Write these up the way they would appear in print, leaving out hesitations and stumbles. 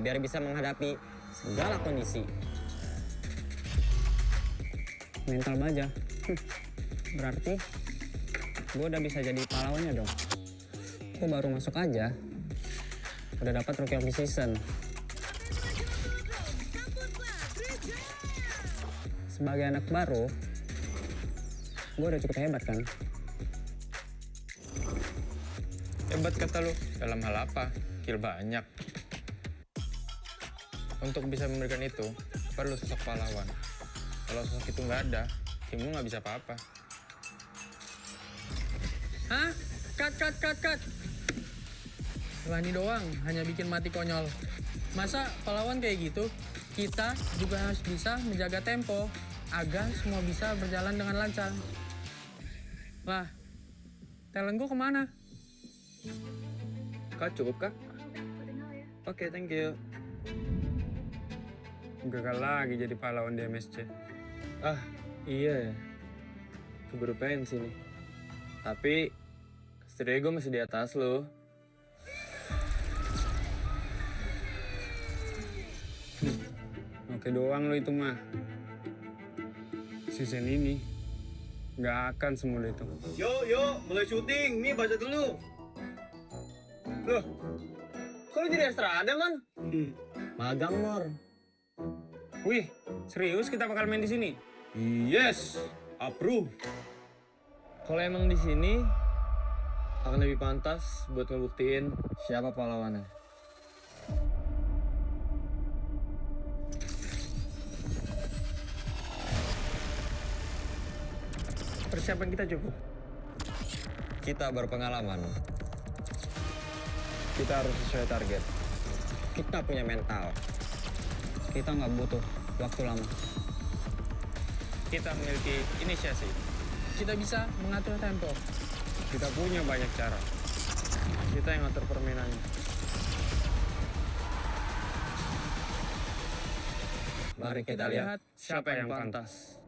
biar bisa menghadapi segala kondisi. Mental baja. Berarti gue udah bisa jadi pahlawannya dong. Gue baru masuk aja, udah dapat Rookie of the Season. Sebagai anak baru, gue udah cukup hebat kan? Hebat kata lu, dalam hal apa? Kill banyak. Untuk bisa memberikan itu, perlu sosok pahlawan. Kalau sosok itu nggak ada, timmu nggak bisa apa-apa. Hah? Cut. Lani doang, hanya bikin mati konyol. Masa pahlawan kayak gitu? Kita juga harus bisa menjaga tempo agar semua bisa berjalan dengan lancar. Lah, talent gue kemana? Kak, cukup kak? Oke, thank you. Gagal lagi jadi pahlawan di MSC. Ah, iya ya. Keburu pensi nih. Tapi, setidaknya gue masih di atas lo. Oke doang lo itu mah. Season ini nggak akan semudah itu. Yuk, mulai syuting. Nih, baca dulu. Loh, kok lu jadi Estrada, Man? Magang, Mor. Wih, serius kita bakal main di sini? Yes, approve. Kalau emang di sini akan lebih pantas buat ngebuktiin siapa pahlawannya. Persiapan kita cukup. Kita berpengalaman. Kita harus sesuai target. Kita punya mental. Kita nggak butuh waktu lama. Kita memiliki inisiasi. Kita bisa mengatur tempo. Kita punya banyak cara. Kita yang ngatur permainannya. Mari kita lihat Siapa yang pantas.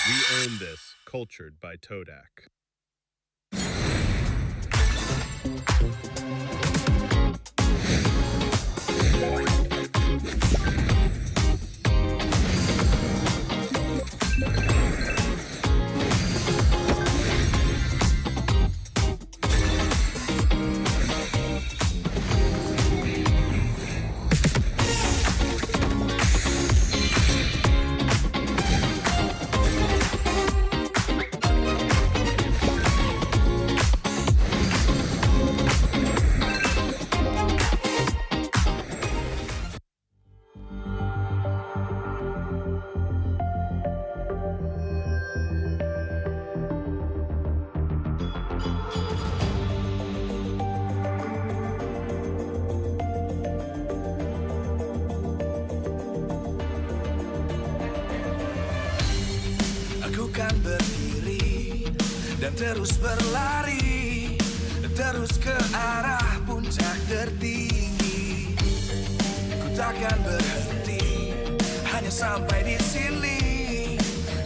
We own this, cultured by Todak. Aku kan berdiri dan terus berlari, terus ke arah puncak tertinggi. Ku takkan berhenti, hanya sampai di sini.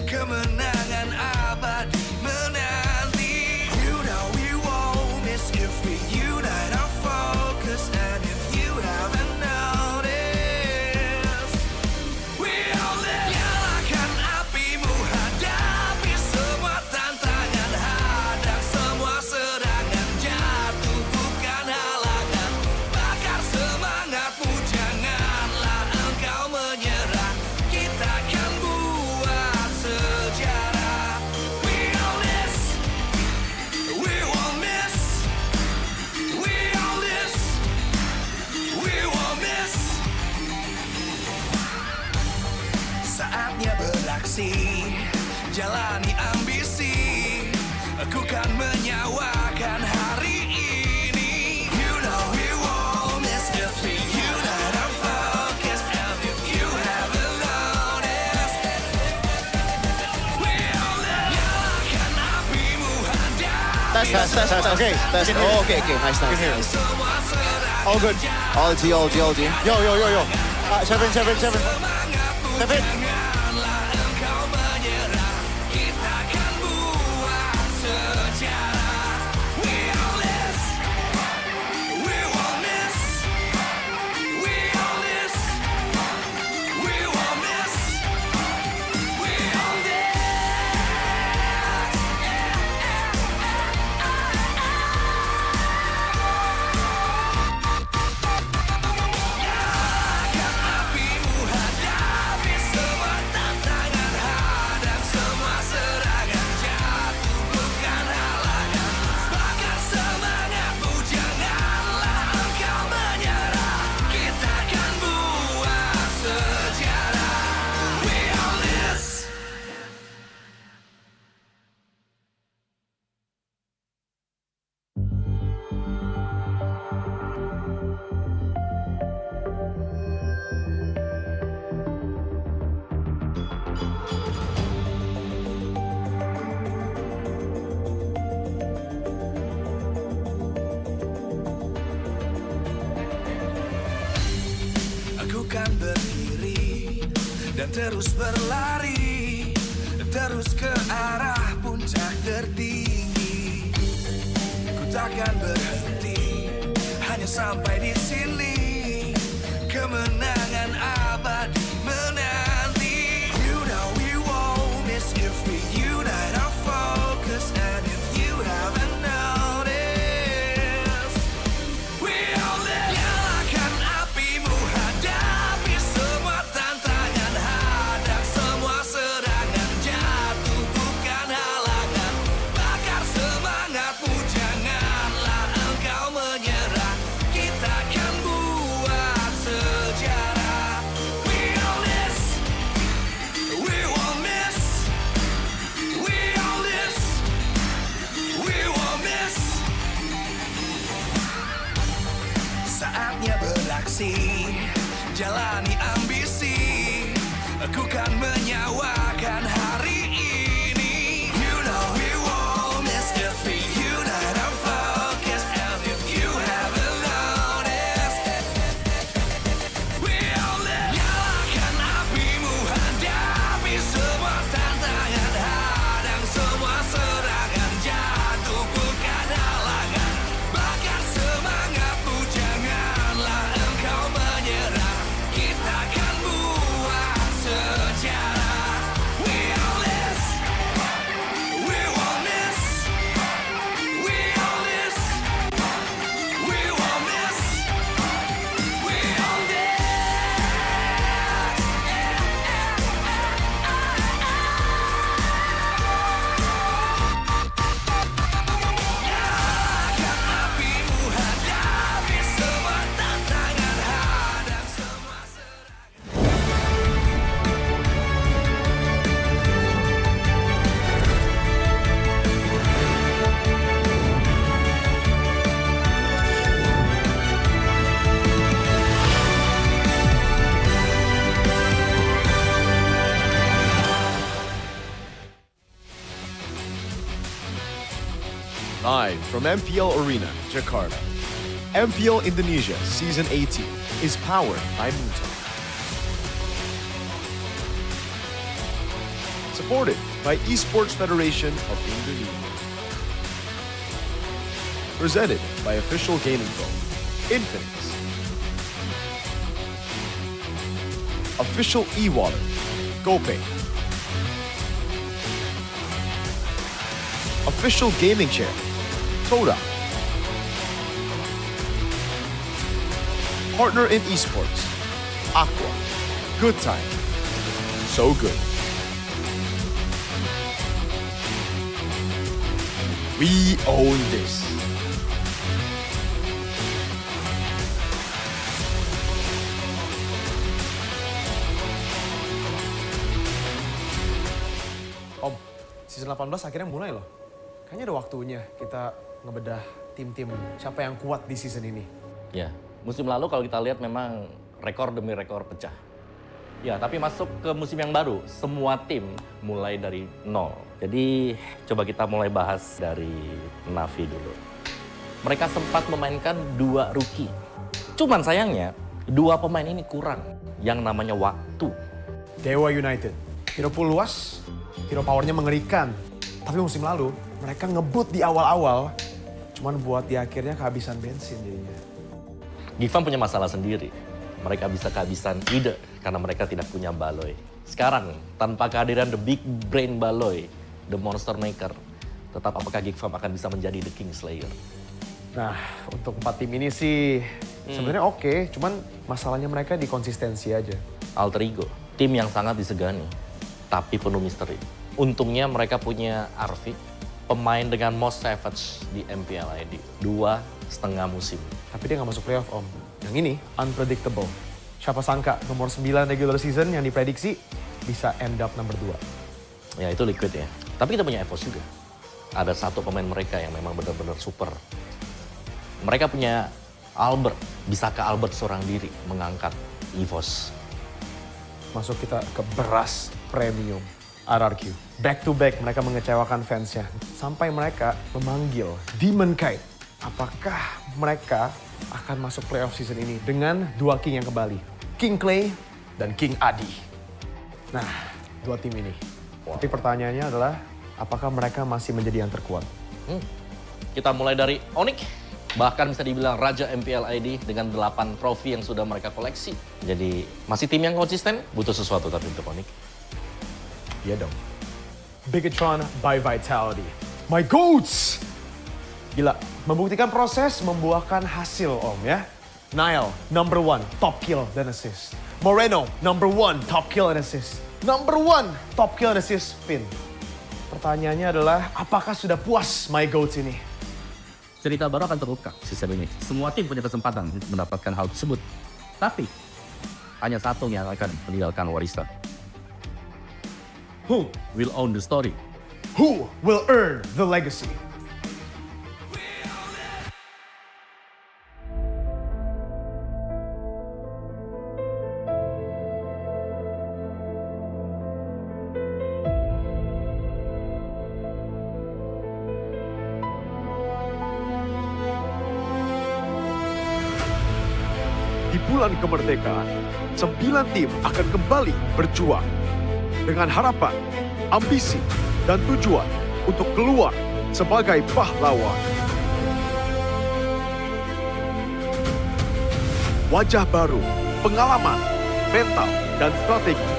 Kemenangan abadi menanti. You know we won't miss if we unite our focus. And if you haven't noticed, we all live. Nyalakan apimu, hadapi semua tantangan, hadang semua serangan jahat. Test. Okay. Test. Oh, okay. Nice. All good. All G. Yo. Seven. Aku kan berdiri dan terus berlari, terus ke arah puncak tertinggi. Ku takkan berhenti, hanya sampai di sini. Kemenangan abadi menanti. You know we won't miss if we unite our focus. And if you haven't noticed, we all live. Nyalakan apimu, hadapi semua tantangan, hadang semua serangan, jatuh bukan halangan. Bakar semangatmu, janganlah engkau menyerah. Kita akan buat sejarah. We all this, we won't miss. We all this, we won't miss. Saatnya beraksi, jalani ambisi. Aku kan menyawakan hari ini. You know we won't miss if we unite our focus. And if you haven't noticed, we all live. Nyalakan apimu, hadapi semua tantangan, hadang semua serangan, jatuh bukan halangan. Bakar semangatmu, janganlah engkau menyerah. Kita akan buat sejarah. We all this, we won't miss. We all this, we won't miss. We all this. Nyalakan apimu, hadapi semua tantangan, hadang semua serangan. Live from MPL Arena, Jakarta. MPL Indonesia Season 18 is powered by Muto. Supported by Esports Federation of Indonesia. Presented by official gaming phone, Infinix. Official e-wallet, GoPay. Official gaming chair, Toda. Partner in esports, Aqua. Good time. So good. We own this. Om, season 18 akhirnya mulai loh. Kayaknya udah waktunya kita ngebedah tim-tim siapa yang kuat di season ini. Ya, musim lalu kalau kita lihat memang rekor demi rekor pecah. Ya, tapi masuk ke musim yang baru, semua tim mulai dari nol. Jadi coba kita mulai bahas dari Navi dulu. Mereka sempat memainkan 2 rookie. Cuman sayangnya 2 pemain ini kurang yang namanya waktu. Dewa United. Hero pool luas, hero powernya mengerikan. Tapi musim lalu mereka ngebut di awal-awal. Cuman buat di akhirnya kehabisan bensin jadinya. Gifam punya masalah sendiri. Mereka bisa kehabisan ide karena mereka tidak punya Baloy. Sekarang tanpa kehadiran the big brain Baloy, the monster maker, tetap apakah Gifam akan bisa menjadi the King Slayer? Nah, untuk 4 tim ini sih sebenarnya oke, cuman masalahnya mereka di konsistensi aja. Alter Ego, tim yang sangat disegani, tapi penuh misteri. Untungnya mereka punya Arvi, pemain dengan most savage di MPL ID. 2,5 musim. Tapi dia nggak masuk playoff, Om. Yang ini unpredictable. Siapa sangka nomor 9 regular season yang diprediksi bisa end up nomor 2. Ya itu liquid ya. Tapi kita punya EVOS juga. Ada 1 pemain mereka yang memang benar-benar super. Mereka punya Albert. Bisakah Albert seorang diri mengangkat EVOS? Masuk kita ke beras premium. RRQ. Back to back mereka mengecewakan fansnya. Sampai mereka memanggil Demon Kite. Apakah mereka akan masuk playoff season ini dengan 2 king yang kembali? King Clay dan King Adi. Nah, 2 tim ini. Tapi pertanyaannya adalah, apakah mereka masih menjadi yang terkuat? Kita mulai dari Onyx. Bahkan bisa dibilang Raja MPL ID dengan 8 trofi yang sudah mereka koleksi. Jadi masih tim yang konsisten, butuh sesuatu tapi untuk Onyx. Iya dong. Bigatron by Vitality. My goats! Gila, membuktikan proses membuahkan hasil, Om ya. Nile, number 1, top kill dan assist. Moreno, number 1, top kill and assist. Number 1, top kill and assist, Finn. Pertanyaannya adalah, apakah sudah puas my goats ini? Cerita baru akan terungkap season ini. Semua tim punya kesempatan untuk mendapatkan hal tersebut. Tapi, hanya satu yang akan meninggalkan warisan. Who will own the story? Who will earn the legacy? Di bulan kemerdekaan, 9 tim akan kembali berjuang dengan harapan, ambisi, dan tujuan untuk keluar sebagai pahlawan. Wajah baru, pengalaman, mental, dan strategi,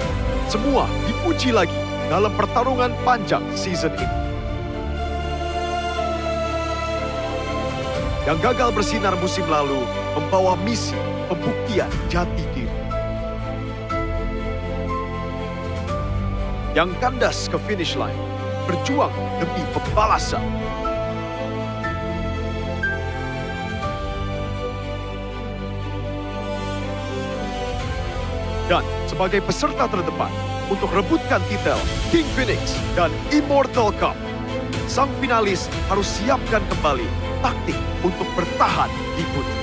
semua diuji lagi dalam pertarungan panjang season ini. Yang gagal bersinar musim lalu membawa misi pembuktian jati diri. Yang kandas ke finish line, berjuang demi pembalasan. Dan sebagai peserta terdepan untuk rebutkan titel King Phoenix dan Immortal Cup, sang finalis harus siapkan kembali taktik untuk bertahan di putih.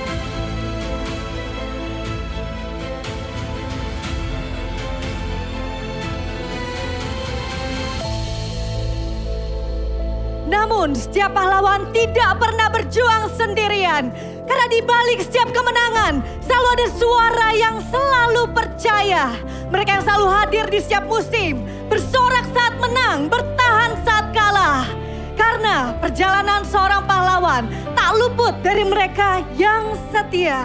Namun, setiap pahlawan tidak pernah berjuang sendirian. Karena di balik setiap kemenangan, selalu ada suara yang selalu percaya. Mereka yang selalu hadir di setiap musim, bersorak saat menang, bertahan saat kalah. Karena perjalanan seorang pahlawan tak luput dari mereka yang setia.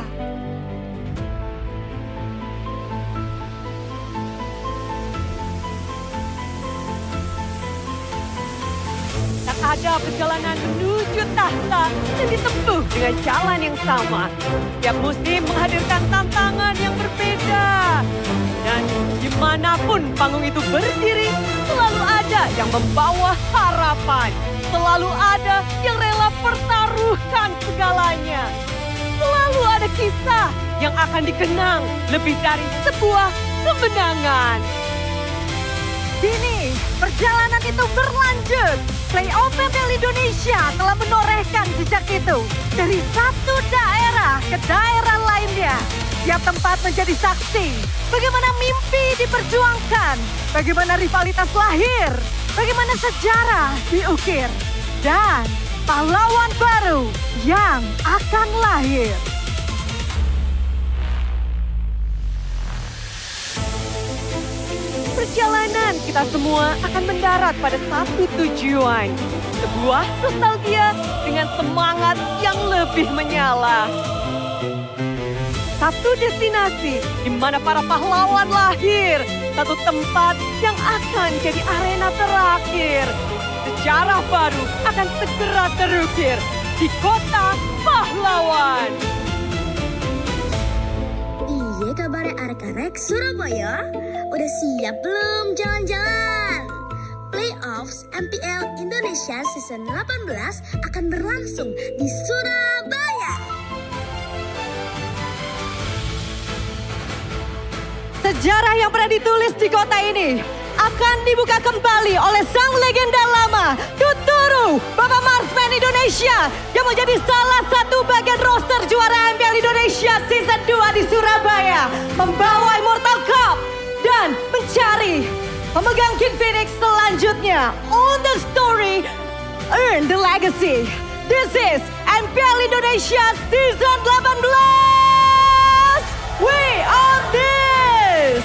Tak ada perjalanan menuju tahta yang ditempuh dengan jalan yang sama. Tiap musim menghadirkan tantangan yang berbeda. Dan dimanapun panggung itu berdiri, selalu ada yang membawa harapan. Selalu ada yang rela pertaruhkan segalanya. Selalu ada kisah yang akan dikenang lebih dari sebuah kemenangan. Kini, perjalanan itu berlanjut. Playoff MPL Indonesia telah menorehkan jejak itu dari satu daerah ke daerah lainnya. Setiap tempat menjadi saksi. Bagaimana mimpi diperjuangkan. Bagaimana rivalitas lahir. Bagaimana sejarah diukir. Dan pahlawan baru yang akan lahir. Perjalanan kita semua akan mendarat pada satu tujuan. Sebuah nostalgia dengan semangat yang lebih menyala. Satu destinasi di mana para pahlawan lahir. Satu tempat yang akan jadi arena terakhir. Sejarah baru akan segera terukir di kota pahlawan. Iya kabarnya arek-arek Surabaya. Udah siap belum jalan-jalan? Playoffs MPL Indonesia Season 18 akan berlangsung di Surabaya. Sejarah yang pernah ditulis di kota ini akan dibuka kembali oleh sang legenda lama, Tuturu, Bapak Marksman Indonesia yang menjadi salah satu bagian roster juara MPL Indonesia Season 2 di Surabaya, membawa Immortal Cup dan mencari pemegang King Phoenix selanjutnya. On the story, earn the legacy. This is MPL Indonesia Season 18. We are this.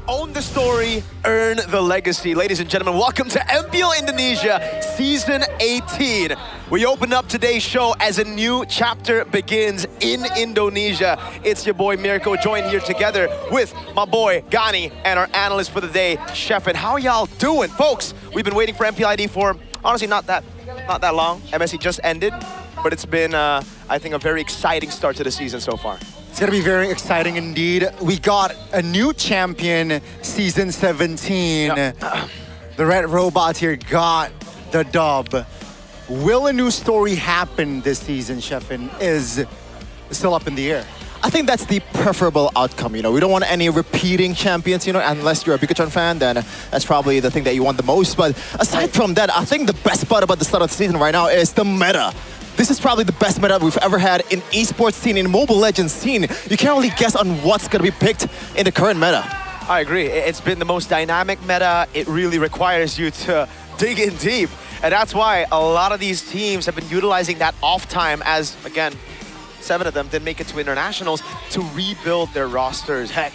Own the story, earn the legacy. Ladies and gentlemen, welcome to MPL Indonesia Season 18. We open up today's show as a new chapter begins in Indonesia. It's your boy Mirko, joined here together with my boy Gani and our analyst for the day, Sheffin. How y'all doing? Folks, we've been waiting for MPLID for, honestly, not that long. MSC just ended, but it's been, I think, a very exciting start to the season so far. It's going to be very exciting indeed. We got a new champion, Season 17. Yep. The Red Robot here got the dub. Will a new story happen this season, Sheffin, is still up in the air. I think that's the preferable outcome, you know. We don't want any repeating champions, you know, unless you're a Pikachu fan, then that's probably the thing that you want the most. But aside from that, I think the best part about the start of the season right now is the meta. This is probably the best meta we've ever had in esports scene, in Mobile Legends scene. You can't really guess on what's going to be picked in the current meta. I agree. It's been the most dynamic meta. It really requires you to dig in deep. And that's why a lot of these teams have been utilizing that off time as, again, 7 of them didn't make it to internationals to rebuild their rosters. Heck,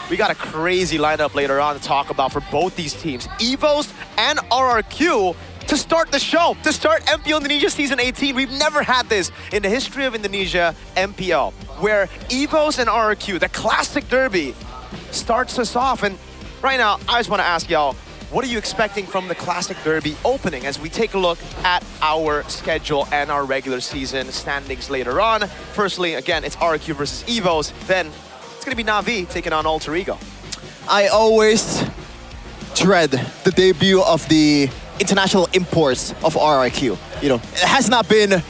we got a crazy lineup later on to talk about for both these teams. EVOS and RRQ to start the show, to start MPL Indonesia Season 18. We've never had this in the history of Indonesia MPL, where EVOS and RRQ, the classic derby, starts us off. And right now, I just want to ask y'all, what are you expecting from the classic derby opening as we take a look at our schedule and our regular season standings later on? Firstly, again, it's RRQ versus EVOS. Then it's going to be Na'Vi taking on Alter Ego. I always dread the debut of the international imports of RRQ. You know, it has not been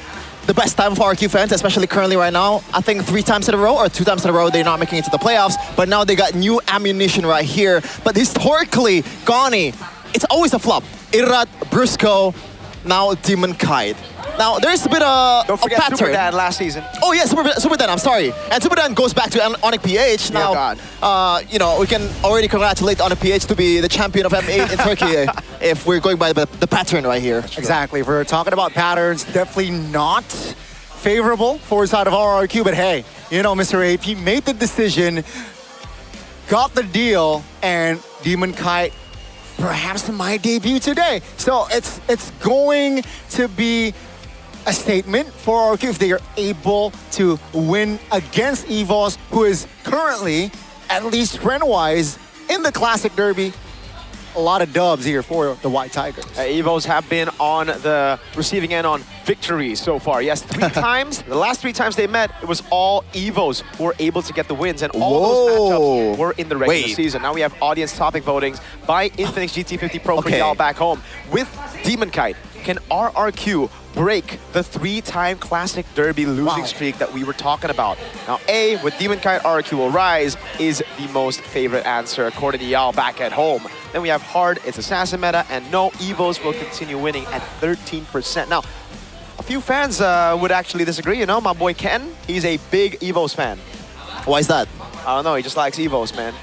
the best time for RRQ fans, especially currently right now. I think 3 times in a row or 2 times in a row they're not making it to the playoffs, but now they got new ammunition right here. But historically, Gani, it's always a flop. Irat, Brusco, now Demon Kite. Now, there's a bit of a pattern. Super Dan last season. Oh yeah, Super Dan, I'm sorry. And Super Dan goes back to Onyx PH. Now, you know, we can already congratulate Onyx PH to be the champion of M8 in Turkey if we're going by the pattern right here. Exactly. If we're talking about patterns, definitely not favorable for the side of RRQ. But hey, you know, Mr. AP made the decision, got the deal, and Demon Kite perhaps might debut today. So it's going to be a statement for RRQ if they are able to win against EVOS, who is currently, at least trend-wise, in the Classic Derby. A lot of dubs here for the White Tigers. EVOS have been on the receiving end on victories so far. Yes, 3 times. The last 3 times they met, it was all EVOS who were able to get the wins, and all those matchups were in the regular season. Now we have audience topic votings by Infinix GT50 Pro for y'all back home. With Demon Kite, can RRQ break the 3-time Classic Derby losing streak that we were talking about? Now, A, with Demon Kite, RRQ will rise is the most favorite answer according to y'all back at home. Then we have Hard, it's Assassin meta, and no, EVOS will continue winning at 13%. Now, few fans would actually disagree. You know, my boy Ken, he's a big EVOS fan. Why is that? I don't know, he just likes EVOS, man.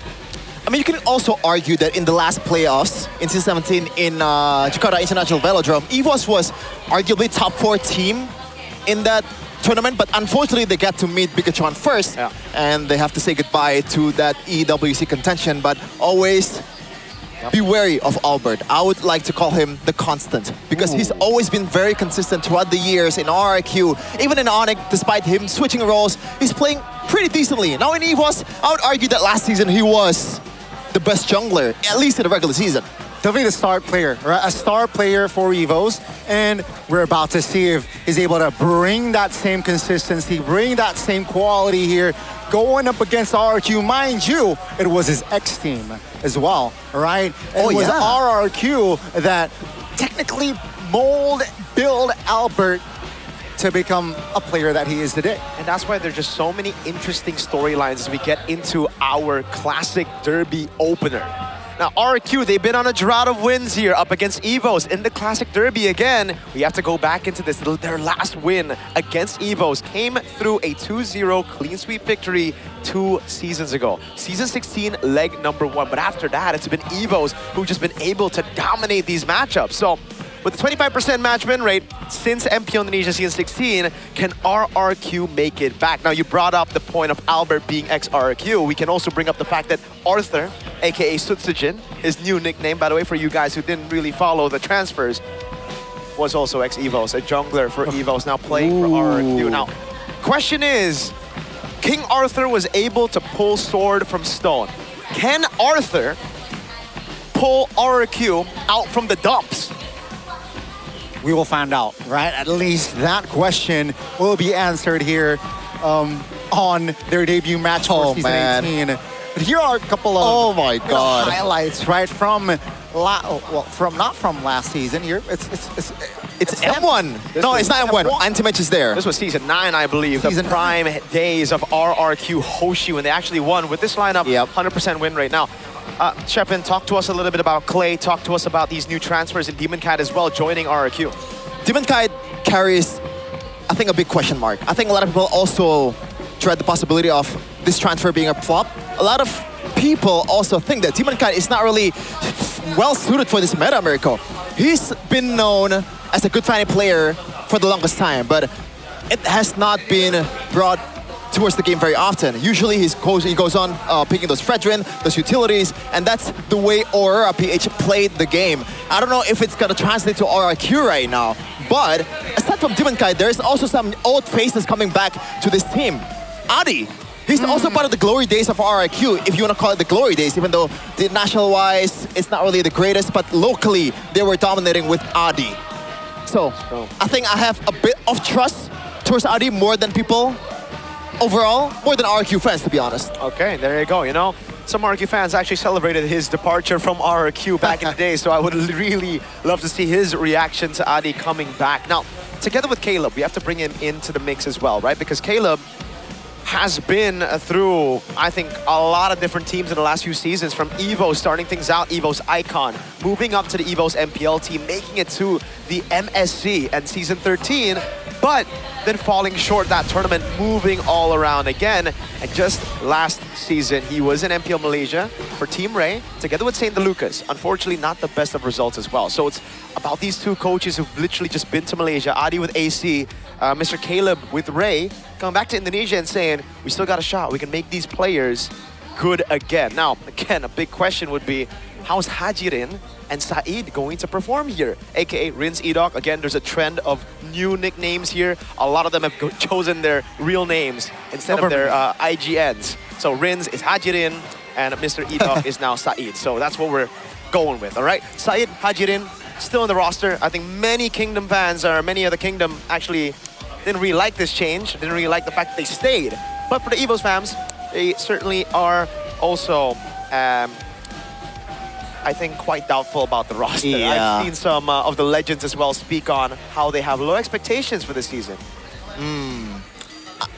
I mean, you can also argue that in the last playoffs in season 17 in Jakarta International Velodrome, EVOS was arguably top 4 team in that tournament, but unfortunately they got to meet Bigatron first, and they have to say goodbye to that EWC contention. But always be wary of Albert. I would like to call him the constant, because he's always been very consistent throughout the years in RRQ. Even in Onyx, despite him switching roles, he's playing pretty decently. Now in EVOS, I would argue that last season he was the best jungler, at least in the regular season. Definitely the star player, right? A star player for EVOS, and we're about to see if he's able to bring that same consistency, bring that same quality here, going up against RRQ. Mind you, it was his X team as well, right? And it was RRQ that technically build Albert to become a player that he is today. And that's why there's just so many interesting storylines as we get into our Classic Derby opener. Now, RRQ, they've been on a drought of wins here up against EVOS in the Classic Derby again. We have to go back into this. Their last win against EVOS came through a 2-0 clean sweep victory 2 seasons ago. Season 16, leg number 1. But after that, it's been EVOS who've just been able to dominate these matchups. So, with a 25% match win rate since MPL Indonesia Season 16, can RRQ make it back? Now, you brought up the point of Albert being ex-RRQ. We can also bring up the fact that Arthur, aka Sutsujin, his new nickname, by the way, for you guys who didn't really follow the transfers, was also ex-EVOS, a jungler for EVOS, now playing for RRQ. Now, question is, King Arthur was able to pull Sword from Stone. Can Arthur pull RRQ out from the dumps? We will find out, right? At least that question will be answered here on their debut match for Season 18. But here are a couple of highlights, right? From not from last season here. It's M1. No, it's not M1. Anti-match is there. This was Season 9, I believe. The prime days of RRQ Hoshi when they actually won with this lineup. 100% win rate. Now, Shepin, talk to us a little bit about Clay. Talk to us about these new transfers in Demon Cat as well, joining RRQ. Demon Cat carries, I think, a big question mark. I think a lot of people also dread the possibility of this transfer being a flop. A lot of people also think that Demon Cat is not really well-suited for this meta, Mirko. He's been known as a good fanny player for the longest time, but it has not been brought towards the game very often. Usually he goes on picking those Fredrin, those utilities, and that's the way Aurora PH played the game. I don't know if it's gonna translate to RRQ right now, but aside from Demon Kai, there's also some old faces coming back to this team. Adi, he's also part of the glory days of RRQ, if you want to call it the glory days, even though the national-wise, it's not really the greatest, but locally, they were dominating with Adi. So, I think I have a bit of trust towards Adi more than people overall, more than RRQ fans, to be honest. Okay, there you go. You know, some RRQ fans actually celebrated his departure from RRQ back in the day, so I would really love to see his reaction to Adi coming back. Now, together with Caleb, we have to bring him into the mix as well, right? Because Caleb has been through, I think, a lot of different teams in the last few seasons, from EVOS, starting things out, EVOS Icon, moving up to the EVOS MPL team, making it to the MSC and Season 13, but then falling short that tournament, moving all around again. And just last season, he was in MPL Malaysia for Team Ray, together with St. Lucas. Unfortunately, not the best of results as well. So it's about these two coaches who've literally just been to Malaysia, Adi with AC, Mr. Caleb with Ray, coming back to Indonesia and saying, we still got a shot, we can make these players good again. Now, again, a big question would be, how's Hajirin and Saeed going to perform here? AKA Rins Edok. Again, there's a trend of new nicknames here. A lot of them have chosen their real names instead of their IGNs. So Rins is Hajirin and Mr. Edok is now Saeed. So that's what we're going with, all right? Saeed, Hajirin, still in the roster. I think many Kingdom fans, or many of the Kingdom actually didn't really like this change, didn't really like the fact that they stayed. But for the EVOS fans, they certainly are also I think, quite doubtful about the roster. Yeah. I've seen some of the legends as well speak on how they have low expectations for this season.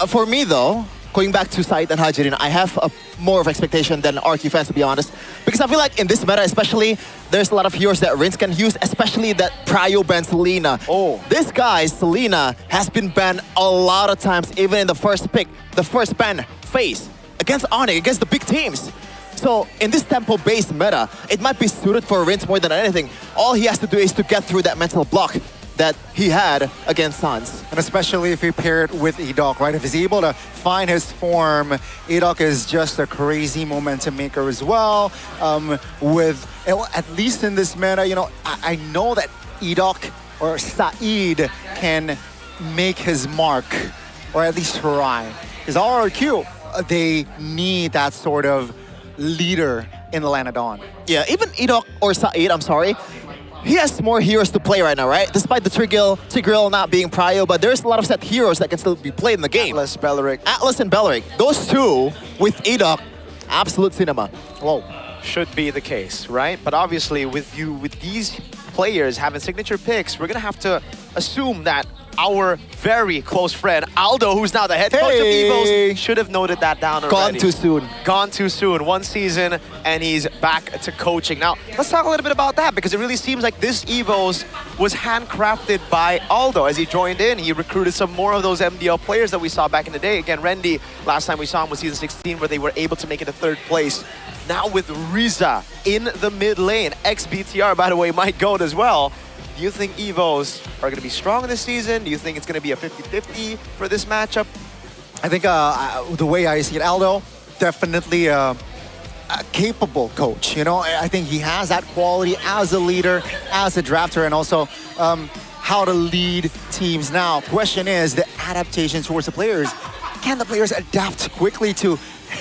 For me, though, going back to Said and Hajirin, I have more of expectation than RQ fans, to be honest. Because I feel like in this meta especially, there's a lot of heroes that Rince can use, especially that Prio ban Selena. Oh. This guy, Selena, has been banned a lot of times, even in the first pick, the first ban phase, against Onyx, against the big teams. So in this tempo-based meta, it might be suited for Rince more than anything. All he has to do is to get through that mental block that he had against Suns. And especially if he paired with Edok, right? If he's able to find his form, Edok is just a crazy momentum maker as well. At least in this meta, you know, I know that Edok or Said can make his mark, or at least try. Because RRQ, they need that sort of leader in the Lana Dawn. Yeah, even Edok or Said, I'm sorry, he has more heroes to play right now, right? Despite the Tigreal not being Prio, but there's a lot of set heroes that can still be played in the game. Atlas, Beleric. Atlas and Beleric. Those two, with Edok, absolute cinema. Whoa. Should be the case, right? But obviously, with these players having signature picks, we're gonna have to assume that our very close friend Aldo, who's now the head coach of EVOS, should have noted that down already. Gone too soon. Gone too soon. One season, and he's back to coaching. Now, let's talk a little bit about that, because it really seems like this EVOS was handcrafted by Aldo. As he joined in, he recruited some more of those MDL players that we saw back in the day. Again, Rendy, last time we saw him was season 16, where they were able to make it to 3rd place. Now with Riza in the mid lane, ex-BTR, by the way, might goat as well. Do you think EVOS are going to be strong this season? Do you think it's going to be a 50-50 for this matchup? I think the way I see it, Aldo, definitely a capable coach. You know, I think he has that quality as a leader, as a drafter, and also how to lead teams. Now, question is the adaptation towards the players. Can the players adapt quickly to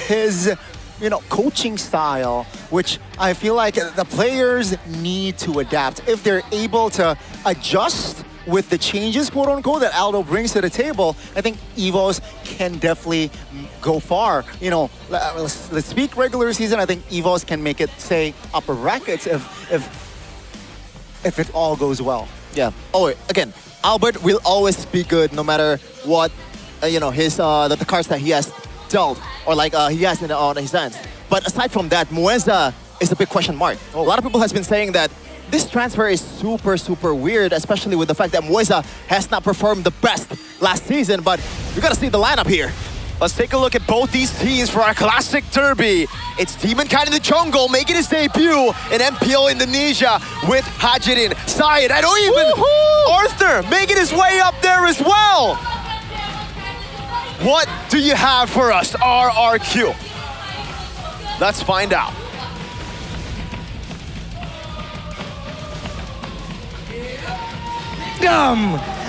his, you know, coaching style, which I feel like the players need to adapt. If they're able to adjust with the changes, quote unquote, that Aldo brings to the table, I think EVOS can definitely go far. You know, let's speak regular season, I think EVOS can make it, say, upper brackets if it all goes well. Yeah. Oh, again, Albert will always be good no matter what, you know, his the cards that he has dealt, or like he has on his hands. But aside from that, Mueza is a big question mark. A lot of people has been saying that this transfer is super weird, especially with the fact that Mueza has not performed the best last season, but you gotta see the lineup here. Let's take a look at both these teams for our classic derby. It's Demonkind in the jungle making his debut in MPL Indonesia with Hajirin. Syed, I don't even... Arthur making his way up there as well. What do you have for us, RRQ? Let's find out.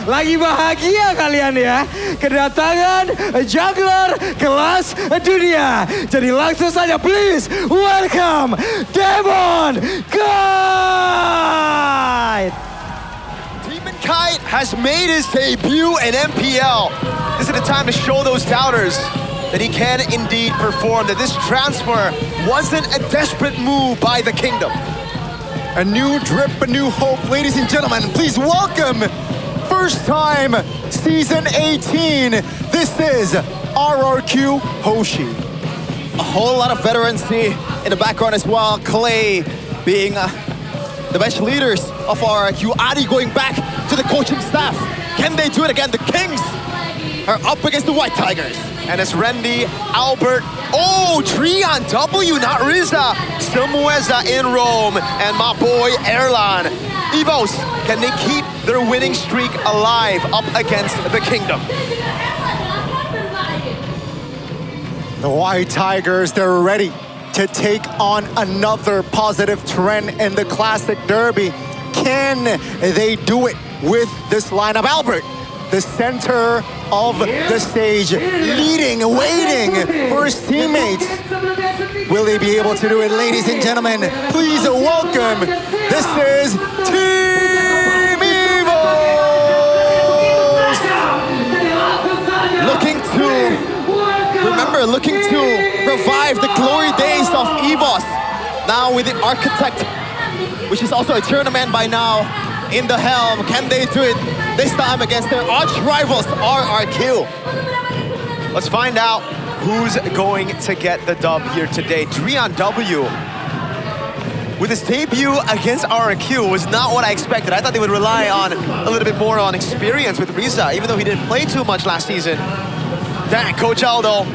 Lagi bahagia kalian ya, kedatangan jungler kelas dunia. Jadi langsung saja please welcome Demonkind. Demonkind has made his debut in MPL. This is the time to show those doubters that he can indeed perform, that this transfer wasn't a desperate move by the Kingdom. A new drip, a new hope, ladies and gentlemen. Please welcome, first time, season 18. This is RRQ Hoshi. A whole lot of veterancy in the background as well. Clay being the bench leaders of RRQ. Adi going back to the coaching staff. Can they do it again? The Kings are up against the White Tigers. And it's Rendy, Albert, oh, Tree on W, not Riza. Still Mueza in Rome, and my boy Erlan. EVOS, can they keep their winning streak alive up against the Kingdom? The White Tigers, they're ready to take on another positive trend in the Classic Derby. Can they do it with this lineup? Albert, the center of the stage, leading, waiting for his teammates. Will they be able to do it, ladies and gentlemen? Please welcome, this is Team EVOS! Looking to revive the glory days of EVOS. Now with the Architect, which is also a tournament by now, in the helm. Can they do it this time against their arch rivals, RRQ? Let's find out. who's going to get the dub here today. Drian W, with his debut against RQ, was not what I expected. I thought they would rely on a little bit more on experience with Riza, even though he didn't play too much last season. Dang, Coach Aldo,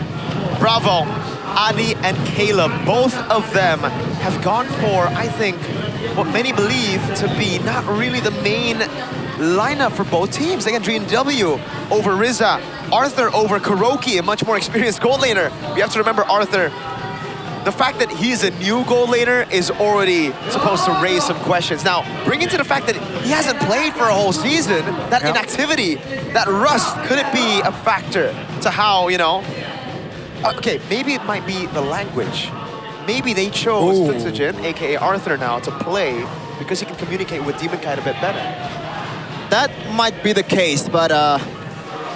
bravo. Adi and Caleb, both of them have gone for, I think, what many believe to be not really the main lineup for both teams. Again, Drian W over Riza, Arthur over Kuroki, a much more experienced gold laner. We have to remember Arthur, the fact that he's a new gold laner is already supposed to raise some questions. Now, bring into the fact that he hasn't played for a whole season, that inactivity, that rust, could it be a factor to how, you know, okay, maybe it might be the language. Maybe they chose Tutsujin, aka Arthur now, to play because he can communicate with Demon Kite a bit better. That might be the case, but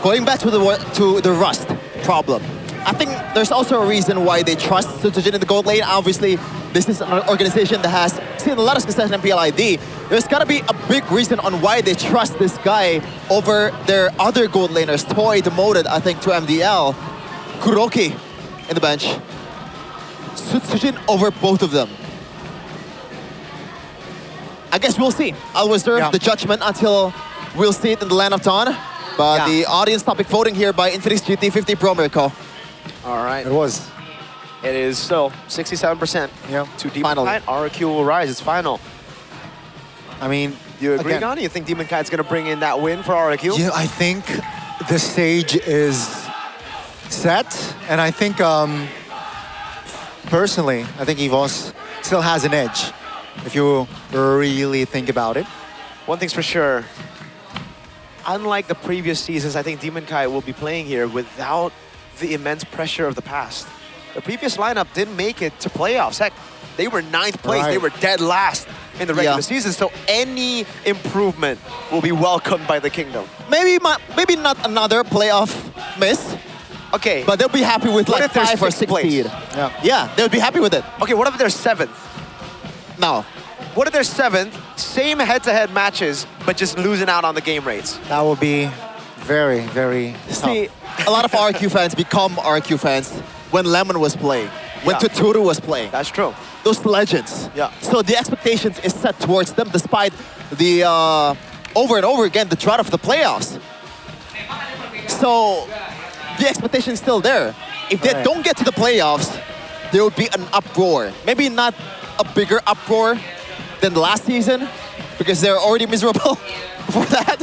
going back to the rust problem, I think there's also a reason why they trust Tutsujin in the gold lane. Obviously, this is an organization that has seen a lot of success in MPLID. There's got to be a big reason on why they trust this guy over their other gold laners. Toy demoted, I think, to MDL. Kuroki in the bench. Tutsujin over both of them. I guess we'll see. I'll reserve the judgment until we'll see it in the Land of Dawn. But the audience topic voting here by Infinix GT50 Pro, Mirko. All right. It was. It is still 67%. Yeah. To Demon Kite, RQ will rise. It's final. I mean, you agree, again, Gani? You think Demon Kite's going to bring in that win for RQ? Yeah, I think the stage is set, and I think, personally, I think EVOS still has an edge, if you really think about it. One thing's for sure, unlike the previous seasons, I think Demon Kite will be playing here without the immense pressure of the past. The previous lineup didn't make it to playoffs. Heck, they were 9th place. Right. They were dead last in the regular season, so any improvement will be welcomed by the Kingdom. Maybe not another playoff miss. Okay. But they'll be happy with What like if they're 5 or 6 place? seed. Yeah, they'll be happy with it. Okay, what if they're 7th? No. What if they're 7th, same head-to-head matches, but just losing out on the game rates? That would be very, very See, a lot of RQ fans become RQ fans when Lemon was playing, when Tuturu was playing. That's true. Those legends. Yeah. So the expectations is set towards them despite the over and over again the drought of the playoffs. So the expectation is still there. If they don't get to the playoffs, there will be an uproar. Maybe not a bigger uproar than the last season because they're already miserable for that.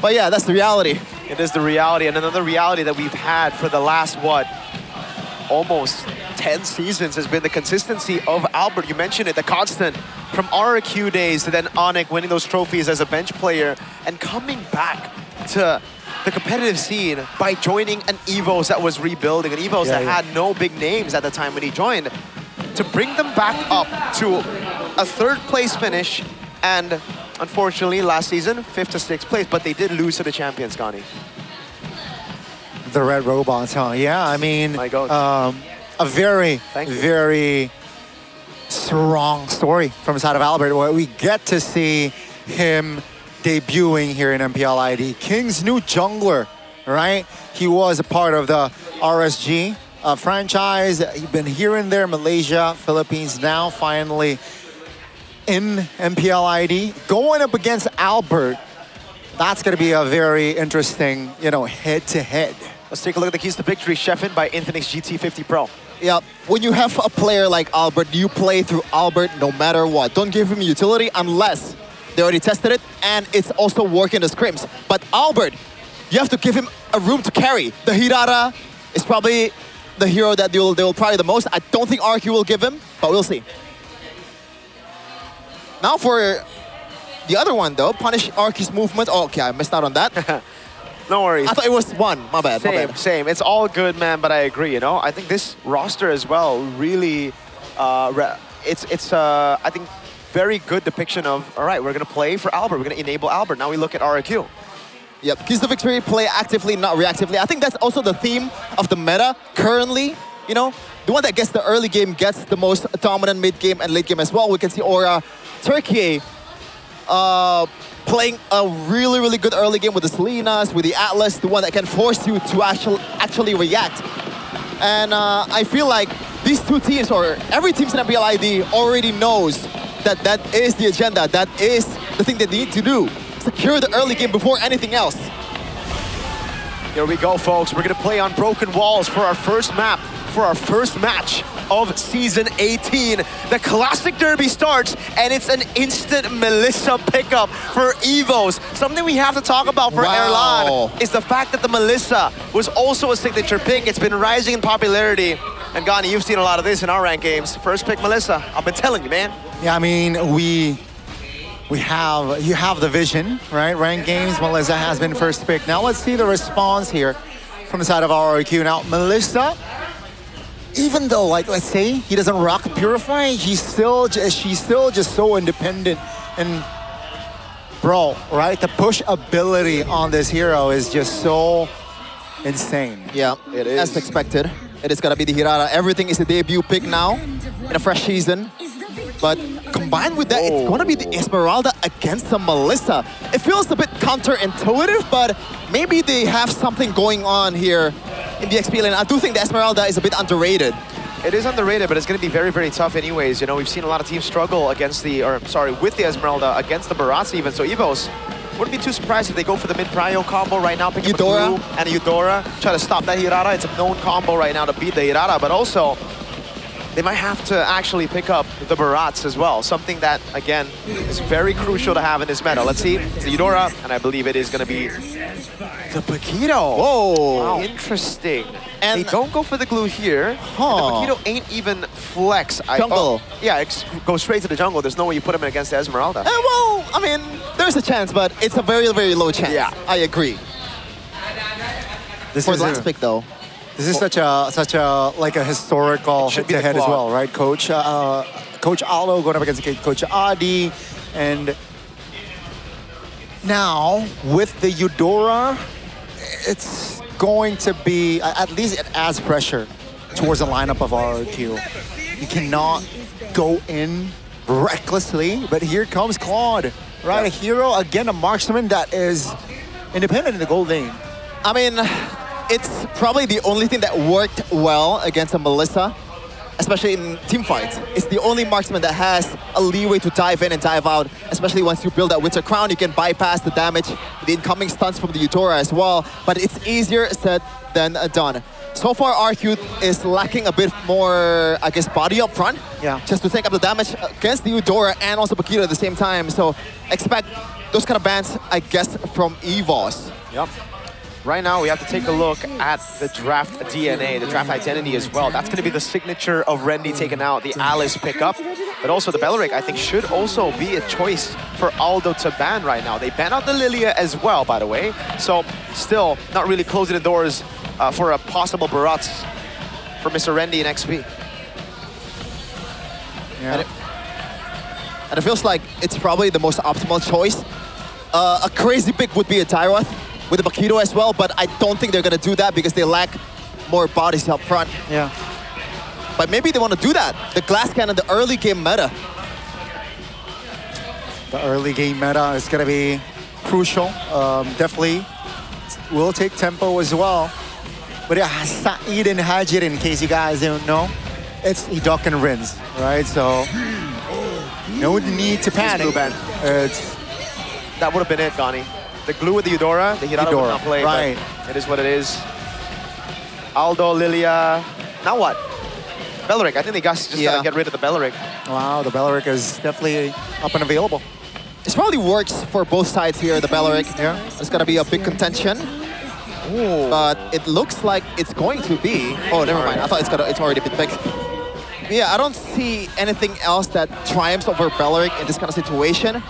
But yeah, that's the reality. It is the reality, and another reality that we've had for the last, what, almost 10 seasons has been the consistency of Albert. You mentioned it, the constant from RQ days to then Onyx winning those trophies as a bench player and coming back to the competitive scene by joining an EVOS that was rebuilding, an EVOS that had no big names at the time when he joined, to bring them back up to a 3rd place finish and unfortunately last season 5th to 6th place, but they did lose to the champions, Gani. The Red Robots, huh? Yeah, I mean, a very, very strong story from the side of Albert, where we get to see him debuting here in MPLID. King's new jungler, right? He was a part of the RSG franchise. He's been here and there, Malaysia, Philippines, now finally in MPLID. Going up against Albert, that's going to be a very interesting, you know, head-to-head. Let's take a look at the keys to victory, Sheffin by Infinix GT50 Pro. Yeah, when you have a player like Albert, you play through Albert no matter what. Don't give him utility unless they already tested it and it's also working the scrims. But Albert, you have to give him a room to carry. The Hirara is probably the hero that they will probably the most. I don't think RQ will give him, but we'll see. Now for the other one though, punish RQ's movement. Oh, okay, I missed out on that. No worries. I thought it was 1. My bad. Same. It's all good, man, but I agree, you know? I think this roster as well really, it's I think, very good depiction of, all right, we're going to play for Albert. We're going to enable Albert. Now we look at RQ. Yep, keys to victory, play actively, not reactively. I think that's also the theme of the meta currently. You know, the one that gets the early game gets the most dominant mid game and late game as well. We can see Aura Turkey playing a really, really good early game with the Selenas, with the Atlas, the one that can force you to actually react And I feel like these two teams, or every team in MPL ID already knows that that is the agenda, that is the thing they need to do. Secure the early game before anything else. Here we go, folks. We're gonna play on broken walls for our first map, for our first match of Season 18. The Classic Derby starts, and it's an instant Melissa pickup for Evos. Something we have to talk about for Erlan is the fact that the Melissa was also a signature pick. It's been rising in popularity. And Gani, you've seen a lot of this in our ranked games. First pick Melissa. I've been telling you, man. Yeah, I mean, you have the vision, right? Ranked games, Melissa has been first pick. Now let's see the response here from the side of RRQ. Now, Melissa, even though, like, let's say he doesn't rock Purify, she's still just so independent. And bro, right? The push ability on this hero is just so insane. Yeah, it is. As expected, it is gonna be the Hirara. Everything is a debut pick now in a fresh season. But combined with that, it's gonna be the Esmeralda against the Melissa. It feels a bit counterintuitive, but maybe they have something going on here in the XP lane. I do think the Esmeralda is a bit underrated. It is underrated, but it's going to be very, very tough anyways. You know, we've seen a lot of teams struggle against with the Esmeralda against the Barats even. So Evos, wouldn't be too surprised if they go for the mid-prio combo right now, pick up a Glue and a Eudora, try to stop that Hirara. It's a known combo right now to beat the Hirara, but also they might have to actually pick up the Barats as well. Something that, again, is very crucial to have in this meta. Let's see. It's the Eudora, and I believe it is going to be the Paquito. Whoa. Wow. Interesting. And they don't go for the Glue here. Huh. The Paquito ain't even flex. Jungle. Go straight to the jungle. There's no way you put him in against the Esmeralda. Well, I mean, there's a chance, but it's a very, very low chance. Yeah. I agree. This for is the last pick, though. This is such a like a historical head-to-head as well, right? Coach Aldo going up against Coach Adi, and now with the Eudora, it's going to be, at least it adds pressure towards the lineup of RRQ. You cannot go in recklessly, but here comes Claude, right? A hero, again, a marksman that is independent in the gold lane. I mean, it's probably the only thing that worked well against a Melissa, especially in team fights. It's the only marksman that has a leeway to dive in and dive out, especially once you build that Winter Crown, you can bypass the damage, the incoming stunts from the Eudora as well, but it's easier said than done. So far, RQ is lacking a bit more, I guess, body up front, just to take up the damage against the Eudora and also Paquito at the same time, so expect those kind of bans, I guess, from EVOS. Yep. Right now, we have to take a look at the draft DNA, the draft identity as well. That's going to be the signature of Rendy taking out the Alice pickup. But also the Belleric, I think, should also be a choice for Aldo to ban right now. They ban out the Lilia as well, by the way. So still not really closing the doors for a possible Barats for Mr. Rendy in XP. Yeah. And it feels like it's probably the most optimal choice. A crazy pick would be a Tyroth with the Paquito as well, but I don't think they're gonna do that because they lack more bodies up front. Yeah. But maybe they want to do that. The glass cannon, the early game meta. The early game meta is gonna be crucial. Definitely will take tempo as well. But yeah, Saeed and Hajir, in case you guys don't know, it's Hidok and Rins, right? So no need to panic. That would have been it, Gani. The Glue with the Eudora, the Hirara would not play, right. But it is what it is. Aldo, Lilia, now what? Belleric, I think they just gotta get rid of the Belleric. Wow, the Belleric is definitely up and available. It probably works for both sides here, the Belleric. Yeah. It's gonna be a big contention. Ooh. But it looks like it's going to be... Oh, never mind. I thought it's already been picked. Yeah, I don't see anything else that triumphs over Belleric in this kind of situation.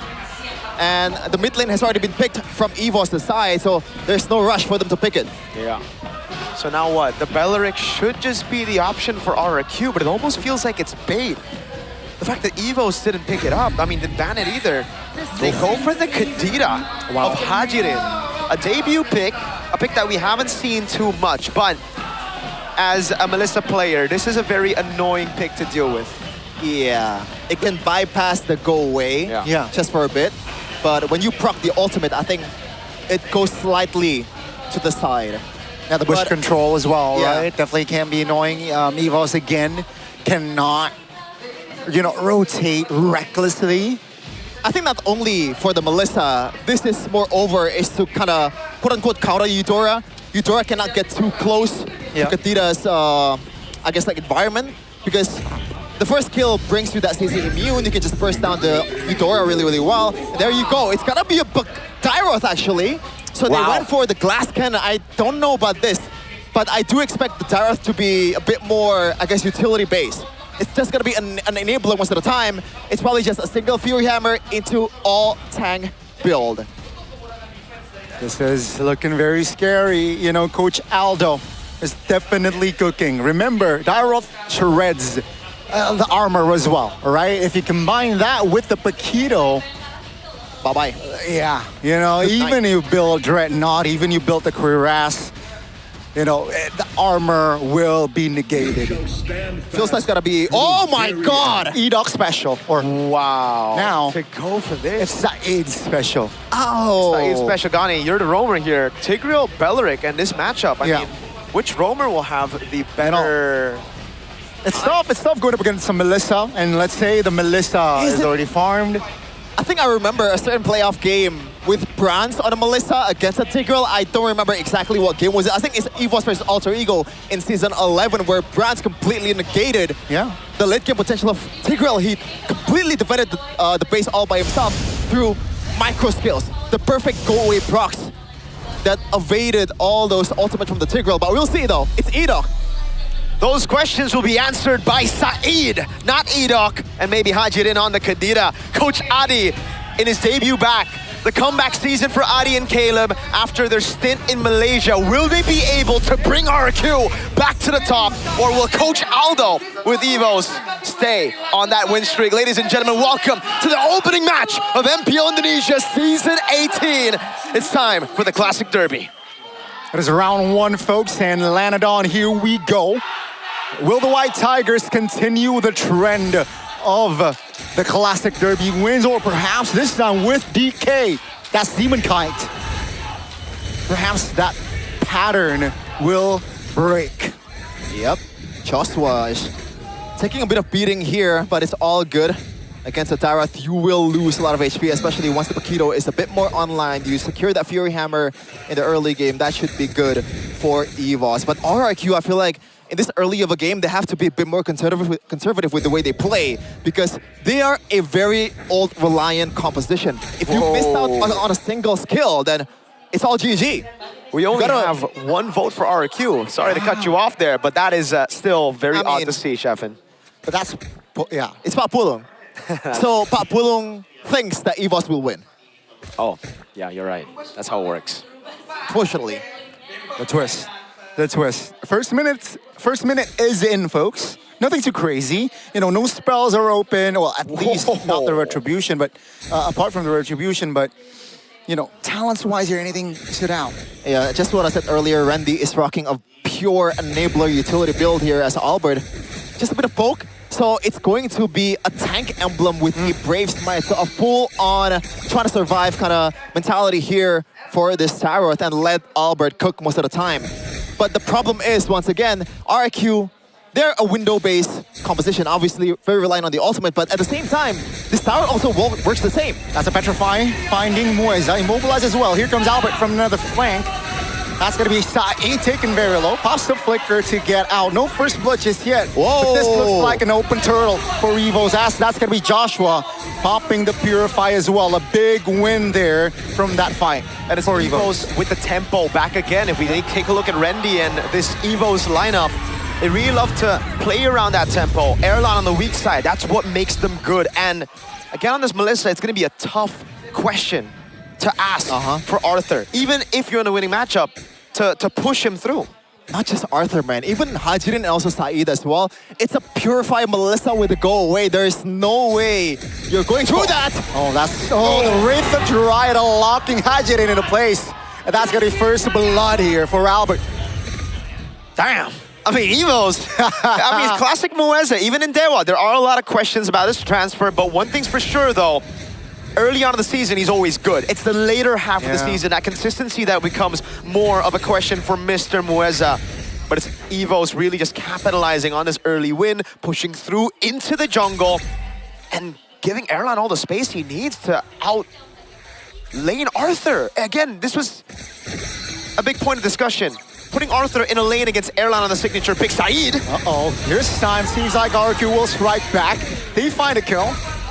And the mid lane has already been picked from EVOS' side, so there's no rush for them to pick it. Yeah. So now what? The Belleric should just be the option for RRQ, but it almost feels like it's bait. The fact that EVOS didn't pick it up, I mean, didn't ban it either. They go for the Kadira of Hajirin. A debut pick, a pick that we haven't seen too much, but as a Melissa player, this is a very annoying pick to deal with. Yeah, it can bypass the go away just for a bit. But when you proc the ultimate, I think it goes slightly to the side. Yeah, the bush But- control as well, Yeah. right? Definitely can be annoying. EVOS again cannot, rotate recklessly. I think not only for the Melissa, this is moreover is to kind of quote-unquote counter Eudora. Eudora cannot get too close Yeah. to Khadira's, environment, because the first kill brings you that CC immune. You can just burst down the Eudora really, really well. And there you go. It's gonna be a Tyroth actually. So they went for the glass cannon. I don't know about this, but I do expect the Tyroth to be a bit more, utility based. It's just gonna be an enabler most of the time. It's probably just a single Fury Hammer into all tank build. This is looking very scary. Coach Aldo is definitely cooking. Remember, Tyroth shreds the armor as well, right? If you combine that with the Paquito, bye-bye. Yeah, even you build Dreadnought, even you build the Cuirass, the armor will be negated. Feels like it's gonna be, oh my god! Edoc special, or wow. Now, to go for this. it's Saeed's special. Oh! Saeed special. Gani, you're the roamer here. Tigreal, Belleric, and this matchup. I mean, which roamer will have the better... It's tough going up against some Melissa, and let's say the Melissa is already farmed. I think I remember a certain playoff game with Bronze on a Melissa against a Tigreal. I don't remember exactly what game was it. I think it's EVOS versus Alter Ego in season 11 where Bronze completely negated the late game potential of Tigreal. He completely defended the base all by himself through micro skills. The perfect go-away procs that evaded all those ultimates from the Tigreal. But we'll see though, it's Edoc. Those questions will be answered by Saeed, not Edoc, and maybe Hajirin on the Khadira. Coach Adi in his debut back. The comeback season for Adi and Caleb after their stint in Malaysia. Will they be able to bring RQ back to the top, or will Coach Aldo with EVOS stay on that win streak? Ladies and gentlemen, welcome to the opening match of MPL Indonesia Season 18. It's time for the Classic Derby. It is round 1, folks, and Lanadon, here we go. Will the White Tigers continue the trend of the Classic Derby wins, or perhaps this time with DK? That's Demon Kite. Perhaps that pattern will break. Yep, Joshua is taking a bit of beating here, but it's all good. Against a Tyroth, you will lose a lot of HP, especially once the Paquito is a bit more online. You secure that Fury Hammer in the early game. That should be good for EVOS. But RRQ, I feel like in this early of a game, they have to be a bit more conservative with the way they play, because they are a very old reliant composition. If you missed out on a single skill, then it's all GG. We only have 1 vote for RQ. Sorry to cut you off there, but that is still very odd to see, Sheffin. But that's, it's Pak Pulung. So Pak Pulung thinks that EVOS will win. Oh, yeah, you're right. That's how it works. Fortunately. The twist. First minute is in, folks. Nothing too crazy. No spells are open. Well, at least not the Retribution, but apart from the Retribution, but talents-wise, or anything stood out. Yeah, just what I said earlier, Randy is rocking a pure enabler utility build here as Albert. Just a bit of poke. So it's going to be a tank emblem with a Brave Smite. So a full-on trying to survive kind of mentality here for this Tyroth and let Albert cook most of the time. But the problem is, once again, RQ, they're a window-based composition, obviously very reliant on the ultimate, but at the same time, this tower also works the same. That's a Petrify, finding Mueza, immobilized as well. Here comes Albert from another flank. That's going to be Saeed taken very low. Pops the flicker to get out. No first blood just yet. Whoa! But this looks like an open turtle for EVO's ass. That's going to be Joshua popping the Purify as well. A big win there from that fight. And it's EVO's with the tempo back again. If we take a look at Randy and this EVO's lineup, they really love to play around that tempo. Airline on the weak side, that's what makes them good. And again on this Melissa, it's going to be a tough question to ask for Arthur, even if you're in a winning matchup, to push him through. Not just Arthur, man. Even Hajirin and also Saeed as well. It's a Purify Melissa with a go away. There's no way you're going through that. The Wraith of Jiraiya locking Hajirin into place. And that's going to be first blood here for Albert. Damn. I mean, EVO's, it's classic Mueza. Even in Dewa, there are a lot of questions about this transfer, but one thing's for sure, though, early on in the season, he's always good. It's the later half of the season, that consistency that becomes more of a question for Mr. Mueza. But it's Evos really just capitalizing on this early win, pushing through into the jungle, and giving Erlan all the space he needs to out lane Arthur. Again, this was a big point of discussion. Putting Arthur in a lane against Erlan on the signature pick. Saeed! Uh-oh, here's time. Seems like RQ will strike back. They find a kill.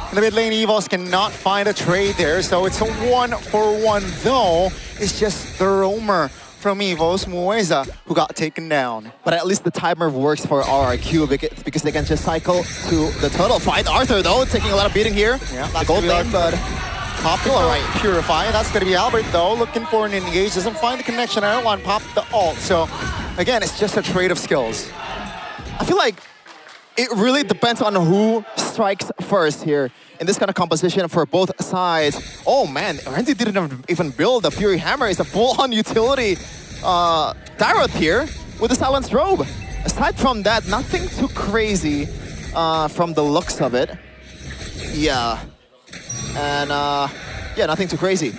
In the mid lane, Evos cannot find a trade there, so it's a 1-for-1 though. It's just the roamer from Evos, Mueza, who got taken down. But at least the timer works for RRQ because they can just cycle to the turtle. Find Arthur though, taking a lot of beating here. Yeah, the gold lane, but Popular right, Purify. That's going to be Albert though, looking for an engage. Doesn't find the connection. Erlan popped the ult. So again, it's just a trade of skills. I feel like it really depends on who strikes first here in this kind of composition for both sides. Oh man, Randy didn't even build the Fury Hammer. It's a full-on utility Tyrant here with the Silenced Robe. Aside from that, nothing too crazy from the looks of it. Yeah. And yeah, nothing too crazy.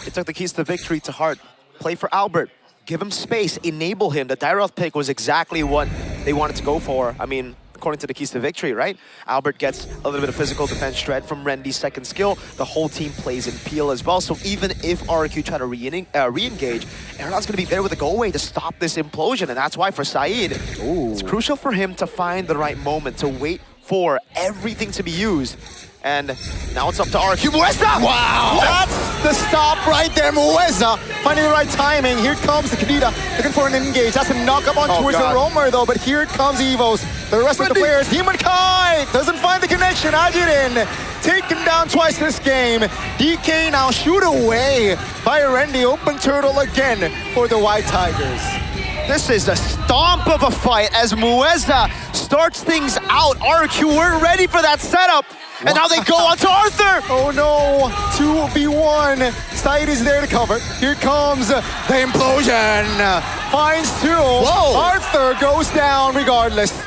It took the keys to victory to heart. Play for Albert. Give him space. Enable him. The Dairoth pick was exactly what they wanted to go for. I mean, according to the keys to victory, right? Albert gets a little bit of physical defense shred from Rendy's second skill. The whole team plays MPL as well. So even if RQ try to re-engage, Erlan's going to be there with a go-away to stop this implosion. And that's why for Saeed, it's crucial for him to find the right moment, to wait for everything to be used. And now it's up to RQ. Mueza! Wow! That's the stop right there. Mueza finding the right timing. Here comes the Kadita looking for an engage. That's a knock-up on towards the roamer though, but here comes Evos. The rest of the players, Demon Kite doesn't find the connection. Ajirin taken down twice this game. DK now shoot away by Rendy. Open turtle again for the White Tigers. This is a stomp of a fight as Mueza starts things out. RQ, we're ready for that setup. And now they go on to Arthur! Oh no, 2v1. Saeed is there to cover. Here comes the implosion. Finds two. Whoa. Arthur goes down regardless.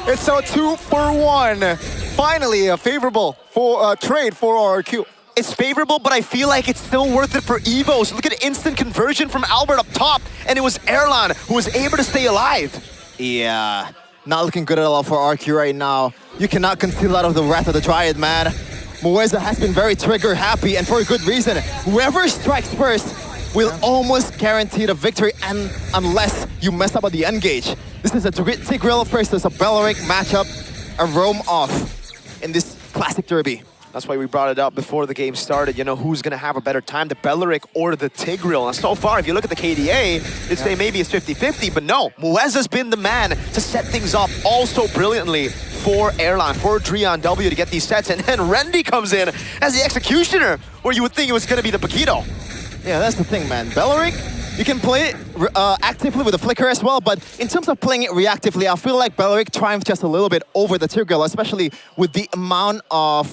It's a 2-for-1. Finally, a favorable trade for RQ. It's favorable, but I feel like it's still worth it for Evos. Look at the instant conversion from Albert up top, and it was Erlan who was able to stay alive. Yeah, not looking good at all for RQ right now. You cannot conceal out of the Wrath of the Dryad, man. Mueza has been very trigger happy, and for a good reason. Whoever strikes first will almost guarantee the victory, and unless you mess up on the engage. This is a Tigreal versus a Belleric matchup, a roam off in this classic derby. That's why we brought it up before the game started. You know, who's going to have a better time, the Belleric or the Tigreal? And so far, if you look at the KDA, you'd say maybe it's 50-50, but no. Mueza's been the man to set things up all so brilliantly for Erlan, for Drian W to get these sets. And then Rendy comes in as the executioner, where you would think it was going to be the Paquito. Yeah, that's the thing, man. Belleric, you can play it actively with the Flicker as well, but in terms of playing it reactively, I feel like Belleric triumphed just a little bit over the Tigreal, especially with the amount of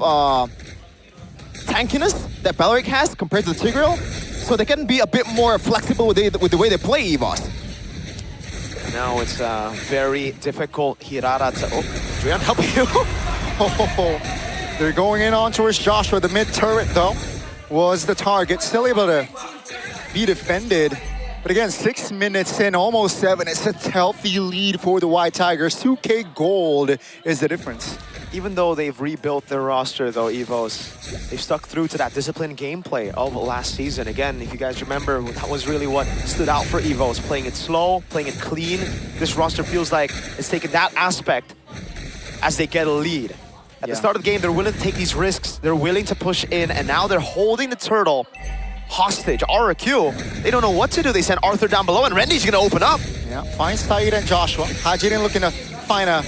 tankiness that Belleric has compared to the Tigreal, so they can be a bit more flexible with the way they play EVOS. Now it's very difficult. Hirara to... Oh, Drian, help you. They're going in on towards Joshua. The mid turret, though, was the target. Still able to be defended. But again, 6 minutes in, almost 7. It's a healthy lead for the White Tigers. 2K gold is the difference. Even though they've rebuilt their roster, though, Evos, they've stuck through to that disciplined gameplay of last season. Again, if you guys remember, that was really what stood out for Evos. Playing it slow, playing it clean. This roster feels like it's taken that aspect as they get a lead. At the start of the game, they're willing to take these risks. They're willing to push in, and now they're holding the turtle hostage. RQ, they don't know what to do. They send Arthur down below, and Rendy's gonna open up. Yeah, finds Saeed and Joshua. Hajirin looking to find a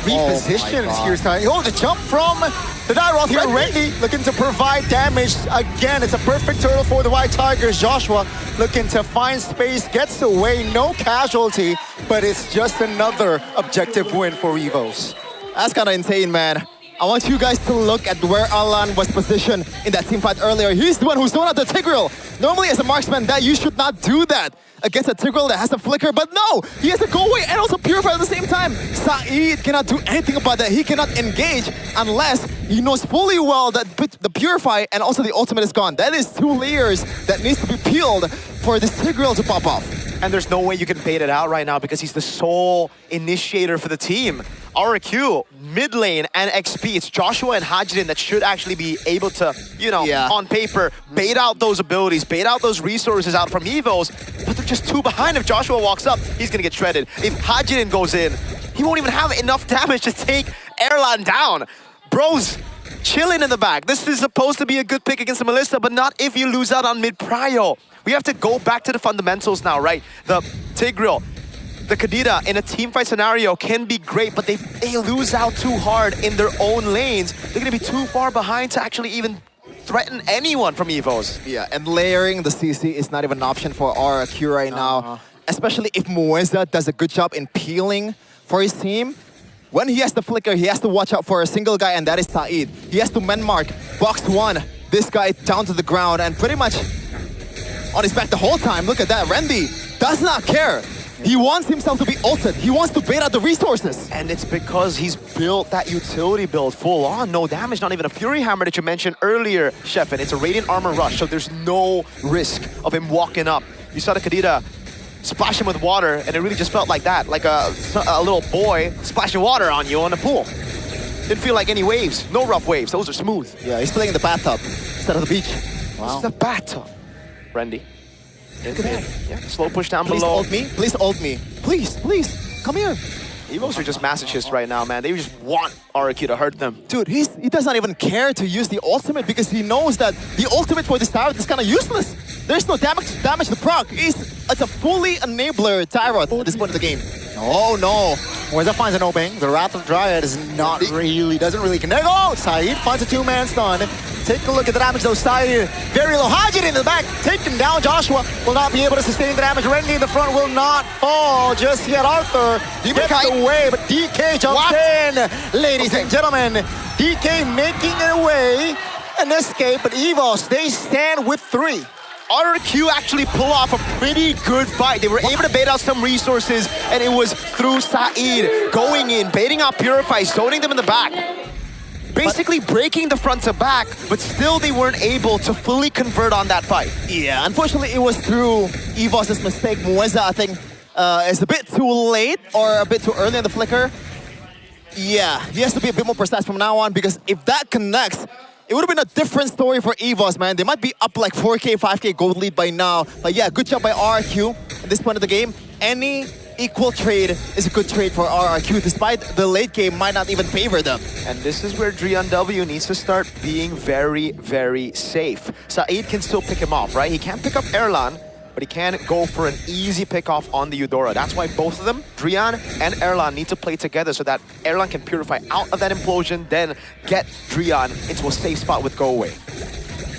repositions here. Oh, the jump from the Dairoth here. Rendy looking to provide damage. Again, it's a perfect turtle for the White Tigers. Joshua looking to find space, gets away, no casualty, but it's just another objective win for Evos. That's kind of insane, man. I want you guys to look at where Alan was positioned in that team fight earlier. He's the one who's thrown out the Tigreal. Normally as a marksman, that you should not do that against a Tigreal that has a flicker, but no! He has to go away and also purify at the same time. Saeed cannot do anything about that. He cannot engage unless he knows fully well that the purify and also the ultimate is gone. That is 2 layers that needs to be peeled for this Tigreal to pop off. And there's no way you can bait it out right now because he's the sole initiator for the team. RQ, mid lane, and XP. It's Joshua and Hajidin that should actually be able to, you know, on paper, bait out those abilities, bait out those resources out from Evos, but they're just 2 behind. If Joshua walks up, he's gonna get shredded. If Hajidin goes in, he won't even have enough damage to take Erlan down. Bro's chilling in the back. This is supposed to be a good pick against the Melissa, but not if you lose out on mid-prio. We have to go back to the fundamentals now, right? The Tigreal, the Kadira in a teamfight scenario can be great, but they lose out too hard in their own lanes. They're gonna be too far behind to actually even threaten anyone from Evos. Yeah, and layering the CC is not even an option for RQ right now. Especially if Mueza does a good job in peeling for his team. When he has the flicker, he has to watch out for a single guy, and that is Saeed. He has to man-mark, box 1, this guy down to the ground, and pretty much on his back the whole time. Look at that, Randy does not care. He wants himself to be ulted. He wants to bait out the resources. And it's because he's built that utility build full on. No damage, not even a Fury Hammer that you mentioned earlier, Sheffin. It's a Radiant Armor Rush, so there's no risk of him walking up. You saw the Kadira splash him with water, and it really just felt like that, like a little boy splashing water on you in a pool. Didn't feel like any waves, no rough waves, those are smooth. Yeah, he's playing in the bathtub instead of the beach. Wow. This is the bathtub. Randy. Yeah, slow push down Please below. ult me, please ult me. Please, come here. Evos are just masochists right now, man. They just want RQ to hurt them. Dude, he does not even care to use the ultimate because he knows that the ultimate for this Tyrant is kind of useless. There's no damage to proc. It's a fully enabler Tyrant at this point of the game. Oh no. Mueza finds an opening. The Wrath of Dryad is not really, doesn't really connect. Oh, Saeed finds a 2-man stun. Take a look at the damage though. Saeed very low. Hajid in the back, taken down. Joshua will not be able to sustain the damage. Renly in the front will not fall just yet. Arthur gets away, but DK jumps in. Ladies and gentlemen, DK making it away. An escape, but Evos, they stand with 3. RQ actually pull off a pretty good fight. They were able to bait out some resources, and it was through Saeed going in, baiting out Purify, zoning them in the back. Basically breaking the front to back, but still they weren't able to fully convert on that fight. Yeah, unfortunately it was through Evos' mistake. Mueza, I think, is a bit too late or a bit too early in the flicker. Yeah, he has to be a bit more precise from now on because if that connects, it would have been a different story for Evos, man. They might be up like 4K, 5K gold lead by now. But yeah, good job by RRQ at this point of the game. Any equal trade is a good trade for RRQ, despite the late game might not even favor them. And this is where Drian W needs to start being very, very safe. Saeed can still pick him off, right? He can't pick up Erlan, but he can go for an easy pick off on the Eudora. That's why both of them, Drian and Erlan, need to play together so that Erlan can purify out of that implosion, then get Drian into a safe spot with Go Away.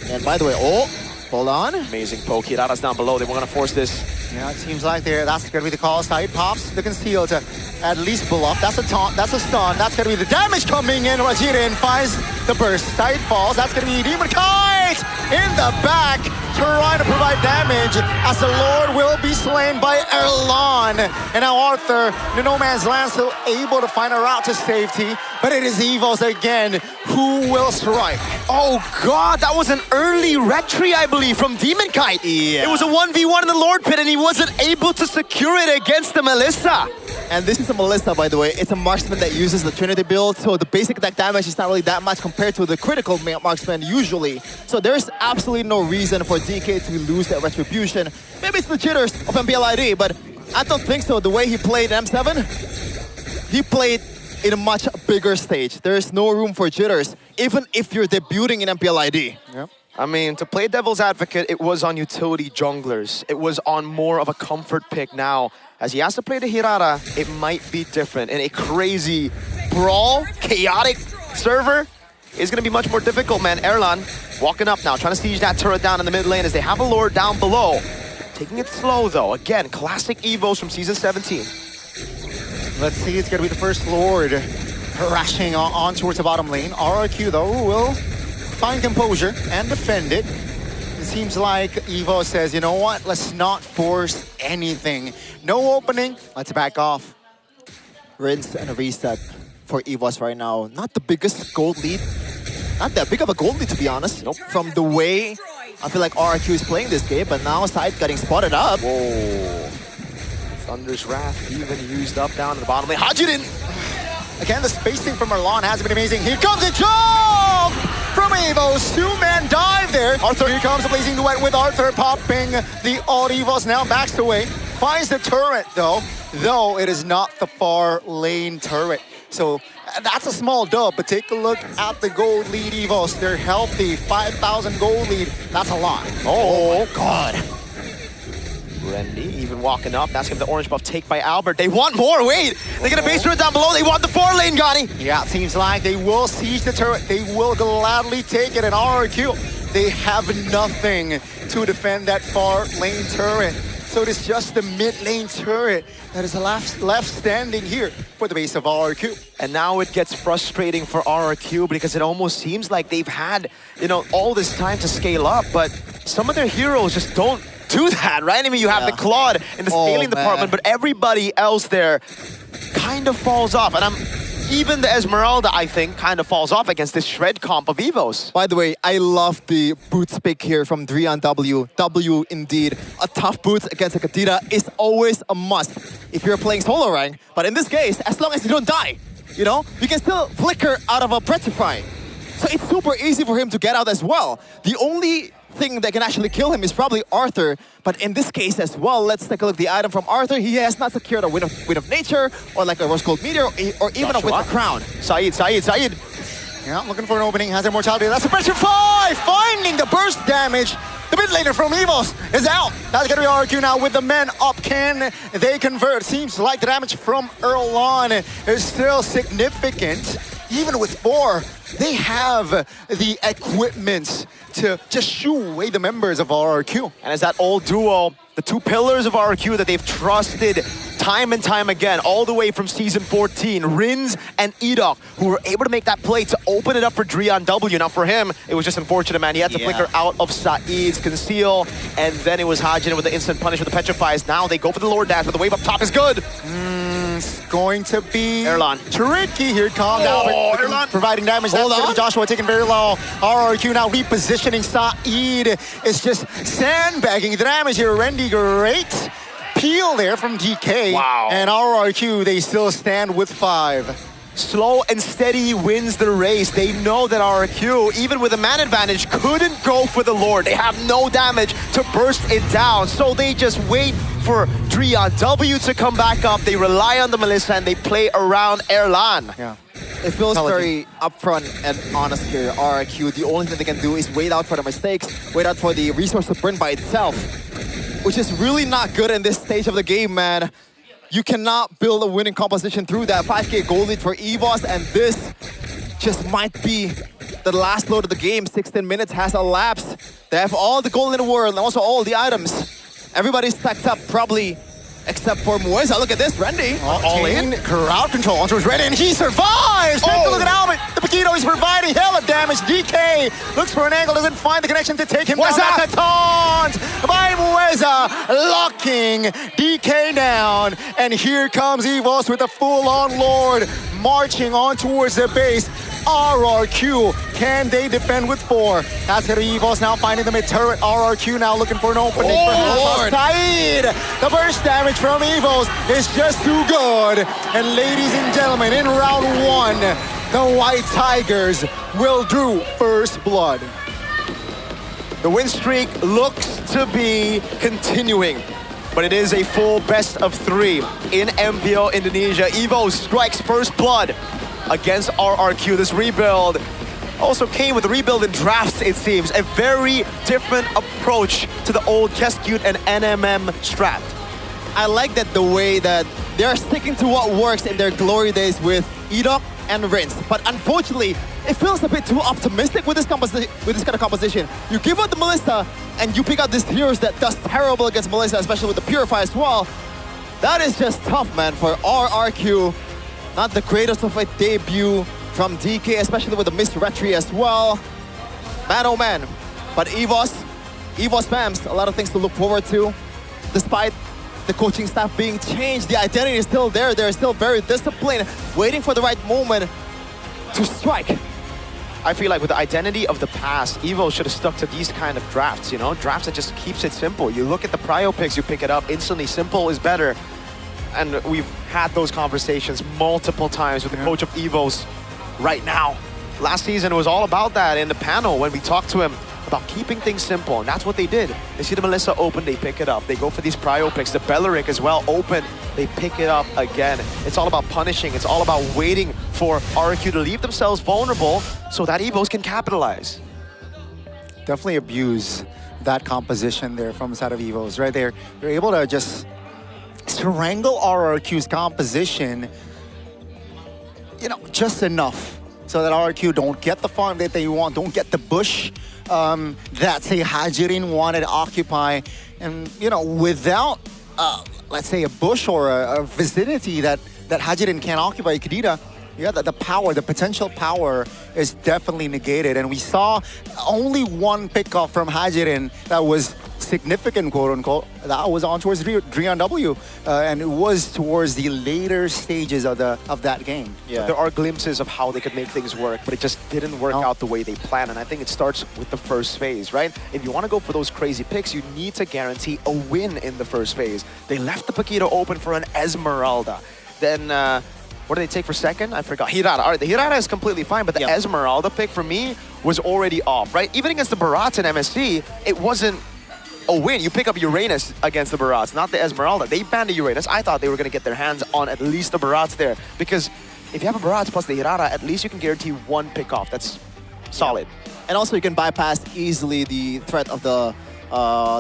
And by the way, oh, hold on. Amazing poke. Hirata's down below. They were going to force this. Yeah, it seems like that's going to be the call. Saeed pops the conceal to at least bluff. That's a taunt, that's a stun. That's going to be the damage coming in. Rajirin finds the burst. Saeed falls. That's going to be Demon Kite in the back, trying to provide damage as the Lord will be slain by Erlan. And now Arthur, the No Man's Land, still able to find a route to safety. But it is Evos again who will strike. Oh God, that was an early retry, I believe, from Demon Kite. Yeah. It was a 1v1 in the Lord Pit and he wasn't able to secure it against the Melissa. And this is a Melissa, by the way. It's a marksman that uses the Trinity build, so the basic attack damage is not really that much compared to the critical marksman usually. So there's absolutely no reason for DK to lose that retribution. Maybe it's the jitters of MPL ID, but I don't think so. The way he played M7, he played in a much bigger stage. There's no room for jitters, even if you're debuting in MPL ID. Yep. I mean, to play devil's advocate, it was on utility junglers. It was on more of a comfort pick now. As he has to play the Hirata, it might be different. In a crazy brawl, chaotic server, it's going to be much more difficult, man. Erlan walking up now, trying to siege that turret down in the mid lane as they have a Lord down below. Taking it slow, though. Again, classic Evos from Season 17. Let's see, it's going to be the first Lord rushing on towards the bottom lane. RRQ, though, will find composure and defend it. It seems like Evo says, you know what? Let's not force anything. No opening. Let's back off. Rinse and a reset for EVOS right now. Not the biggest gold lead. Not that big of a gold lead, to be honest. Nope. From the way I feel like RRQ is playing this game, but now Side getting spotted up. Whoa. Thunder's Wrath even used up down in the bottom lane. Hajidin! Again, the spacing from Erlan has been amazing. Here comes the jump from Evos. Two-man dive there. Arthur, here comes the blazing duet with Arthur popping the alt Evos. Now backs away. Finds the turret, though it is not the far lane turret. So that's a small dub, but take a look at the gold lead Evos. They're healthy, 5,000 gold lead. That's a lot. Oh, God. Randy even walking up, asking the orange buff take by Albert. They want more, wait! They're gonna base turret down below, they want the 4 lane, Gani! Yeah, it seems like they will siege the turret. They will gladly take it, and RRQ, they have nothing to defend that far lane turret. So it is just the mid lane turret that is left standing here for the base of RRQ. And now it gets frustrating for RRQ because it almost seems like they've had, all this time to scale up, but some of their heroes just don't do that, right? I mean, you have the Claude in the scaling department, but everybody else there kind of falls off. And even the Esmeralda, I think, kind of falls off against this shred comp of Evos. By the way, I love the boots pick here from Drian W. W, indeed. A tough boots against a Kadira is always a must if you're playing solo rank. But in this case, as long as you don't die, you can still flicker out of a Petrify. So it's super easy for him to get out as well. The only thing that can actually kill him is probably Arthur, but in this case as well, let's take a look at the item from Arthur. He has not secured a Wind of Nature, or like a Rose Gold Meteor, or even a Winter Crown. Saeed. Yeah, looking for an opening, has immortality. That's a Petrify! Finding the burst damage. The mid laner from Evos is out. That's gonna be RQ now with the men up. Can they convert? Seems like the damage from Erlan is still significant. Even with 4, they have the equipment to just shoo away the members of RRQ. And as that old duo, the 2 pillars of RRQ that they've trusted time and time again, all the way from Season 14, Rins and Edok, who were able to make that play to open it up for Drian W. Now for him, it was just unfortunate, man. He had to flicker out of Saeed's conceal, and then it was Hajin with the instant punish with the Petrifies. Now they go for the Lord Dash, but the wave up top is good. It's going to be Erlan. Tricky here. Calm down. Erlan providing damage. That's going to be Joshua taking very low. RRQ now repositioning. Saeed is just sandbagging the damage here. Randy, great peel there from DK. Wow. And RRQ, they still stand with 5. Slow and steady wins the race. They know that RRQ, even with a man advantage, couldn't go for the Lord. They have no damage to burst it down. So they just wait for Drian W to come back up. They rely on the Melissa and they play around Erlan. Yeah. It feels very upfront and honest here. RRQ, the only thing they can do is wait out for the mistakes, wait out for the resource to burn by itself, which is really not good in this stage of the game, man. You cannot build a winning composition through that 5k gold lead for EVOS, and this just might be the last load of the game. 16 minutes has elapsed. They have all the gold in the world and also all the items. Everybody's stacked up, probably except for Mueza. Look at this, Randy. All in. Crowd control onto his red, and he survives! Take a look at Albert. The Paquito is providing hell of damage. DK looks for an angle, doesn't find the connection to take him down. That's a taunt by Mueza, locking DK down. And here comes Evos with a full-on Lord, marching on towards the base. RRQ, can they defend with 4? That's gonna be Evos now finding the mid-turret. RRQ now looking for an opening for Saeed. The burst damage from Evos is just too good. And ladies and gentlemen, in round 1, the White Tigers will drew first blood. The win streak looks to be continuing, but it is a full best of 3 in MPL Indonesia. Evo strikes first blood against RRQ. This rebuild also came with a rebuild in drafts, it seems. A very different approach to the old Keskute and NMM strat. I like that the way that they are sticking to what works in their glory days with Edok and Rinse. But unfortunately, it feels a bit too optimistic with this kind of composition. You give out the Melissa and you pick out these heroes that does terrible against Melissa, especially with the Purify as well. That is just tough, man, for RRQ. Not the greatest of a debut from DK, especially with the missed retry as well. Man, oh man. But EVOS fams, a lot of things to look forward to. Despite the coaching staff being changed, the identity is still there. They're still very disciplined, waiting for the right moment to strike. I feel like with the identity of the past, Evo should have stuck to these kind of drafts, you know? Drafts that just keeps it simple. You look at the prio picks, you pick it up instantly. Simple is better. And we've had those conversations multiple times with the coach of Evos right now. Last season, it was all about that in the panel when we talked to him about keeping things simple, and that's what they did. They see the Melissa open, they pick it up. They go for these prio picks. The Belleric as well open, they pick it up again. It's all about punishing. It's all about waiting for RQ to leave themselves vulnerable so that Evos can capitalize. Definitely abuse that composition there from the side of Evos, right there. They're able to just strangle RRQ's composition, you know, just enough so that RRQ don't get the farm that they want, don't get the bush that, say, Hajirin wanted to occupy. And, you know, without, let's say, a bush or a vicinity that Hajirin can't occupy, Kadita, yeah, the power, the potential power is definitely negated. And we saw only one pickoff from Hajirin that was significant, quote unquote. That was on towards Drian W. And it was towards the later stages of that game. Yeah. So there are glimpses of how they could make things work, but it just didn't work out the way they planned. And I think it starts with the first phase, right? If you want to go for those crazy picks, you need to guarantee a win in the first phase. They left the Paquito open for an Esmeralda. Then what did they take for second? I forgot. Hirata. All right, the Hirata is completely fine, but the Esmeralda pick for me was already off, right? Even against the Barats in MSC, it wasn't a win. You pick up Uranus against the Barats, not the Esmeralda. They banned the Uranus. I thought they were going to get their hands on at least the Barats there, because if you have a Barats plus the Hirata, at least you can guarantee one pick off. That's solid. And also you can bypass easily the threat of the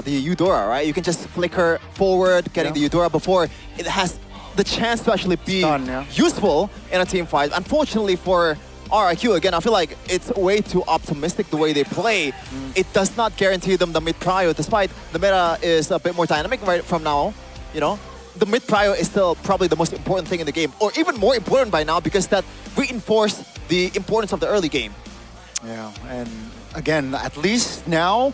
Eudora, right? You can just flicker forward, getting the Eudora before it has the chance to actually be useful in a team fight. Unfortunately for RRQ, again, I feel like it's way too optimistic the way they play. It does not guarantee them the mid-prio, despite the meta is a bit more dynamic right from now, you know? The mid-prio is still probably the most important thing in the game, or even more important by now, because that reinforced the importance of the early game. Yeah, and again, at least now,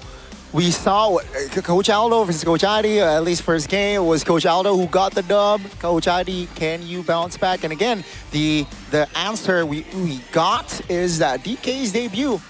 we saw Coach Aldo versus Coach Adi, at least first game, it was Coach Aldo who got the dub. Coach Adi, can you bounce back? And again, the answer we got is that DK's debut,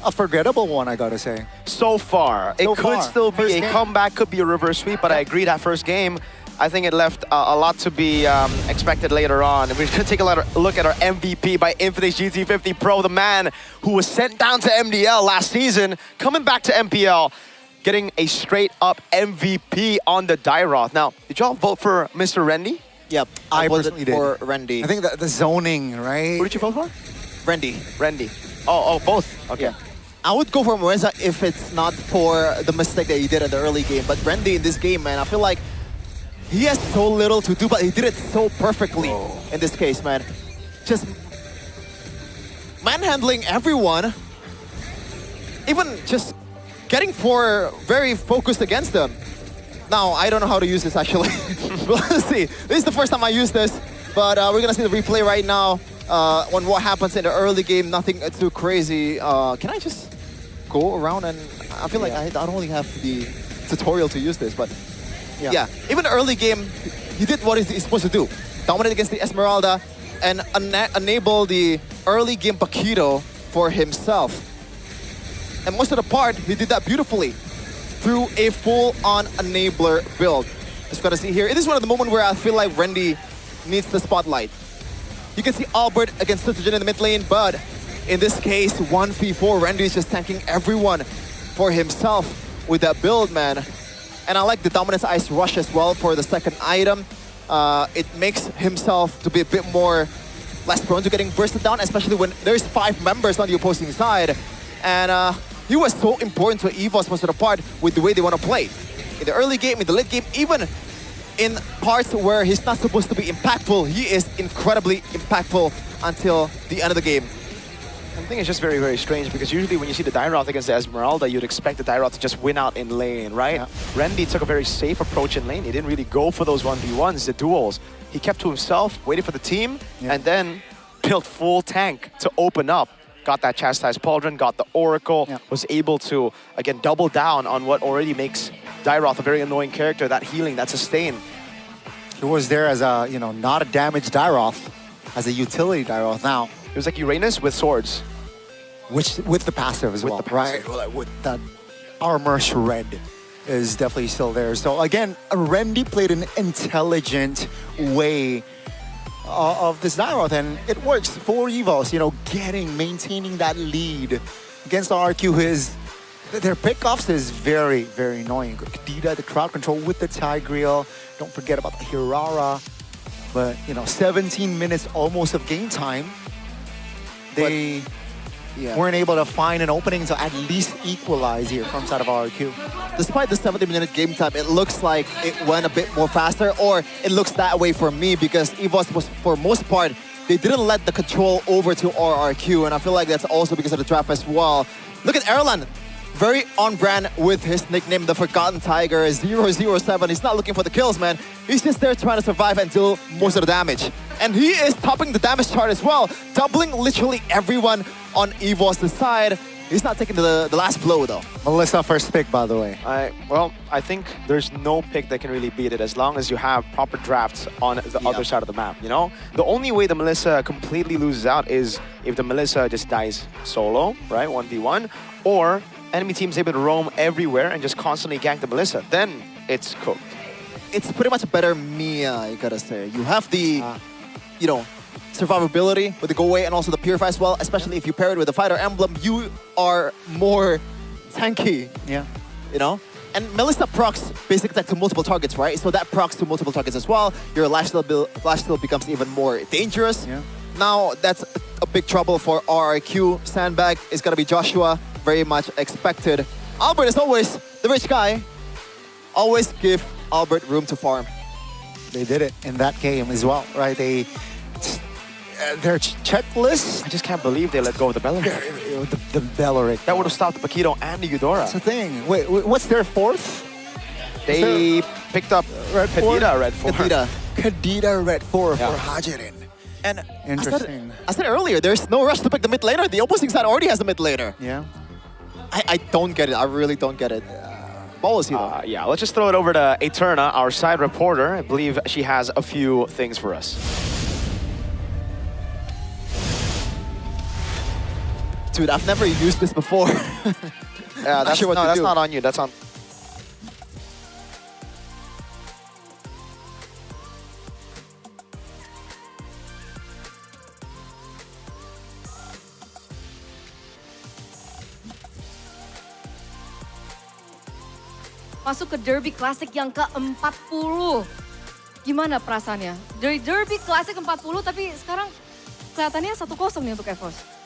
a forgettable one, I gotta say. So far. It could still be a comeback, could be a reverse sweep, but I agree that first game, I think it left a lot to be expected later on. And we're going to take a look at our MVP by Infinix GT50 Pro, the man who was sent down to MDL last season, coming back to MPL, getting a straight-up MVP on the Dairoth. Now, did y'all vote for Mr. Rendy? Yep, I personally did. For Rendy. I think that the zoning, right? Who did you vote for? Rendy. Rendy. Oh, both. Okay. Yeah. I would go for Moenza if it's not for the mistake that he did in the early game. But Rendy in this game, man, I feel like he has so little to do, but he did it so perfectly in this case, man. Just manhandling everyone, even just getting four very focused against them. Now, I don't know how to use this actually. Let's see. This is the first time I use this, but we're gonna see the replay right now on what happens in the early game. Nothing too crazy. Can I just go around and I feel like I don't really have the tutorial to use this, but yeah. Even the early game, he did what he's supposed to do. Dominate against the Esmeralda and enable the early game Paquito for himself. And most of the part, he did that beautifully through a full-on enabler build. Just gotta see here. It is one of the moments where I feel like Rendy needs the spotlight. You can see Albert against Citogen in the mid lane, but in this case, 1v4, Rendy is just tanking everyone for himself with that build, man. And I like the Dominance Ice Rush as well for the second item. It makes himself to be a bit more less prone to getting bursted down, especially when there's 5 members on the opposing side. And he was so important to EVOS most of the part with the way they want to play. In the early game, in the late game, even in parts where he's not supposed to be impactful, he is incredibly impactful until the end of the game. I think it's just very, very strange because usually when you see the Dairoth against the Esmeralda, you'd expect the Dairoth to just win out in lane, right? Rendy took a very safe approach in lane. He didn't really go for those 1v1s, the duels. he kept to himself, waited for the team, and then built full tank to open up. Got that Chastised Pauldron, got the Oracle, was able to, again, double down on what already makes Dairoth a very annoying character, that healing, that sustain. He was there as a, not a damaged Dairoth, as a utility Dairoth now. It was like Uranus with swords. Which, with the passive as well, right? Like, with that armor shred is definitely still there. So again, Randy played an intelligent way of this Dairoth, and it works for Evos, maintaining that lead against RRQ. Their pickoffs is very, very annoying. Kadita, the crowd control with the Tigreal. Don't forget about the Hirara. But, 17 minutes almost of game time. They weren't able to find an opening to at least equalize here from side of RRQ. Despite the 70-minute game time, it looks like it went a bit more faster, or it looks that way for me, because EVOS was, for most part, they didn't let the control over to RRQ, and I feel like that's also because of the draft as well. Look at Erlan, very on brand with his nickname, the Forgotten Tiger, 007. He's not looking for the kills, man. He's just there trying to survive and deal most of the damage. And he is topping the damage chart as well, doubling literally everyone on EVOS' side. He's not taking the last blow, though. Melissa first pick, by the way. I think there's no pick that can really beat it as long as you have proper drafts on the other side of the map, The only way the Melissa completely loses out is if the Melissa just dies solo, right, 1v1, or enemy team's able to roam everywhere and just constantly gank the Melissa. Then it's cooked. It's pretty much a better Mia, I gotta say. You have the, survivability with the go away and also the purify as well, especially if you pair it with the fighter emblem, you are more tanky. Yeah. And Melissa procs basic attack to multiple targets, right? So that procs to multiple targets as well. Your lifesteal becomes even more dangerous. Yeah. Now that's a big trouble for RRQ. Sandbag is gonna be Joshua, very much expected. Albert, as always, the rich guy. Always give Albert room to farm. They did it in that game as well, right? Their checklist. I just can't believe they let go of the Beleric. The Beleric. That would have stopped the Paquito and the Eudora. That's the thing. Wait, what's their fourth? They picked up Kadita Red 4. Kadita Red 4 Yeah. for Hajirin. And Interesting. I said earlier, there's no rush to pick the mid laner. The opposing side already has the mid laner. Yeah. I don't get it. I really don't get it. Policy though. Yeah, let's just throw it over to Eterna, our side reporter. I believe she has a few things for us. Dude, I've never used this before. Yeah, that's not on you. That's on. Masuk ke Derby Classic yang ke-40. Gimana perasaannya? Dari Derby Classic 40 tapi sekarang kelihatannya 1-0 nih untuk EVOS.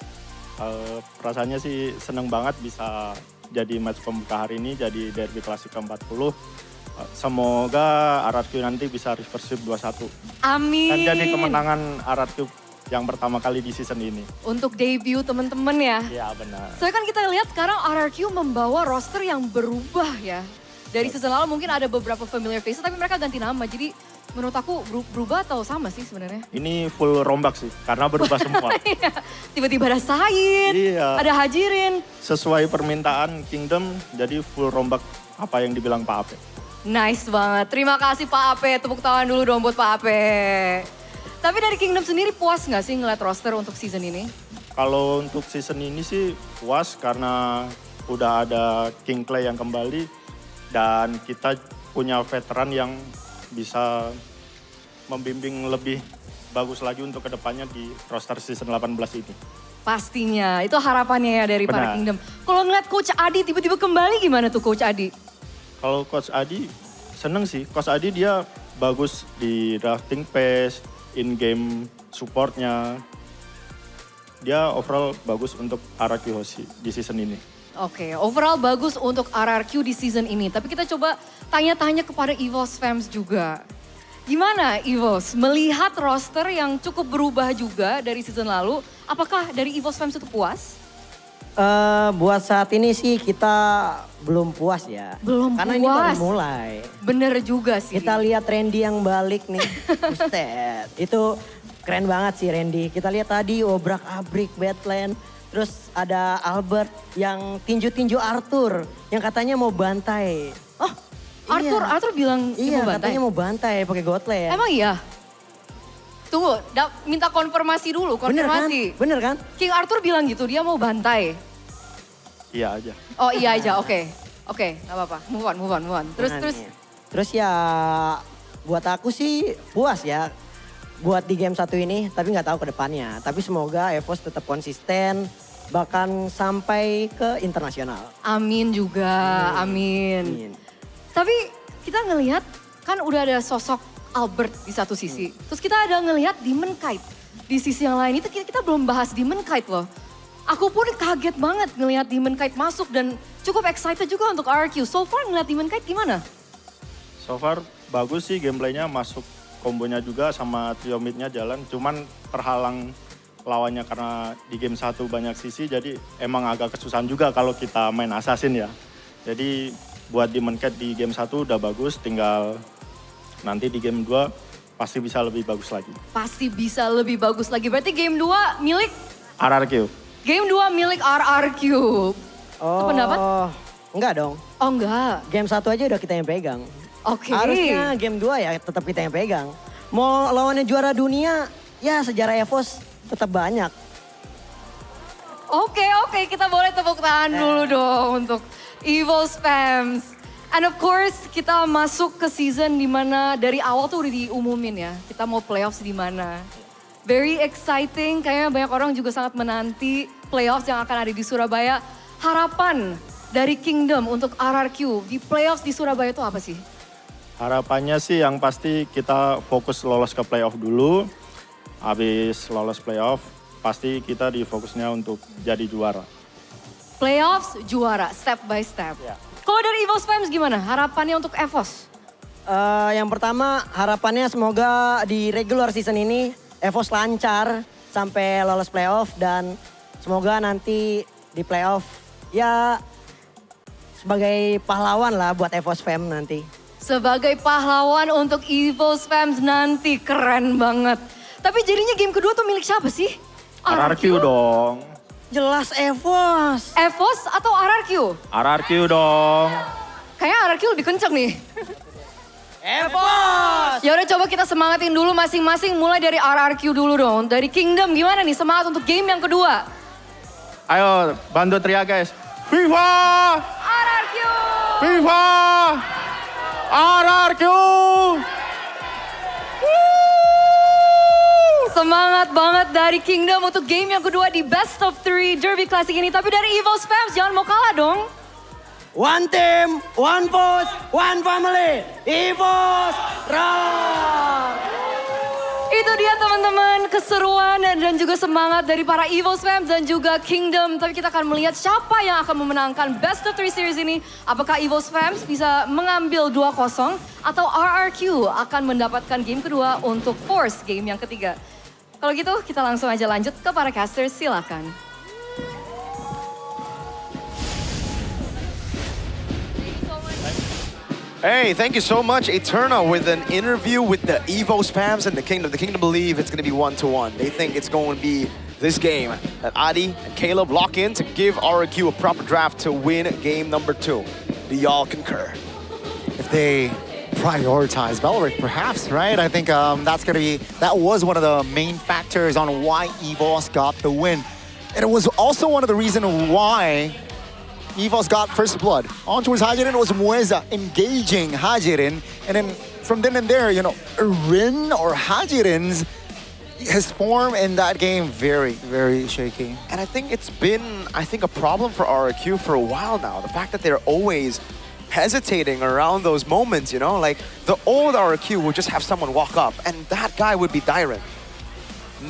Perasaannya sih seneng banget bisa jadi match pembuka hari ini, jadi Derby Classic ke-40. Semoga RRQ nanti bisa reverse sweep 2-1. Amin. Dan jadi kemenangan RRQ yang pertama kali di season ini. Untuk debut teman-teman ya. Iya benar. Soalnya kan kita lihat sekarang RRQ membawa roster yang berubah ya. Dari season lalu mungkin ada beberapa familiar faces tapi mereka ganti nama. Jadi menurut aku berubah atau sama sih sebenarnya? Ini full rombak sih, karena berubah semua. Tiba-tiba ada Said, Iya. ada Hajirin. Sesuai permintaan Kingdom, jadi full rombak apa yang dibilang Pak Ape. Nice banget. Terima kasih Pak Ape. Tepuk tangan dulu dong buat Pak Ape. Tapi dari Kingdom sendiri puas nggak sih ngeliat roster untuk season ini? Kalau untuk season ini sih puas karena udah ada King Clay yang kembali dan kita punya veteran yang bisa membimbing lebih bagus lagi untuk kedepannya di roster season 18 ini. Pastinya, itu harapannya ya dari para Benar. Kingdom. Kalau ngeliat Coach Adi tiba-tiba kembali gimana tuh Coach Adi? Kalau Coach Adi seneng sih, Coach Adi dia bagus di drafting pace, in-game supportnya. Dia overall bagus untuk RRQ Hoshi di season ini. Oke, overall bagus untuk RRQ di season ini. Tapi kita coba tanya-tanya kepada EVOS fans juga. Gimana EVOS melihat roster yang cukup berubah juga dari season lalu? Apakah dari EVOS fans itu puas? Buat saat ini sih kita belum puas ya. Belum Karena ini puas. baru mulai. Bener juga sih. Kita lihat Randy yang balik nih. Buset. Itu keren banget sih Randy. Kita lihat tadi obrak-abrik Badland. Terus ada Albert yang tinju-tinju Arthur. Yang katanya mau bantai. Oh, Arthur bilang dia iya, mau bantai? katanya mau bantai pakai Gotland. Emang iya? Tunggu, minta konfirmasi dulu, konfirmasi. Bener kan? King Arthur bilang gitu, dia mau bantai. Iya aja. Oh iya aja, oke. Oke, gak apa-apa. Move on. Terus ya buat aku sih puas ya. Buat di game 1 ini, tapi nggak tahu ke depannya. Tapi semoga EVOS tetap konsisten, bahkan sampai ke internasional. Amin juga, amin. Tapi kita ngelihat kan udah ada sosok Albert di satu sisi. Terus kita ada ngelihat Demon Kite di sisi yang lain. Itu kita belum bahas Demon Kite loh. Aku pun kaget banget ngelihat Demon Kite masuk dan cukup excited juga untuk RRQ. So far ngelihat Demon Kite gimana? So far bagus sih gameplaynya, masuk kombonya juga sama trio midnya jalan. Cuman terhalang lawannya karena di game 1 banyak sisi, jadi emang agak kesusahan juga kalau kita main assassin ya. Jadi buat Demon Kite di game 1 udah bagus, tinggal nanti di game 2 pasti bisa lebih bagus lagi. Pasti bisa lebih bagus lagi. Berarti game 2 milik? RRQ. Game 2 milik RRQ. Itu pendapat? Enggak dong. Oh enggak. Game 1 aja udah kita yang pegang. Oke. Harusnya game 2 ya tetap kita yang pegang. Mau lawannya juara dunia, ya sejarah EVOS tetap banyak. Oke, kita boleh tepuk tangan dulu dong untuk Evil Spams. And of course kita masuk ke season dimana dari awal tuh udah diumumin ya. Kita mau playoffs di mana. Very exciting, kayaknya banyak orang juga sangat menanti playoffs yang akan ada di Surabaya. Harapan dari Kingdom untuk RRQ di playoffs di Surabaya itu apa sih? Harapannya sih yang pasti kita fokus lolos ke playoff dulu. Habis lolos playoff, pasti kita difokusnya untuk jadi juara. Playoffs juara, step by step. Kalau dari Evil Spams gimana? Harapannya untuk EVOS? Yang pertama harapannya semoga di regular season ini EVOS lancar sampai lolos playoff dan semoga nanti di playoff ya sebagai pahlawan lah buat EVOS fam nanti. Sebagai pahlawan untuk Evil Spams nanti, keren banget. Tapi jadinya game kedua tuh milik siapa sih? RRQ dong. Jelas EVOS. EVOS atau RRQ? RRQ dong. Kayaknya RRQ lebih kenceng nih. EVOS! Ya udah coba kita semangatin dulu masing-masing, mulai dari RRQ dulu dong. Dari Kingdom gimana nih semangat untuk game yang kedua? Ayo bantu teriak guys. FIFA! RRQ! FIFA! RRQ! Semangat banget dari Kingdom untuk game yang kedua di Best of 3 Derby Classic ini. Tapi dari Evil Spams jangan mau kalah dong. One team, one force, one family. EVOS rock! Itu dia teman-teman, keseruan dan juga semangat dari para Evil Spams dan juga Kingdom. Tapi kita akan melihat siapa yang akan memenangkan Best of 3 series ini. Apakah Evil Spams bisa mengambil 2-0 atau RRQ akan mendapatkan game kedua untuk force game yang ketiga. Kalau gitu kita langsung aja lanjut ke para casters, silakan. Hey, thank you so much, Eterna, with an interview with the Evo Spams and the Kingdom. The Kingdom believe it's going to be 1-1. They think it's going to be this game that Adi and Caleb lock in to give RRQ a proper draft to win game number 2. Do y'all concur? If they prioritize Belric, perhaps, right? I think that was one of the main factors on why EVOS got the win. And it was also one of the reasons why EVOS got first blood. On towards Hajirin was Mueza engaging Hajirin. And then from then and there, Rin or Hajirin's his form in that game very, very shaky. And I think it's been, a problem for RRQ for a while now. The fact that they're always hesitating around those moments, like the old RRQ would just have someone walk up and that guy would be Dyron.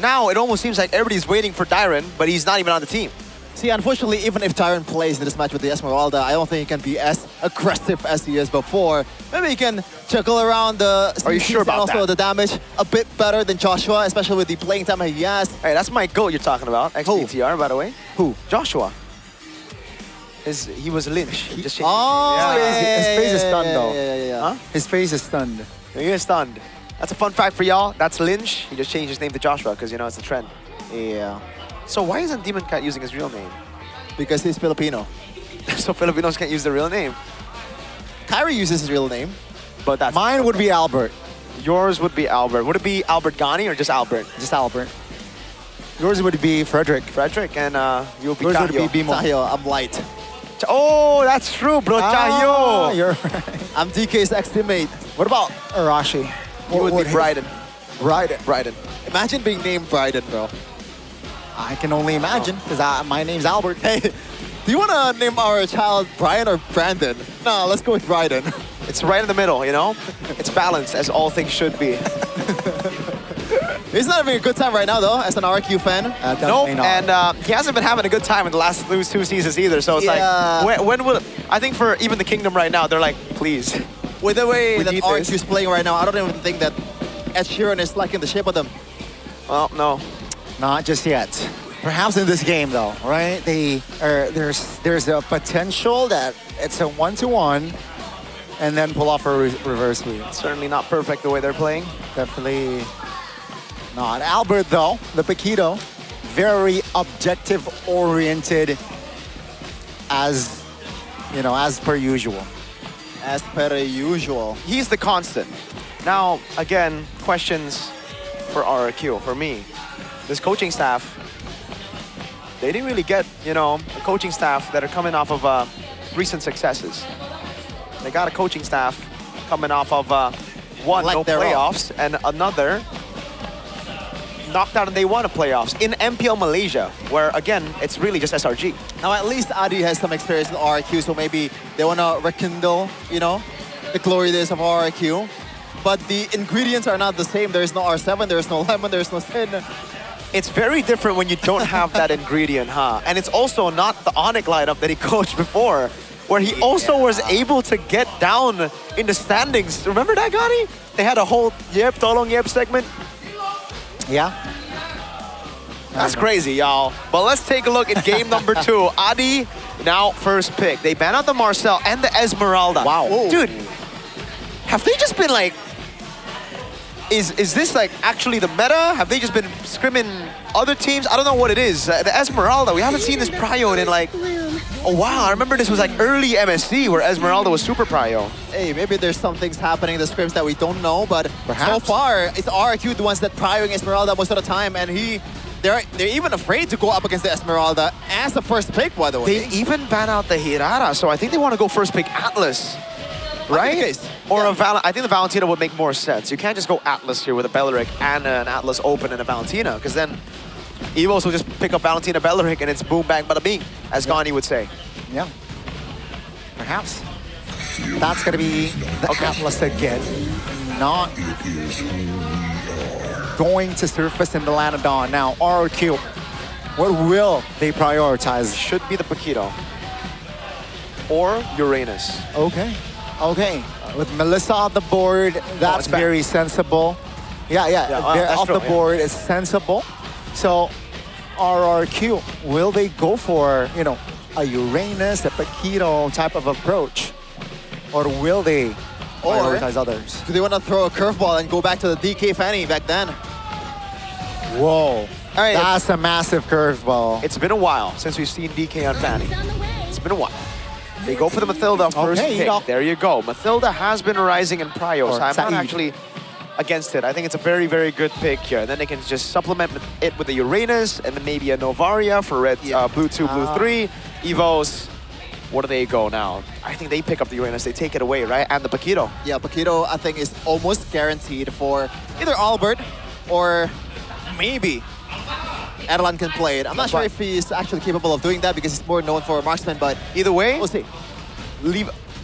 Now it almost seems like everybody's waiting for Dyron, but he's not even on the team. See, unfortunately, even if Tyron plays in this match with the Esmeralda, I don't think he can be as aggressive as he is before. Maybe he can juggle around the Are you sure about and also that? the damage a bit better than Joshua, especially with the playing time he has. Hey, that's my GOAT you're talking about, XBTR, by the way. Who? Joshua. He was lynched. He just changed his face is stunned though. Yeah. Huh? His face is stunned. He is stunned. That's a fun fact for y'all. That's Lynch. He just changed his name to Joshua because, you know, it's a trend. Yeah. So why isn't Demon Cat using his real name? Because he's Filipino. So Filipinos can't use their real name. Kyrie uses his real name. But that's... Mine would be Albert. Yours would be Albert. Would it be Albert Ghani or just Albert? Just Albert. Yours would be Frederick. Frederick, and you'll be Yours Chahyo. would be Bimo. Chahyo, I'm light. Oh, that's true, bro. Chahyo. You're right. I'm DK's ex-teammate. What about Arashi? You would be Bryden. Bryden. Imagine being named Bryden, bro. I can only imagine, because my name's Albert. Hey, do you want to name our child Brian or Brandon? No, let's go with Bryden. It's right in the middle, you know? It's balanced, as all things should be. He's not having a good time right now, though, as an RQ fan. Nope, and he hasn't been having a good time in the last 2 seasons either, so it's like, when will... I think for even the Kingdom right now, they're like, please. With the way We that need RQ this. is playing right now, I don't even think that Ed Sheeran is liking the shape of them. Well, no. Not just yet. Perhaps in this game, though, right? There's a potential that it's a 1-to-1, and then pull off a reverse sweep. Certainly not perfect the way they're playing. Definitely not. Albert, though, the Paquito, very objective-oriented, as per usual. As per usual. He's the constant. Now, again, questions for RRQ, for me. This coaching staff, they didn't really get, a coaching staff that are coming off of recent successes. They got a coaching staff coming off of one, no playoffs, and another knocked out and they won a playoffs in MPL Malaysia, where, again, it's really just SRG. Now, at least Adi has some experience in RQ, so maybe they want to rekindle, the glory days of RQ. But the ingredients are not the same. There's no R7, there's no Lemon, there's no Sin. It's very different when you don't have that ingredient, huh? And it's also not the Onyx lineup that he coached before, where he also was able to get down in the standings. Remember that, Gotti? They had a whole Tolong Yep segment. Yeah. That's crazy, y'all. But let's take a look at game number 2. Adi, now first pick. They ban out the Marcel and the Esmeralda. Wow. Whoa. Dude, have they just been like... Is this like actually the meta? Have they just been scrimming other teams? I don't know what it is. The Esmeralda, we haven't seen this prio in like a while. I remember this was like early MSC where Esmeralda was super prio. Hey, maybe there's some things happening in the scrims that we don't know, but so far, it's RQ the ones that prioing Esmeralda most of the time, and they're even afraid to go up against the Esmeralda as the first pick, by the way. They even ban out the Hirara, so I think they want to go first pick Atlas. Right? Or I think the Valentina would make more sense. You can't just go Atlas here with a Belleric and an Atlas Open and a Valentina, because then Evos will just pick up Valentina Belleric and it's boom, bang, bada bing, as Ghani would say. Yeah. Perhaps. That's going to be the Atlas again. Not going to surface in the Lanadon. Now, RQ, what will they prioritize? Should be the Paquito. Or Uranus. Okay, with Melissa on the board, that's very sensible. Yeah, off the board is sensible. So, RRQ, will they go for, a Uranus, a Paquito type of approach? Or will they prioritize others? Do they want to throw a curveball and go back to the DK Fanny back then? Whoa, that's a massive curveball. It's been a while since we've seen DK on Fanny. It's been a while. They go for the Mathilda first pick. There you go. Mathilda has been rising in prio, so I'm not actually against it. I think it's a very, very good pick here. And then they can just supplement it with the Uranus and then maybe a Novaria for red, blue 2, blue 3. Evos, where do they go now? I think they pick up the Uranus. They take it away, right? And the Paquito. Yeah, Paquito, I think, is almost guaranteed for either Albert or maybe Adelan can play it. I'm not sure if he's actually capable of doing that because he's more known for a marksman, but either way, we'll see.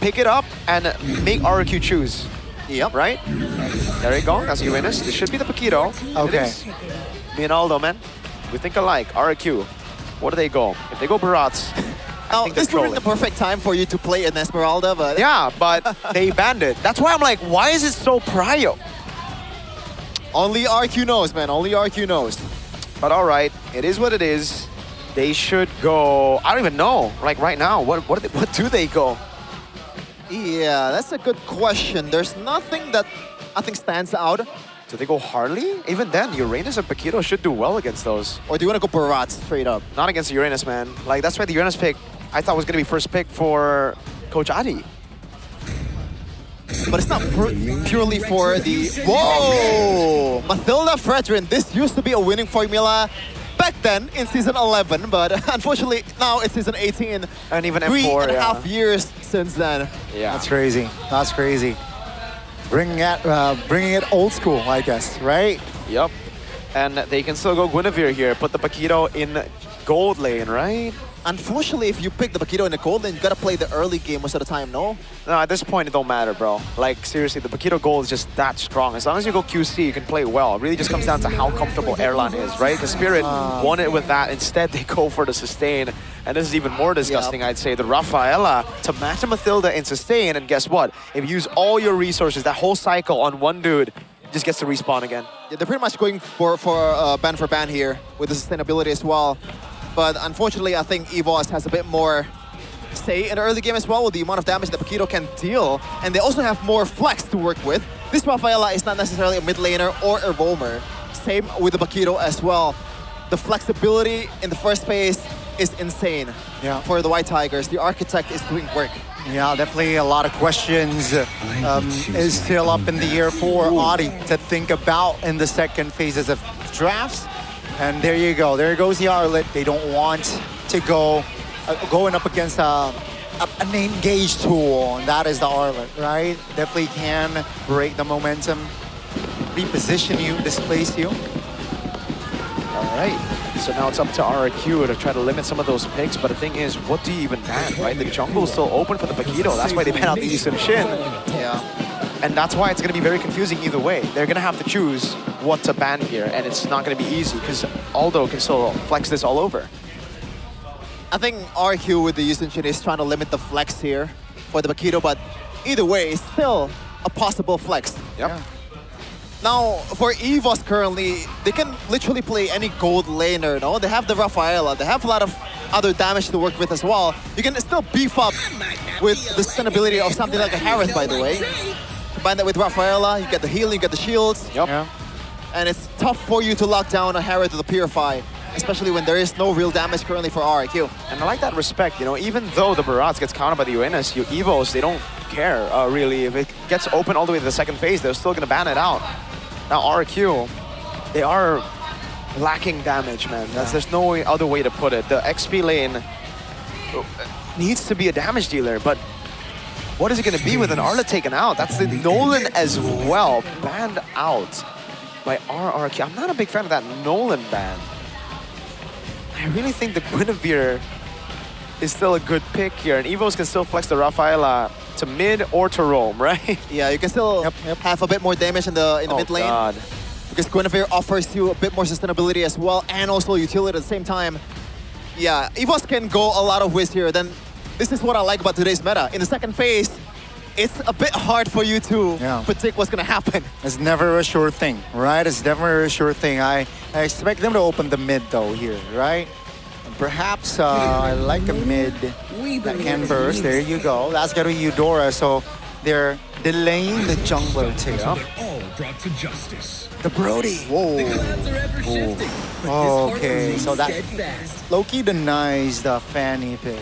Pick it up and make RQ choose. Yep. Right? There you go. That's Uranus. This should be the Paquito. Okay. Me and Aldo, man. We think alike. RQ. Where do they go? If they go Barats, now, this would be the perfect time for you to play an Esmeralda, but... Yeah, but they banned it. That's why I'm like, why is it so prio? Only RQ knows, man. Only RQ knows. But all right, it is what it is. They should go, I don't even know, like right now, what do they go? Yeah, that's a good question. There's nothing that I think stands out. Do they go Harley? Even then, Uranus and Paquito should do well against those. Or do you want to go Barat straight up? Not against Uranus, man. Like, that's why the Uranus pick, I thought was going to be first pick for Coach Adi. But it's not purely for the... Whoa! Mathilda Fredrin, this used to be a winning formula back then in Season 11, but unfortunately now it's Season 18. And even Three M4, and a half years since then. Yeah. That's crazy. That's crazy. Bringing it old school, I guess, right? Yep. And they can still go Guinevere here. Put the Paquito in gold lane, right? Unfortunately, if you pick the Paquito in the gold lane, you gotta play the early game most of the time, no? No, at this point, it don't matter, bro. Like, seriously, the Paquito gold is just that strong. As long as you go QC, you can play well. It really just comes down to how comfortable Airline is, right? The Spirit won it with that. Instead, they go for the sustain. And this is even more disgusting, I'd say. The Rafaela to match a Mathilda in sustain. And guess what? If you use all your resources, that whole cycle on one dude, just gets to respawn again. Yeah, they're pretty much going for ban here with the sustainability as well. But unfortunately, I think EVOS has a bit more say in the early game as well with the amount of damage that Paquito can deal. And they also have more flex to work with. This Rafaela is not necessarily a mid laner or a roamer. Same with the Paquito as well. The flexibility in the first phase is insane for the White Tigers. The Architect is doing work. Yeah, definitely a lot of questions is still up in the air for Adi to think about in the second phases of drafts. And there you go. There goes the Arlet. They don't want to go going up against an engaged tool, and that is the Arlet, right? Definitely can break the momentum, reposition you, displace you. All right. So now it's up to RRQ to try to limit some of those picks. But the thing is, what do you even ban, right? The jungle is still open for the Paquito. That's why they ban out the Eastern Shin. Yeah. And that's why it's going to be very confusing either way. They're going to have to choose what to ban here, and it's not going to be easy because Aldo can still flex this all over. I think RQ with the Yusin is trying to limit the flex here for the Paquito, but either way, it's still a possible flex. Yep. Yeah. Now, for EVOS currently, they can literally play any gold laner, no? They have the Rafaela, they have a lot of other damage to work with as well. You can still beef up with the sustainability of something like a Harith, by the way. Combine that with Rafaela, you get the healing, you get the shields. Yep. Yeah. And it's tough for you to lock down a Harith with a Purify, especially when there is no real damage currently for RIQ. And I like that respect, you know, even though the Barats gets countered by the Uranus, you Evos, they don't care, really. If it gets open all the way to the second phase, they're still going to ban it out. Now, RQ, they are lacking damage, man. There's no other way to put it. The XP lane needs to be a damage dealer, but what is it going to be with an Arla taken out? That's the Nolan as well, banned out by RRQ. I'm not a big fan of that Nolan ban. I really think the Guinevere is still a good pick here, and Evos can still flex the Rafaela to mid or to roam, right? Yeah, you can still have a bit more damage in the mid lane. God. Because Guinevere offers you a bit more sustainability as well, and also utility at the same time. Yeah, Evos can go a lot of ways here. Then this is what I like about today's meta. In the second phase, it's a bit hard for you to predict what's gonna happen. It's never a sure thing, right? It's never a sure thing. I expect them to open the mid though here, right? Perhaps I like a mid that can burst. There you go. That's gonna be Eudora. So they're delaying the jungler too. All brought to justice. The Brody. Whoa. Okay, so that Loki denies the Fanny pick.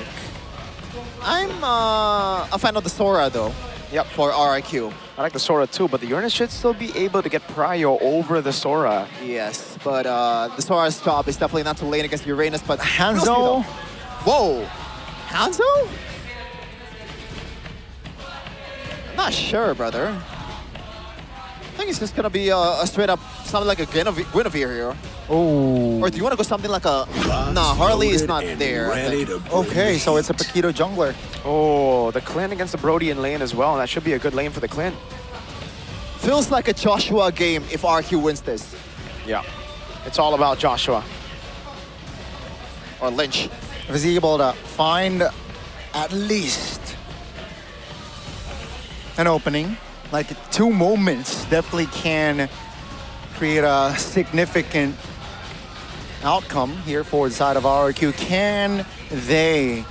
I'm a fan of the Sora though. Yep. For RIQ. I like the Sora too, but the Uranus should still be able to get prio over the Sora. Yes, but the Sora's job is definitely not to lane against Uranus, but Hanzo. Whoa, Hanzo? I'm not sure, brother. I think it's just gonna be a straight up something like a Guinevere here. Oh. Or do you want to go something like a... Nah, Harley is not there. Okay, so it's a Paquito jungler. Oh, the Clint against the Brody in lane as well. That should be a good lane for the Clint. Feels like a Joshua game if RQ wins this. Yeah, it's all about Joshua. Or Lynch. If he's able to find at least an opening, like 2 moments, definitely can create a significant outcome here for the side of RRQ. Can they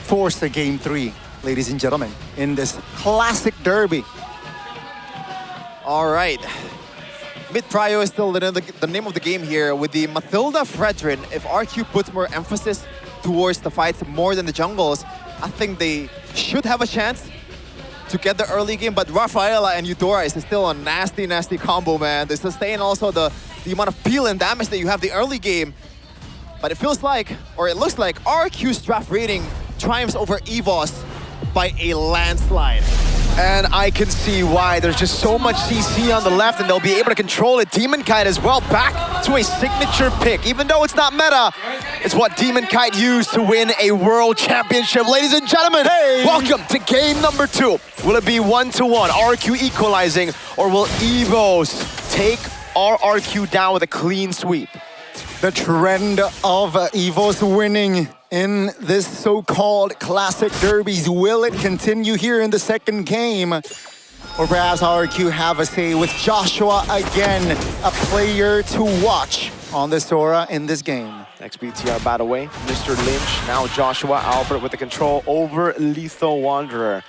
force the game 3, ladies and gentlemen, in this classic derby? All right. Mid prio is still the name of the game here with the Mathilda Fredrin. If RQ puts more emphasis towards the fights more than the jungles, I think they should have a chance to get the early game. But Rafaela and Eudora is still a nasty, nasty combo, man. They sustain also the amount of peel and damage that you have the early game. But it feels like, or it looks like, RQ's draft rating triumphs over EVOS by a landslide. And I can see why. There's just so much CC on the left, and they'll be able to control it. Demon Kite as well, back to a signature pick. Even though it's not meta, it's what Demon Kite used to win a world championship. Ladies and gentlemen, welcome to game number 2. Will it be 1-1, RRQ equalizing, or will EVOS take RRQ down with a clean sweep? The trend of EVOS winning in this so-called classic derbies, will it continue here in the second game? Or perhaps RRQ have a say with Joshua again, a player to watch on the Sora in this game. Next BTR battle way, Mr. Lynch, now Joshua Albert with the control over Lethal Wanderer.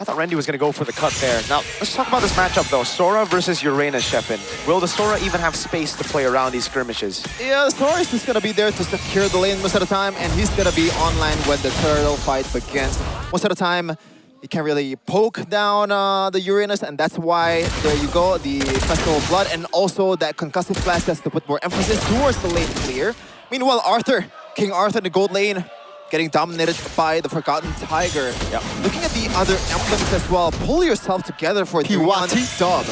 I thought Randy was going to go for the cut there. Now, let's talk about this matchup though. Sora versus Uranus, Shepin. Will the Sora even have space to play around these skirmishes? Yeah, Sora is just going to be there to secure the lane most of the time, and he's going to be online when the turtle fight begins. Most of the time, he can really poke down the Uranus, and that's why, there you go, the Festival of Blood, and also that concussive flash has to put more emphasis towards the lane clear. Meanwhile, Arthur, King Arthur in the gold lane, getting dominated by the Forgotten Tiger. Yep. Looking at the other emblems as well, pull yourself together for the one dub.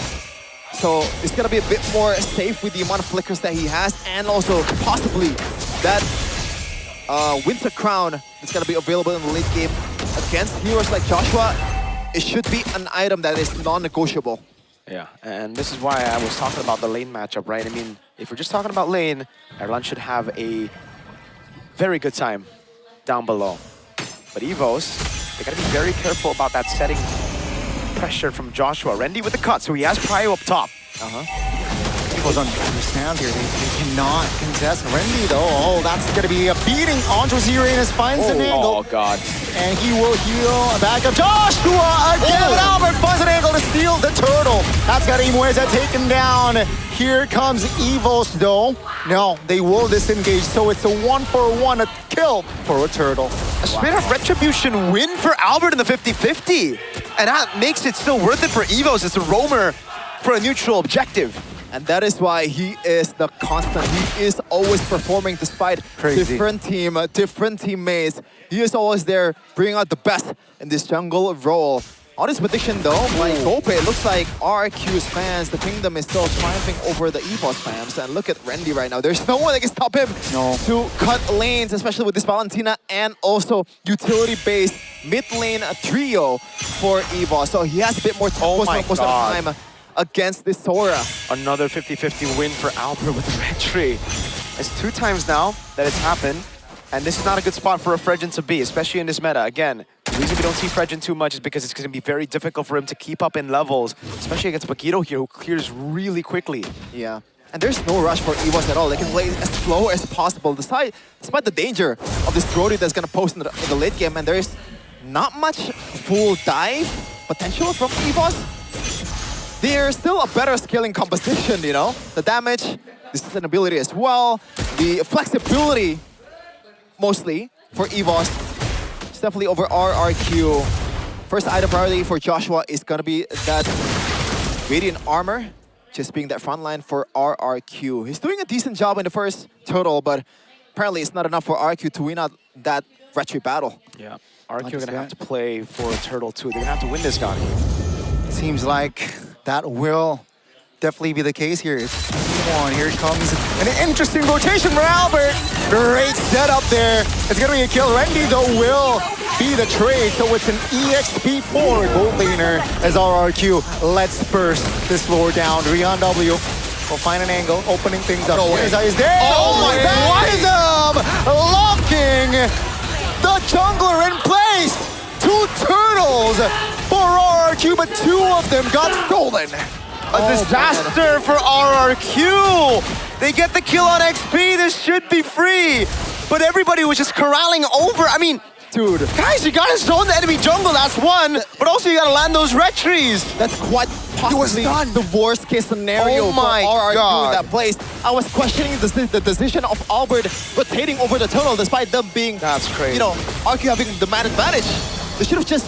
So it's gonna be a bit more safe with the amount of flickers that he has, and also possibly that Winter Crown that's gonna be available in the late game against heroes like Joshua. It should be an item that is non-negotiable. Yeah, and this is why I was talking about the lane matchup, right? I mean, if we're just talking about lane, everyone should have a very good time down below. But EVOS, they gotta be very careful about that setting pressure from Joshua. Randy with the cut, so he has Prio up top. EVOS understand here, they cannot contest Randy though. Oh, that's gonna be a beating. Andres Uranus finds an angle. Oh god. And he will heal back up. Joshua again! Albert finds an angle to steal the turtle. That's got Imueza taken down. Here comes EVOS though. No, they will disengage, so it's a 1-for-1, a kill for a turtle. A straight up retribution win for Albert in the 50-50. And that makes it still worth it for EVOS as a roamer for a neutral objective. And that is why he is the constant. He is always performing despite different teammates. He is always there, bringing out the best in this jungle role. On this prediction though, by Gope, it looks like RQ's fans, the Kingdom is still triumphing over the EVOS fans. And look at Randy right now. There's no one that can stop him to cut lanes, especially with this Valentina and also utility-based mid lane trio for EVOS. So he has a bit more most of the time against this Sora. Another 50-50 win for Albert with the red tree. It's 2 times now that it's happened. And this is not a good spot for a Fredrin to be, especially in this meta. Again, the reason we don't see Fredrin too much is because it's going to be very difficult for him to keep up in levels, especially against Bakito here, who clears really quickly. Yeah. And there's no rush for EVOS at all. They can play as slow as possible, despite the danger of this Brody that's going to post in the late game. And there is not much full dive potential from EVOS. They're still a better scaling composition, you know? The damage, the sustainability as well, the flexibility mostly for EVOS. It's definitely over RRQ. First item priority for Joshua is gonna be that Radiant Armor, just being that front line for RRQ. He's doing a decent job in the first turtle, but apparently it's not enough for RRQ to win out that retry battle. Yeah, RRQ are gonna have to play for a turtle too. They're gonna have to win this guy. Seems like that will definitely be the case here. Here comes an interesting rotation for Albert. Great setup there. It's gonna be a kill. Randy though will be the trade, so it's an EXP for gold laner as RRQ lets burst this floor down. Rion W will find an angle, opening things up. Is there? Oh my God! Locking the jungler in place. 2 turtles for RRQ, but 2 of them got stolen. A disaster for RRQ! They get the kill on XP. This should be free. But everybody was just corralling over. I mean, dude, guys, you gotta zone the enemy jungle. That's one. But also you gotta land those red trees. That's quite possibly the worst case scenario Oh my for RRQ God. in that place. I was questioning the decision of Albert rotating over the tunnel despite them being, that's crazy. You know, RQ having the man advantage. They should have just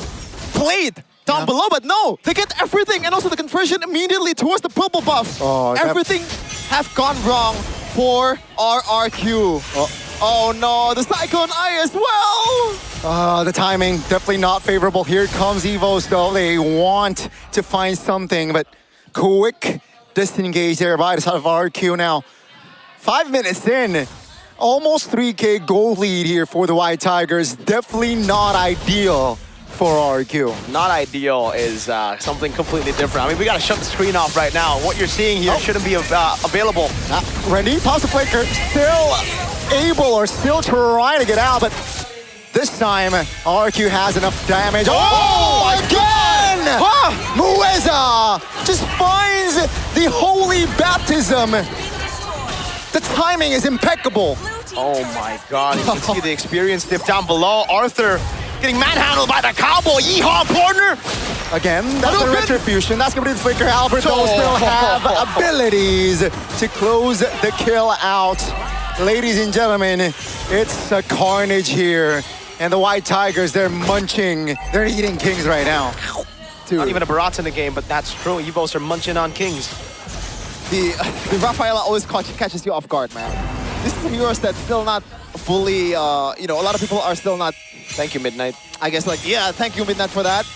played down below, but no, they get everything and also the conversion immediately towards the purple buff. Everything have gone wrong for RRQ. Oh no, the Cyclone Eye as well! The timing, definitely not favorable. Here comes Evos though. They want to find something, but quick disengage there by the side of RQ now. 5 minutes in, almost 3K gold lead here for the White Tigers. Definitely not ideal for RQ. Not ideal is something completely different. I mean, we gotta shut the screen off right now. What you're seeing here shouldn't be available. Randy, pause the flicker, still able or still trying to get out, but this time RQ has enough damage. Oh, again! Mueza just finds the holy baptism. The timing is impeccable. Oh my God, you can see the experience dip down below. Arthur getting manhandled by the cowboy. Yeehaw, partner! Again, that's the retribution. That's gonna be the flicker. Albert though still have abilities to close the kill out. Ladies and gentlemen, it's a carnage here. And the White Tigers, they're munching. They're eating kings right now. Dude. Not even a Barat's in the game, but that's true. Evos are munching on kings. The Rafaela always catches you off guard, man. This is a hero that's still not fully, you know, a lot of people are still not... Thank you, Midnight. I guess, like, yeah, thank you, Midnight, for that.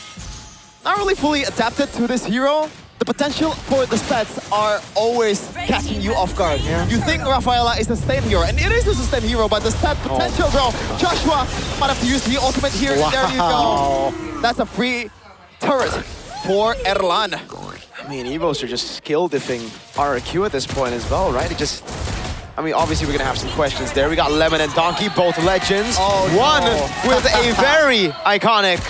Not really fully adapted to this hero. The potential for the stats are always catching you off guard. You think Rafaela is a sustain hero, and it is a sustain hero, but the stat potential, bro. Joshua might have to use the ultimate here, and there you go. That's a free turret for Erlan. I mean, Evos are just skill diffing RRQ at this point as well, right? It just... I mean, obviously we're gonna have some questions there. We got Lemon and Donkey, both legends. One with a very iconic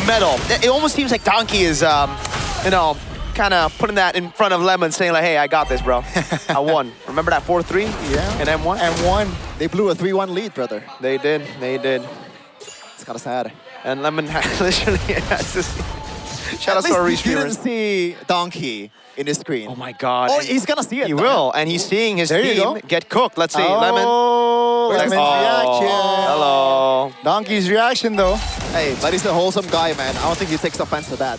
medal. It almost seems like Donkey is, you know, kind of putting that in front of Lemon, saying like, hey, I got this, bro. I won. Remember that 4-3? Yeah. And M1? M1. They blew a 3-1 lead, brother. They did. They did. It's kind of sad. And Lemon literally has to see. Shout out to our restreamers. He didn't restreamers. see Donkey in his screen. Oh my God. Oh, he's gonna see it. He will, and he's seeing his team get cooked. Let's see, Lemon. Lemon's reaction. Hello. Donkey's reaction though. Hey, but he's a wholesome guy, man. I don't think he takes offense to that.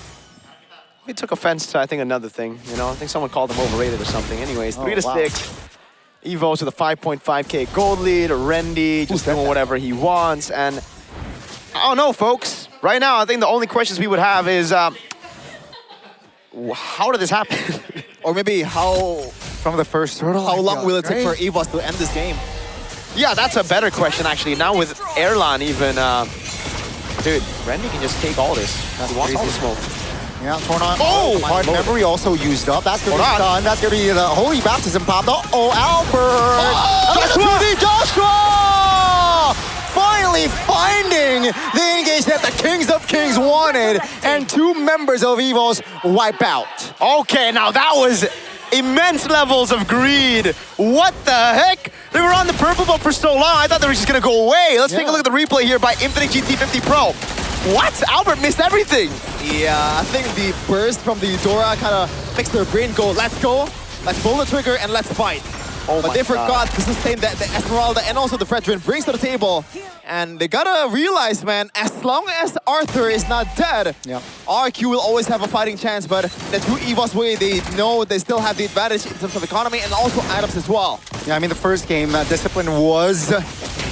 He took offense to, I think, another thing. You know, I think someone called him overrated or something. Anyways, 3-6. Evos with a 5.5K gold lead. Rendy just doing whatever he wants. And I don't know, folks. Right now, I think the only questions we would have is, how did this happen? Or maybe how... From the first turtle. How long will it take for Evos to end this game? Yeah, that's a better question, actually. Now with Erlan even... dude, Rendy can just take all this. He wants all the smoke. Yeah, hard memory also used up. That's gonna be done. That's gonna be the holy baptism pop. Oh, Albert! Joshua! Finally finding the engage that the Kings of Kings wanted, and two members of Evos wipe out. Okay, now that was immense levels of greed. What the heck? They were on the purple buff for so long. I thought they were just gonna go away. Let's take a look at the replay here by Infinite GT50 Pro. What? Albert missed everything. Yeah, I think the burst from the Eudora kind of makes their brain go, let's go, let's pull the trigger and let's fight. But they forgot to sustain the Esmeralda and also the Fredrin brings to the table. And they gotta realize, man, as long as Arthur is not dead, RQ will always have a fighting chance, but the two Evos way, they know they still have the advantage in terms of economy and also items as well. Yeah, I mean, the first game, discipline was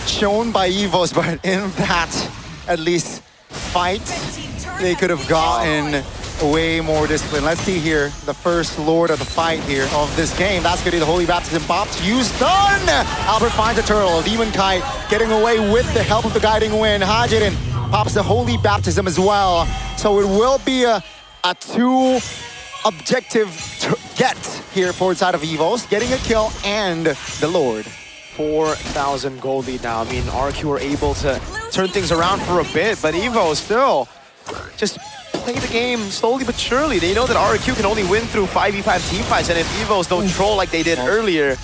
shown by Evos, but in that, at least, fight, they could have gotten way more discipline. Let's see here, the first lord of the fight here of this game. That's gonna be the Holy Baptism pops. Use done! Albert finds a turtle. Demon Kite getting away with the help of the Guiding Wind. Hajirin pops the Holy Baptism as well. So it will be a two objective get here for the side of Evos, getting a kill and the Lord. 4,000 gold lead now. I mean, RQ are able to turn things around for a bit, but Evo still just play the game slowly but surely. They know that RQ can only win through 5v5 team fights, and if Evos don't troll like they did earlier,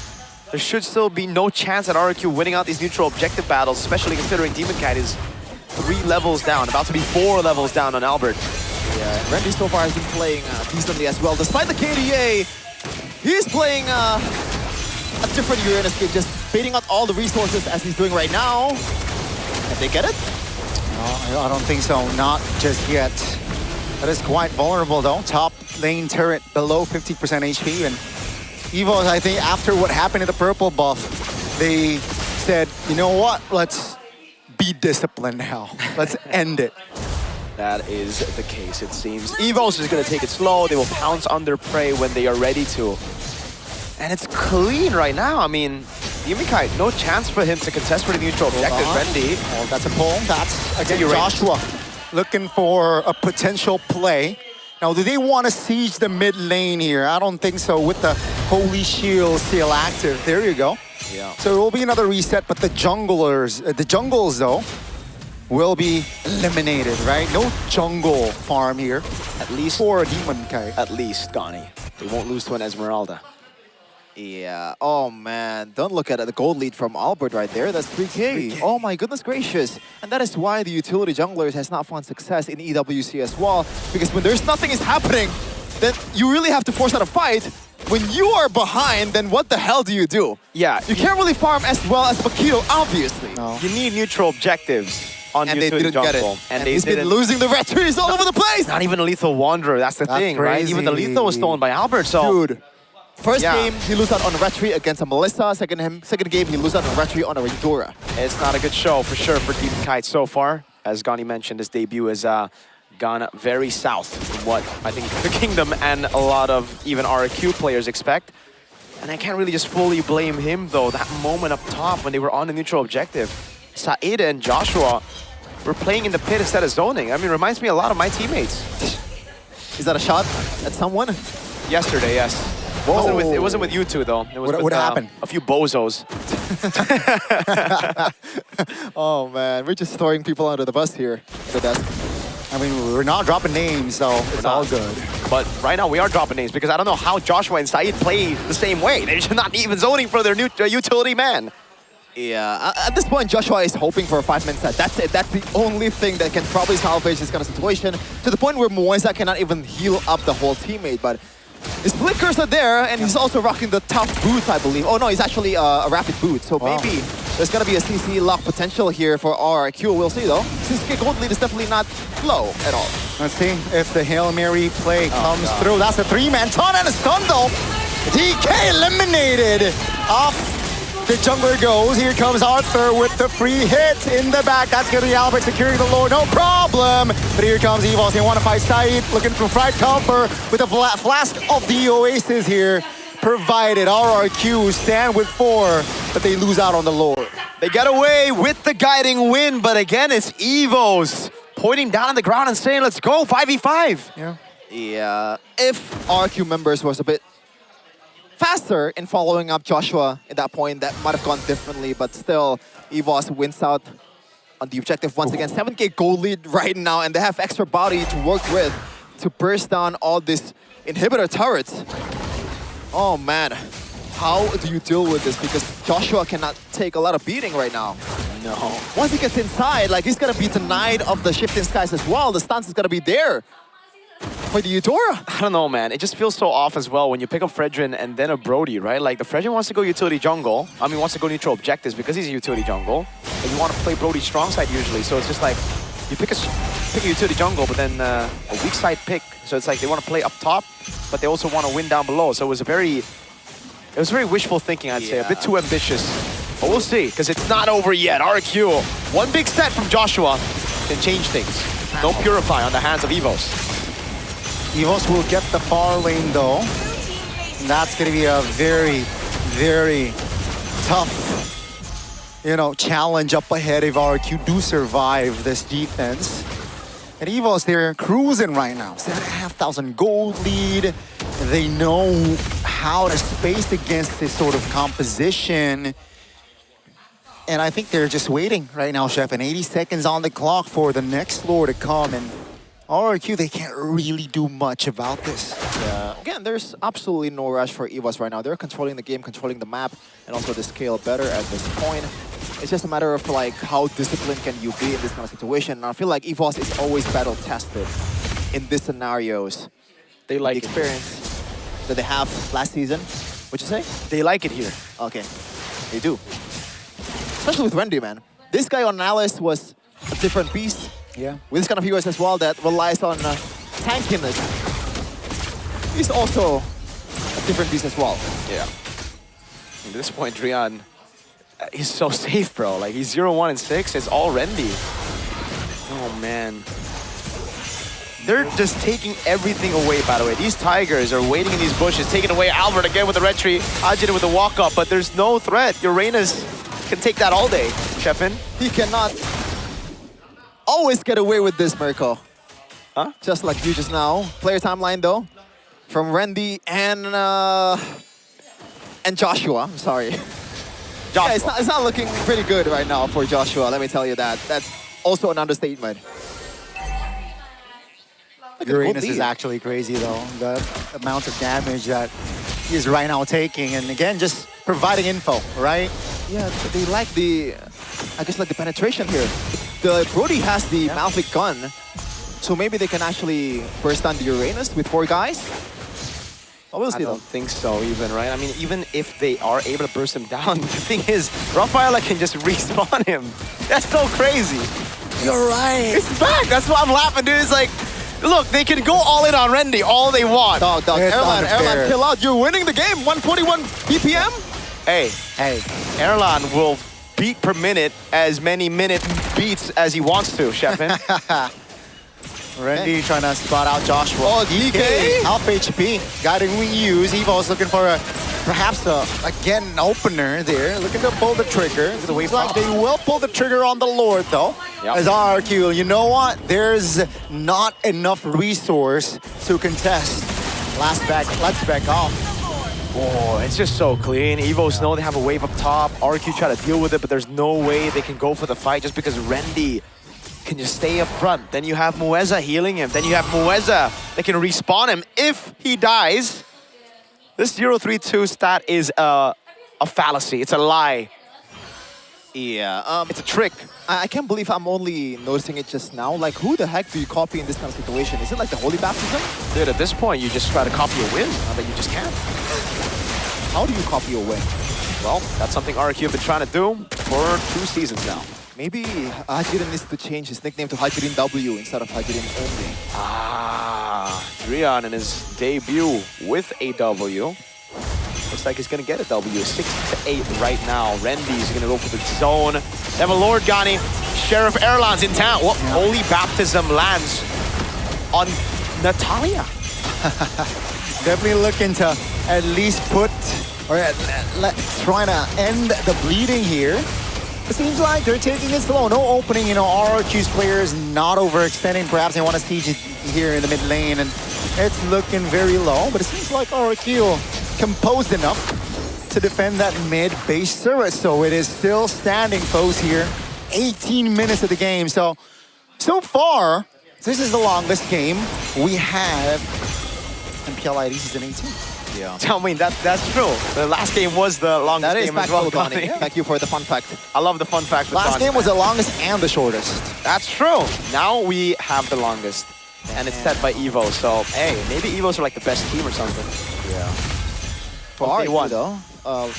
there should still be no chance at RRQ winning out these neutral objective battles, especially considering Demon Kite is 3 levels down, about to be 4 levels down on Albert. Yeah, Randy so far has been playing decently as well. Despite the KDA, he's playing a different Uranus kid, just baiting out all the resources as he's doing right now. Can they get it? No, I don't think so. Not just yet. That is quite vulnerable though. Top lane turret below 50% HP. And Evo, I think after what happened in the purple buff, they said, you know what? Let's be disciplined now. Let's end it. That is the case, it seems. Evo's is going to take it slow. They will pounce on their prey when they are ready to. And it's clean right now. I mean, Demon Kite, no chance for him to contest for the neutral objective. Randy. Oh, that's a pull. That's again Joshua looking for a potential play. Now, do they want to siege the mid lane here? I don't think so with the Holy Shield still active. There you go. Yeah. So it will be another reset, but the jungles though, will be eliminated, right? No jungle farm here. At least for Demon Kite. At least, Gani. They won't lose to an Esmeralda. Yeah, oh man, don't look at it. The gold lead from Albert right there, that's 3K. Oh my goodness gracious. And that is why the utility junglers has not found success in EWC as well. Because when there's nothing is happening, then you really have to force out a fight. When you are behind, then what the hell do you do? Yeah. You can't really farm as well as Bakito, obviously. No. You need neutral objectives on and they utility didn't get jungle. it. And he's been losing the red trees all over the place. Not even a lethal wanderer, that's the thing, right? crazy. Even the lethal was stolen by Albert, so... Dude. First game, he lose out on a red tree against a Melissa. Second game, he lose out on a red tree on a Eudora. It's not a good show for sure for Demon Kite so far. As Gani mentioned, his debut has gone very south from what I think the Kingdom and a lot of even RRQ players expect. And I can't really just fully blame him though. That moment up top when they were on the neutral objective, Saida and Joshua were playing in the pit instead of zoning. I mean, it reminds me a lot of my teammates. Is that a shot at someone? Yesterday, yes. It wasn't with you two, though. It was what happened? A few bozos. Oh, man. We're just throwing people under the bus here. I mean, we're not dropping names, so it's all good. But right now, we are dropping names because I don't know how Joshua and Said play the same way. They're just not even zoning for their new utility man. Yeah, at this point, Joshua is hoping for a 5-man set. That's it. That's the only thing that can probably salvage this kind of situation. To the point where Moisa cannot even heal up the whole teammate, but... his flickers are there, and he's also rocking the tough boots, I believe. Oh no, he's actually a rapid boot, so maybe there's gonna be a CC lock potential here for RRQ. We'll see though. Since gold lead is definitely not low at all. Let's see if the Hail Mary play comes through. That's a 3-man ton and a stun though. DK eliminated off. The jungler goes. Here comes Arthur with the free hit in the back. That's going to be Albert securing the lord. No problem. But here comes Evos. They want to fight Said. Looking for fried cover with a flask of the Oasis here. Provided RRQ stand with 4, but they lose out on the lord. They get away with the guiding win, but again, it's Evos pointing down on the ground and saying, let's go, 5v5. Yeah. If RRQ members was a bit faster in following up Joshua at that point, that might have gone differently, but still, EVOS wins out on the objective once again. 7K gold lead right now, and they have extra body to work with to burst down all these inhibitor turrets. Oh man, how do you deal with this? Because Joshua cannot take a lot of beating right now. No. Once he gets inside, like he's gonna be denied of the shifting skies as well. The stance is gonna be there for the Eudora. I don't know, man. It just feels so off as well when you pick up Fredrin and then a Brody, right? Like, the Fredrin wants to go utility jungle. I mean, wants to go neutral objectives because he's a utility jungle. And you want to play Brody strong side usually. So it's just like, you pick a utility jungle, but then a weak side pick. So it's like they want to play up top, but they also want to win down below. So it was very wishful thinking, I'd say. A bit too ambitious. But we'll see, because it's not over yet. RQ, one big set from Joshua can change things. No Purify on the hands of Evos. Evos will get the far lane though. And that's going to be a very, very tough, challenge up ahead if RQ do survive this defense. And Evos, they're cruising right now. 7,500 gold lead. They know how to space against this sort of composition. And I think they're just waiting right now, Chef. And 80 seconds on the clock for the next floor to come. And RRQ, they can't really do much about this. Again, there's absolutely no rush for EVOS right now. They're controlling the game, controlling the map, and also the scale better at this point. It's just a matter of like how disciplined can you be in this kind of situation. And I feel like EVOS is always battle tested in these scenarios. They like the experience that they have last season. What'd you say? They like it here. Okay, they do. Especially with Randy, man. This guy on Alice was a different beast. Yeah. With this kind of heroes as well that relies on tankiness. He's also a different beast as well. Yeah. At this point, Drian, he's so safe, bro. Like, he's 0-1 and 6. It's all Randy. Oh, man. They're just taking everything away, by the way. These Tigers are waiting in these bushes, taking away Albert again with the red tree, Ajit with the walk-up, but there's no threat. Uranus can take that all day, Sheffin. He cannot always get away with this, Mirko. Huh? Just like you just now. Player timeline, though, from Randy and Joshua. I'm sorry. Joshua. Yeah, it's not looking pretty good right now for Joshua, let me tell you that. That's also an understatement. Uranus is actually crazy, though. The amount of damage that he is right now taking. And again, just providing info, right? Yeah, they like the, I guess, like the penetration here. The Brody has the Malfic gun, so maybe they can actually burst down the Uranus with 4 guys. I don't think so even, right? I mean, even if they are able to burst him down, the thing is, Rafaela can just respawn him. That's so crazy. You're right. It's back. That's why I'm laughing, dude. It's like, look, they can go all in on Randy all they want. Dog, Erlan, kill out. You're winning the game. 141 BPM. Hey, Erlan will beat per minute as many minute beats as he wants to, Sheffin. Randy trying to spot out Joshua. Oh, DK. Half HP. Guiding reuse. Evo's looking for perhaps again, an opener there. Looking to pull the trigger. Looks like they will pull the trigger on the Lord, though. Yep. As RRQ, you know what? There's not enough resource to contest. Let's back off. Oh, it's just so clean. Evos know they have a wave up top. RQ try to deal with it, but there's no way they can go for the fight just because Randy can just stay up front. Then you have Mueza healing him. Then you have Mueza that can respawn him if he dies. This 0-3-2 stat is a fallacy. It's a lie. Yeah, it's a trick. I can't believe I'm only noticing it just now. Like, who the heck do you copy in this kind of situation? Is it like the Holy Baptism? Dude, at this point, you just try to copy a win. Now that you just can't. How do you copy a win? Well, that's something RQ have been trying to do for 2 seasons now. Maybe Hajirin needs to change his nickname to Hajirin W instead of Hajirin only. Ah, Drian in his debut with a W. Looks like he's gonna get a W. 6-8 right now. Randy's gonna go for the zone. They have a Lord Ghani. Sheriff Erlan's in town. Well, Holy Baptism lands on Natalia. Definitely looking to at least put, or trying to end the bleeding here. It seems like they're taking it slow. No opening, RRQ's players not overextending. Perhaps they want to siege it here in the mid lane, and it's looking very low. But it seems like RRQ composed enough to defend that mid base turret. So it is still standing, folks, here. 18 minutes of the game. So far, this is the longest game we have MPL ID Season 18. Yeah. Tell me, that's true. The last game was the longest game as well, Donnie. Thank you for the fun fact. I love the fun fact with Last Donnie, game was man. the longest and the shortest. That's true. Now we have the longest. And it's set by Evo, so hey, maybe Evos are like the best team or something. Yeah. For RQ though,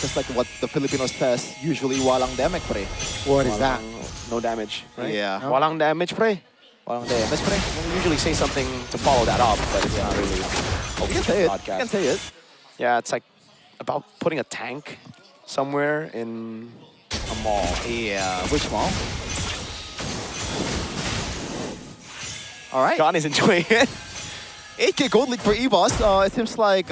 just like what the Filipinos says, usually walang damage, pre. What is that? No damage, right? Yeah. Walang damage, pre. Walang damage, pre. We usually say something to follow that up, but it's not really. Oh, you can say it. You can say it. Yeah, it's like about putting a tank somewhere in a mall. Yeah, which mall? All right. Ghani's enjoying it. 8K Gold League for EVOS. It seems like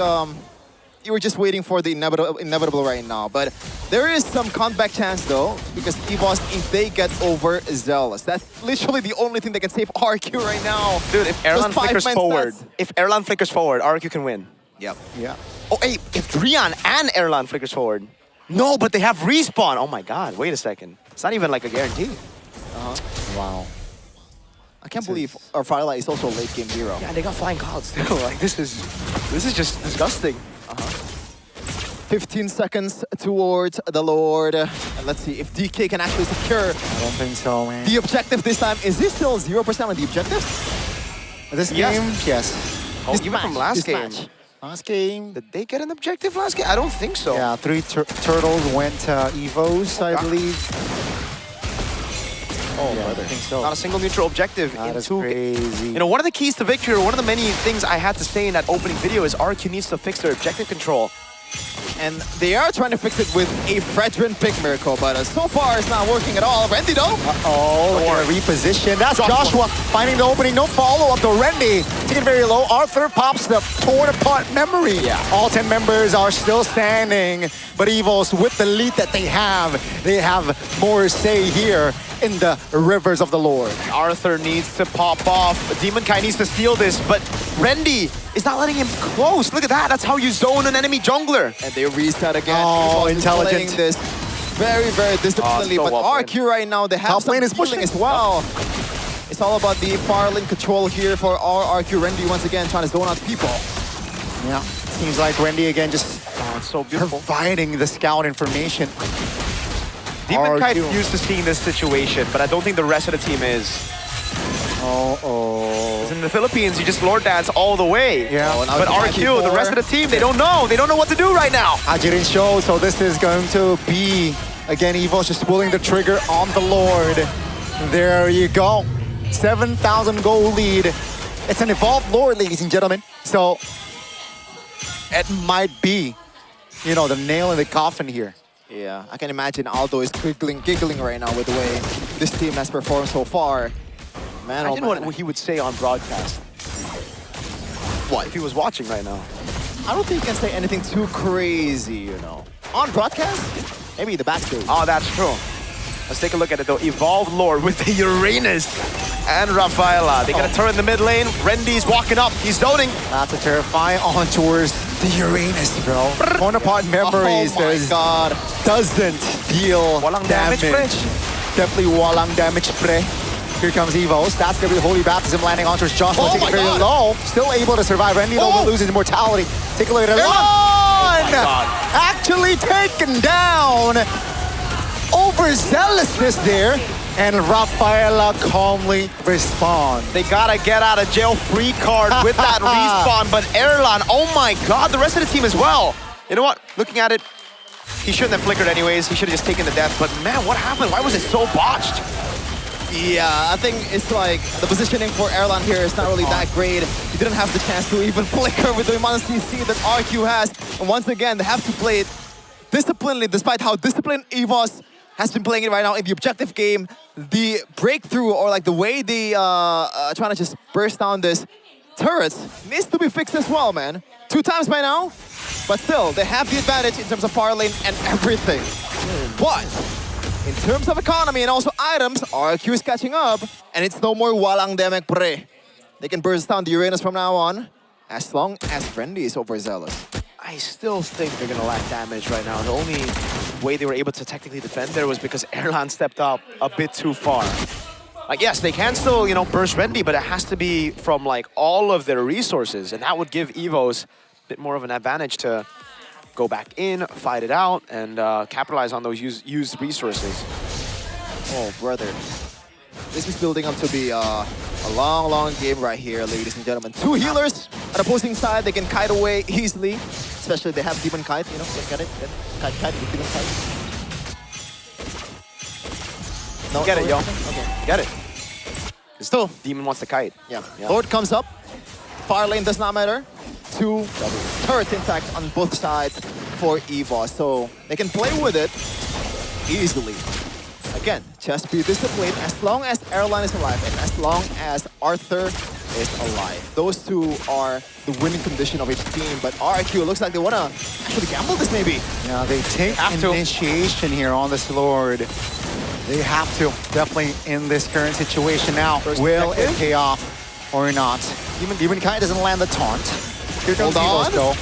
you were just waiting for the inevitable right now. But there is some comeback chance though, because EVOS, if they get over Zealous, that's literally the only thing that can save RQ right now. Dude, if Erlan flickers forward, RQ can win. Yep. Yeah. Oh, hey, if Drian and Erlan flickers forward. No, but they have respawn. Oh my god, wait a second. It's not even like a guarantee. Wow. I can't believe our Firelight is also a late game hero. Yeah, and they got flying clouds too. Like this is just disgusting. 15 seconds towards the Lord. And let's see if DK can actually secure. I don't think so, man. The objective this time. Is this still 0% on the objective? This game, yes. Oh, even from last game. Last game. Did they get an objective last game? I don't think so. Yeah, 3 turtles went to Evos, I believe. Oh, yeah, brother. I think so. Not a single neutral objective That in is 2 crazy. You know, one of the keys to victory, or one of the many things I had to say in that opening video is RQ needs to fix their objective control. And they are trying to fix it with a Fredrin pick miracle, but so far it's not working at all. Rendy though? Uh-oh, look at a reposition. That's Joshua finding the opening. No follow-up to Rendy. Taking very low. Arthur pops the torn apart memory. Yeah. All 10 members are still standing. But Evos, with the lead that they have more say here in the rivers of the Lord. Arthur needs to pop off. Demon Kai needs to steal this, but Rendy is not letting him close. Look at that. That's how you zone an enemy jungler. And they reset again. Oh, Evos is intelligent. playing this very, very disciplinedly. so But well played. RQ right now, they have Top some lane is healing pushing. as well. It's all about the far lane control here for our RQ. Rendy once again trying to zone out people. Yeah, seems like Rendy again just it's so beautiful. providing the scout information. Demon Kai RQ. is used to seeing this situation, but I don't think the rest of the team is. Oh. In the Philippines, you just Lord Dance all the way. Yeah. Oh, now But it's RQ, the 94. rest of the team, they don't know. They don't know what to do right now. Hajirin show, so this is going to be, again, Evo's just pulling the trigger on the Lord. There you go. 7,000 gold lead. It's an evolved Lord, ladies and gentlemen. So it might be, you know, the nail in the coffin here. Yeah, I can imagine Aldo is giggling right now with the way this team has performed so far. Man, Imagine oh man. what he would say on broadcast. What? If he was watching right now. I don't think you can say anything too crazy, you know. On broadcast? Maybe the backstage. Oh, that's true. Let's take a look at it though. Evolved Lord with the Uranus and Rafaela. They got a turn in the mid lane. Rendy's walking up. He's zoning. That's a terrifying on towards the Uranus, bro. Torn apart memories. Oh my God. Doesn't deal Walang damage, pre. Definitely walang damage, pre. Here comes Evos. That's going to be the Holy Baptism landing on towards Joshua. Oh Taking my very God. low. Still able to survive. Rendy though will lose his immortality. Take a look at it. Oh my God. Actually taken down. Overzealousness there. And Rafaela calmly responds. They gotta get out of jail free card with that respawn, but Erlan, oh my God, the rest of the team as well. You know what? Looking at it, he shouldn't have flickered anyways. He should have just taken the death, but man, what happened? Why was it so botched? Yeah, I think it's like the positioning for Erlan here is not really that great. He didn't have the chance to even flicker with the amount of CC that RQ has. And once again, they have to play it disciplinedly, despite how disciplined Evos has been playing it right now in the objective game. The breakthrough, or like the way they trying to just burst down this turret, needs to be fixed as well, man. 2 times by now, but still, they have the advantage in terms of power lane and everything. But in terms of economy and also items, RQ is catching up, and it's no more walang demek pre. They can burst down the Uranus from now on, as long as Rendy is overzealous. I still think they're gonna lack damage right now. The only way they were able to technically defend there was because Erlan stepped up a bit too far. Like, yes, they can still, you know, burst Rendy, but it has to be from, like, all of their resources, and that would give Evos a bit more of an advantage to go back in, fight it out, and capitalize on those used resources. Oh, brother. This is building up to be a long, long game right here, ladies and gentlemen. 2 healers at opposing side. They can kite away easily. Especially they have Demon Kite, you know, look at it. Kite with Demon Kite. No, get it, yo. Okay. Get it. Still, Demon wants to kite. Yeah. Lord comes up. Far lane does not matter. 2 turrets, in fact, on both sides for Evos. So they can play with it easily. Again, just be disciplined as long as Erlan is alive and as long as Arthur is alive. Those 2 are the winning condition of each team, but RQ looks like they want to actually gamble this maybe. Yeah, they take initiation here on this Lord. They have to, definitely in this current situation now. Will it pay off or not? Demon Kai doesn't land the taunt. Here comes Evos though.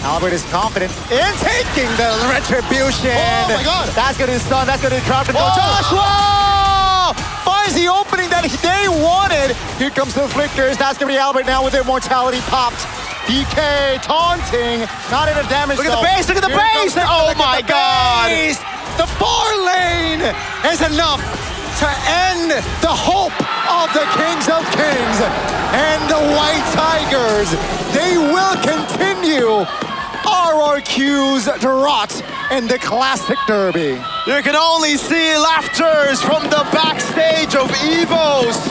Albert is confident in taking the retribution. Oh my God! That's gonna stun, that's gonna crowd control. Joshua finds the opening that they wanted. Here comes the flickers. That's gonna be Albert now with immortality popped. DK taunting, not in a damage. Look at the base, look at the base! Oh my God! The far lane is enough to end the hope of the Kings of Kings. And the White Tigers, they will continue RRQ's drought in the Classic Derby. You can only see laughters from the backstage of EVOS.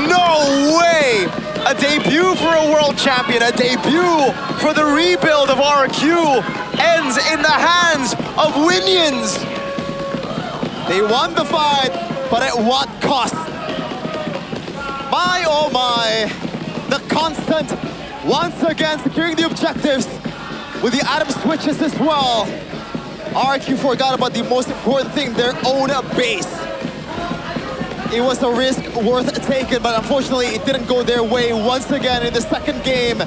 No way! A debut for a world champion, a debut for the rebuild of RRQ ends in the hands of Winions. They won the fight, but at what cost? My oh my, the constant, once again securing the objectives with the item switches as well. RQ forgot about the most important thing, their own base. It was a risk worth taking, but unfortunately it didn't go their way once again in the second game.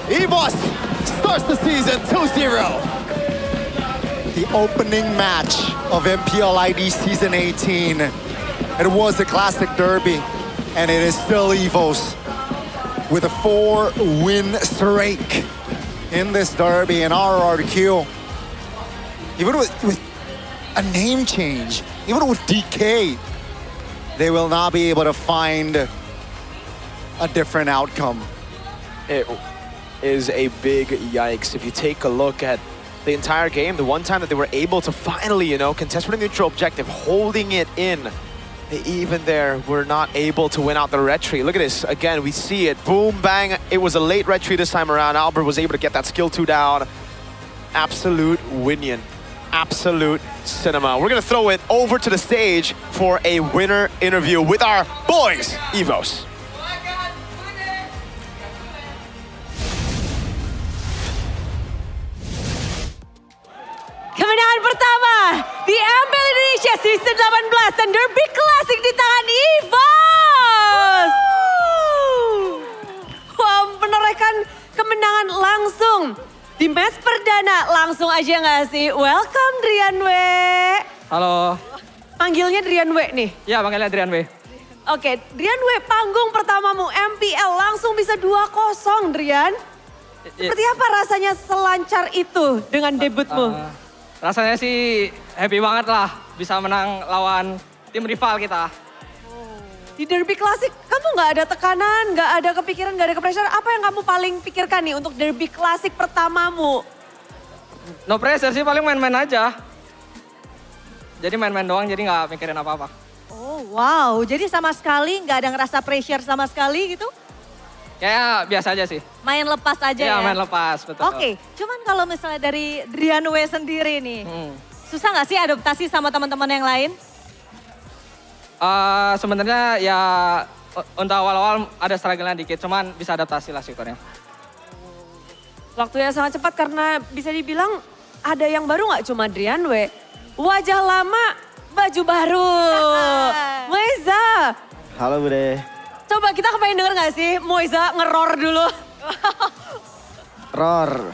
EVOS starts the season 2-0. The opening match of MPL ID Season 18. It was the Classic Derby, and it is still EVOS with a 4-win streak in this derby. And RRQ, even with a name change, even with DK, they will not be able to find a different outcome. It is a big yikes. If you take a look at the entire game, the one time that they were able to finally, contest for the neutral objective, holding it in, they even there were not able to win out the retry. Look at this. Again, we see it. Boom, bang. It was a late retry this time around. Albert was able to get that skill 2 down. Absolute Winion. Absolute cinema. We're going to throw it over to the stage for a winner interview with our boys, EVOS. Kemenangan pertama di MPL Indonesia Season 18 dan Derby Classic di tangan EVOS. Wah, menorehkan kemenangan langsung di match perdana. Langsung aja nggak sih? Welcome Drian W. Halo. Panggilnya Drian W nih? Ya, panggilnya Drian W. Oke, Drian W, panggung pertamamu MPL langsung bisa 2-0 Drian. Seperti apa rasanya selancar itu dengan debutmu? Rasanya sih happy banget lah bisa menang lawan tim rival kita. Di Derby Classic kamu nggak ada tekanan, nggak ada kepikiran, nggak ada pressure. Apa yang kamu paling pikirkan nih untuk Derby Classic pertamamu? No pressure sih, paling main-main aja. Jadi main-main doang, jadi nggak mikirin apa-apa. Oh wow, jadi sama sekali nggak ada ngerasa pressure sama sekali gitu? Kayak biasa aja sih. Main lepas aja ya? Iya, main lepas, betul. Oke, cuman kalau misalnya dari Drian W sendiri nih, susah nggak sih adaptasi sama teman-teman yang lain? Sebenarnya ya untuk awal-awal ada struggle-nya dikit, cuman bisa adaptasi lah syukurnya. Waktunya sangat cepat karena bisa dibilang ada yang baru nggak cuma Drian W. Wajah lama, baju baru. Moiza. Halo Bude. Coba kita kepengen denger gak sih Moiza ngeror dulu? Roar.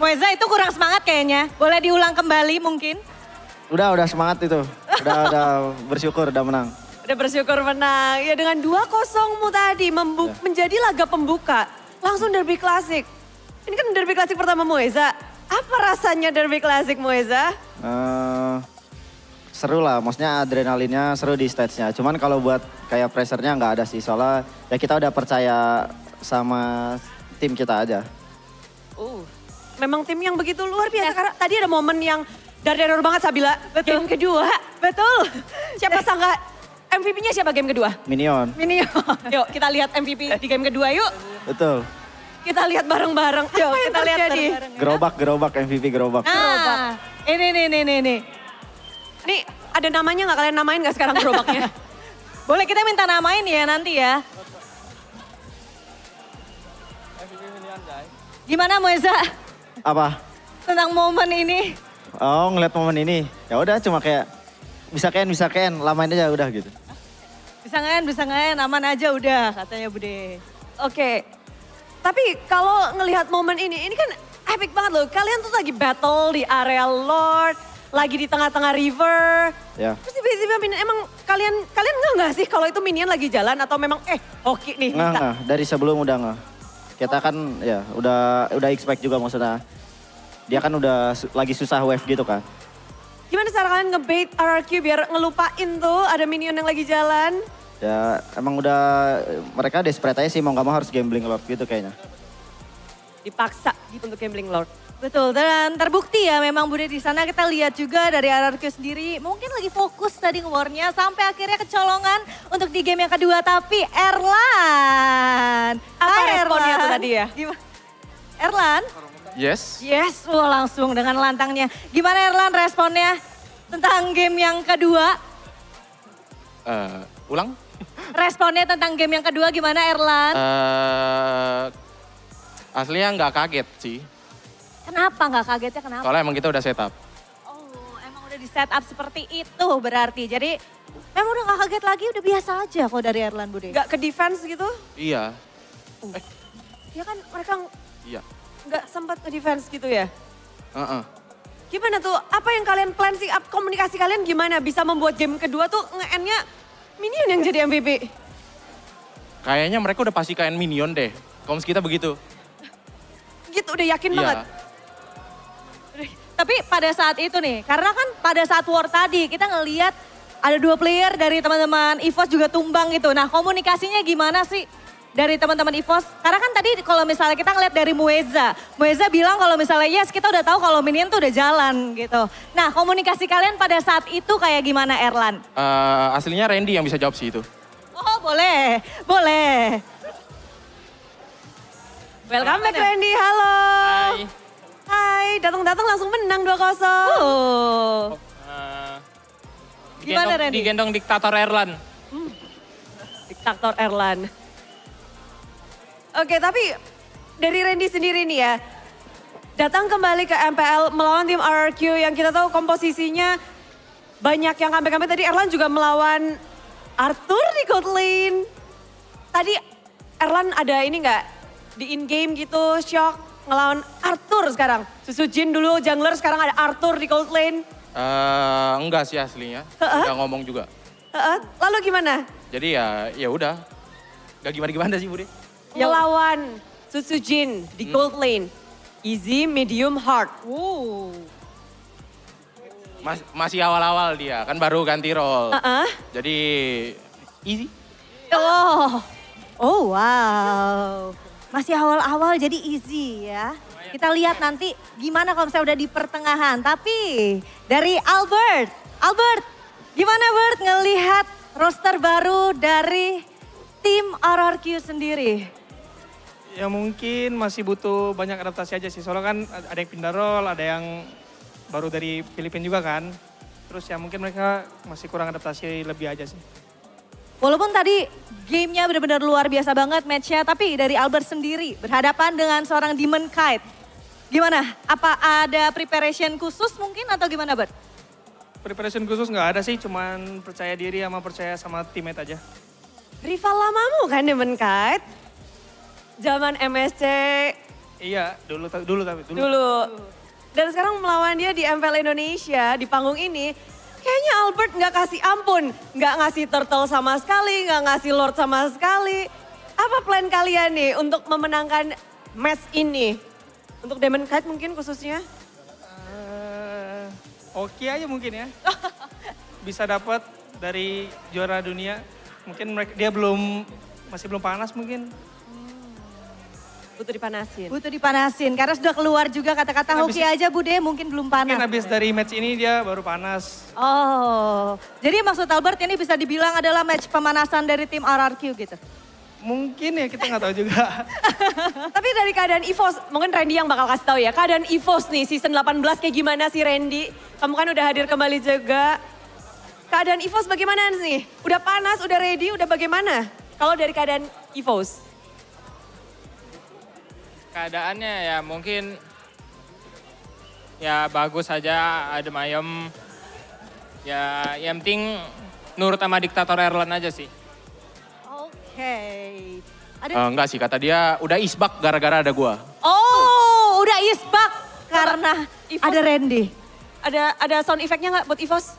Moiza itu kurang semangat kayaknya. Boleh diulang kembali mungkin? Udah semangat itu. Udah bersyukur, udah menang. Udah bersyukur menang. Ya dengan 2-0mu tadi menjadi laga pembuka. Langsung Derby Classic. Ini kan Derby Classic pertama Moiza. Apa rasanya Derby Classic Moiza? Seru lah, maksudnya adrenalinnya seru di stage-nya. Cuman kalau buat kayak pressure-nya nggak ada sih, soalnya ya kita udah percaya sama tim kita aja. Memang tim yang begitu luar biasa. Karena tadi ada momen yang dar-dar banget Sabila. Betul. Game kedua. Betul. Siapa sangka MVP-nya siapa game kedua? Minion. Yuk kita lihat MVP di game kedua yuk. Betul. Kita lihat bareng-bareng. Yuk kita lihat bareng-bareng. Gerobak MVP gerobak. Nah, ini. Nih ada namanya nggak, kalian namain nggak sekarang gerobaknya? Boleh kita minta namain ya nanti ya. Gimana Moiza? Apa? Tentang momen ini. Oh ngeliat momen ini, ya udah cuma kayak bisa keren, lamain aja udah gitu. Bisa ngen, aman aja udah katanya Bude. Oke, tapi kalau ngelihat momen ini kan epic banget loh. Kalian tuh lagi battle di area Lord. lagi di tengah-tengah river. Ya. Terus tiba-tiba minion, emang kalian nggak sih kalau itu minion lagi jalan atau memang hoki nih? Nggak. Dari sebelum udah nggak. Kita kan ya udah expect juga maksudnya. Dia kan udah lagi susah wave gitu kan. Gimana cara kalian ngebait RRQ biar ngelupain tuh ada minion yang lagi jalan? Ya emang udah mereka desperate aja sih mau nggak mau harus gambling lord gitu kayaknya. Dipaksa gitu untuk gambling lord. Betul, dan terbukti ya memang Bude di sana kita lihat juga dari RRQ sendiri mungkin lagi fokus tadi nge-warnya sampai akhirnya kecolongan untuk di game yang kedua. Tapi Erlan. Apa responnya tuh tadi ya? Gimana? Erlan? Yes. Yes, langsung dengan lantangnya. Gimana Erlan responnya tentang game yang kedua? Ulang? Responnya tentang game yang kedua gimana Erlan? Aslinya nggak kaget sih. Kenapa nggak kagetnya kenapa? Soalnya emang kita udah setup. Emang udah di setup seperti itu berarti. Jadi memang udah gak kaget lagi, udah biasa aja kalau dari Erlan Bude. Gak ke defense gitu? Iya. Ya kan mereka Iya. gak sempat ke defense gitu ya? Gimana tuh? Apa yang kalian plan sih? Komunikasi kalian gimana? Bisa membuat game kedua tuh nge-endnya minion yang jadi MVP? Kayaknya mereka udah pasti kain minion deh. Koms kita begitu. Gitu udah yakin Iya. banget? Tapi pada saat itu nih, karena kan pada saat war tadi kita ngelihat ada 2 player dari teman-teman EVOS juga tumbang gitu. Nah komunikasinya gimana sih dari teman-teman EVOS? Karena kan tadi kalau misalnya kita ngeliat dari Mueza bilang kalau misalnya yes kita udah tahu kalau minion tuh udah jalan gitu. Nah komunikasi kalian pada saat itu kayak gimana Erlan? Aslinya Randy yang bisa jawab sih itu. Oh boleh. Welcome back Randy, halo. Hai, datang-datang langsung menang 2-0. Gimana Randy? Digendong diktator Erlan. Diktator Erlan. Oke, tapi dari Randy sendiri nih ya, datang kembali ke MPL melawan tim RRQ yang kita tahu komposisinya banyak yang comeback-comeback. Tadi Erlan juga melawan Arthur di gold lane. Tadi Erlan ada ini nggak di in-game gitu, shock ngelawan Arthur sekarang. Susu Jin dulu jungler, sekarang ada Arthur di gold lane. Enggak sih aslinya. Enggak ngomong juga. Lalu gimana? Jadi ya udah. Gak gimana-gimana sih Bude. Melawan Susu Jin di gold lane. Easy, medium, hard. Masih awal-awal dia, kan baru ganti role. Jadi easy. Oh wow. Masih awal-awal jadi easy ya. Kita lihat nanti gimana kalau misalnya udah di pertengahan. Tapi dari Albert, gimana Bert ngelihat roster baru dari tim RRQ sendiri? Ya mungkin masih butuh banyak adaptasi aja sih. Soalnya kan ada yang pindah role, ada yang baru dari Filipina juga kan. Terus ya mungkin mereka masih kurang adaptasi lebih aja sih. Walaupun tadi gamenya benar-benar luar biasa banget matchnya, tapi dari Albert sendiri berhadapan dengan seorang Demon Kite. Gimana? Apa ada preparation khusus mungkin atau gimana Bert? Preparation khusus nggak ada sih, cuman percaya diri sama percaya sama teammate aja. Rival lamamu kan Demon Kite? Zaman MSC. Iya, dulu. Dan sekarang melawan dia di MPL Indonesia, di panggung ini. Kayaknya Albert nggak kasih ampun, nggak ngasih turtle sama sekali, nggak ngasih lord sama sekali. Apa plan kalian nih untuk memenangkan match ini? Untuk Demon Kite mungkin khususnya? Oke aja mungkin ya. Bisa dapat dari juara dunia. Mungkin dia masih belum panas mungkin. Butuh dipanasin. Butuh dipanasin, karena sudah keluar juga kata-kata hoki aja Bude mungkin belum panas. Mungkin habis dari match ini dia baru panas. Oh, jadi maksud Albert ini bisa dibilang adalah match pemanasan dari tim RRQ gitu? Mungkin ya, kita nggak tahu juga. Tapi dari keadaan EVOS, mungkin Randy yang bakal kasih tahu ya. Keadaan EVOS nih season 18 kayak gimana sih Randy? Kamu kan udah hadir kembali juga. Keadaan EVOS bagaimana nih? Udah panas, udah ready, udah bagaimana? Kalau dari keadaan EVOS? Keadaannya ya mungkin ya bagus aja, adem ayem. Ya yang penting nurut sama diktator Erlan aja sih. Oke. Enggak sih, kata dia udah isbak gara-gara ada gua. Oh, udah isbak karena ada Randy. Ada sound effect-nya nggak buat EVOS?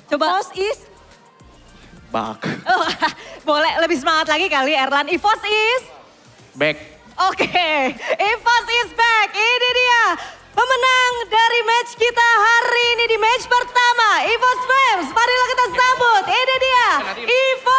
Coba. EVOS is? Back. Oh, boleh lebih semangat lagi kali Erlan. EVOS is? Back. Oke, EVOS is back. Ini dia pemenang dari match kita hari ini di match pertama. EVOS Flames, marilah kita sambut. Ini dia, EVOS.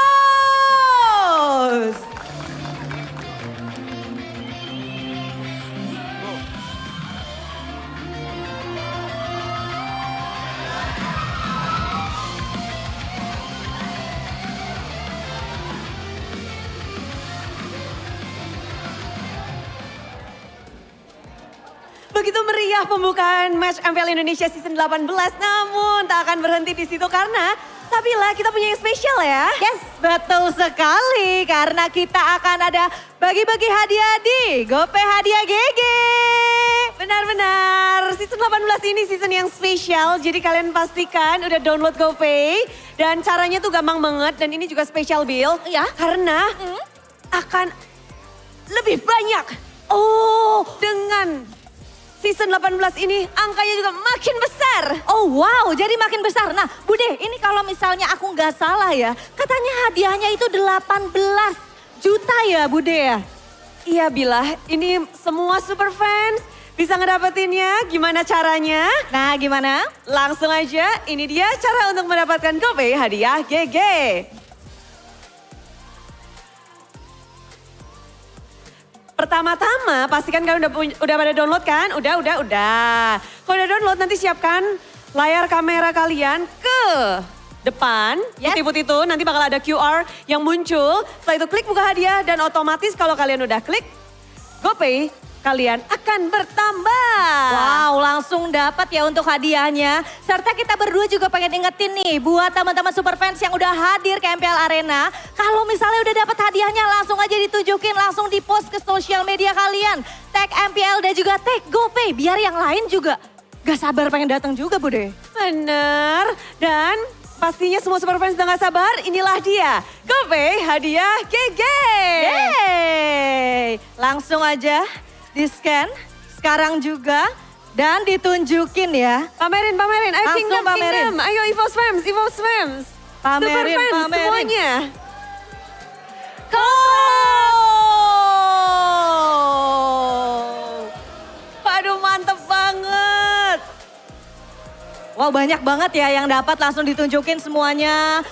Begitu meriah pembukaan match MPL Indonesia Season 18, namun tak akan berhenti di situ karena Sabila kita punya yang spesial ya. Yes, betul sekali karena kita akan ada bagi-bagi hadiah di GoPay Hadiah GG. Benar-benar, Season 18 ini season yang spesial, jadi kalian pastikan udah download GoPay dan caranya tuh gampang banget dan ini juga spesial Bill. Ya, karena akan lebih banyak. Oh, dengan Season 18 ini angkanya juga makin besar. Oh wow, jadi makin besar. Nah Bude, ini kalau misalnya aku nggak salah ya, katanya hadiahnya itu 18 juta ya Bude ya? Iya Bila, ini semua super fans bisa ngedapetinnya. Gimana caranya? Nah gimana? Langsung aja, ini dia cara untuk mendapatkan GoPay Hadiah GG. Pertama-tama pastikan kalian udah pada download kan? Udah. Kalau udah download nanti siapkan layar kamera kalian ke depan. Putih-putih itu nanti bakal ada QR yang muncul. Setelah itu klik buka hadiah dan otomatis kalau kalian udah klik GoPay kalian akan bertambah. Wow, langsung dapat ya untuk hadiahnya. Serta kita berdua juga pengen ingetin nih buat teman-teman superfans yang udah hadir ke MPL Arena. Kalau misalnya udah dapat hadiahnya langsung aja ditunjukin, langsung di post ke sosial media kalian. Tag MPL dan juga tag GoPay biar yang lain juga gak sabar pengen datang juga Bude. Bener, dan pastinya semua superfans udah gak sabar, inilah dia GoPay Hadiah GG. Yeay, langsung aja di-scan sekarang juga dan ditunjukin ya. Pamerin, ayo Langsung pamerin. Kingdom, ayo EVOS Fans. Pamerin, Super fans pamerin. semuanya. Aduh mantep banget. Wow banyak banget ya yang dapat langsung ditunjukin semuanya.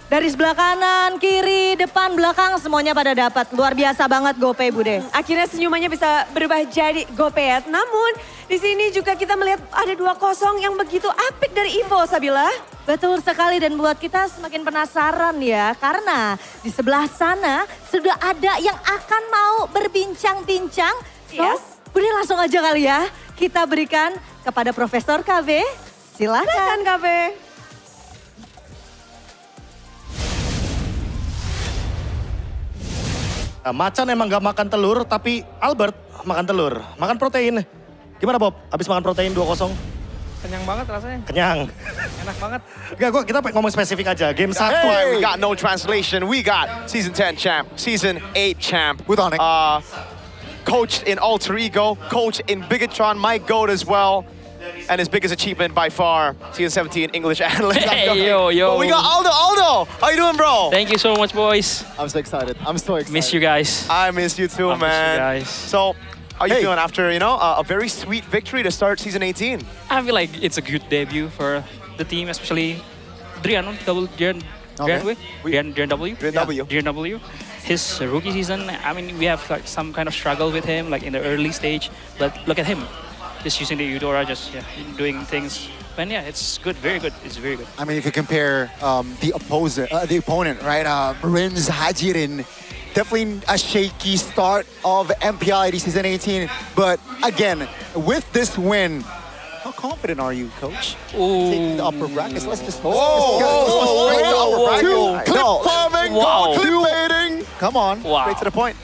Dari sebelah kanan, kiri, depan, belakang semuanya pada dapat. Luar biasa banget GoPay Bude. Akhirnya senyumannya bisa berubah jadi GoPay. Namun di sini juga kita melihat ada 2-0 yang begitu apik dari Evo, Sabila. Betul sekali dan buat kita semakin penasaran ya. Karena di sebelah sana sudah ada yang akan mau berbincang-bincang. Yes. Bude langsung aja kali ya. Kita berikan kepada Profesor KB. Silakan KB. Nah, Macan emang gak makan telur, tapi Albert makan telur. Makan protein. Gimana Bob? Habis makan protein 2-0? Kenyang banget rasanya. Kenyang. Enak banget. Enggak, kita ngomong spesifik aja. Game 1. Hey, we got no translation. We got Season 10 champ, Season 8 champ. With Onyx. Coached in Alter Ego, coached in Bigatron, my GOAT as well. And his biggest achievement by far, Season 17 English analyst. Hey, yo. But we got Aldo. Aldo, how you doing, bro? Thank you so much, boys. I'm so excited. Miss you guys. I miss you too, man. Miss you guys. So, how you feeling after, a very sweet victory to start Season 18? I feel like it's a good debut for the team, especially Drian W. His rookie season, I mean, we have like some kind of struggle with him, like in the early stage. But look at him, just using the Eudora, just doing things. And yeah, it's good, very good. It's very good. I mean, if you compare the opponent, right? Marin's Hajirin, definitely a shaky start of MPL Season 18. But again, with this win, how confident are you, Coach? Taking the upper brackets. Let's just. Clip baiting. Come on. Wow. Straight to the point.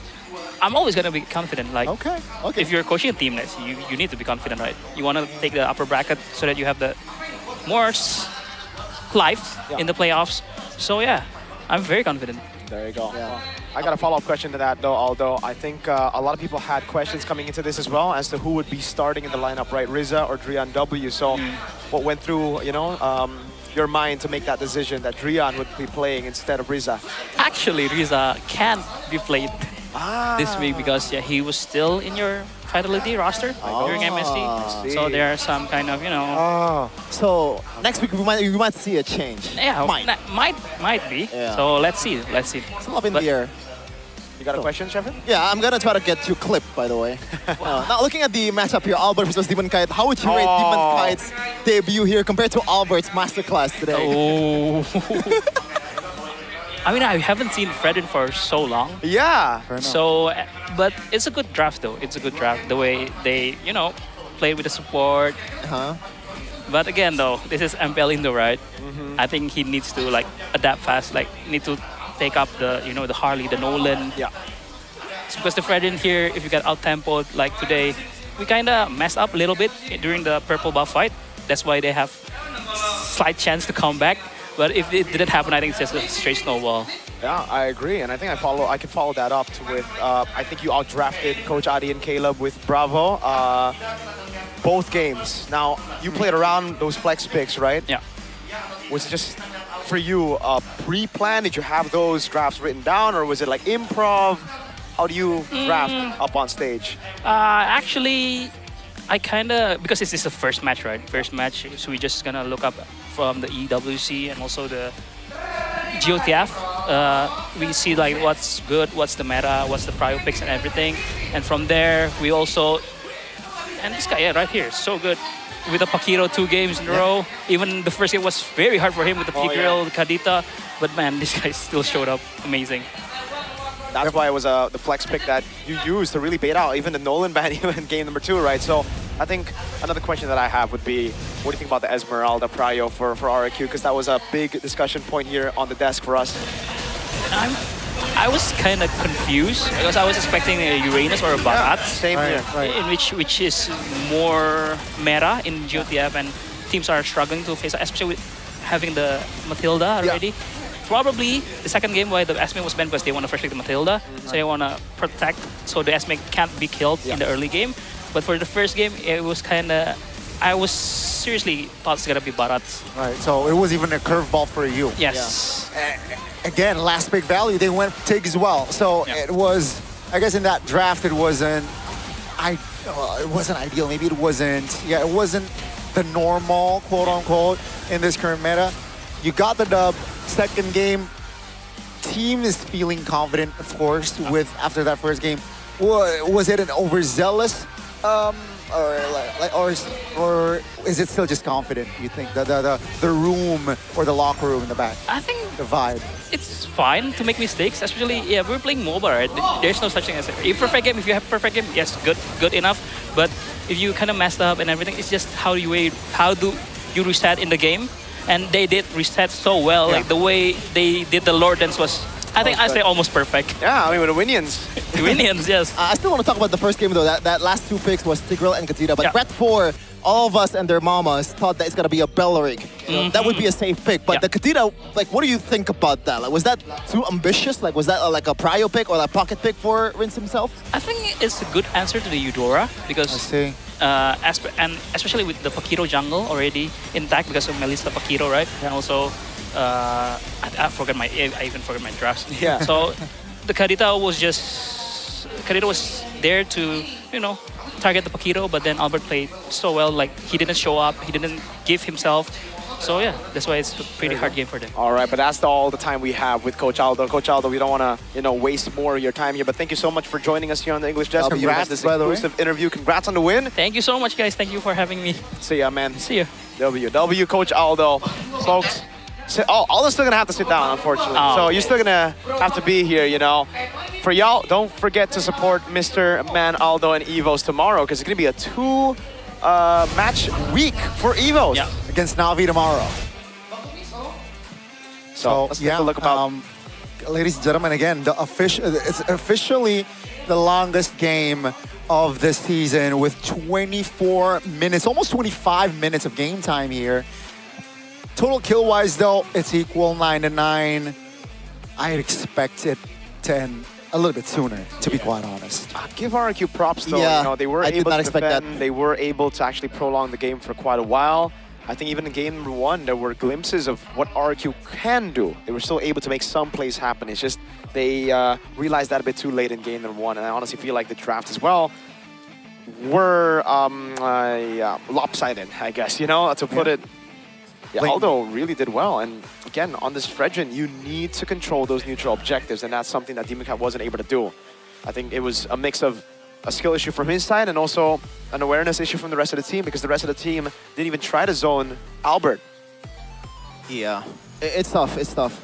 I'm always gonna be confident. Like, okay. If you're coaching a team, you need to be confident, right? You want to take the upper bracket so that you have the more life in the playoffs. So yeah, I'm very confident. There you go. Well, I got a follow-up question to that, though, although I think a lot of people had questions coming into this as well as to who would be starting in the lineup, right? Rizza or Drian W. So what went through, your mind to make that decision that Drian would be playing instead of Rizza? Actually, Rizza can't be played this week because he was still in your Fidelity roster during MSC. So there are some kind of, So next week we might see a change. Yeah, might be. Yeah. So let's see. It's up in the air. You got a question, Shevin? Yeah, I'm gonna try to get you clipped, by the way. Now, looking at the matchup here, Albert versus Demon Kite, how would you rate Demon Kite's debut here compared to Albert's masterclass today? Oh. I mean, I haven't seen Fredin for so long. Yeah. So, but it's a good draft, though. It's a good draft. The way they, play with the support. But again, though, this is MPL Indo, right? I think he needs to adapt fast. Need to take up the, the Harley, the Nolan. Yeah. So because the Fredin here, if you get out tempoed like today, we kind of messed up a little bit during the purple buff fight. That's why they have slight chance to come back. But if it didn't happen, I think it's just a straight snowball. Yeah, I agree, and I think I can follow that up with. I think you outdrafted Coach Adi and Caleb with Bravo, both games. Now you played around those flex picks, right? Yeah. Was it just for you pre-planned? Did you have those drafts written down, or was it like improv? How do you draft up on stage? Actually, I kind of, because this is the first match, right? First match, so we're just gonna look up from the EWC and also the GOTF. We see what's good, what's the meta, what's the prio picks and everything. And from there, we also, and this guy, right here, so good. With the Pakiro 2 games in a row. Even the first game was very hard for him with the P-Grill, the Kadita. But man, this guy still showed up. Amazing. That's why it was the flex pick that you used to really bait out even the Nolan ban in game number 2, right? So I think another question that I have would be, what do you think about the Esmeralda prio for RIQ? Because that was a big discussion point here on the desk for us. I was kind of confused because I was expecting a Uranus or a Barat. Same here. In which is more meta in GOTF, and teams are struggling to face, especially with having the Matilda already. Probably the second game why the Esme was banned because they want to first pick the Matilda, so they want to protect so the Esme can't be killed in the early game. But for the first game, it was kind of, I was seriously thought it's gonna be Barat. Right, so it was even a curveball for you. Yes. Again, last pick value, they went TIG as well. So it was, I guess in that draft, it wasn't ideal. Maybe it wasn't the normal, quote unquote, in this current meta. You got the dub. Second game, team is feeling confident, of course, with after that first game. Was it an overzealous, or is it still just confident? You think the room or the locker room in the back? I think the vibe. It's fine to make mistakes, especially we're playing MOBA, right? There's no such thing as a perfect game. If you have perfect game, yes, good enough. But if you kind of messed up and everything, it's just how do you reset in the game. And they did reset so well, like the way they did the Lord Dance was, I think I say almost perfect. Yeah, I mean with the Winions. The Winions, yes. I still want to talk about the first game though. That last 2 picks was Tigreal and Katita, but Red 4, all of us and their mamas thought that it's gonna be a Belleric. That would be a safe pick, but the Katita, what do you think about that? Like, was that too ambitious? Like, was that like a prio pick or a pocket pick for Rinse himself? I think it's a good answer to the Eudora because and especially with the Pakiro jungle already intact because of Melissa Pakiro, right? And also, I even forgot my drafts. Yeah. So the Kadita was there to, target the Pakiro, but then Albert played so well, like he didn't show up, he didn't give himself. So yeah, that's why it's a pretty hard game for them. All right, but that's all the time we have with Coach Aldo. Coach Aldo, we don't want to, waste more of your time here, but thank you so much for joining us here on the English Desk. Congrats, this exclusive interview. Congrats on the win. Thank you so much, guys. Thank you for having me. See ya, man. See ya. W, Coach Aldo. Folks, Aldo's still going to have to sit down, unfortunately. So you're still going to have to be here, For y'all, don't forget to support Mr. Man Aldo and Evos tomorrow, because it's going to be a 2-match week for Evos. Yeah. Against Navi tomorrow. So let's take a look about. Ladies and gentlemen, again, it's officially the longest game of this season with 24 minutes, almost 25 minutes of game time here. Total kill-wise, though, it's equal 9-9. I expected to end a little bit sooner, to be quite honest. Give RRQ props though. Yeah, You know, they were I did able not to expect defend. that. They were able to actually prolong the game for quite a while. I think even in game number 1, there were glimpses of what RRQ can do. They were still able to make some plays happen. It's just they realized that a bit too late in game number 1. And I honestly feel like the draft as well were lopsided, I guess, you know, to put it. Yeah, Aldo really did well. And again, on this Fredrin, you need to control those neutral objectives. And that's something that Demoncat wasn't able to do. I think it was a mix of a skill issue from his side and also an awareness issue from the rest of the team, because the rest of the team didn't even try to zone Albert. Yeah, it's tough. It's tough.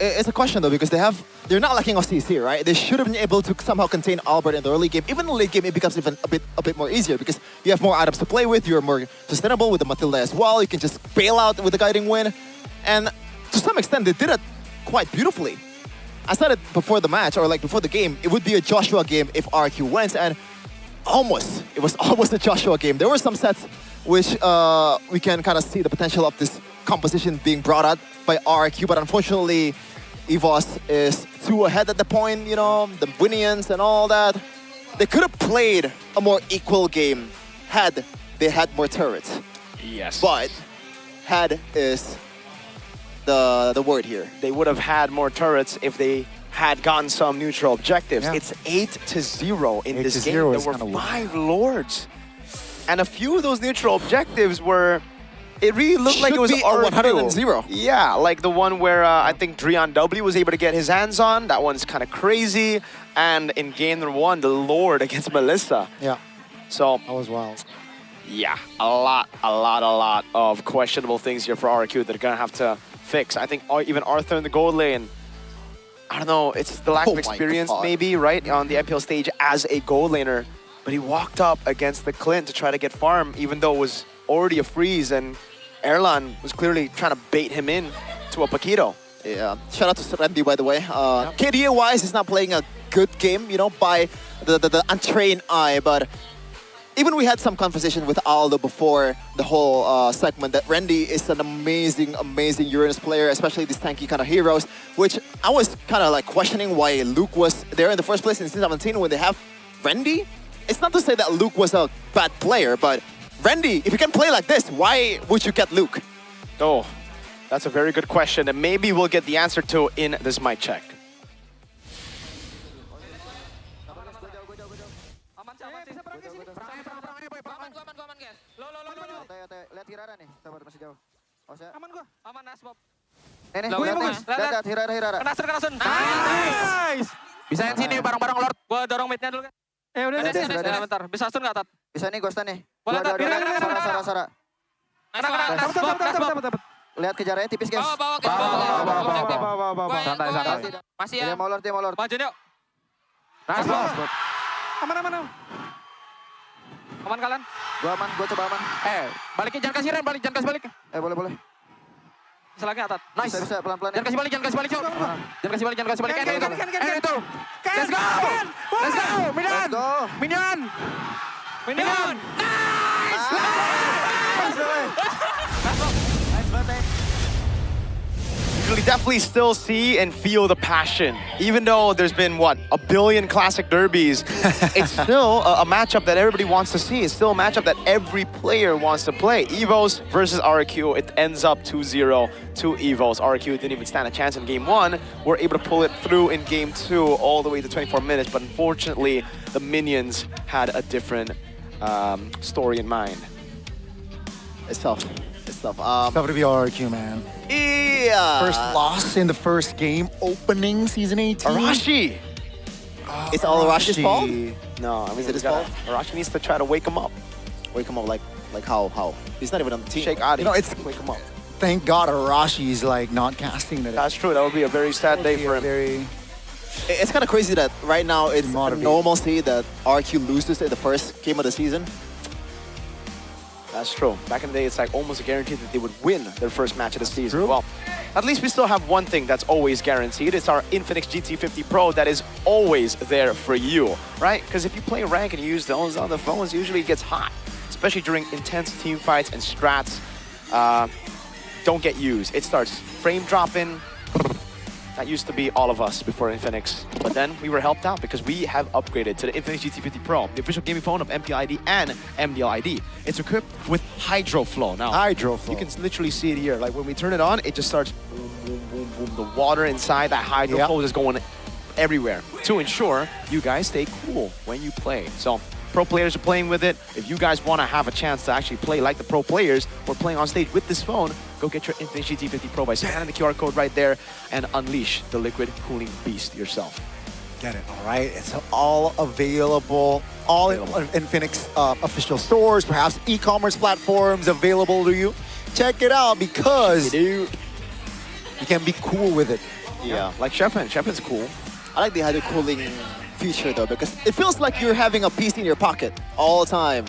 It's a question though, because they're not lacking of CC, right? They should have been able to somehow contain Albert in the early game. Even in the late game, it becomes even a bit more easier because you have more items to play with. You're more sustainable with the Matilda as well. You can just bail out with the guiding wind, and to some extent, they did it quite beautifully. I said it before the match, or like before the game, it would be a Joshua game if RQ wins, and it was almost a Joshua game. There were some sets which we can kind of see the potential of this composition being brought out by RQ, but unfortunately, EVOS is too ahead at the point, you know, the Winians and all that. They could have played a more equal game had they had more turrets. Yes. But had is the word here. They would have had more turrets if they had gotten some neutral objectives. Yeah. It's 8-0 in this 8-0 game. There is were kinda 5 Lords. And a few of those neutral objectives were... It really looked like it was Should be a 100-0. Yeah, like the one where I think Drian W was able to get his hands on. That one's kind of crazy. And in game number 1, the Lord against Melissa. Yeah. So that was wild. Yeah, a lot of questionable things here for RQ that they're gonna have to fix. I think even Arthur in the gold lane, I don't know, it's the lack of experience maybe, right, on the MPL stage as a gold laner. But he walked up against the Clint to try to get farm, even though it was already a freeze, and Erlan was clearly trying to bait him in to a Paquito. Yeah, shout out to Randy, by the way. KDA-wise, he's not playing a good game, you know, by the untrained eye, but even we had some conversation with Aldo before the whole segment that Randy is an amazing Uranus player, especially these tanky kind of heroes, which I was kind of like questioning why Luke was there in the first place in season 17 when they have Randy. It's not to say that Luke was a bad player, but Randy, if you can play like this, why would you get Luke? Oh, that's a very good question, and maybe we'll get the answer to in this mic check. Lihat Hirara nih, sabar masih jauh. Aman gua. Aman Asbob. Lihat Hirara. Kenasun. Nice. Bisa yang sini bareng-bareng Lord. Gua dorong midnya dulu kan. Udah. Bentar. Bisa stun nggak, Tat? Bisa nih Ghost nih. Boleh, Tat. Sara. Dapat. Lihat kejarannya tipis, guys. Bawa. Santai. Masih Dia mau Lord. Maju yuk. Nice, Aman. Aman kalian? Gua coba aman. Balikin, jangan kasih rem, jangan kasih balik. Boleh. Bisa lagi, Atat. Nice. Bisa pelan-pelan. Jangan kasih balik. Jangan kasih balik. Let's go. Minion. Nice. You can definitely still see and feel the passion. Even though there's been, what, a billion classic derbies, it's still a matchup that everybody wants to see. It's still a matchup that every player wants to play. EVOS versus RQ, it ends up 2-0 to EVOS. RQ didn't even stand a chance in game 1. We're able to pull it through in game 2 all the way to 24 minutes, but unfortunately, the Minions had a different story in mind. It's tough. Tough to be RQ, man. Yeah. First loss in the first game, opening season 18. Arashi! It's all Arashi's fault? No, I mean, is it his fault? Arashi needs to try to wake him up. Wake him up like how? He's not even on the team. Shake Adi. You know, it's wake him up. Thank God Arashi's like not casting today. That's true. That would be a very sad day for him. It's kind of crazy that right now it's normalcy that RQ loses in the first game of the season. That's true. Back in the day, it's like almost a guarantee that they would win their first match of the season. Well, at least we still have one thing that's always guaranteed. It's our Infinix GT50 Pro that is always there for you, right? Because if you play rank and you use those on the phones, usually it gets hot, especially during intense team fights and strats. Don't get used. It starts frame dropping, That used to be all of us before Infinix. But then we were helped out because we have upgraded to the Infinix GT50 Pro, the official gaming phone of MPLID and MDLID. It's equipped with Hydro Flow. Now, Hydro Flow. You can literally see it here. Like when we turn it on, it just starts boom, boom, boom, boom. The water inside that Hydro Flow is going everywhere to ensure you guys stay cool when you play. So pro players are playing with it. If you guys want to have a chance to actually play like the pro players or playing on stage with this phone, go get your Infinix GT50 Pro by scanning the QR code right there and unleash the liquid cooling beast yourself. Get it, all right? It's all available, all in Infinix official stores, perhaps e-commerce platforms available to you. Check it out because you can be cool with it. Yeah, like Shepin. Shepin's cool. I like the hydro cooling feature though, because it feels like you're having a PC in your pocket all the time.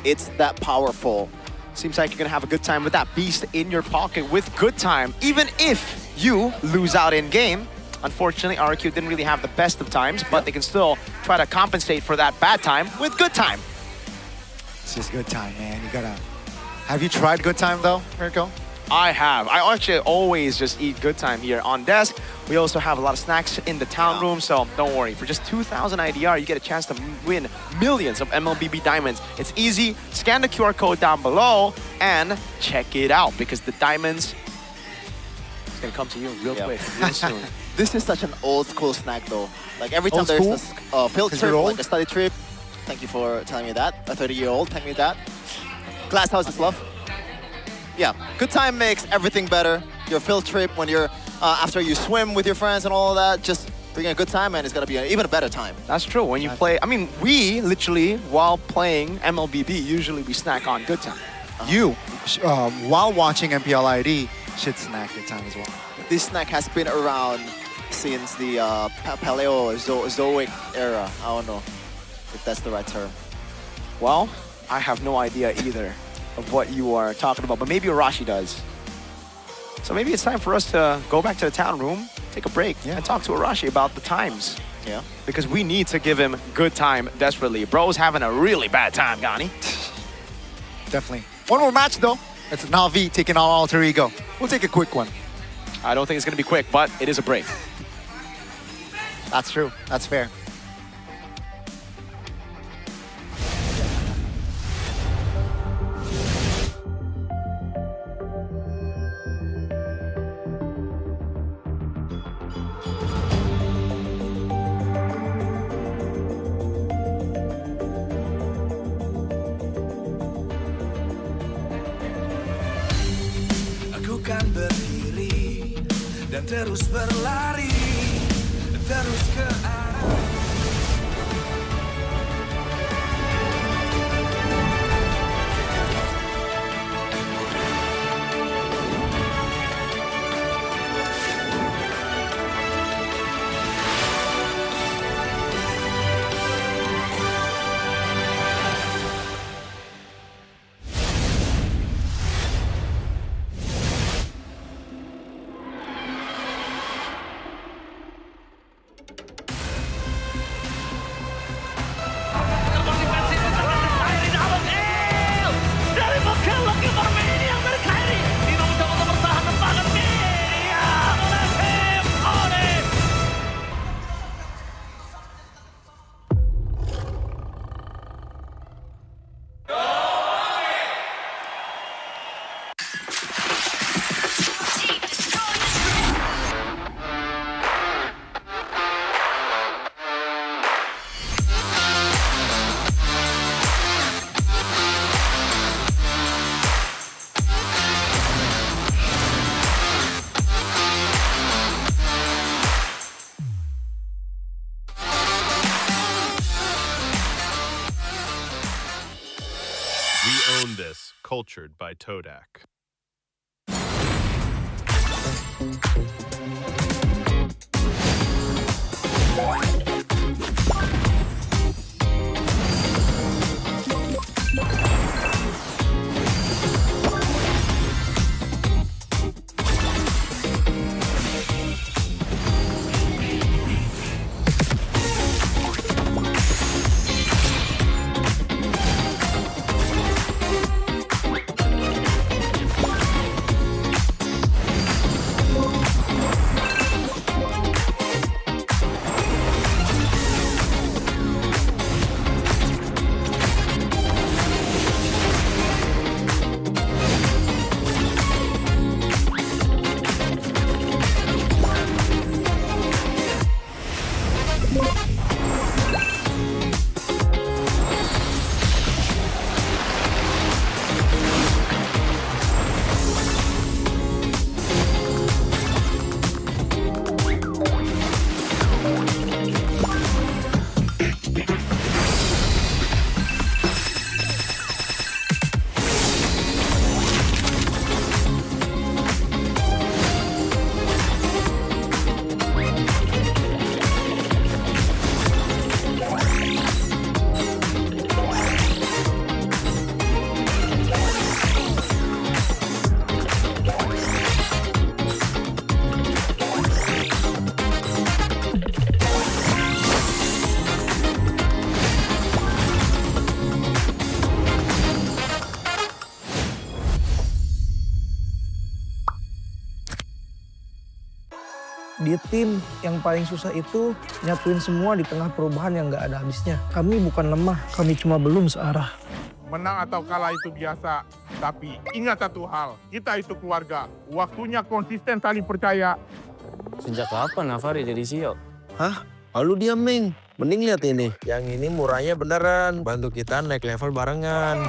It's that powerful. Seems like you're gonna have a good time with that beast in your pocket with good time, even if you lose out in game. Unfortunately, RQ didn't really have the best of times, but they can still try to compensate for that bad time with good time. It's just good time, man. You gotta. Have you tried good time though, Mirko? I have. I actually always just eat good time here on desk. We also have a lot of snacks in the town room, so don't worry. For just 2,000 IDR, you get a chance to win millions of MLBB diamonds. It's easy. Scan the QR code down below and check it out because the diamonds is gonna come to you real quick, real soon. This is such an old school snack though. Like every time Old there's school? a field Is trip, it old? like a study trip, thank you for telling me that. A 30-year-old, thank me that. Glass house is love. Yeah, good time makes everything better. Your field trip, when you're after you swim with your friends and all of that, just bring a good time and it's gonna be even a better time. That's true. When you play, I mean, we literally, while playing MLBB, usually we snack on good time. You, while watching MPLID, should snack good time as well. This snack has been around since the Paleozoic era. I don't know if that's the right term. Well, I have no idea either of what you are talking about, but maybe Arashi does. So maybe it's time for us to go back to the town room, take a break, and talk to Arashi about the times. Yeah. Because we need to give him good time desperately. Bro's having a really bad time, Gani. Definitely. One more match though. It's Na'Vi taking on Alter Ego. We'll take a quick one. I don't think it's gonna be quick, but it is a break. That's true. That's fair. Aku kan berdiri dan terus berlari, terus ke arah. We own this, cultured by Todak. Di tim yang paling susah itu nyatuin semua di tengah perubahan yang nggak ada habisnya. Kami bukan lemah, kami cuma belum searah. Menang atau kalah itu biasa, tapi ingat satu hal, kita itu keluarga. Waktunya konsisten saling percaya. Sejak kapan Navari jadi CEO? Hah? Lalu dia Ming. Mending lihat ini. Yang ini murahnya beneran. Bantu kita naik level barengan.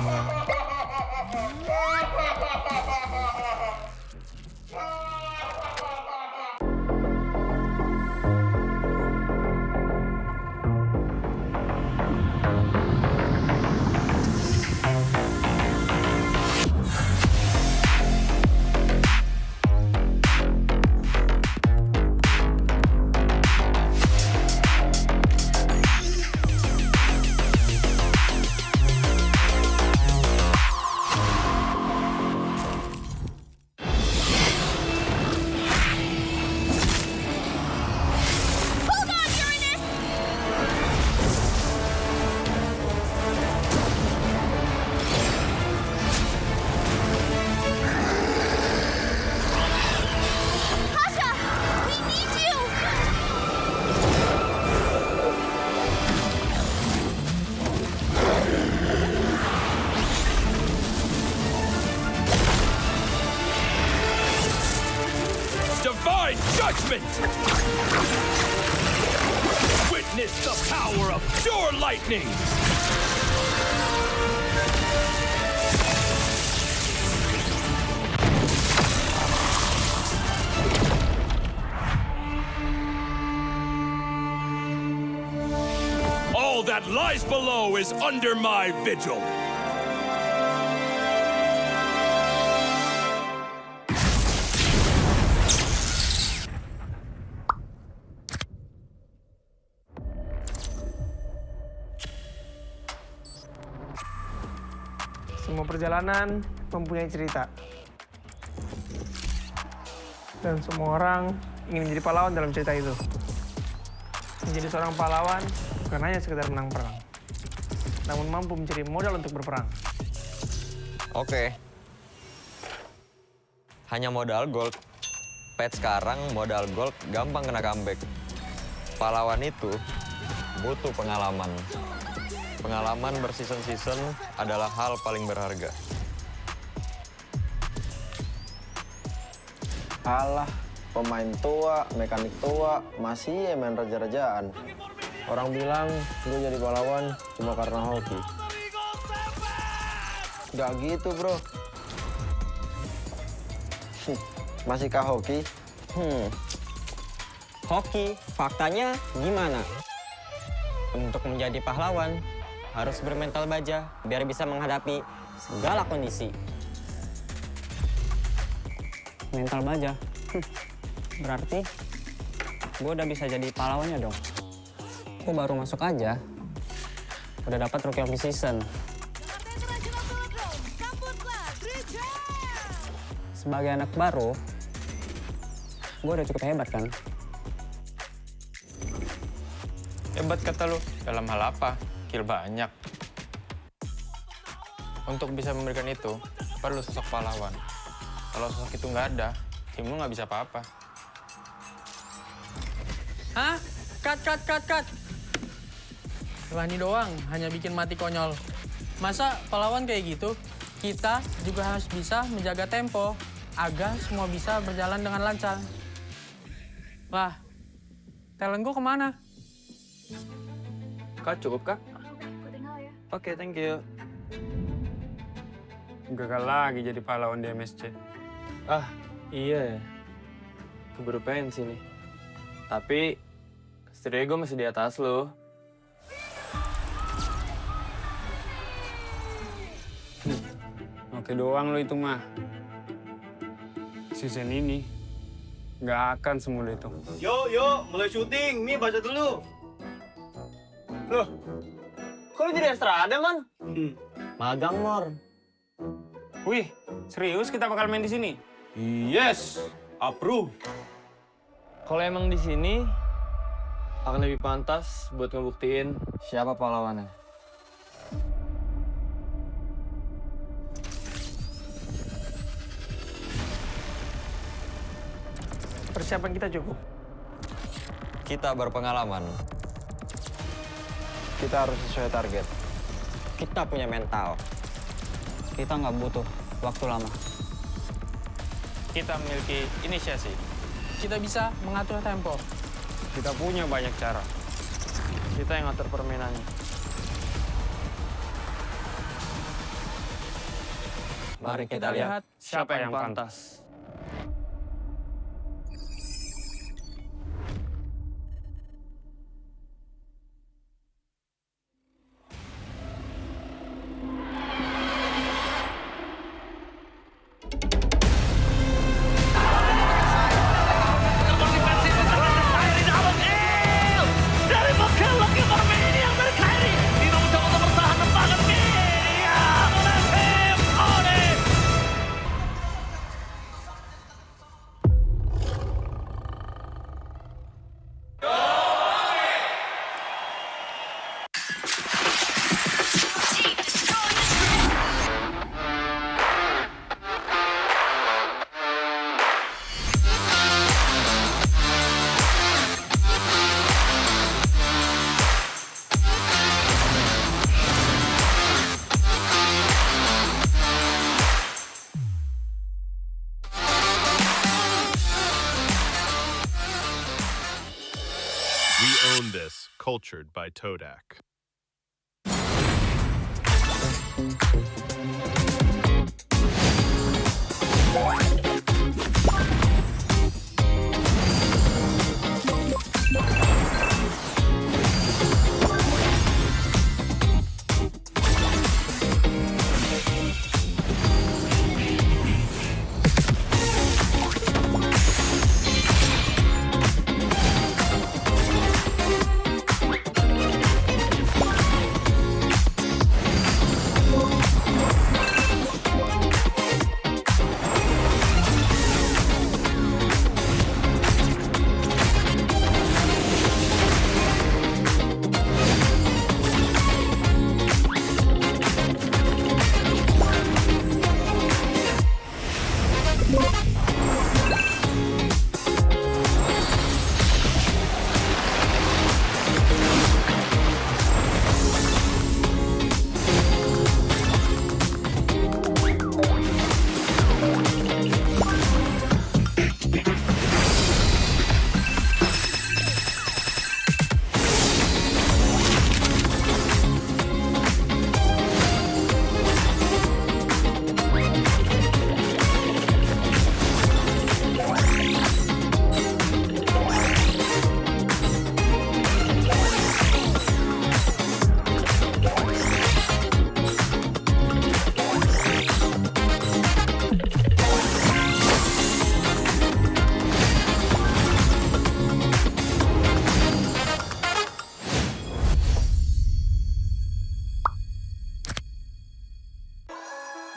Divine judgment! Witness the power of pure lightning! All that lies below is under my vigil. Semua perjalanan mempunyai cerita. Dan semua orang ingin menjadi pahlawan dalam cerita itu. Menjadi seorang pahlawan bukan hanya sekedar menang perang, namun mampu mencari modal untuk berperang. Oke. Hanya modal gold. Pet sekarang modal gold gampang kena comeback. Pahlawan itu butuh pengalaman. Pengalaman berseason-season adalah hal paling berharga. Alah, pemain tua, mekanik tua, masih main raja-rajaan. Orang bilang gue jadi pahlawan cuma karena hoki. Gak gitu, bro. Masihkah hoki? Hoki, faktanya gimana? Untuk menjadi pahlawan, harus bermental baja biar bisa menghadapi segala kondisi. Mental baja? Berarti gue udah bisa jadi pahlawannya dong. Gue baru masuk aja, udah dapat Rookie of the Season. Sebagai anak baru, gue udah cukup hebat kan? Hebat kata lu, dalam hal apa? Kill banyak. Untuk bisa memberikan itu, perlu sosok pahlawan. Kalau sosok itu nggak ada, tim lu nggak bisa apa-apa. Hah? Cut. Rani doang, hanya bikin mati konyol. Masa pahlawan kayak gitu? Kita juga harus bisa menjaga tempo, agar semua bisa berjalan dengan lancar. Lah, talent gue kemana? Kak, cukup kak? Oke, thank you. Gagal lagi jadi pahlawan di MSC. Ah, iya ya. Keburu pengen sini. Tapi, setidaknya gue masih di atas lo. Oke doang lo itu mah. Season ini nggak akan semudah itu. Yo, mulai syuting. Mi, baca dulu. Loh, kok lu jadi Estrada, Man? Magang, Mor. Wih, serius kita bakal main di sini? Yes, approve. Kalau emang di sini akan lebih pantas buat ngebuktiin siapa pahlawannya. Persiapan kita cukup. Kita berpengalaman. Kita harus sesuai target. Kita punya mental. Kita nggak butuh waktu lama. Kita memiliki inisiasi. Kita bisa mengatur tempo. Kita punya banyak cara. Kita yang ngatur permainannya. Mari kita lihat siapa yang pantas. We own this, cultured by Todak.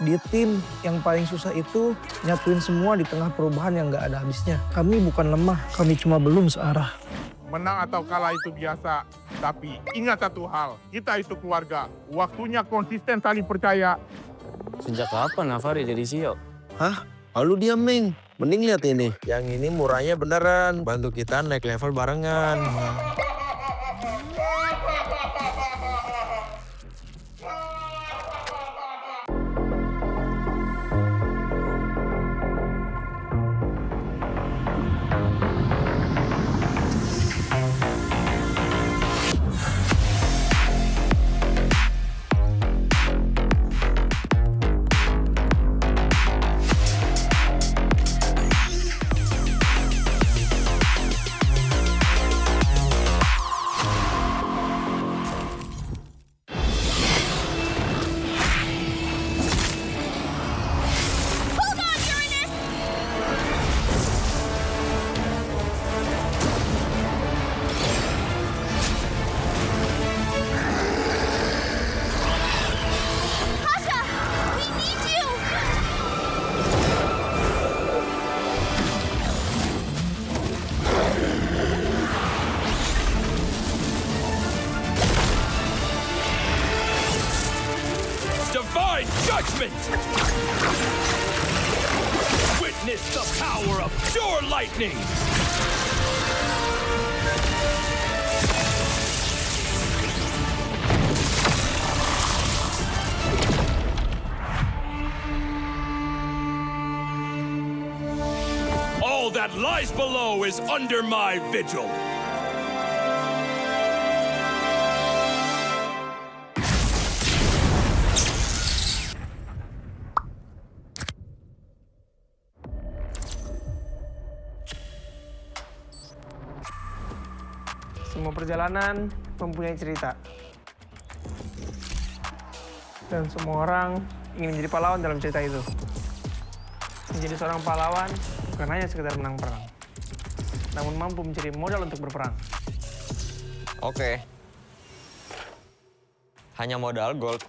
Di tim yang paling susah itu nyatuin semua di tengah perubahan yang nggak ada habisnya. Kami bukan lemah, kami cuma belum searah. Menang atau kalah itu biasa, tapi ingat satu hal, kita itu keluarga. Waktunya konsisten saling percaya. Sejak kapan Navari jadi CEO? Hah? Lalu dia Ming. Mending lihat ini. Yang ini murahnya beneran. Bantu kita naik level barengan. Divine judgment! Witness the power of pure lightning! that lies below is under my vigil. Semua perjalanan mempunyai cerita. Dan semua orang ingin menjadi pahlawan dalam cerita itu. Menjadi seorang pahlawan bukan hanya sekedar menang perang, namun mampu mencari modal untuk berperang. Oke. Hanya modal gold.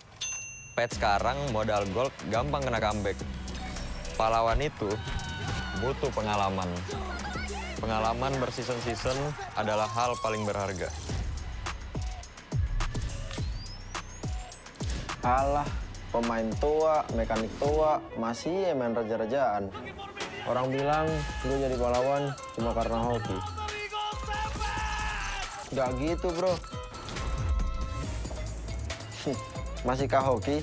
Patch sekarang modal gold gampang kena comeback. Pahlawan itu butuh pengalaman. Pengalaman berseason-season adalah hal paling berharga. Alah, pemain tua, mekanik tua, masih ya main raja-rajaan. Orang bilang gue jadi pahlawan cuma karena hoki. Gak gitu, bro. Masihkah hoki?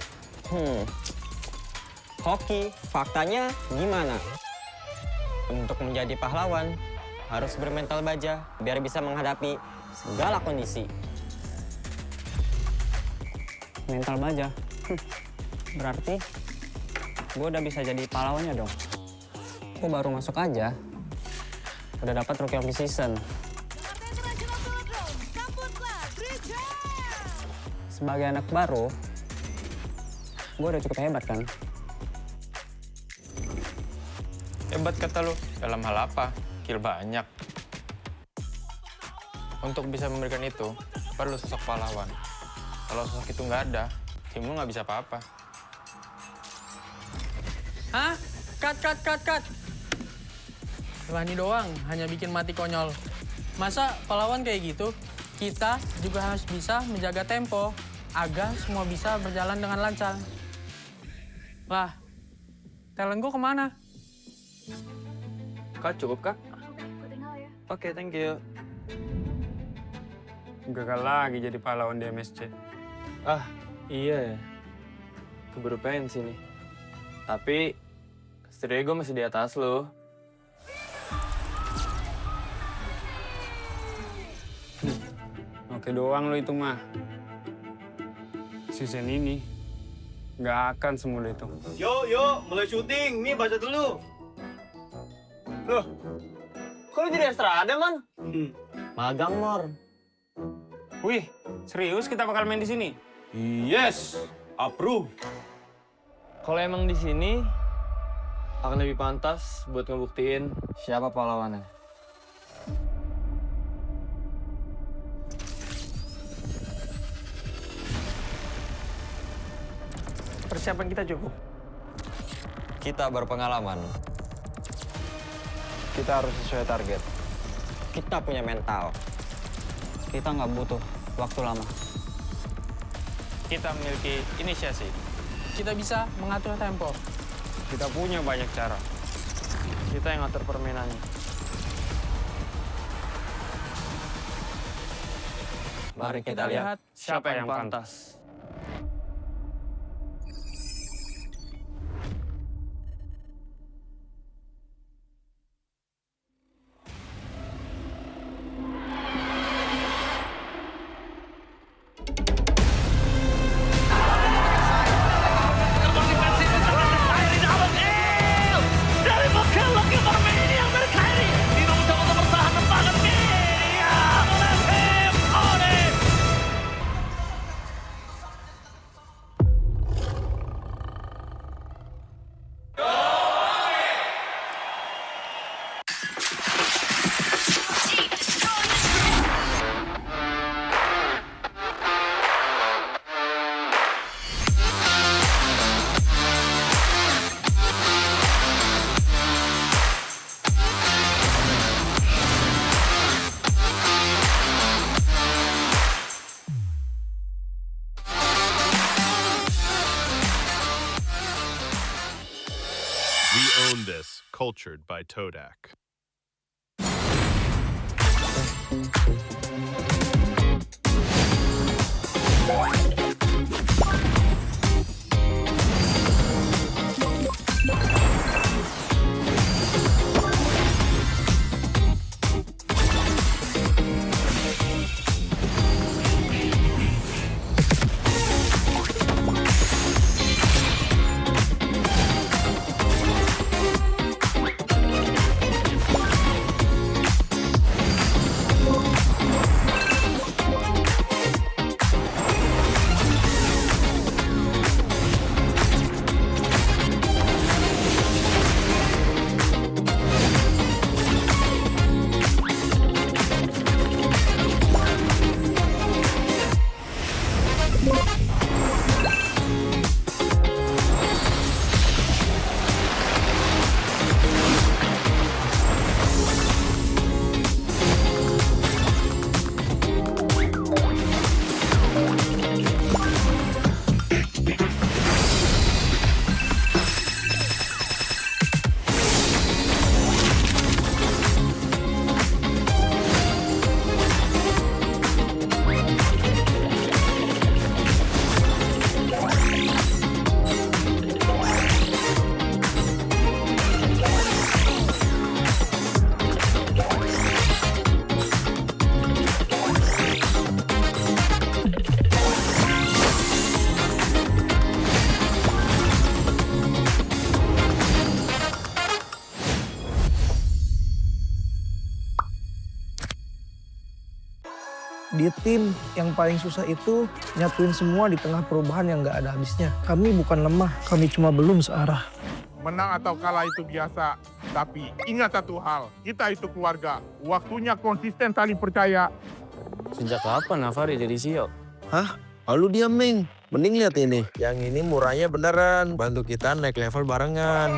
Hoki, faktanya gimana? Untuk menjadi pahlawan, harus bermental baja biar bisa menghadapi segala kondisi. Mental baja? Berarti gue udah bisa jadi pahlawannya dong. Gue baru masuk aja, udah dapat Rookie of the Season. Sebagai anak baru, gue udah cukup hebat kan? Hebat kata lu, dalam hal apa? Kill banyak. Untuk bisa memberikan itu, perlu sosok pahlawan. Kalau sosok itu nggak ada, tim lu nggak bisa apa-apa. Hah? Cut. Rani doang, hanya bikin mati konyol. Masa pahlawan kayak gitu? Kita juga harus bisa menjaga tempo agar semua bisa berjalan dengan lancar. Lah, talent gue kemana? Kak, cukup, Kak? Oke, thank you. Gagal lagi jadi pahlawan di MSC. Ah, iya ya. Keburu pensi nih. Tapi, setidaknya gue masih di atas lo. Oke doang lo itu mah. Season ini nggak akan semudah itu. Yuk, mulai syuting. Mi, baca dulu. Loh, kok lu jadi extra ada, Man? Magang, Mor. Wih, serius kita bakal main di sini? Yes, approve. Kalau emang di sini, akan lebih pantas buat ngebuktiin siapa pahlawannya. Persiapan kita cukup. Kita berpengalaman. Kita harus sesuai target. Kita punya mental. Kita nggak butuh waktu lama. Kita memiliki inisiasi. Kita bisa mengatur tempo. Kita punya banyak cara. Kita yang ngatur permainannya. Mari kita lihat siapa yang pantas. This, cultured by Todak. Di tim yang paling susah itu nyatuin semua di tengah perubahan yang nggak ada habisnya. Kami bukan lemah, kami cuma belum searah. Menang atau kalah itu biasa, tapi ingat satu hal, kita itu keluarga. Waktunya konsisten saling percaya. Sejak kapan Navari jadi CEO? Hah? Lalu dia Meng. Mending lihat ini. Yang ini murahnya beneran. Bantu kita naik level barengan.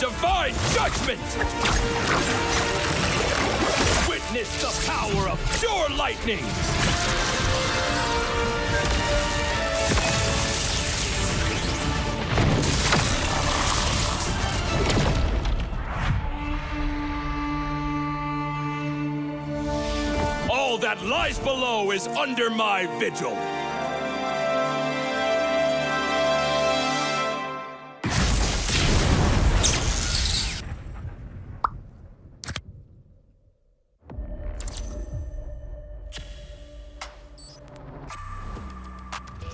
Divine judgment! Witness the power of pure lightning! All that lies below is under my vigil.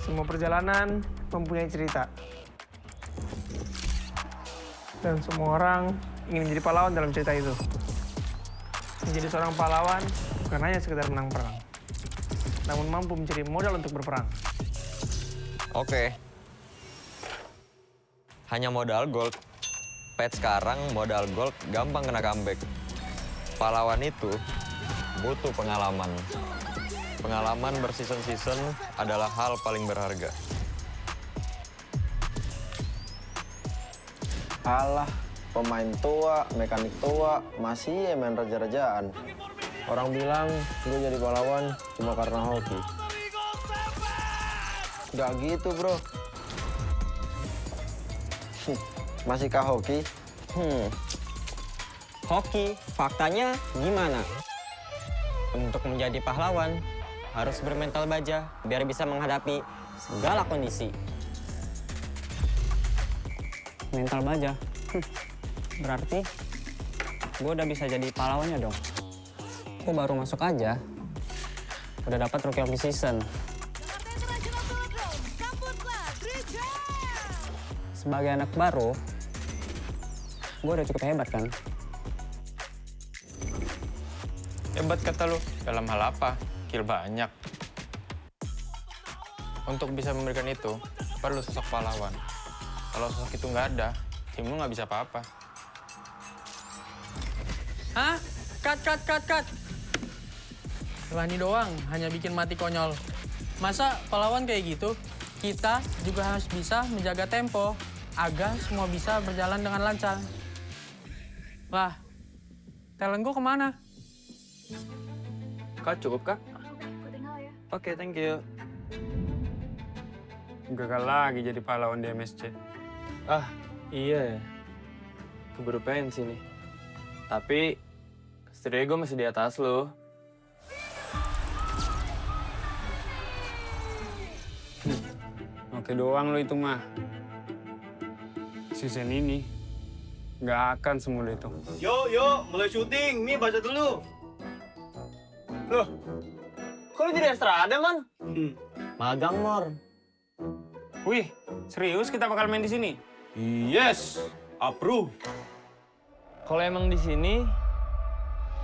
Semua perjalanan mempunyai cerita. Dan semua orang ingin menjadi pahlawan dalam cerita itu. Menjadi seorang pahlawan bukan hanya sekedar menang perang, namun mampu mencari modal untuk berperang. Oke. Hanya modal gold. Pet sekarang modal gold gampang kena comeback. Pahlawan itu butuh pengalaman. Pengalaman berseason-season adalah hal paling berharga. Alah, pemain tua, mekanik tua, masih ya main raja-rajaan. Orang bilang gue jadi pahlawan cuma karena hoki. Gak gitu, bro. Masihkah hoki? Hoki, faktanya gimana? Untuk menjadi pahlawan, harus bermental baja biar bisa menghadapi segala kondisi. Mental baja? Berarti gue udah bisa jadi pahlawannya dong. Gue baru masuk aja, udah dapat Rookie of the Season. Sebagai anak baru, gue udah cukup hebat kan? Hebat kata lu, dalam hal apa? Kill banyak. Untuk bisa memberikan itu, perlu sosok pahlawan. Kalau sosok itu nggak ada, tim lu nggak bisa apa-apa. Hah? Cut. Lani doang, hanya bikin mati konyol. Masa pahlawan kayak gitu? Kita juga harus bisa menjaga tempo agar semua bisa berjalan dengan lancar. Lah, talent gue kemana? Kak, cukup kak? Oke, thank you. Gagal lagi jadi pahlawan di MSC. Ah, iya ya. Keburu pensi nih. Tapi, setidaknya gue masih di atas lo. Oke doang lo itu mah. Season ini nggak akan semudah itu. Yuk, mulai syuting. Mi, baca dulu. Loh, kok lu jadi Estrada, Man? Magang, Mor. Wih, serius kita bakal main di sini? Yes, approve. Kalau emang di sini,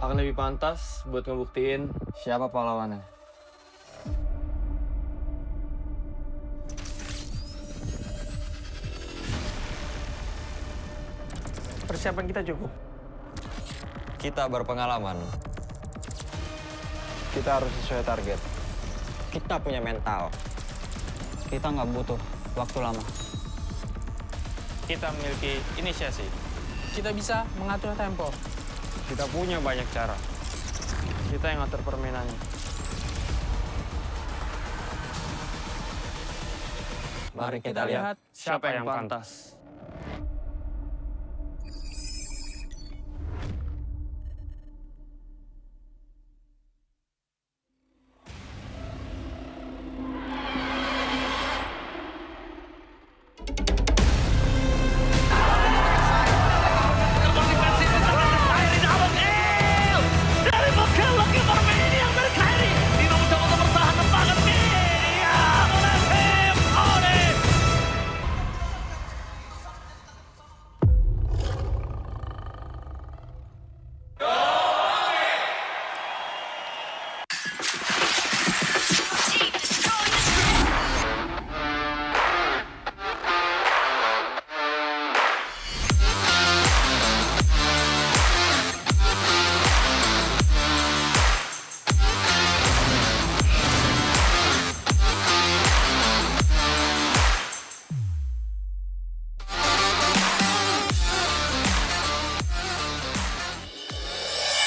akan lebih pantas buat ngebuktiin siapa pahlawannya. Persiapan kita cukup. Kita berpengalaman. Kita harus sesuai target. Kita punya mental. Kita nggak butuh waktu lama. Kita memiliki inisiasi. Kita bisa mengatur tempo. Kita punya banyak cara. Kita yang ngatur permainannya. Mari kita lihat siapa yang pantas.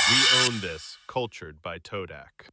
We own this, cultured by Todak.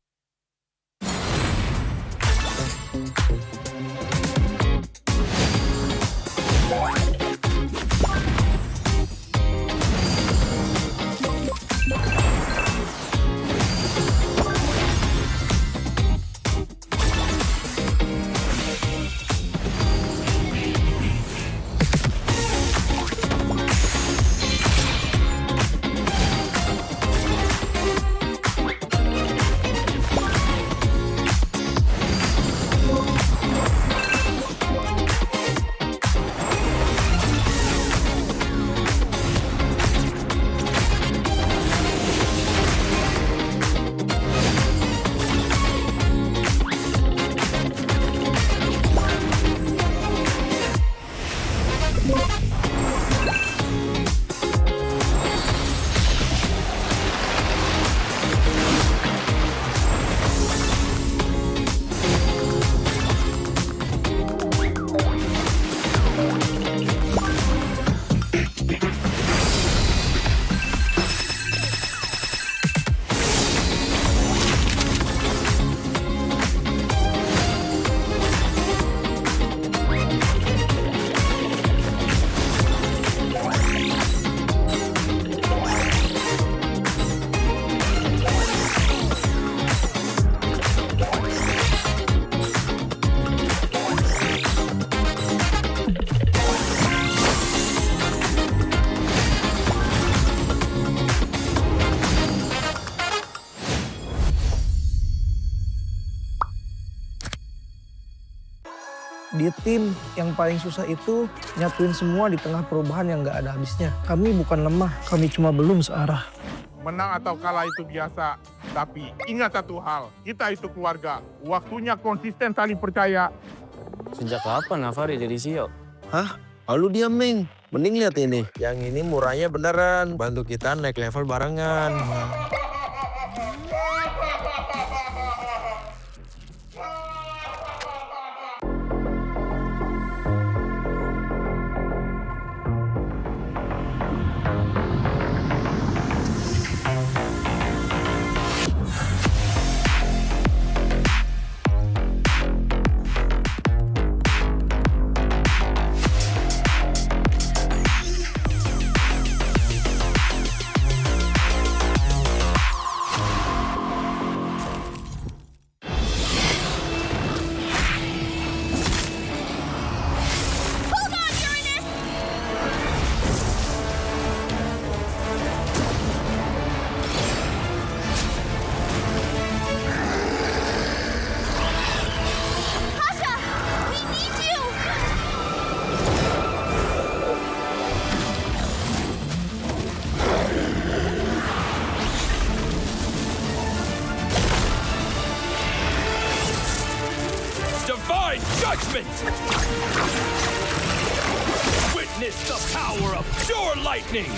Di tim yang paling susah itu nyatuin semua di tengah perubahan yang nggak ada habisnya. Kami bukan lemah, kami cuma belum searah. Menang atau kalah itu biasa, tapi ingat satu hal, kita itu keluarga. Waktunya konsisten saling percaya. Sejak kapan Navari jadi CEO? Hah? Lalu dia Meng. Mending lihat ini. Yang ini murahnya beneran. Bantu kita naik level barengan. Divine judgment! Witness the power of pure lightning!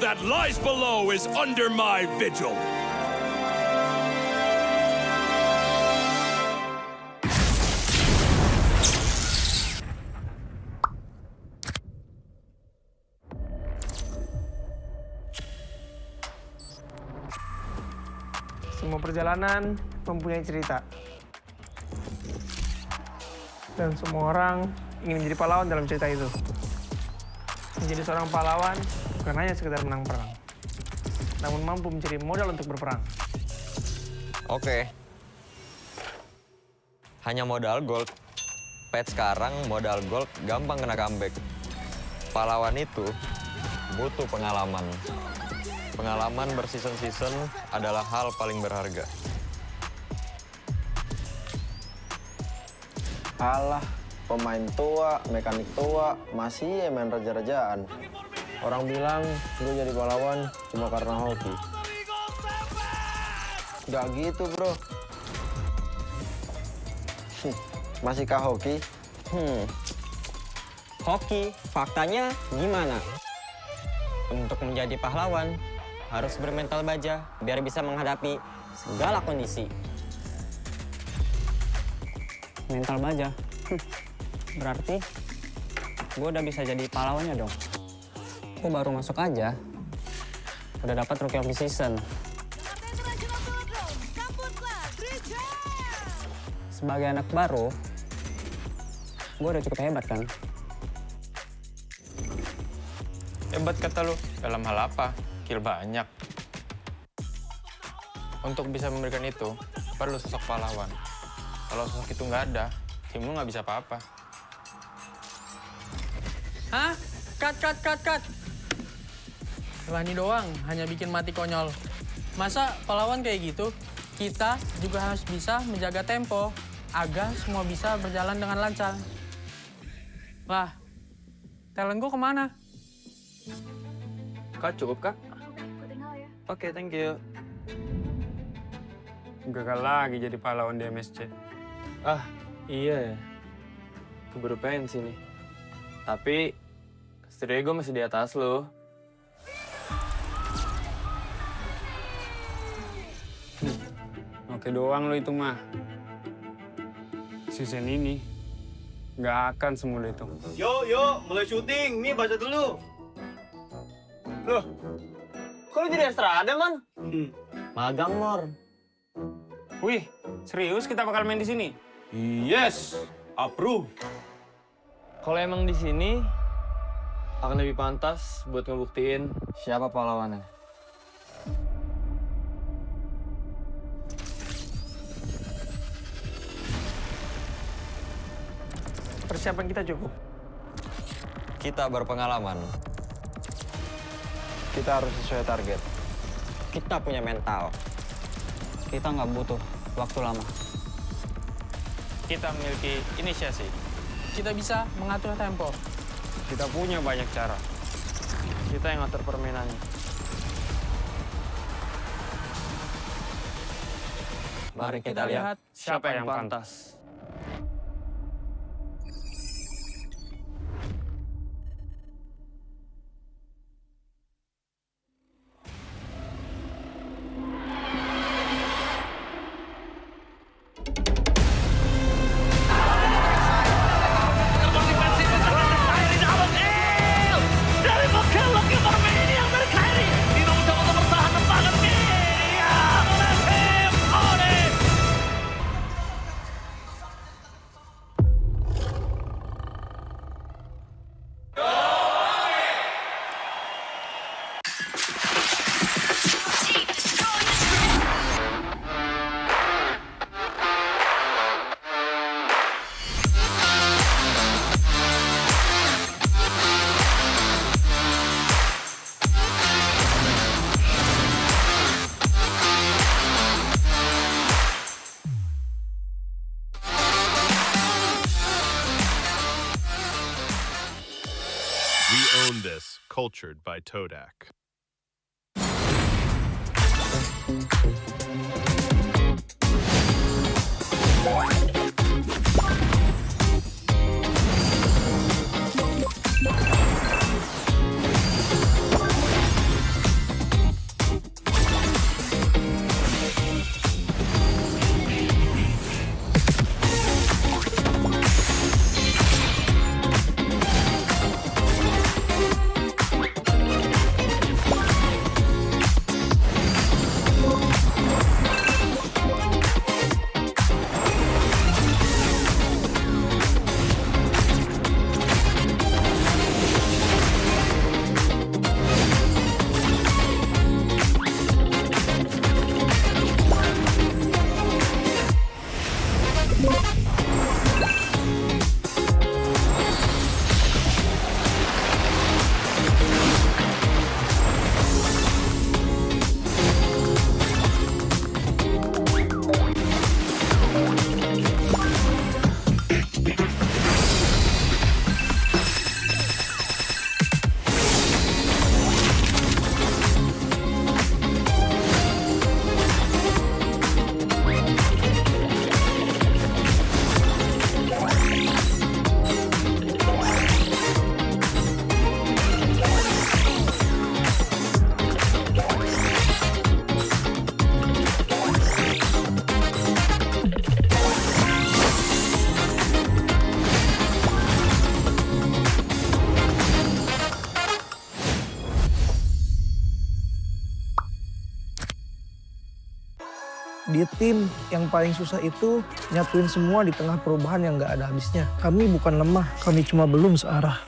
that lies below is under my vigil. Semua perjalanan mempunyai cerita. Dan semua orang ingin menjadi pahlawan dalam cerita itu. Menjadi seorang pahlawan bukan hanya sekedar menang perang, namun mampu mencari modal untuk berperang. Oke. Hanya modal gold. Patch sekarang modal gold gampang kena comeback. Pahlawan itu butuh pengalaman. Pengalaman berseason-season adalah hal paling berharga. Alah, pemain tua, mekanik tua, masih main raja-rajaan. Orang bilang gue jadi pahlawan cuma karena hoki. Gak gitu, bro. Masihkah hoki? Hoki, faktanya gimana? Untuk menjadi pahlawan, harus bermental baja biar bisa menghadapi segala kondisi. Mental baja? Berarti gue udah bisa jadi pahlawannya dong. Gue baru masuk aja, udah dapat Rookie of the Season. Sebagai anak baru, gue udah cukup hebat kan? Hebat kata lu, dalam hal apa? Kill banyak. Untuk bisa memberikan itu, perlu sosok pahlawan. Kalau sosok itu nggak ada, tim lu nggak bisa apa-apa. Hah? Cut. Rani doang, hanya bikin mati konyol. Masa pahlawan kayak gitu? Kita juga harus bisa menjaga tempo agar semua bisa berjalan dengan lancar. Lah, talent gue kemana? Kak, cukup kak? Oke, thank you. Gagal lagi jadi pahlawan di MSC. Ah, iya ya. Keburu pensi nih. Tapi, setidaknya gue masih di atas lo. Oke doang lo itu mah. Season ini nggak akan semudah itu. Yuk, mulai syuting. Nih, baca dulu. Loh, kok lu jadi Estrada, Man? Magang, Mor. Wih, serius kita bakal main di sini? Yes, approve. Kalau emang di sini akan lebih pantas buat ngebuktiin siapa pahlawannya. Persiapan kita cukup. Kita berpengalaman. Kita harus sesuai target. Kita punya mental. Kita nggak butuh waktu lama. Kita memiliki inisiasi. Kita bisa mengatur tempo. Kita punya banyak cara. Kita yang ngatur permainannya. Mari kita lihat siapa yang pantas. This, cultured by Todak. Di tim yang paling susah itu nyatuin semua di tengah perubahan yang nggak ada habisnya. Kami bukan lemah, kami cuma belum searah.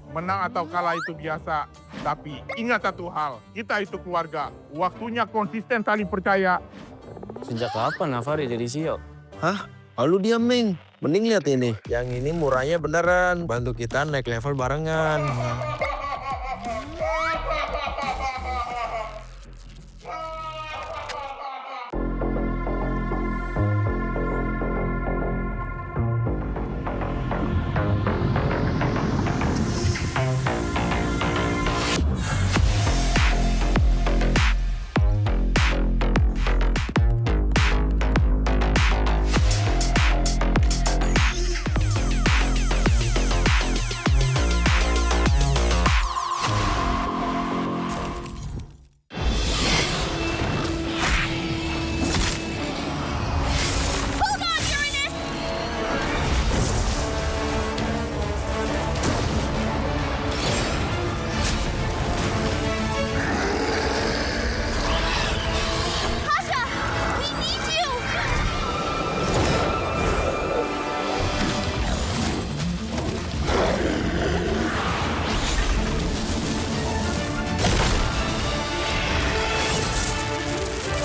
Menang atau kalah itu biasa, tapi ingat satu hal, kita itu keluarga. Waktunya konsisten saling percaya. Sejak kapan Navari jadi CEO? Hah? Lalu dia Meng. Mending lihat ini. Yang ini murahnya beneran. Bantu kita naik level barengan.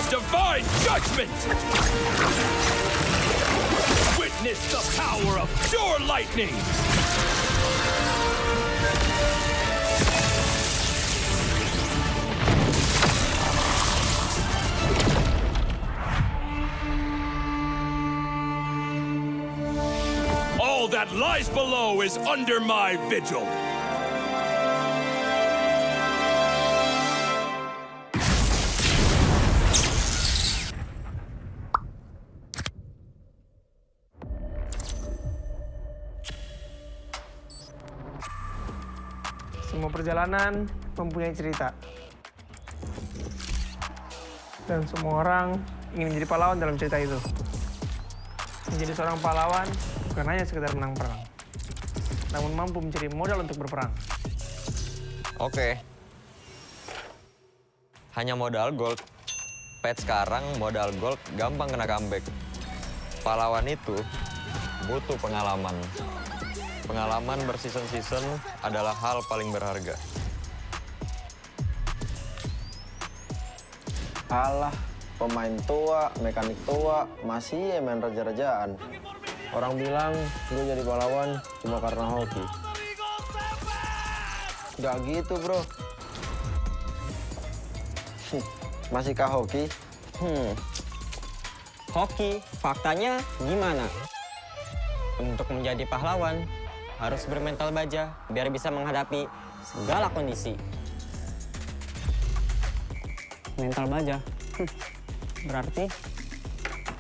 Divine judgment! Witness the power of pure lightning! All that lies below is under my vigil. Semua perjalanan mempunyai cerita. Dan semua orang ingin menjadi pahlawan dalam cerita itu. Menjadi seorang pahlawan bukan hanya sekedar menang perang, namun mampu mencari modal untuk berperang. Oke. Hanya modal gold. Pet sekarang modal gold gampang kena comeback. Pahlawan itu butuh pengalaman. Pengalaman berseason-season adalah hal paling berharga. Alah, pemain tua, mekanik tua, masih ya main raja-rajaan. Orang bilang gue jadi pahlawan cuma karena hoki. Gak gitu, bro. Masihkah hoki? Hoki, faktanya gimana? Untuk menjadi pahlawan, harus bermental baja biar bisa menghadapi segala kondisi. Mental baja? Berarti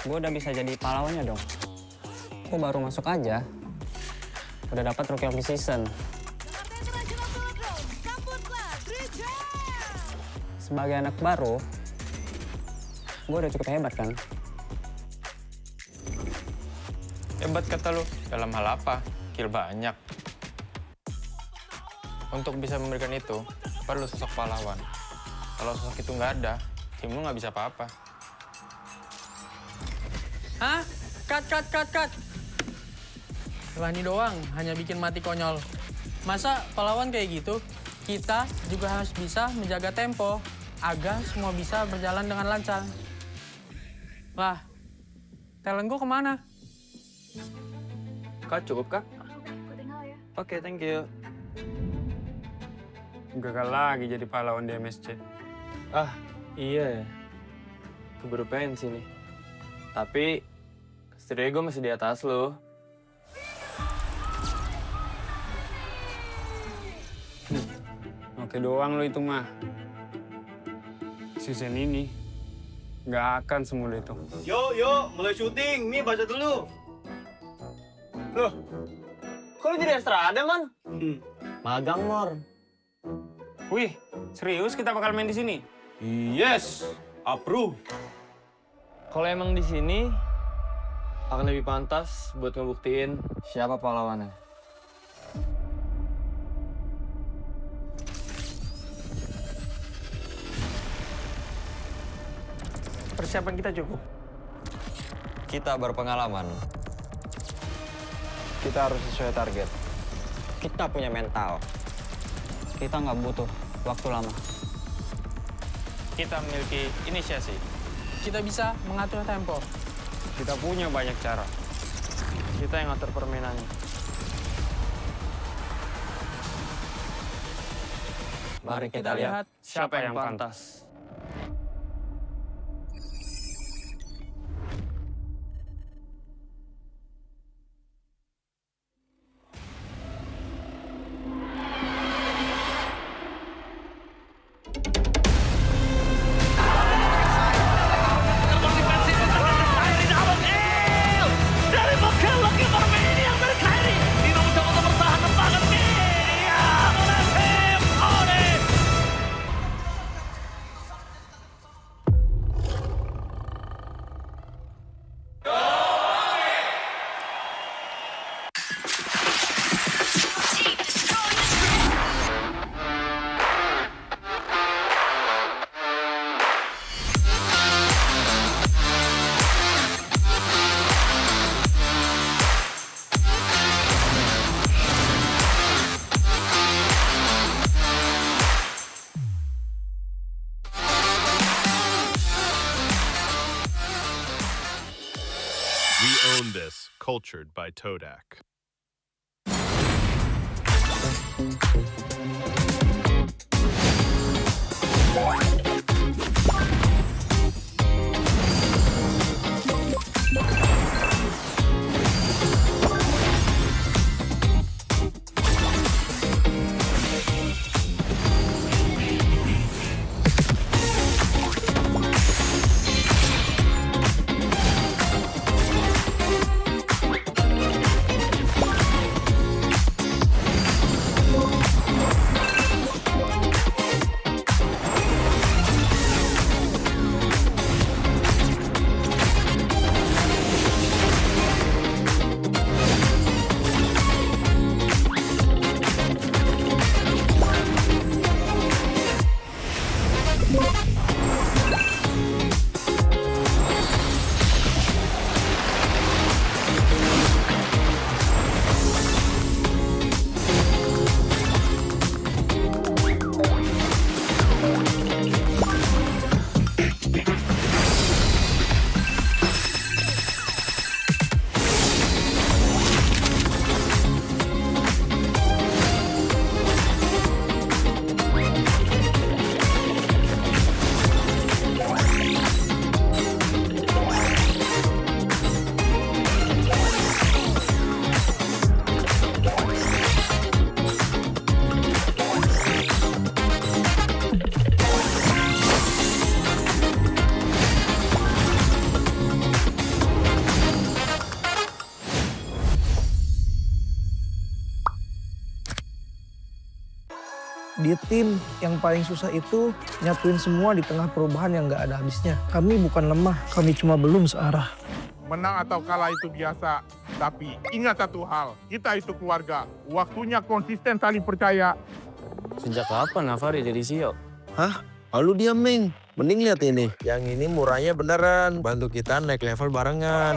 gue udah bisa jadi pahlawannya dong. Gue baru masuk aja, udah dapat Rookie of the Season. Sebagai anak baru, gue udah cukup hebat kan? Hebat kata lu, dalam hal apa? Kill banyak. Untuk bisa memberikan itu, perlu sosok pahlawan. Kalau sosok itu nggak ada, tim lu nggak bisa apa-apa. Hah? Cut. Rani doang, hanya bikin mati konyol. Masa pahlawan kayak gitu? Kita juga harus bisa menjaga tempo agar semua bisa berjalan dengan lancar. Lah, talent gue kemana? Kak, cukup kak? Oke, thank you. Gagal lagi jadi pahlawan di MSC. Ah, iya ya. Keburu pensi nih. Tapi, setidaknya gue masih di atas lo. Oke doang lo itu mah. Season ini nggak akan semudah itu. Yo, mulai syuting. Mi, baca dulu. Loh, kok lu jadi Estrada, Man? Magang, Mor. Wih, serius kita bakal main di sini? Yes, approve. Kalau emang di sini, akan lebih pantas buat ngebuktiin siapa pahlawannya. Persiapan kita cukup. Kita berpengalaman. Kita harus sesuai target. Kita punya mental. Kita nggak butuh waktu lama. Kita memiliki inisiasi. Kita bisa mengatur tempo. Kita punya banyak cara. Kita yang ngatur permainannya. Mari kita lihat siapa yang pantas. We own this, cultured by Todak. Di tim yang paling susah itu nyatuin semua di tengah perubahan yang nggak ada habisnya. Kami bukan lemah, kami cuma belum searah. Menang atau kalah itu biasa, tapi ingat satu hal, kita itu keluarga. Waktunya konsisten saling percaya. Sejak kapan Navari jadi CEO? Hah? Lalu dia Ming. Mending lihat ini. Yang ini murahnya beneran. Bantu kita naik level barengan.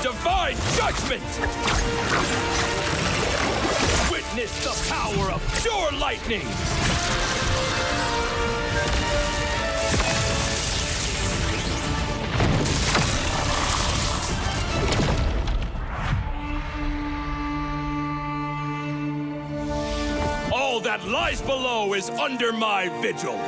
Divine judgment! Witness the power of pure lightning! that lies below is under my vigil.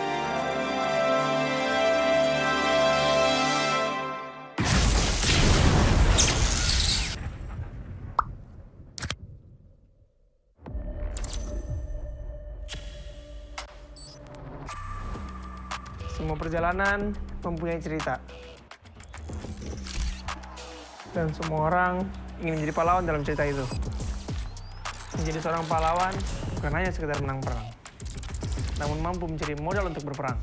Semua perjalanan mempunyai cerita. Dan semua orang ingin menjadi pahlawan dalam cerita itu. Menjadi seorang pahlawan bukan hanya sekedar menang perang, namun mampu mencari modal untuk berperang.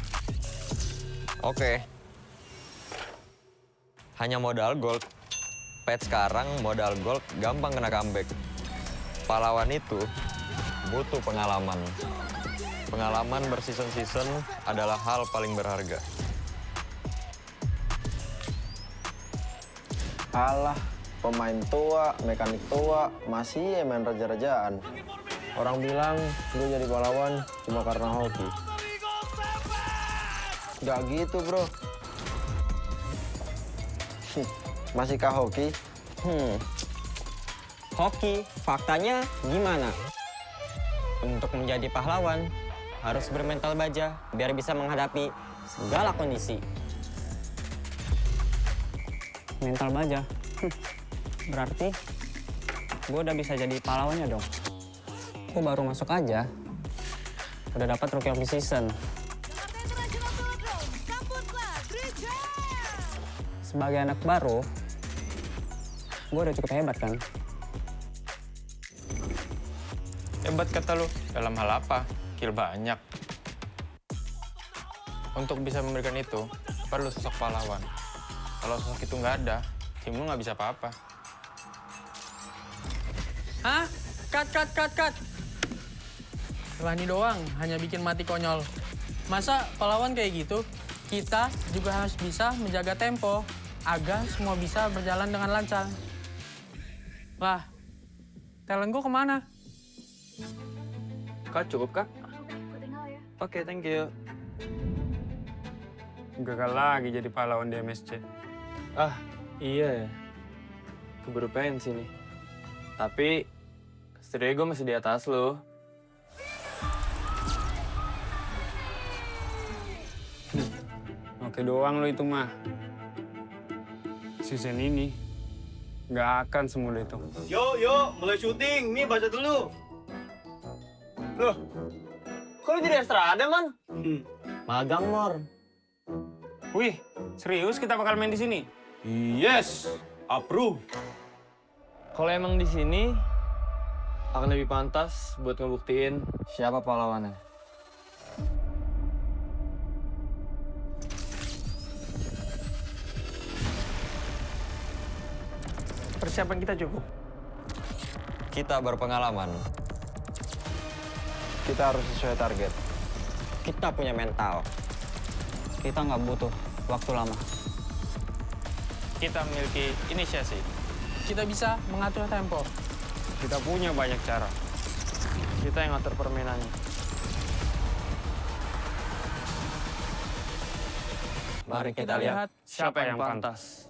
Oke. Hanya modal gold. Pet sekarang modal gold gampang kena comeback. Pahlawan itu butuh pengalaman. Pengalaman berseason-season adalah hal paling berharga. Alah, pemain tua, mekanik tua, masih main raja-rajaan. Orang bilang gue jadi pahlawan cuma karena hoki. Gak gitu, bro. Masihkah hoki? Hoki, faktanya gimana? Untuk menjadi pahlawan, harus bermental baja biar bisa menghadapi segala kondisi. Mental baja? Berarti gue udah bisa jadi pahlawannya dong. Gue baru masuk aja, udah dapat Rookie of the Season. Sebagai anak baru, gue udah cukup hebat kan? Hebat kata lu, dalam hal apa? Kill banyak. Untuk bisa memberikan itu, perlu sosok pahlawan. Kalau sosok itu nggak ada, tim lu nggak bisa apa-apa. Hah? Cut. Rani doang, hanya bikin mati konyol. Masa pahlawan kayak gitu? Kita juga harus bisa menjaga tempo agar semua bisa berjalan dengan lancar. Lah, talent gue kemana? Kak, cukup kak? Oke, thank you. Gagal lagi jadi pahlawan di MSC. Ah, iya ya. Keburu pensi nih. Tapi, setidaknya gue masih di atas lo. Oke doang lo itu mah. Season ini nggak akan semudah itu. Yo, mulai syuting. Nih, baca dulu. Loh, kok lu jadi Estrada, Man? Magang, Mor. Wih, serius kita bakal main di sini? Yes, approve. Kalau emang di sini akan lebih pantas buat ngebuktiin siapa pahlawannya. Persiapan kita cukup. Kita berpengalaman. Kita harus sesuai target. Kita punya mental. Kita nggak butuh waktu lama. Kita memiliki inisiasi. Kita bisa mengatur tempo. Kita punya banyak cara. Kita yang ngatur permainannya. Mari kita lihat siapa yang pantas.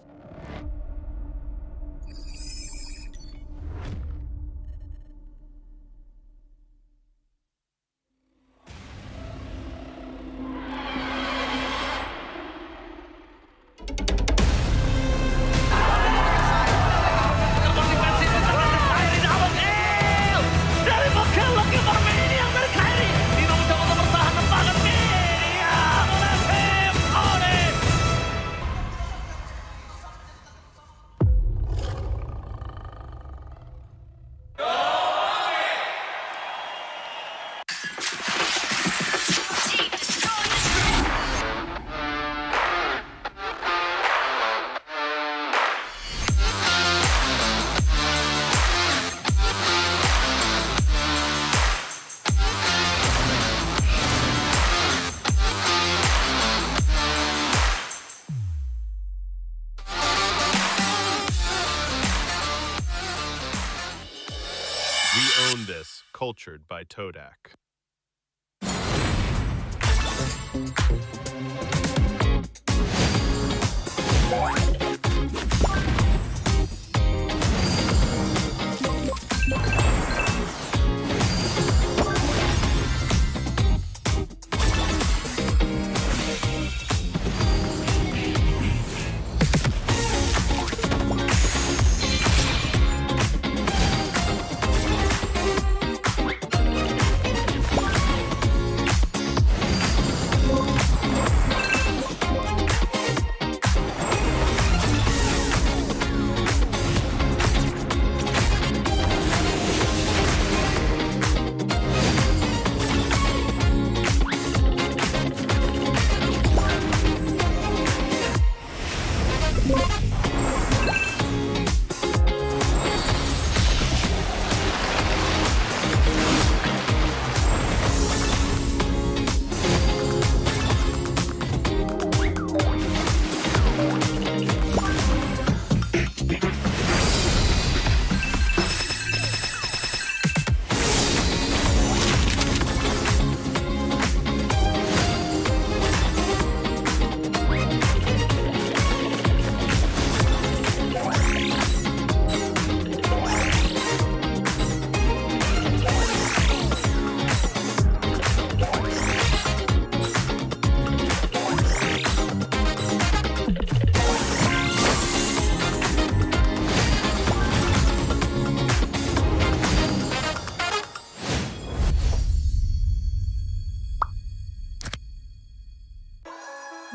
Cultured by Todak.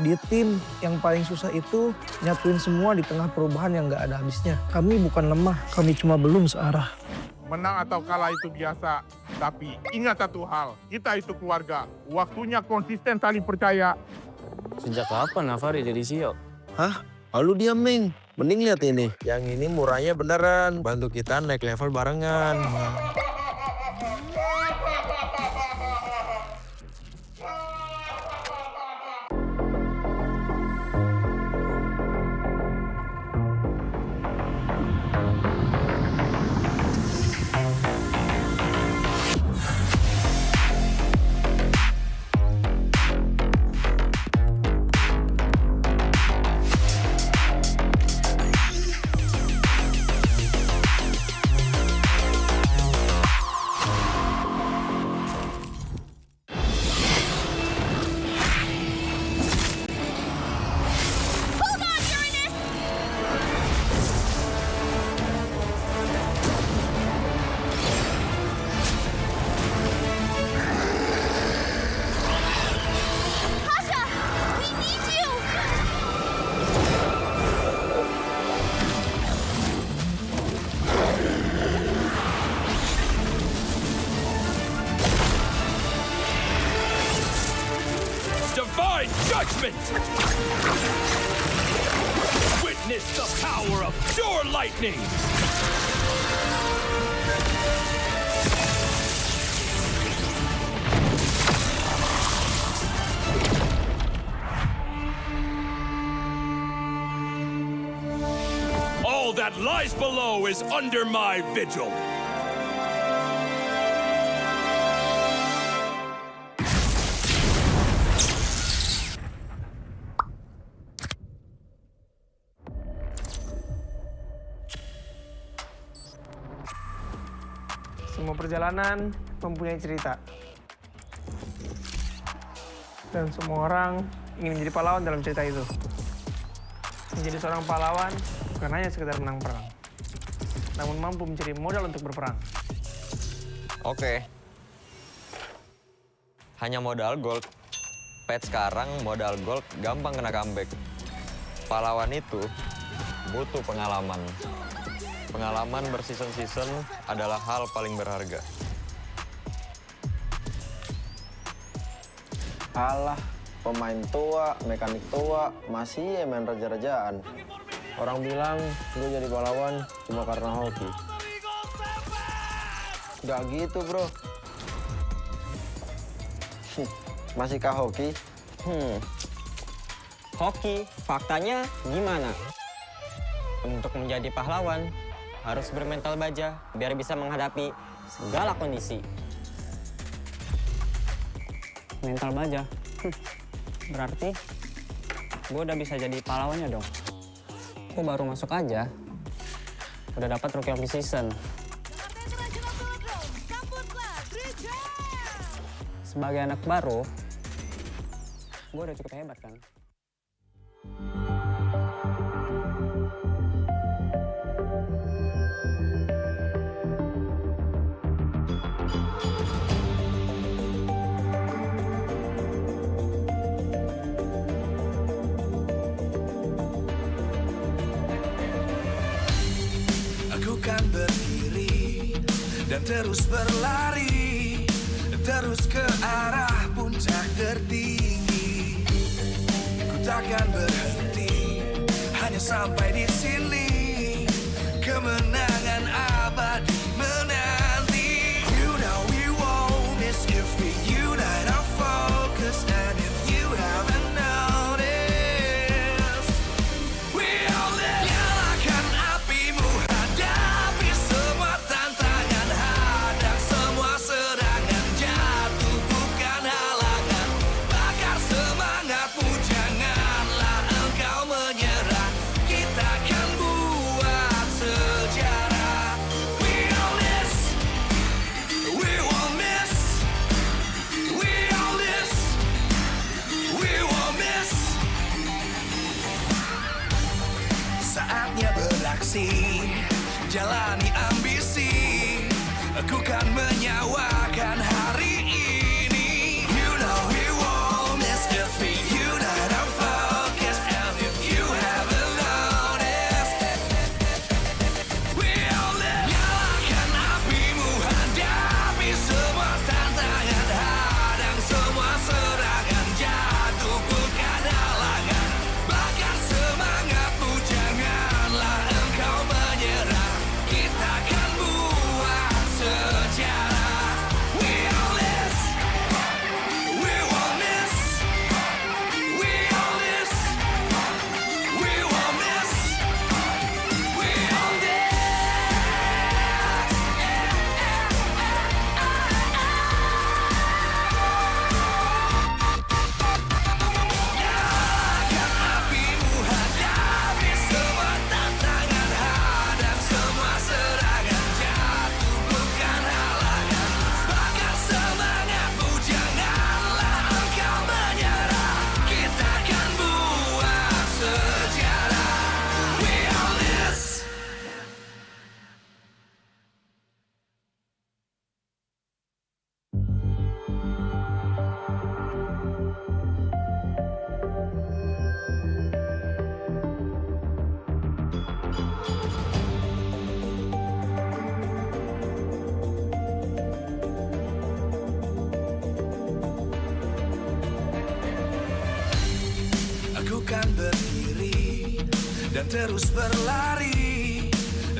Di tim yang paling susah itu nyatuin semua di tengah perubahan yang nggak ada habisnya. Kami bukan lemah, kami cuma belum searah. Menang atau kalah itu biasa, tapi ingat satu hal, kita itu keluarga. Waktunya konsisten saling percaya. Sejak kapan Navari jadi CEO? Hah? Lalu dia Meng. Mending lihat ini. Yang ini murahnya beneran. Bantu kita naik level barengan. Divine judgment! Witness the power of pure lightning! All that lies below is under my vigil. Semua perjalanan mempunyai cerita. Dan semua orang ingin menjadi pahlawan dalam cerita itu. Menjadi seorang pahlawan bukan hanya sekedar menang perang, namun mampu mencari modal untuk berperang. Oke. Hanya modal gold. Patch sekarang modal gold gampang kena comeback. Pahlawan itu butuh pengalaman. Pengalaman berseason-season adalah hal paling berharga. Alah, pemain tua, mekanik tua, masih ya main raja-rajaan. Orang bilang gue jadi pahlawan cuma karena hoki. Gak gitu, bro. Masihkah hoki? Hoki, faktanya gimana? Untuk menjadi pahlawan, harus bermental baja biar bisa menghadapi segala kondisi. Mental baja? Berarti gue udah bisa jadi pahlawannya dong. Gue baru masuk aja, udah dapat Rookie of the Season. Sebagai anak baru, gue udah cukup hebat kan? Aku kan berdiri dan terus berlari, terus ke arah puncak tertinggi. Ku takkan berhenti, hanya sampai di sini. Kemenangan abadi menanti. You know we won't miss if we unite our focus. And if you haven't noticed, we all live. Nyalakan apimu, hadapi semua tantangan, hadang semua serangan, jatuh bukan halangan. Bakar semangatmu, janganlah engkau menyerah. Kita akan buat sejarah. We all this, we won't miss. We all this, we won't miss. Saatnya beraksi, jalani ambisi. Aku kan menyawakan hari ini. You know we won't miss if we unite our fight. terus berlari,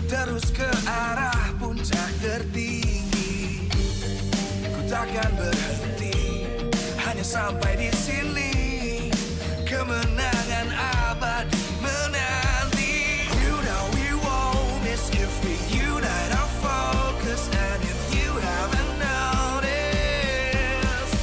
terus ke arah puncak tertinggi. Ku takkan berhenti, hanya sampai di sini. Kemenangan abadi menanti. You know we won't miss if we unite our focus. And if you haven't noticed,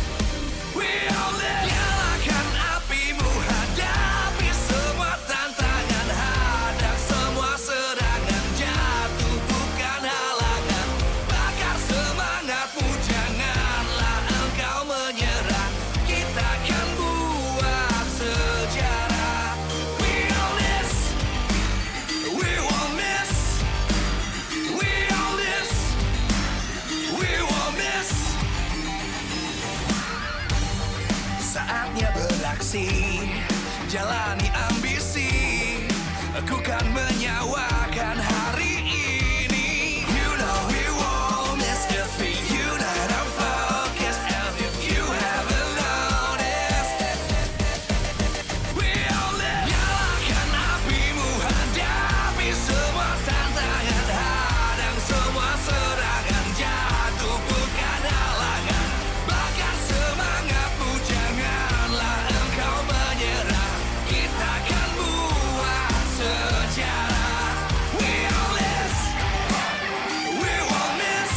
we all live. Nyalakan apimu, hadapi semua tantangan, hadang semua serangan, jatuh bukan halangan. Bakar semangatmu, janganlah engkau menyerah. Kita akan buat sejarah. We all this, we won't miss. We all this, we won't miss. Saatnya beraksi, jalani ambisi. Aku kan menyawakan hari ini. You know we won't miss if we unite our focus. And if you haven't noticed, we all live. Nyalakan apimu, hadapi semua tantangan, hadang semua serangan, jatuh bukan halangan. Bakar semangatmu, janganlah engkau menyerah. Kita akan buat sejarah. We all this, we won't miss.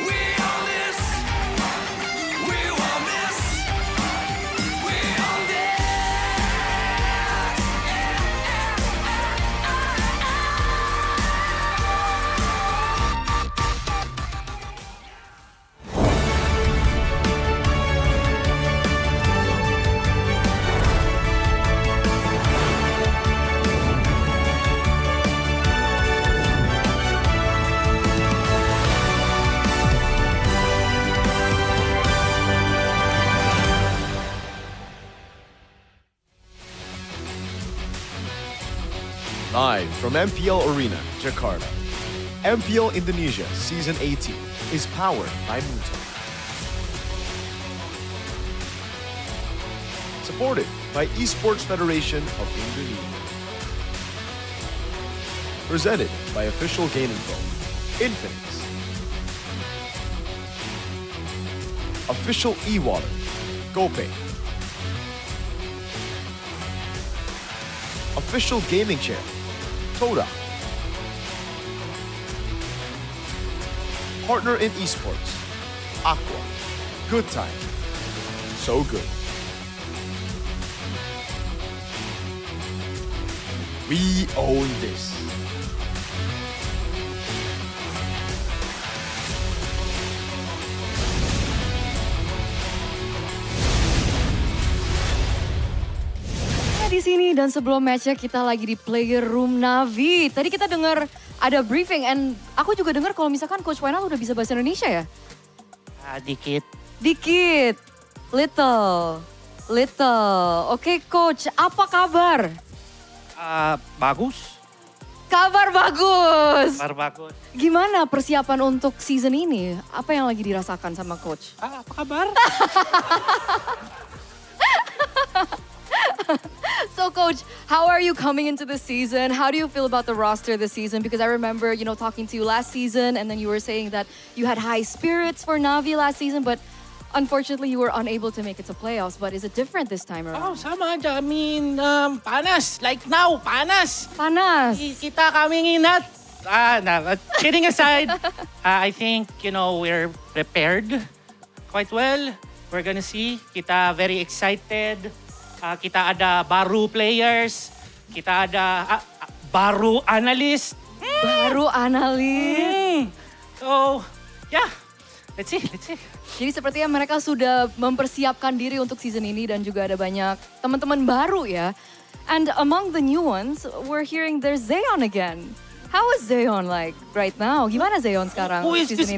We all this, we won't miss. We all this. Live from MPL Arena, Jakarta. MPL Indonesia Season 18 is powered by Muto. Supported by Esports Federation of Indonesia. Presented by official gaming phone, Infinix. Official e-wallet, GoPay. Official gaming chair, Toda. Partner in esports, Aqua. Good time. So good. We own this. Di sini dan sebelum matchnya kita lagi di player room Navi. Tadi kita dengar ada briefing and aku juga dengar kalau misalkan Coach Wainal udah bisa bahasa Indonesia ya? Dikit. Dikit. Little. Oke Coach, apa kabar? Bagus. Kabar bagus. Kabar bagus. Gimana persiapan untuk season ini? Apa yang lagi dirasakan sama Coach? Apa kabar? So Coach, how are you coming into the season? How do you feel about the roster this season? Because I remember, talking to you last season and then you were saying that you had high spirits for Navi last season, but unfortunately you were unable to make it to playoffs. But is it different this time around? Oh, sama aja. I mean, panas. Like now, panas. Panas. Kita coming in hot. Kidding aside, I think, we're prepared quite well. We're gonna see. Kita very excited. Kita ada baru players, kita ada baru analis. Baru analis. So, yeah, let's see. Jadi sepertinya mereka sudah mempersiapkan diri untuk season ini dan juga ada banyak teman-teman baru ya. And among the new ones, we're hearing there's Zeon again. How is Zeon like right now? Gimana Zeon sekarang? Who is this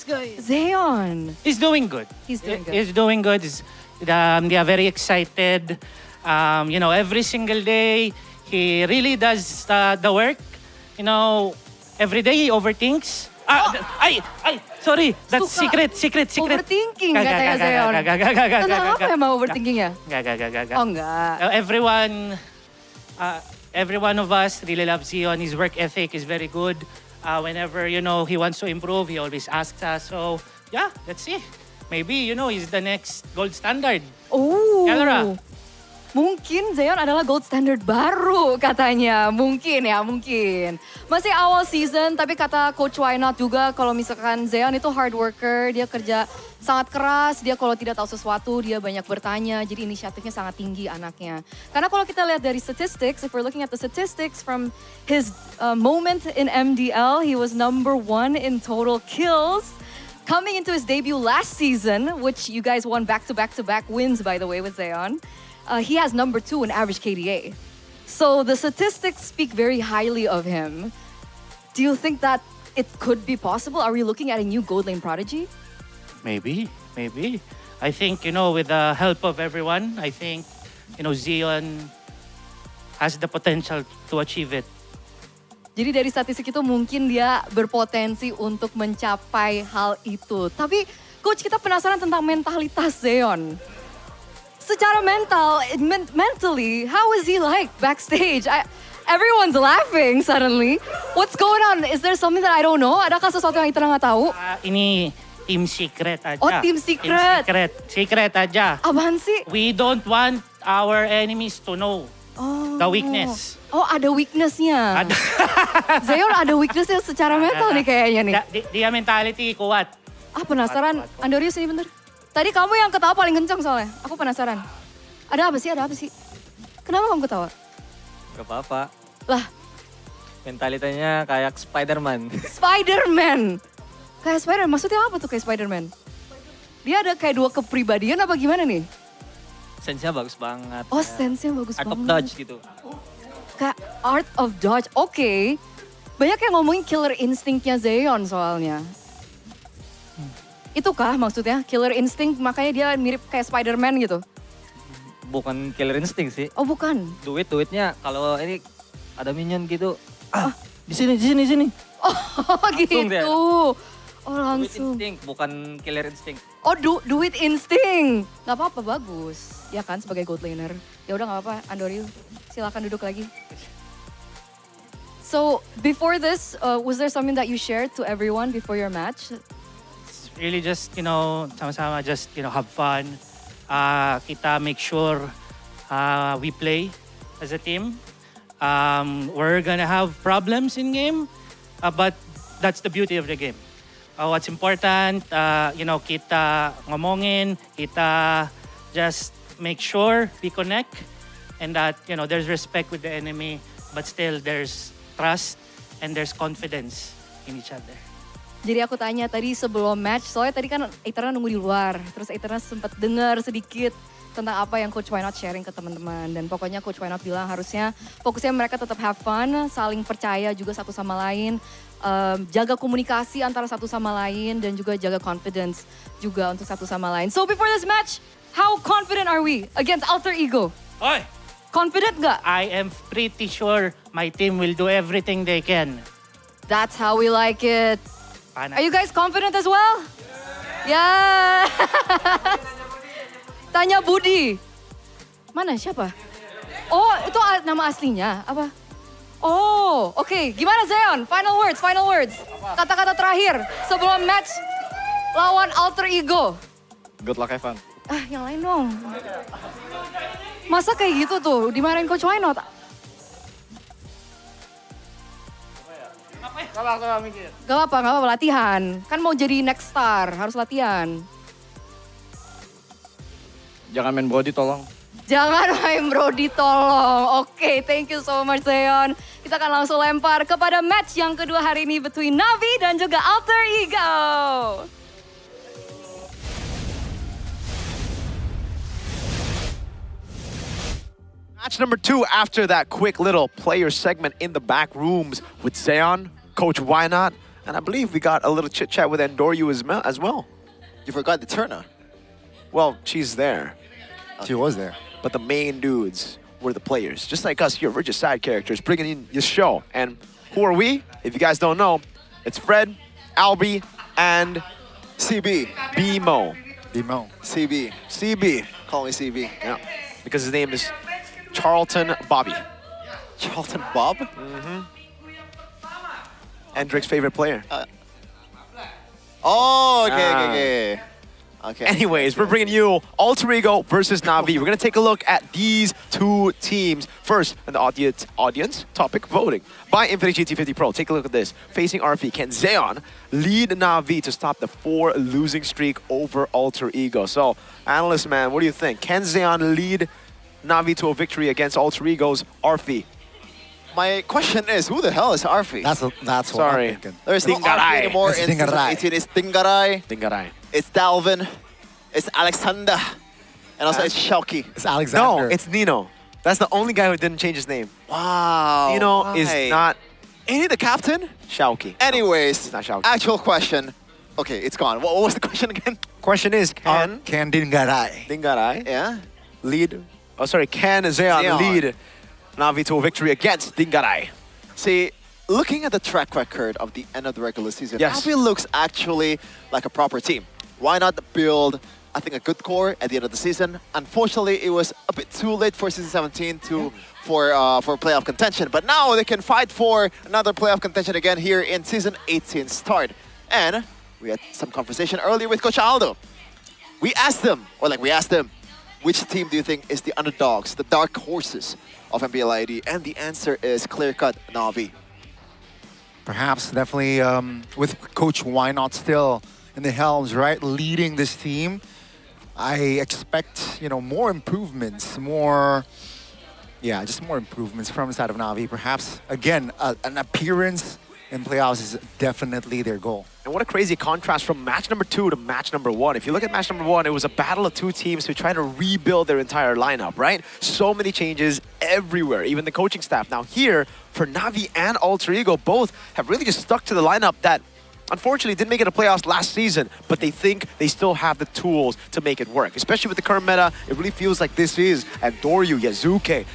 guy? Zeon. He's doing good. He's doing good. They are very excited. Every single day, he really does the work. Every day he overthinks. Sorry, that's secret. Overthinking katanya Zeon. Kenapa emang overthinking ya? Gak. Oh enggak. Everyone, every one of us really loves Zion. His work ethic is very good. Whenever, he wants to improve, he always asks us. So, yeah, let's see. Maybe, he's the next gold standard. Oh. Kelra. Mungkin Zion adalah gold standard baru katanya. Mungkin ya, mungkin. Masih awal season, tapi kata Coach Wynot juga kalau misalkan Zion itu hard worker, dia kerja sangat keras, dia kalau tidak tahu sesuatu, dia banyak bertanya, jadi inisiatifnya sangat tinggi anaknya. Karena kalau kita lihat dari statistics, if we're looking at the statistics from his moment in MDL, he was #1 in total kills. Coming into his debut last season, which you guys won back-to-back wins, by the way, with Zion. He has #2 in average KDA. So the statistics speak very highly of him. Do you think that it could be possible? Are we looking at a new gold lane prodigy? Maybe. I think, with the help of everyone, I think, Zion has the potential to achieve it. Jadi dari statistik itu mungkin dia berpotensi untuk mencapai hal itu. Tapi Coach, kita penasaran tentang mentalitas Zion. Secara mentally, how is he like backstage? Everyone's laughing suddenly. What's going on? Is there something that I don't know? Adakah sesuatu yang kita nggak tahu? Ini team secret aja. Oh, team secret. Secret aja. Apaan sih? We don't want our enemies to know the weakness. Oh, ada weaknessnya. Zion ada weaknessnya secara mental nih kayaknya nih. Dia mentality kuat. Penasaran. Andorius ini bentar. Tadi kamu yang ketawa paling kencang soalnya. Aku penasaran. Ada apa sih? Kenapa kamu ketawa? Gak apa-apa. Lah. Mentalitasnya kayak Spider-Man. Spider-Man? Kayak Spider-Man? Maksudnya apa tuh kayak Spider-Man? Dia ada kayak dua kepribadian apa gimana nih? Sense-nya bagus banget. Oh, sense-nya bagus Art banget. of Dodge gitu. Kayak Art of Dodge, oke. Banyak yang ngomongin killer instinct-nya Zion soalnya. Itukah maksudnya? Killer instinct makanya dia mirip kayak Spider-Man gitu? Bukan killer instinct sih. Oh bukan? Duitnya kalau ini ada minion gitu. Di sini. Oh gitu. Dia. Oh Duit langsung. instinct, bukan killer instinct. Oh duit instinct. Gak apa-apa, bagus. Ya kan sebagai gold laner. Ya udah gak apa-apa, Andoriu. Silakan duduk lagi. So before this, was there something that you shared to everyone before your match? Really just, sama-sama just, have fun. Kita make sure we play as a team. We're gonna have problems in game, but that's the beauty of the game. What's important, kita ngomongin, kita just make sure we connect and that, there's respect with the enemy, but still there's trust and there's confidence in each other. Jadi aku tanya tadi sebelum match, soalnya tadi kan Aetherna nunggu di luar. Terus Aetherna sempat dengar sedikit tentang apa yang Coach Wynot sharing ke teman-teman. Dan pokoknya Coach Wynot bilang harusnya fokusnya mereka tetap have fun, saling percaya juga satu sama lain. Jaga komunikasi antara satu sama lain dan juga jaga confidence juga untuk satu sama lain. So before this match, how confident are we against Alter Ego? Oi! Confident gak? I am pretty sure my team will do everything they can. That's how we like it. Are you guys confident as well? Yeah. Tanya Budi. Mana siapa? Oh, itu nama aslinya apa? Oh, oke. Gimana Zion? Final words. Kata-kata terakhir sebelum match lawan Alter Ego. Good luck, Evan. Yang lain dong. Masa kayak gitu tuh dimarahin Coach Wynot? Gak apa-apa, latihan. Kan mau jadi next star, harus latihan. Jangan main body tolong. Jangan main Brody, tolong. Oke, thank you so much Zion. Kita akan langsung lempar kepada match yang kedua hari ini between Navi dan juga Alter Ego. Match number 2 after that quick little player segment in the back rooms with Zion, Coach Wynot, and I believe we got a little chit chat with Andoriu as well. You forgot the Turner. Well, she's there. She was there. But the main dudes were the players. Just like us here, we're just side characters bringing in your show. And who are we? If you guys don't know, it's Fred, Albie, and CB. BMO. CB. CB. Call me CB. Yeah, because his name is Charlton Bobby. Charlton Bob? Endrick's favorite player. Oh, okay. Anyways, we're bringing you Alter Ego versus Na'Vi. We're going to take a look at these two teams. First, an audience topic voting by Infinite GT50 Pro. Take a look at this. Facing RP, can Zeon lead Na'Vi to stop the 4 losing streak over Alter Ego? So, analyst man, what do you think? Can Zeon lead Na'Vi to a victory against Alter Ego's RP? My question is, who the hell is Arfi? That's what I'm thinking. There's no Arfi anymore in season 18. It's Dingarai. It's Dalvin. It's Alexander. And also it's Shalky. It's Alexander. No, it's Nino. That's the only guy who didn't change his name. Wow. Nino is not... Ain't he the captain? Shalky. Anyways, It's not Shalky. actual question. Okay, it's gone. What was the question again? Question is, can Dingarai Yeah? lead... Oh, sorry, can Zeon lead Na'Vi to a victory against Dingarai? See, looking at the track record of the end of the regular season, Yes. Na'Vi looks actually like a proper team. Why not build, I think, a good core at the end of the season? Unfortunately, it was a bit too late for season 17 for playoff contention. But now they can fight for another playoff contention again here in season 18 start. And we had some conversation earlier with Coach Aldo. We asked him, which team do you think is the underdogs, the dark horses of MPL ID? And the answer is clear-cut, Na'Vi. Perhaps, definitely, with Coach Why Not still in the helms, right, leading this team, I expect, more improvements, just more improvements from the side of Na'Vi. Perhaps, again, an appearance in playoffs is definitely their goal. And what a crazy contrast from match number 2 to match number 1. If you look at match number 1, it was a battle of two teams who tried to rebuild their entire lineup, right? So many changes everywhere, even the coaching staff. Now here, for Na'Vi and Alter Ego, both have really just stuck to the lineup that unfortunately didn't make it to playoffs last season, but they think they still have the tools to make it work. Especially with the current meta, it really feels like this is Andoryu, Yazuke,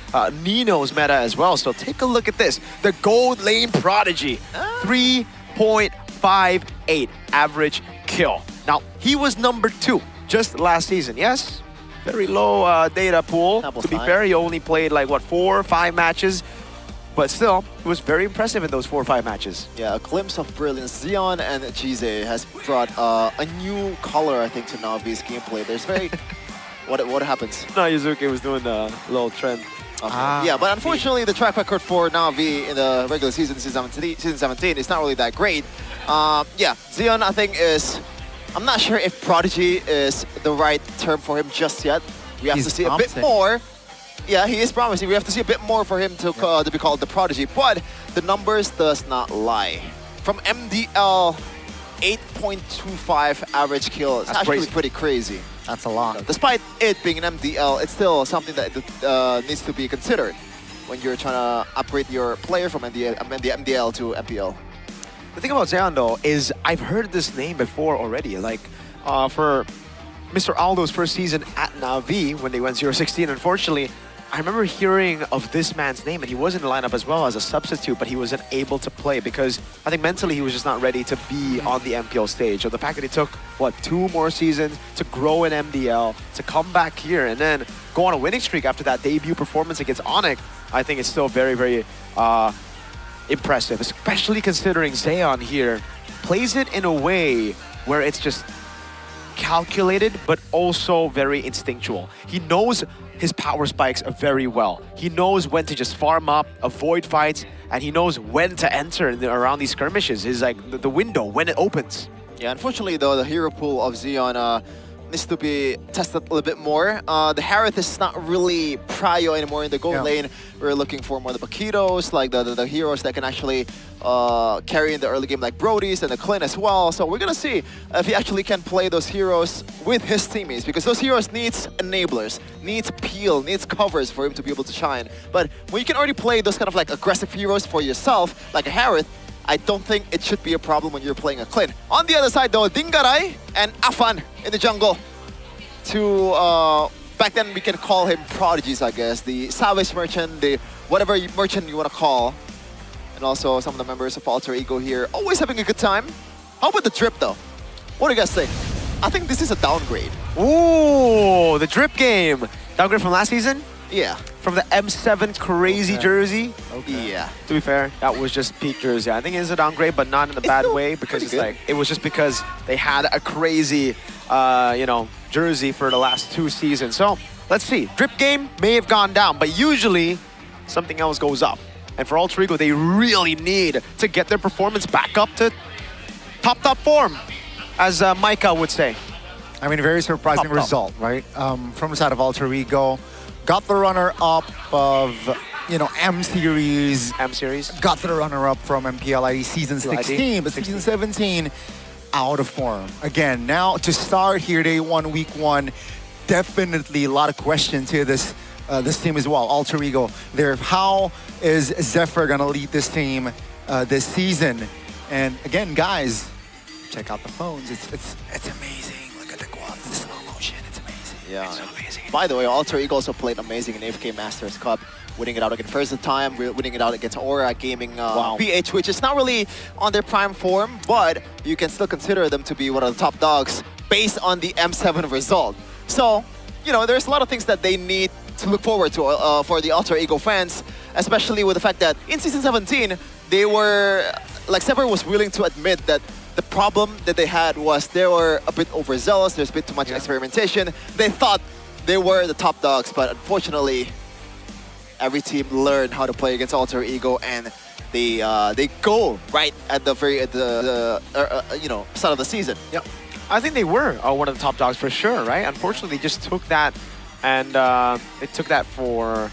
Nino's meta as well. So take a look at this. The Gold Lane Prodigy, 3.58 average kill. Now, he was number 2 just last season, yes? Very low data pool. To be fair, he only played like, 4 or 5 matches. But still, it was very impressive in those 4 or 5 matches. Yeah, a glimpse of brilliance. Zeon and Jize has brought a new color, I think, to Na'Vi's gameplay. There's very... what happens? No, Yuzuki was doing the little trend. Okay. Yeah, but unfortunately, the track record for Na'Vi in the regular season, season 17, is not really that great. Yeah, Zeon, I think, is... I'm not sure if Prodigy is the right term for him just yet. We have to see a bit more. Yeah, he is promising. We have to see a bit more for him to be called the Prodigy. But the numbers does not lie. From MDL, 8.25 average kill. It's actually pretty crazy. That's a lot. Despite it being an MDL, it's still something that needs to be considered when you're trying to upgrade your player from MDL to MPL. The thing about Zeon, though, is I've heard this name before already. Like, for Mr. Aldo's first season at Na'Vi, when they went 0-16, unfortunately, I remember hearing of this man's name, and he was in the lineup as well as a substitute, but he wasn't able to play because I think mentally he was just not ready to be on the MPL stage. So the fact that he took, 2 more seasons to grow in MDL, to come back here, and then go on a winning streak after that debut performance against Onyx, I think it's still very, very impressive, especially considering Zeon here plays it in a way where it's just calculated, but also very instinctual. He knows his power spikes very well. He knows when to just farm up, avoid fights, and he knows when to enter around these skirmishes. Is like the window when it opens. Yeah, unfortunately though, the hero pool of Zeon needs to be tested a little bit more. The Harith is not really prio anymore in the gold lane. We're looking for more the Bakitos, like the heroes that can actually carry in the early game, like Brody's and the Clint as well. So we're gonna see if he actually can play those heroes with his teammates, because those heroes needs enablers, needs peel, needs covers for him to be able to shine. But when you can already play those kind of like aggressive heroes for yourself, like a Harith, I don't think it should be a problem when you're playing a Clint. On the other side though, Dingarai and Afan in the jungle. Back then we can call him prodigies, I guess. The Savage Merchant, the whatever merchant you want to call. And also some of the members of Alter Ego here, always having a good time. How about the drip though? What do you guys think? I think this is a downgrade. Ooh, the drip game. Downgrade from last season? Yeah. From the M7 crazy jersey. Yeah. To be fair, that was just peak jersey. I think it's a downgrade, but not in a bad way, because it's like, it was just because they had a crazy, you know, jersey for the last 2 seasons. So let's see. Drip game may have gone down, but usually something else goes up. And for Alter Ego, they really need to get their performance back up to top form, as Micah would say. I mean, very surprising result, right? From the side of Alter Ego. Got the runner-up of, you know, M Series. Got the runner-up from MPL ID Season 16, but Season 17, out of form. Again, now to start here, day 1, week 1, definitely a lot of questions here. This team as well, Alter Ego. How is Zephyr gonna lead this team this season? And again, guys, check out the phones. It's amazing. Look at the quads, the slow motion. It's amazing. Yeah. It's so amazing. By the way, Alter Ego also played amazing in AFK Masters Cup, winning it out against first time, winning it out against Aura Gaming PH, which is not really on their prime form, but you can still consider them to be one of the top dogs based on the M7 result. So, you know, there's a lot of things that they need to look forward to for the Alter Ego fans, especially with the fact that in Season 17, they were, like Zephyr was willing to admit that the problem that they had was they were a bit overzealous, there's a bit too much experimentation. They thought they were the top dogs, but unfortunately, every team learned how to play against Alter Ego, and they go right at the you know, start of the season. Yep. I think they were one of the top dogs for sure, right? Unfortunately, they just took that, and they took that for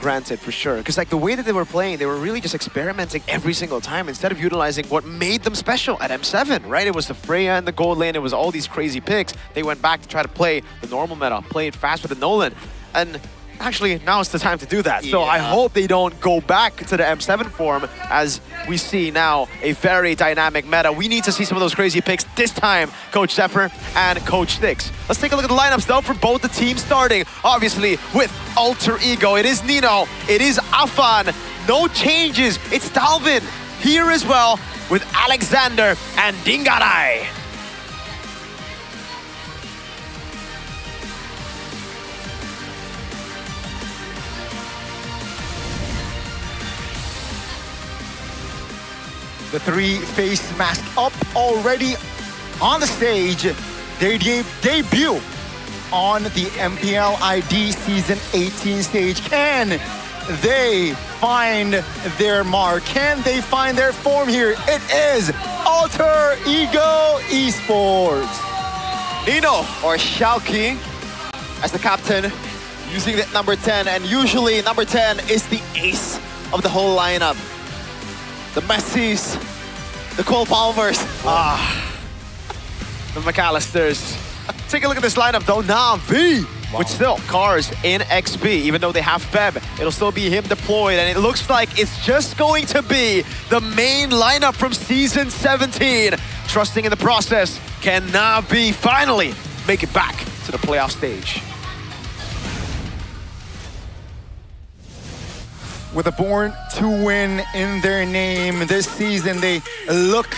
granted for sure. Because like the way that they were playing, they were really just experimenting every single time instead of utilizing what made them special at M7, right? It was the Freya in the gold lane, it was all these crazy picks. They went back to try to play the normal meta, play it fast with the Nolan. And actually, now it's the time to do that. So I hope they don't go back to the M7 form, as we see now a very dynamic meta. We need to see some of those crazy picks this time, Coach Zephyr and Coach Styx. Let's take a look at the lineups though for both the teams, starting obviously with Alter Ego. It is Nino, it is Afan, no changes. It's Dalvin here as well with Alexander and Dingarai. The 3 face mask up already on the stage. They debut on the MPL ID Season 18 stage. Can they find their mark? Can they find their form here? It is Alter Ego Esports. Nino, or Xiaoqi, as the captain, using that number 10. And usually number 10 is the ace of the whole lineup. The Messis, the Cole Palmers. The McAllisters. Take a look at this lineup though. Na'Vi with still Cars in XP. Even though they have Feb, it'll still be him deployed. And it looks like it's just going to be the main lineup from Season 17. Trusting in the process, can Na'Vi finally make it back to the playoff stage? With a Born to Win in their name this season, they look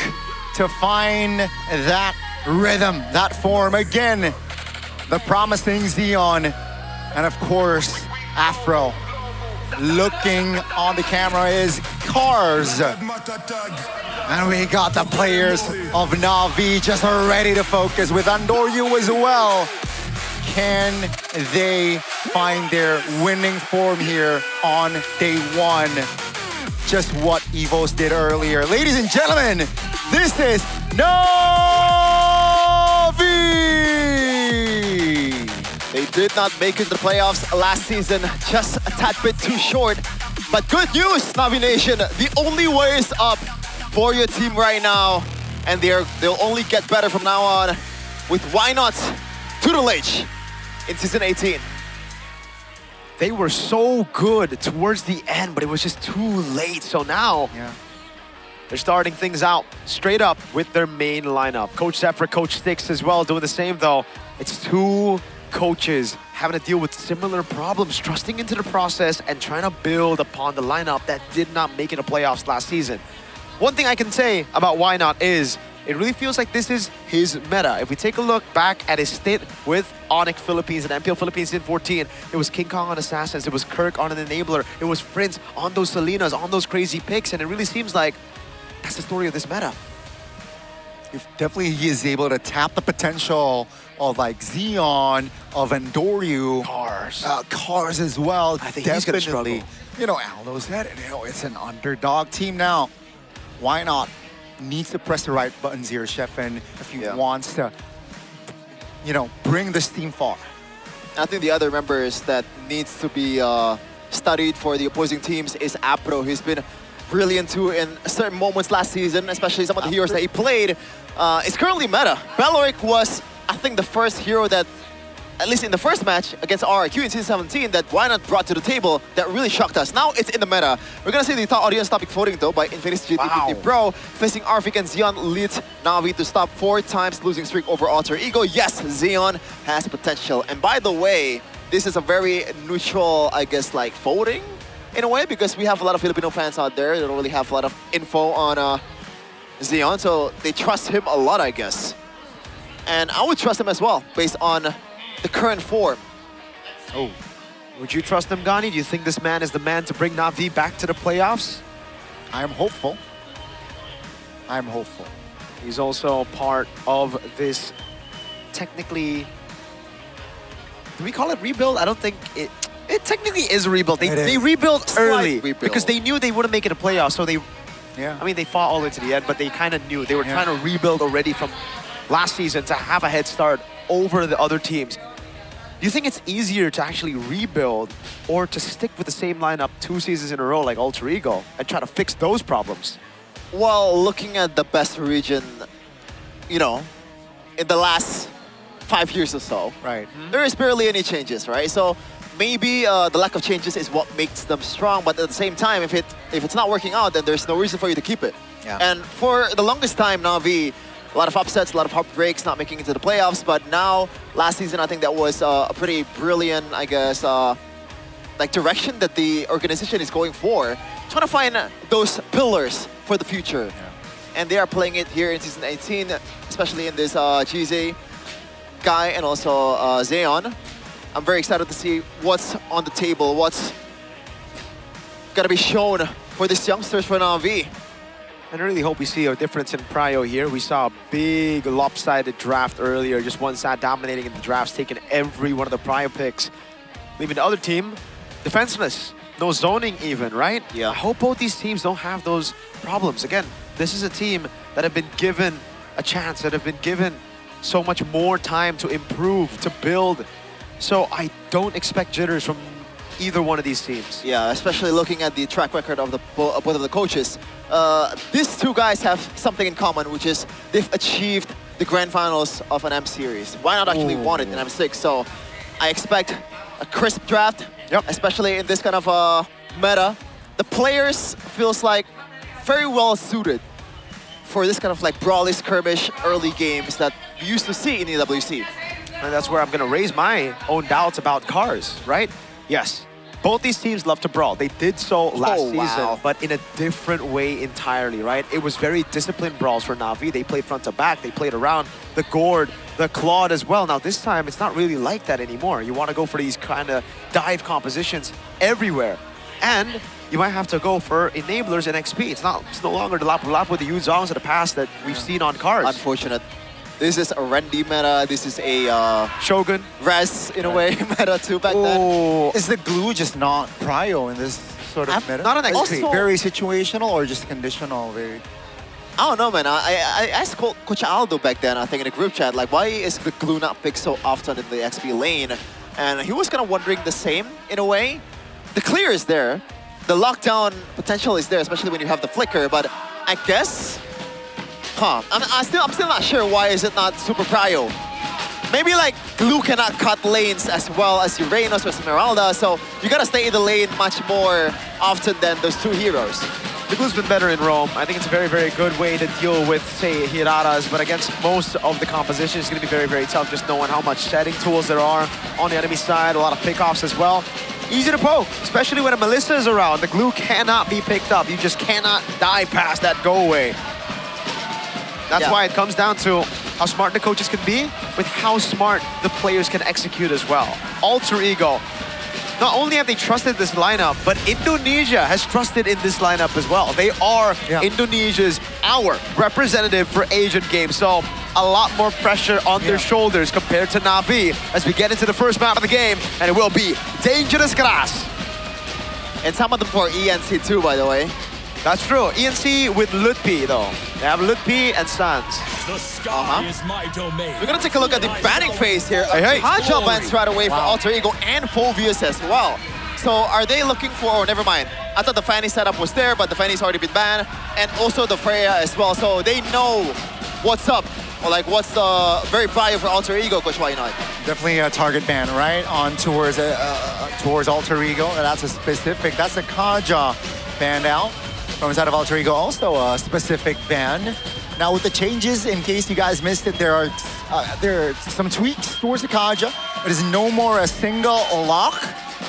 to find that rhythm, that form. Again, the promising Xeon, and of course, Afro. Looking on the camera is Cars. And we got the players of Na'Vi just ready to focus with Andoryu as well. Can they find their winning form here on day 1? Just what Evos did earlier. Ladies and gentlemen, this is Na'Vi! They did not make it to the playoffs last season, just a tad bit too short. But good news, Na'Vi Nation, the only way is up for your team right now. And they'll only get better from now on with Why Not Tutelage in Season 18. They were so good towards the end, but it was just too late. So now they're starting things out straight up with their main lineup. Coach Zephyr, Coach Styx as well doing the same though. It's 2 coaches having to deal with similar problems, trusting into the process and trying to build upon the lineup that did not make it to playoffs last season. One thing I can say about Why Not is It really feels like this is his meta. If we take a look back at his stint with Onyx Philippines and MPL Philippines in 14, it was King Kong on Assassins, it was Kirk on an Enabler, it was Prince on those Salinas, on those crazy picks, and it really seems like that's the story of this meta. If definitely he is able to tap the potential of like Xeon, of Endoryu, Cars as well. I think he's gonna struggle. You know, Aldo said, it's an underdog team now. Why not? Needs to press the right buttons here, Sheffin, if he wants to, bring this team far. I think the other members that needs to be studied for the opposing teams is Apro. He's been brilliant too in certain moments last season, especially some of the heroes that he played. It's currently meta. Beloric was, I think, the first hero that, at least in the first match against RRQ in Season 17, that Why Not brought to the table that really shocked us. Now it's in the meta. We're gonna see the top audience topic voting though by Infinity GT50 Pro. Facing Arvik and Xeon leads Na'Vi to stop 4 times losing streak over Alter Ego. Yes, Xeon has potential. And by the way, this is a very neutral, I guess, like voting in a way, because we have a lot of Filipino fans out there. They don't really have a lot of info on Xeon, so they trust him a lot, I guess. And I would trust him as well, based on the current form. Oh, would you trust him, Gani? Do you think this man is the man to bring Na'Vi back to the playoffs? I am hopeful. I'm hopeful. He's also part of this, technically, do we call it rebuild? I don't think it technically is a rebuild. They rebuilt early because they knew they wouldn't make it a playoff, so they, I mean, they fought all the way to the end, but they kind of knew. They were trying to rebuild already from last season to have a head start over the other teams. Do you think it's easier to actually rebuild or to stick with the same lineup 2 seasons in a row like Alter Ego and try to fix those problems? Well, looking at the best region, in the last 5 years or so, there is barely any changes, right? So maybe the lack of changes is what makes them strong, but at the same time, if it's not working out, then there's no reason for you to keep it. And for the longest time, Na'Vi, a lot of upsets, a lot of heartbreaks, not making it to the playoffs. But now, last season, I think that was a pretty brilliant, I guess, direction that the organization is going for. Trying to find those pillars for the future. And they are playing it here in Season 18, especially in this GZ guy and also Xeon. I'm very excited to see what's on the table, what's gonna be shown for these youngsters for Na'Vi. And I really hope we see a difference in Prio here. We saw a big lopsided draft earlier, just one side dominating in the drafts, taking every one of the Prio picks, leaving the other team defenseless. No zoning even, right? I hope both these teams don't have those problems. Again, this is a team that have been given a chance, that have been given so much more time to improve, to build. So I don't expect jitters from either one of these teams. Yeah, especially looking at the track record of both of the coaches. These two guys have something in common, which is they've achieved the grand finals of an M series. Why not actually won it in M6? So I expect a crisp draft, especially in this kind of meta. The players feels like very well suited for this kind of like brawly skirmish early games that we used to see in EWC. And that's where I'm gonna raise my own doubts about Cars, right? Yes, both these teams love to brawl. They did so last season, but in a different way entirely, right? It was very disciplined brawls for Na'Vi. They played front to back, they played around the gourd, the Claude as well. Now this time, it's not really like that anymore. You wanna go for these kind of dive compositions everywhere. And you might have to go for enablers and XP. It's no longer the lapu-lapu, the Yuzongs of the past that we've seen on Cars. Unfortunate. This is a Rendi meta. This is a Shogun Res in a way meta too back then. Is the glue just not prio in this sort of meta? Not an XP. Also, very situational or just conditional? Very. I don't know, man. I asked Coach Aldo back then, I think in a group chat, like, why is the glue not picked so often in the XP lane? And he was kind of wondering the same in a way. The clear is there. The lockdown potential is there, especially when you have the flicker. But I guess. I'm still not sure why is it not super prio. Maybe like glue cannot cut lanes as well as Uranus or Esmeralda, so you gotta stay in the lane much more often than those two heroes. The glue's been better in Rome. I think it's a very, very good way to deal with, say, Hiraras, but against most of the composition, it's gonna be very, very tough just knowing how much setting tools there are on the enemy side, a lot of pickoffs as well. Easy to poke, especially when a Melissa is around. The glue cannot be picked up. You just cannot die past that go away. That's Yeah. why it comes down to how smart the coaches can be with how smart the players can execute as well. Alter Ego. Not only have they trusted this lineup, but Indonesia has trusted in this lineup as well. They are Indonesia's, our representative for Asian Games. So a lot more pressure on their shoulders compared to Na'Vi as we get into the first map of the game, and it will be Dangerous Grass. And some of them for ENC too, by the way. That's true. ENC with Lutpi though. They have Lutpi and Sans. The sky is my domain. We're gonna take a look at the banning phase here. Hey. Kaja bans right away for Alter Ego and Phobius as well. So are they looking for, oh, never mind. I thought the Fanny setup was there, but the Fanny's already been banned. And also the Freya as well. So they know what's up. Or like what's the very bio for Alter Ego, Coach Wynot? Definitely a target ban, right? On towards Alter Ego. That's a specific, that's a Kaja banned out. From inside of Alter Ego, also a specific ban. Now with the changes, in case you guys missed it, there are some tweaks towards the Kaja. It is no more a single lock.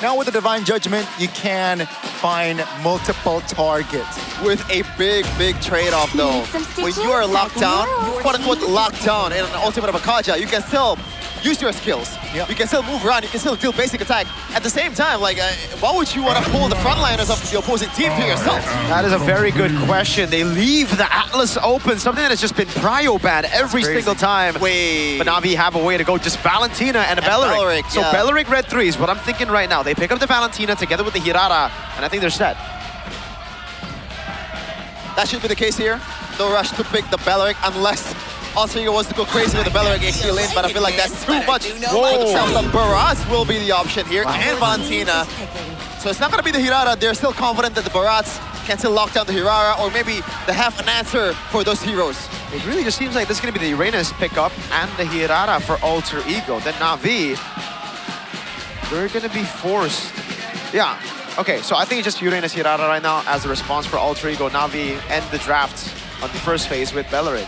Now with the Divine Judgment, you can find multiple targets. With a big trade-off though. When you are locked down, quote-unquote locked down in an ultimate of a Kaja, you can still use your skills. You can still move around, you can still deal basic attack. At the same time, like, why would you want to pull the frontliners of the opposing team to yourself? That is a very good question. They leave the Atlas open, something that has just been prio banned every single time. Wait. But Na'Vi have a way to go, just Valentina and a Beleric. So Beleric red 3 is what I'm thinking right now. They pick up the Valentina together with the Hirara, and I think they're set. That should be the case here. No rush to pick the Beleric unless Alter Ego wants to go crazy with the Beleric XP lane, but I feel like that's too much for themselves. The Barats will be the option here, and Valentina. So it's not going to be the Hirara. They're still confident that the Barats can still lock down the Hirara, or maybe they have an answer for those heroes. It really just seems like this is going to be the Uranus pickup and the Hirara for Alter Ego. Then Na'Vi, they're going to be forced. Yeah. Okay, so I think it's just Uranus Hirara right now as the response for Alter Ego. Na'Vi end the draft on the first phase with Beleric.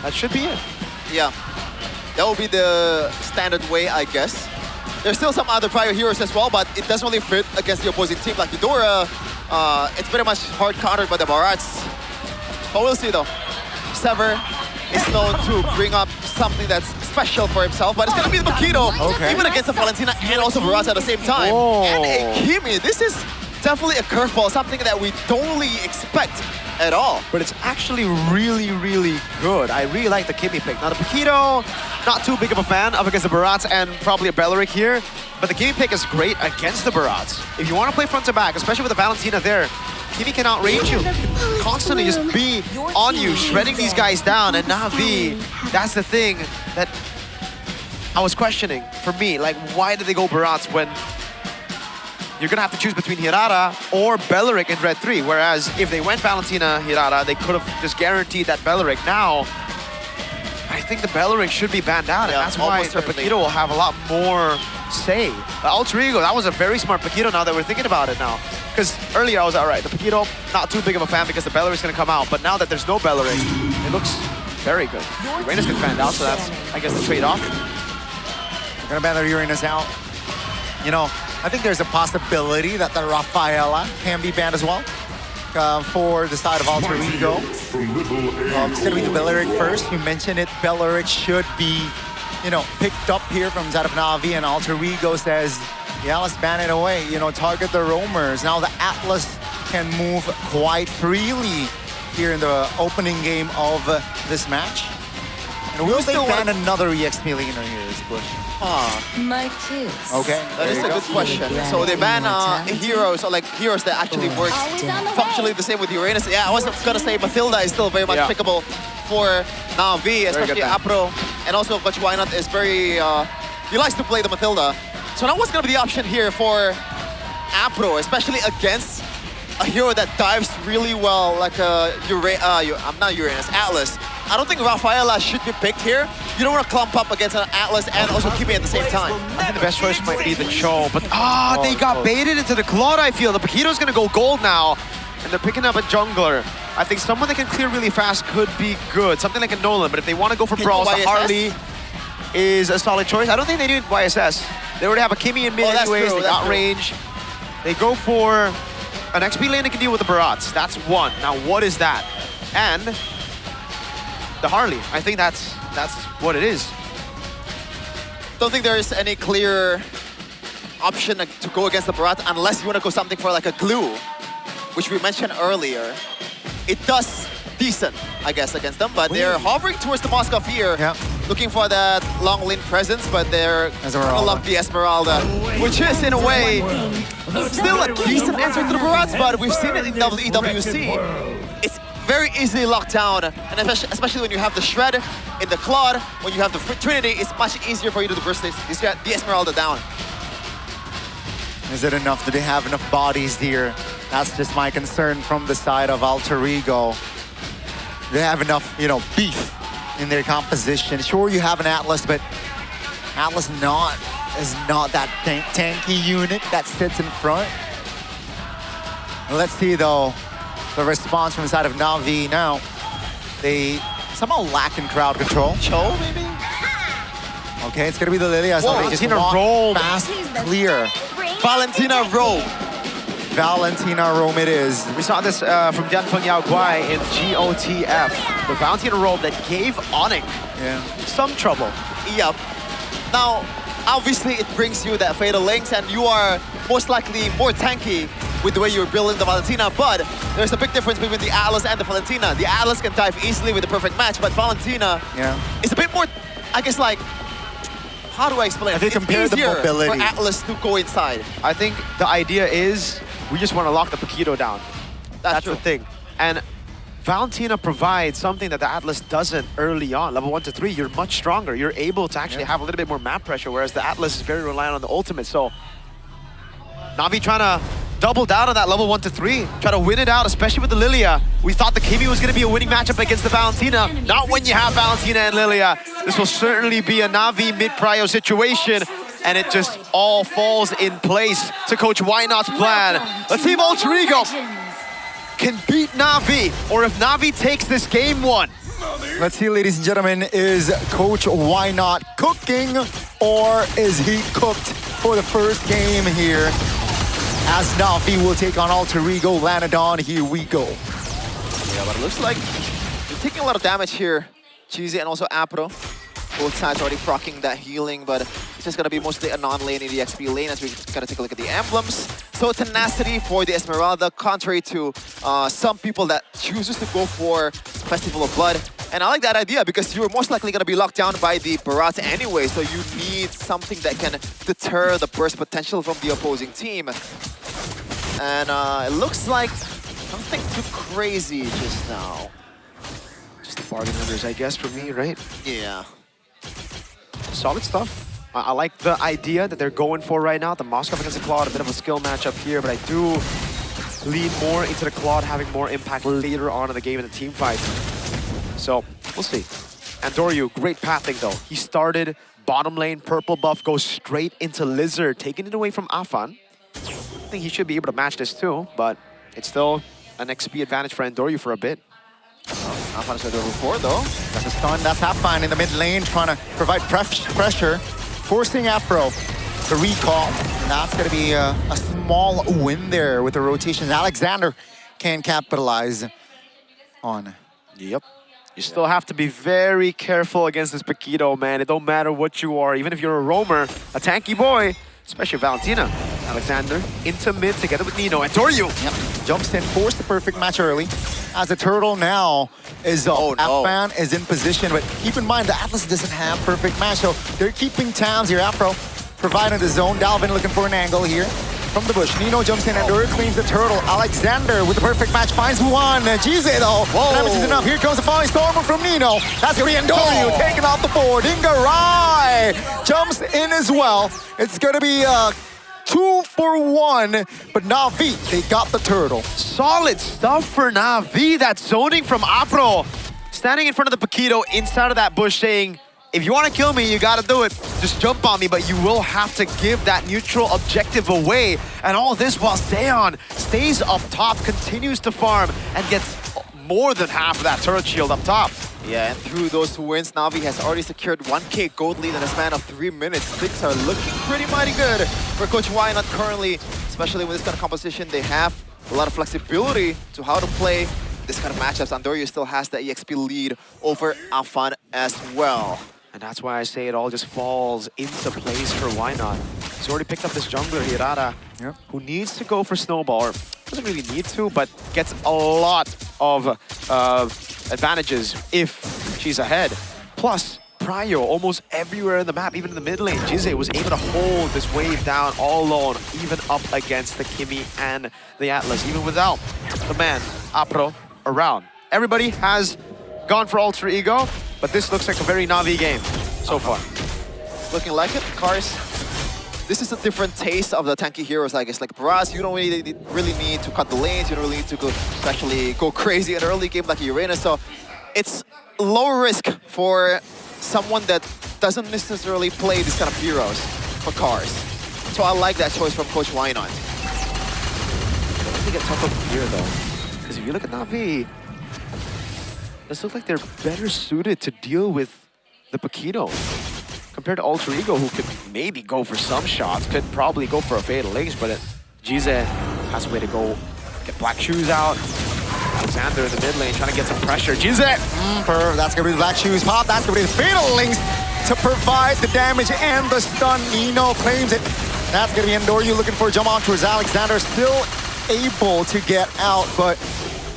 That should be it. Yeah, that will be the standard way, I guess. There's still some other prior heroes as well, but it doesn't really fit against the opposing team. Like Eudora, it's very much hard countered by the Barats. But we'll see though. Sever is known to bring up something that's special for himself, but it's gonna be the Makito, even against the Valentina and also Barats at the same time. And a Kimi, this is definitely a curveball, something that we don't really expect at all. But it's actually really, really good. I really like the Kimi pick. Now the Paquito, not too big of a fan of against the Barats and probably a Beleric here, but the Kimi pick is great against the Barats. If you want to play front to back, especially with the Valentina there, Kimi can outrange you. Constantly just be on you, shredding these guys down. And Na'Vi, that's the thing that I was questioning for me. Like, why did they go Barats when you're going to have to choose between Hirara or Beleric in Red 3. Whereas if they went Valentina, Hirara, they could have just guaranteed that Beleric. Now, I think the Beleric should be banned out, and that's why the Paquito will have a lot more say. Alter Ego, that was a very smart Paquito now that we're thinking about it now. Because earlier I was all right, the Paquito, not too big of a fan because the Beleric's going to come out. But now that there's no Beleric, it looks very good. Uranus gets banned out, so that's, I guess, the trade-off. They're going to ban their Uranus out. You know, I think there's a possibility that the Rafaela can be banned as well for the side of Alter Ego. It's going to be the Beleric first. You mentioned it. Beleric should be, you know, picked up here from side of Na'Vi, and Alter Ego says, yeah, let's ban it away. You know, target the roamers. Now the Atlas can move quite freely here in the opening game of this match. And will they ban another EXP laner here is the question. My kids. Okay, that is a good question. So they ban heroes, or like heroes that actually work functionally the same with Uranus. Yeah, I was gonna say Mathilda is still very much pickable for Na'Vi, especially Apro, and also Coach Wynot is very, he likes to play the Mathilda. So now what's gonna be the option here for Apro, especially against a hero that dives really well, like I'm not Uranus, Atlas. I don't think Rafaela should be picked here. You don't want to clump up against an Atlas and also keep it at the same time. I think the best choice might be the Cho, but they got baited into the Claude, I feel. The Paquito's going to go gold now, and they're picking up a jungler. I think someone that can clear really fast could be good. Something like a Nolan, but if they want to go for brawls, the Harley is a solid choice. I don't think they need YSS. They already have a Kimi in mid anyways. They got range. They go for an XP lane that can deal with the Barats. That's one. Now, what is that? And the Harley. I think that's what it is. Don't think there is any clear option to go against the Barat unless you want to go something for like a glue, which we mentioned earlier. It does decent, I guess, against them, but they're hovering towards the Moskov here, looking for that long lane presence, but they're gonna lock the Esmeralda, which is, in a way, still a decent answer to the Barats, but we've seen it in EWC. It's very easily locked down, and especially when you have the Shred in the Claude, when you have the Trinity, it's much easier for you to burst the Esmeralda down. Is it enough? Do they have enough bodies here? That's just my concern from the side of Alter Ego. They have enough, beef in their composition. Sure, you have an Atlas, but Atlas is not that tanky unit that sits in front. Let's see, though, the response from the side of Na'Vi now. They somehow lack in crowd control. Cho, maybe? Okay, it's gonna be the Lilia. So they just roll fast, clear. Valentina roll. Valentina roam it is. We saw this from Dianfeng Yao Guai in GOTF. The Valentina roll that gave Onyx some trouble. Yep. Now, obviously it brings you that Fatal Links and you are most likely more tanky with the way you're building the Valentina, but there's a big difference between the Atlas and the Valentina. The Atlas can dive easily with the perfect match, but Valentina is a bit more, I guess, like, how do I explain it? If you compare the mobility for Atlas to go inside. I think the idea is we just want to lock the Paquito down. That's the thing. And Valentina provides something that the Atlas doesn't early on. Level 1 to 3, you're much stronger. You're able to actually have a little bit more map pressure, whereas the Atlas is very reliant on the ultimate. So Na'Vi trying to double down on that level 1 to 3, try to win it out, especially with the Lilia. We thought the Kimi was going to be a winning matchup against the Valentina. Not when you have Valentina and Lilia. This will certainly be a Na'Vi mid-prio situation, and it just all falls in place to Coach Why Not's plan. Let's see if Alter Ego can beat Na'Vi, or if Na'Vi takes this game 1. Let's see, ladies and gentlemen, is Coach Why Not cooking, or is he cooked for the first game here? As Na'Vi will take on Alter Ego, Lanadon, here we go. Yeah, but it looks like you're taking a lot of damage here, Cheesy and also Apro. Both sides already proccing that healing, but it's just gonna be mostly a non-lane in the XP lane as we gotta take a look at the emblems. So tenacity for the Esmeralda, contrary to some people that chooses to go for Festival of Blood. And I like that idea because you're most likely gonna be locked down by the Barat anyway, so you need something that can deter the burst potential from the opposing team. And it looks like nothing too crazy just now. Just the bargain hunters, I guess, for me, right? Yeah. Solid stuff. I like the idea that they're going for right now. The Moskov against the Claude, a bit of a skill matchup here, but I do lean more into the Claude having more impact later on in the game in the team fight. So, we'll see. And Doryu, great pathing though. He started bottom lane, purple buff, goes straight into Lizard, taking it away from Afan. I think he should be able to match this too, but it's still an XP advantage for Endoryu for a bit. Afan said over 4 though. That's a stun, that's Afan in the mid lane, trying to provide pressure, forcing Afro to recall. And that's going to be a small win there with the rotations. Alexander can capitalize on. Yep. You still have to be very careful against this Paquito, man. It don't matter what you are, even if you're a roamer, a tanky boy, especially Valentina. Alexander into mid together with Nino and Doryu. Yep, jumps in, forced the perfect match early. As the turtle now is, Afan is in position, but keep in mind the Atlas doesn't have perfect match, so they're keeping tabs here. Afro providing the zone. Dalvin looking for an angle here from the bush. Nino jumps in and Dur cleans the turtle. Alexander with the perfect match finds one. Jize though, damage is enough. Here comes the falling stormer from Nino. That's gonna be Endoryu taking off the board. Ingarai jumps in as well. It's gonna be 2 for 1, but Na'Vi, they got the turtle. Solid stuff for Na'Vi. That zoning from Apro. Standing in front of the Paquito inside of that bush saying, if you want to kill me, you got to do it. Just jump on me, but you will have to give that neutral objective away. And all this while Zeon stays up top, continues to farm, and gets more than half of that turret shield up top. Yeah, and through those 2 wins, Na'Vi has already secured 1K gold lead in a span of 3 minutes. Things are looking pretty mighty good for Coach Why Not currently, especially with this kind of composition. They have a lot of flexibility to how to play this kind of matchups, Andoryu still has the EXP lead over Afan as well. And that's why I say it all just falls into place for Why Not. He's already picked up this jungler, Hirata, who needs to go for Snowball, or doesn't really need to, but gets a lot of advantages if she's ahead. Plus, Pryo almost everywhere in the map, even in the mid lane. Jize was able to hold this wave down all alone, even up against the Kimi and the Atlas, even without the man, Apro, around. Everybody has gone for Alter Ego, but this looks like a very Na'Vi game so far. Looking like it, Cars. This is a different taste of the tanky heroes, I guess. Like Baraz, you don't really need to cut the lanes, you don't really need to actually go crazy in an early game like Uranus. So it's low risk for someone that doesn't necessarily play these kind of heroes for Cars. So I like that choice from Coach Wynot. I think it's tough up here though, because if you look at Na'Vi, this looks like they're better suited to deal with the Paquito compared to Alter Ego, who could maybe go for some shots, could probably go for a Fatal Links, but Jize has a way to go get Black Shoes out. Alexander in the mid lane trying to get some pressure. Jize! That's going to be the Black Shoes pop. That's going to be the Fatal Links to provide the damage and the stun. Nino claims it. That's going to be Andoryu looking for a jump on towards Alexander. Still able to get out, but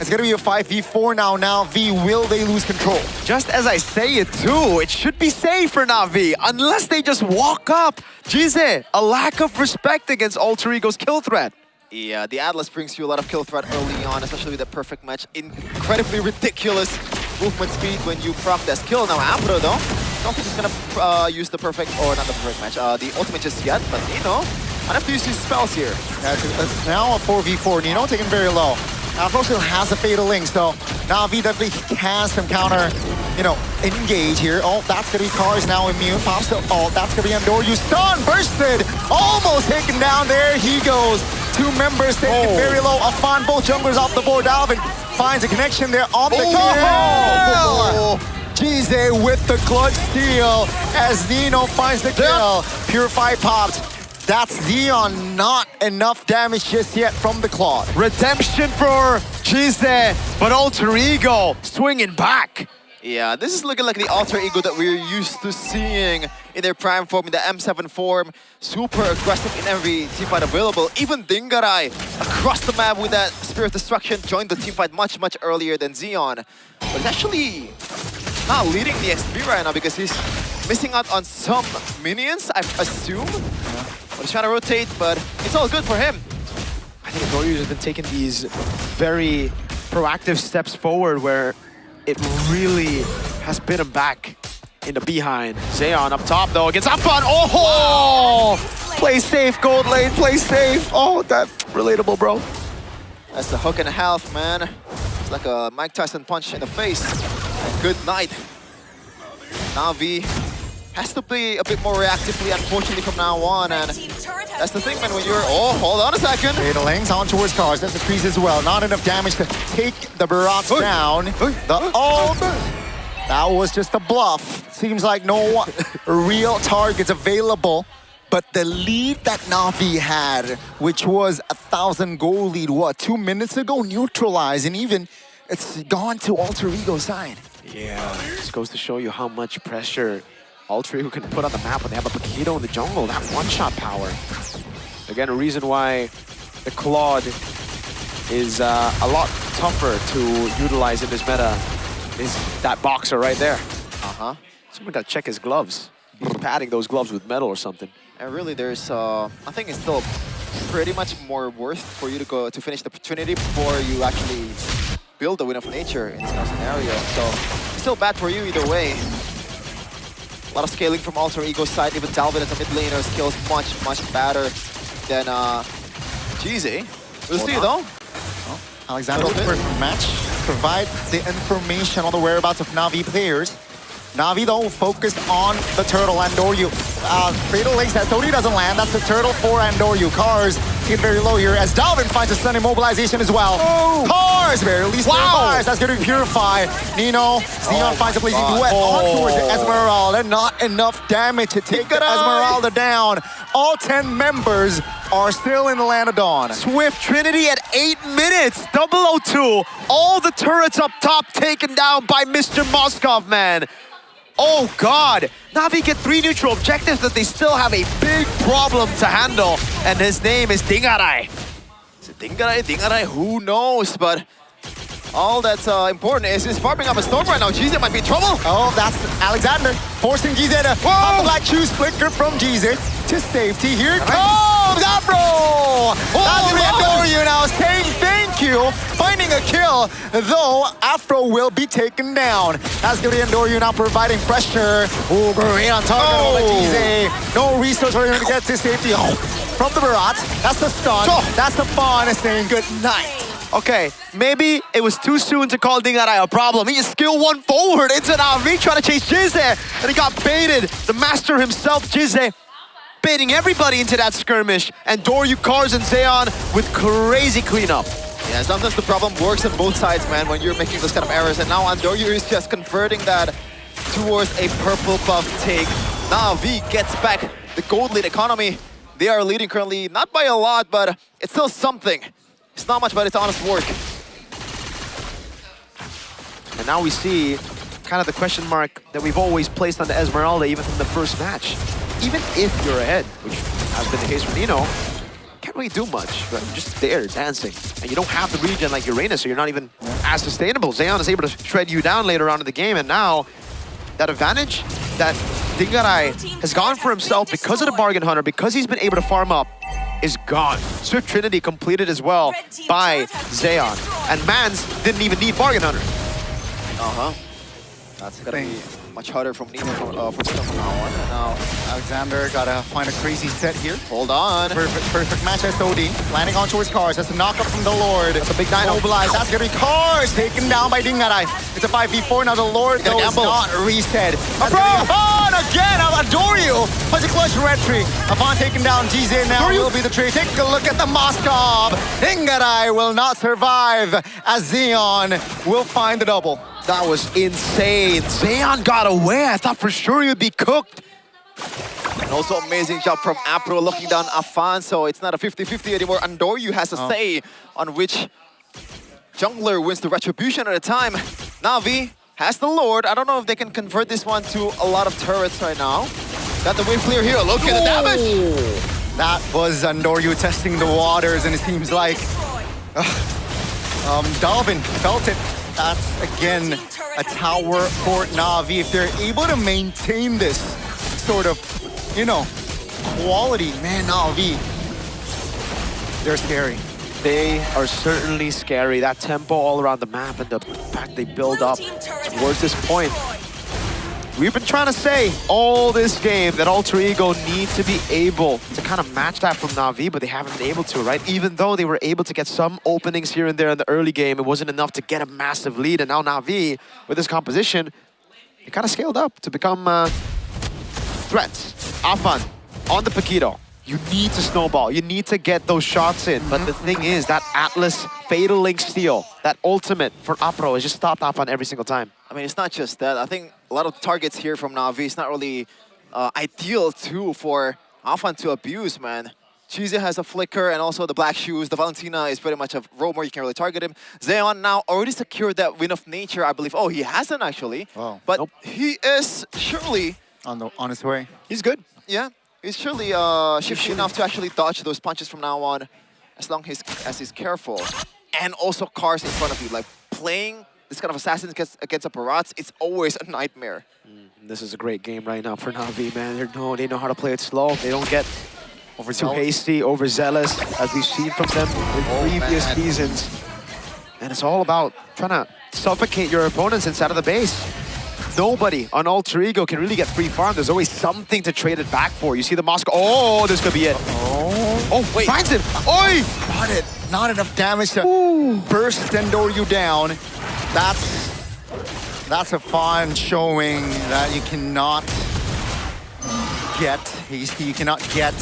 it's going to be a 5v4 now. Na'Vi, will they lose control? Just as I say it too, it should be safe for Na'Vi, unless they just walk up. Jize, a lack of respect against Alter Ego's kill threat. Yeah, the Atlas brings you a lot of kill threat early on, especially with the perfect match. Incredibly ridiculous movement speed when you proc that skill. Now Ambro though, I don't think he's gonna use the perfect, or not the perfect match, the ultimate just yet, but Nino, I have to use his spells here. It's now a 4v4, Nino taken very low. Afro still has a Fatal Link, so Na'Vi definitely has some counter, engage here. Oh, that's gonna be Cars now immune. Pops the ult. That's gonna be Andoryu. Stun, bursted, almost taken down. There he goes. Two members taken very low. Afan, both junglers off the board. Alvin finds a connection there on the kill. Jize with the clutch steal as Nino finds the kill. Purify popped. That's Xeon, not enough damage just yet from the Claude. Redemption for Jize, but Alter Ego swinging back. Yeah, this is looking like the Alter Ego that we're used to seeing in their prime form, in the M7 form. Super aggressive in every teamfight available. Even Dingarai across the map with that Spirit Destruction joined the teamfight much, much earlier than Xeon. But he's actually not leading the XP right now because he's missing out on some minions, I assume. But he's trying to rotate, but it's all good for him. I think Andoryu has been taking these very proactive steps forward where it really has bit him back in the behind. Zeon up top though against Afan. Oh! Wow. Play safe, gold lane, play safe. Oh, that's relatable, bro. That's the hook and a half, man. It's like a Mike Tyson punch in the face. And good night. Na'Vi has to play a bit more reactively, unfortunately, from now on. And that's the thing, man, when you're... Oh, hold on a second. Fatal Links on towards Cars. That's a freeze as well. Not enough damage to take the Barats down. The ult. That was just a bluff. Seems like no real targets available. But the lead that Na'Vi had, which was 1,000 gold lead, 2 minutes ago, neutralized. And even it's gone to Alter Ego's side. Yeah, this goes to show you how much pressure Alter Ego can put on the map when they have a Paquito in the jungle. That one-shot power. Again, a reason why the Claude is a lot tougher to utilize in this meta is that boxer right there. Someone got to check his gloves. He's padding those gloves with metal or something. And really, there's, I think it's still pretty much more worth for you to finish the opportunity before you actually build the Win of Nature in this kind of scenario. So it's still bad for you either way. A lot of scaling from Alter Ego's side. Even Dalvin as a mid laner skills much better than Jize. We'll see though. Alexander looking for a match. Provide the information on the whereabouts of Na'Vi players. Na'Vi though focused on the turtle Andoryu. Fatal Links, that Tony doesn't land. That's the turtle for Andoryu. Cars taken very low here as Dalvin finds a stun immobilization as well. Cars barely survives. That's going to purify. Nino, Xeon finds a blazing duet on towards the Esmeralda. Not enough damage to take the Esmeralda down. All 10 members are still in the land of Dawn. Swift Trinity at 8 minutes. 002. All the turrets up top taken down by Mr. Moskov, man. Oh God. Na'Vi get 3 neutral objectives, but they still have a big problem to handle. And his name is Dingarai. Is it Dingarai? Who knows? But all that's important is farming up a storm right now. GZ might be in trouble. Oh, that's Alexander forcing GZ to pop the black shoes flicker from GZ to safety. Here comes Afro! That's going to adore you now, saying thank you. Finding a kill, though Afro will be taken down. That's going to adore you now, providing pressure. Oh, great on target by GZ. No resource for him to get to safety. Oh, from the Barat. That's the stun. That's the fun. Saying good night. Okay, maybe it was too soon to call Dingarai a problem. He just skill 1 forward into Na'Vi trying to chase Jizze, and he got baited. The master himself, Jizze, baiting everybody into that skirmish. And Doryu, Cars, and Zeon with crazy cleanup. Yeah, sometimes the problem works on both sides, man, when you're making those kind of errors. And now Doryu is just converting that towards a purple buff take. Na'Vi gets back the gold lead economy. They are leading currently, not by a lot, but it's still something. It's not much, but it's honest work. And now we see kind of the question mark that we've always placed on the Esmeralda, even from the first match. Even if you're ahead, which has been the case for Nino, can't really do much. Right? You're just there, dancing. And you don't have the regen like Uranus, so you're not even as sustainable. Zeon is able to shred you down later on in the game, and now that advantage that Dingarai has gone for himself because of the Bargain Hunter, because he's been able to farm up, is gone. Swift Trinity completed as well by Zeon. And Mans didn't even need Bargain Hunter. That's gonna be much harder from Nino from now on. Now Alexander gotta find a crazy set here. Hold on. Perfect match SOD. Landing on towards Cars. That's a knock-up from the Lord. That's a big dino. Mobilized. That's gonna be Cars taken down by Dingarai. It's a 5v4 now. The Lord though is not reset. Afan again. I'll adore you. Punch a clutch retry. Afan taken down. GZ now will be the trade. Take a look at the Moskov. Dingarai will not survive as Zeon will find the double. That was insane. Zeon got away. I thought for sure he would be cooked. And also amazing job from Apro looking down Afan, so it's not a 50-50 anymore. Doryu has a say on which jungler wins the retribution at a time. Na'Vi has the Lord. I don't know if they can convert this one to a lot of turrets right now. Got the wave clear here. Look at the damage. That was Doryu testing the waters, and it seems like Dalvin felt it. That's, again, a tower for Na'Vi. If they're able to maintain this sort of, you know, quality, man, Na'Vi, they're scary. They are certainly scary. That tempo all around the map and the fact they build up towards this point. We've been trying to say all this game that Alter Ego need to be able to kind of match that from Na'Vi, but they haven't been able to, right? Even though they were able to get some openings here and there in the early game, it wasn't enough to get a massive lead. And now Na'Vi, with this composition, they kind of scaled up to become threats. Afan on the Paquito. You need to snowball. You need to get those shots in. But the thing is, that Atlas Fatal Link steal, that ultimate for Apro has just stopped Afan every single time. I mean, it's not just that. I think a lot of targets here from Na'Vi. It's not really ideal, too, for Afan to abuse, man. Cheesy has a flicker and also the black shoes. The Valentina is pretty much a roamer. You can't really target him. Zeon now already secured that win of nature, I believe. Oh, he hasn't, actually. Wow. But he is surely... On his way. He's good. Yeah. He's surely shifty enough to actually dodge those punches from now on, as long as he's careful. And also Cars in front of you. Like, playing this kind of assassin against a Barats, it's always a nightmare. This is a great game right now for Na'Vi, man. They know how to play it slow. They don't get too hasty, overzealous, as we've seen from them in previous seasons. And it's all about trying to suffocate your opponents inside of the base. Nobody on Alter Ego can really get free farm. There's always something to trade it back for. You see the Moscow. Oh, this could be it. Oh, wait. Finds it. Oi! Got it. Not enough damage to burst Doryu down. That's a fun showing that you cannot get. You cannot get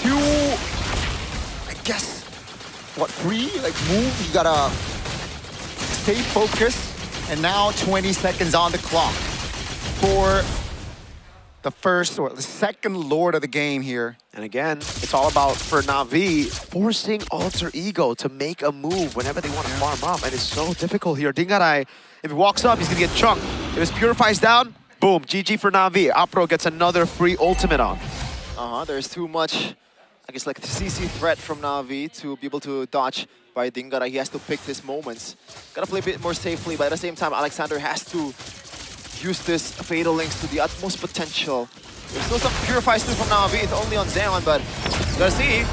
too guess, what, 3? Like, move, you gotta stay focused. And now 20 seconds on the clock for the first or the second Lord of the game here. And again, it's all about, for Na'Vi, forcing Alter Ego to make a move whenever they want to farm up. And it's so difficult here. Dingarai, if he walks up, he's going to get chunked. If his Purify's down, boom, GG for Na'Vi. Apro gets another free ultimate on. There's too much, I guess, like the CC threat from Na'Vi to be able to dodge by Dingarai. He has to pick his moments. Gotta play a bit more safely, but at the same time, Alexander has to use this Fatal Links to the utmost potential. There's still some Purifies too from Na'Vi. It's only on Zeon, but gotta see.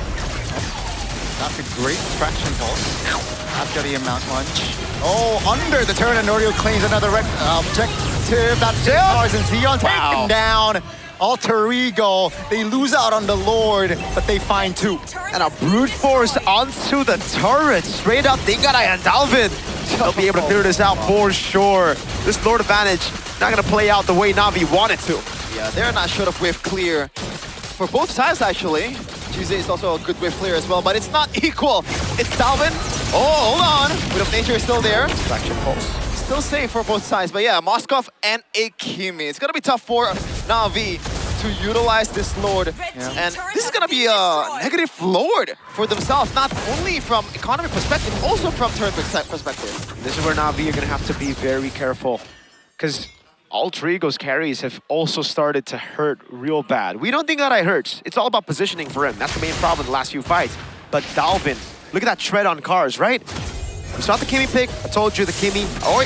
That's a great traction pulse after the amount punch. Oh, under the turn, and Norio claims another red objective. That's it. And Zeon taken down. Alter Ego, they lose out on the Lord, but they find 2. And a brute force onto the turret. Straight up, Dingarai and Dalvin. They'll be able to figure this out for sure. This Lord advantage not going to play out the way Na'Vi wanted to. Yeah, they're not sure of wave clear. For both sides, actually. Jize is also a good wave clear as well, but it's not equal. It's Dalvin. Oh, hold on. Bit of nature is still there. Traction pulse. Still safe for both sides, but yeah, Moskov and Akimi. It's gonna be tough for Na'Vi to utilize this Lord. And this is gonna be a negative Lord for themselves, not only from economy perspective, also from turn perspective. This is where Na'Vi are gonna have to be very careful, because Alter Ego's carries have also started to hurt real bad. We don't think that hurts. It's all about positioning for him. That's the main problem in the last few fights. But Dalvin, look at that tread on cars, right? You saw the Kimi pick. I told you the Kimi. Oh,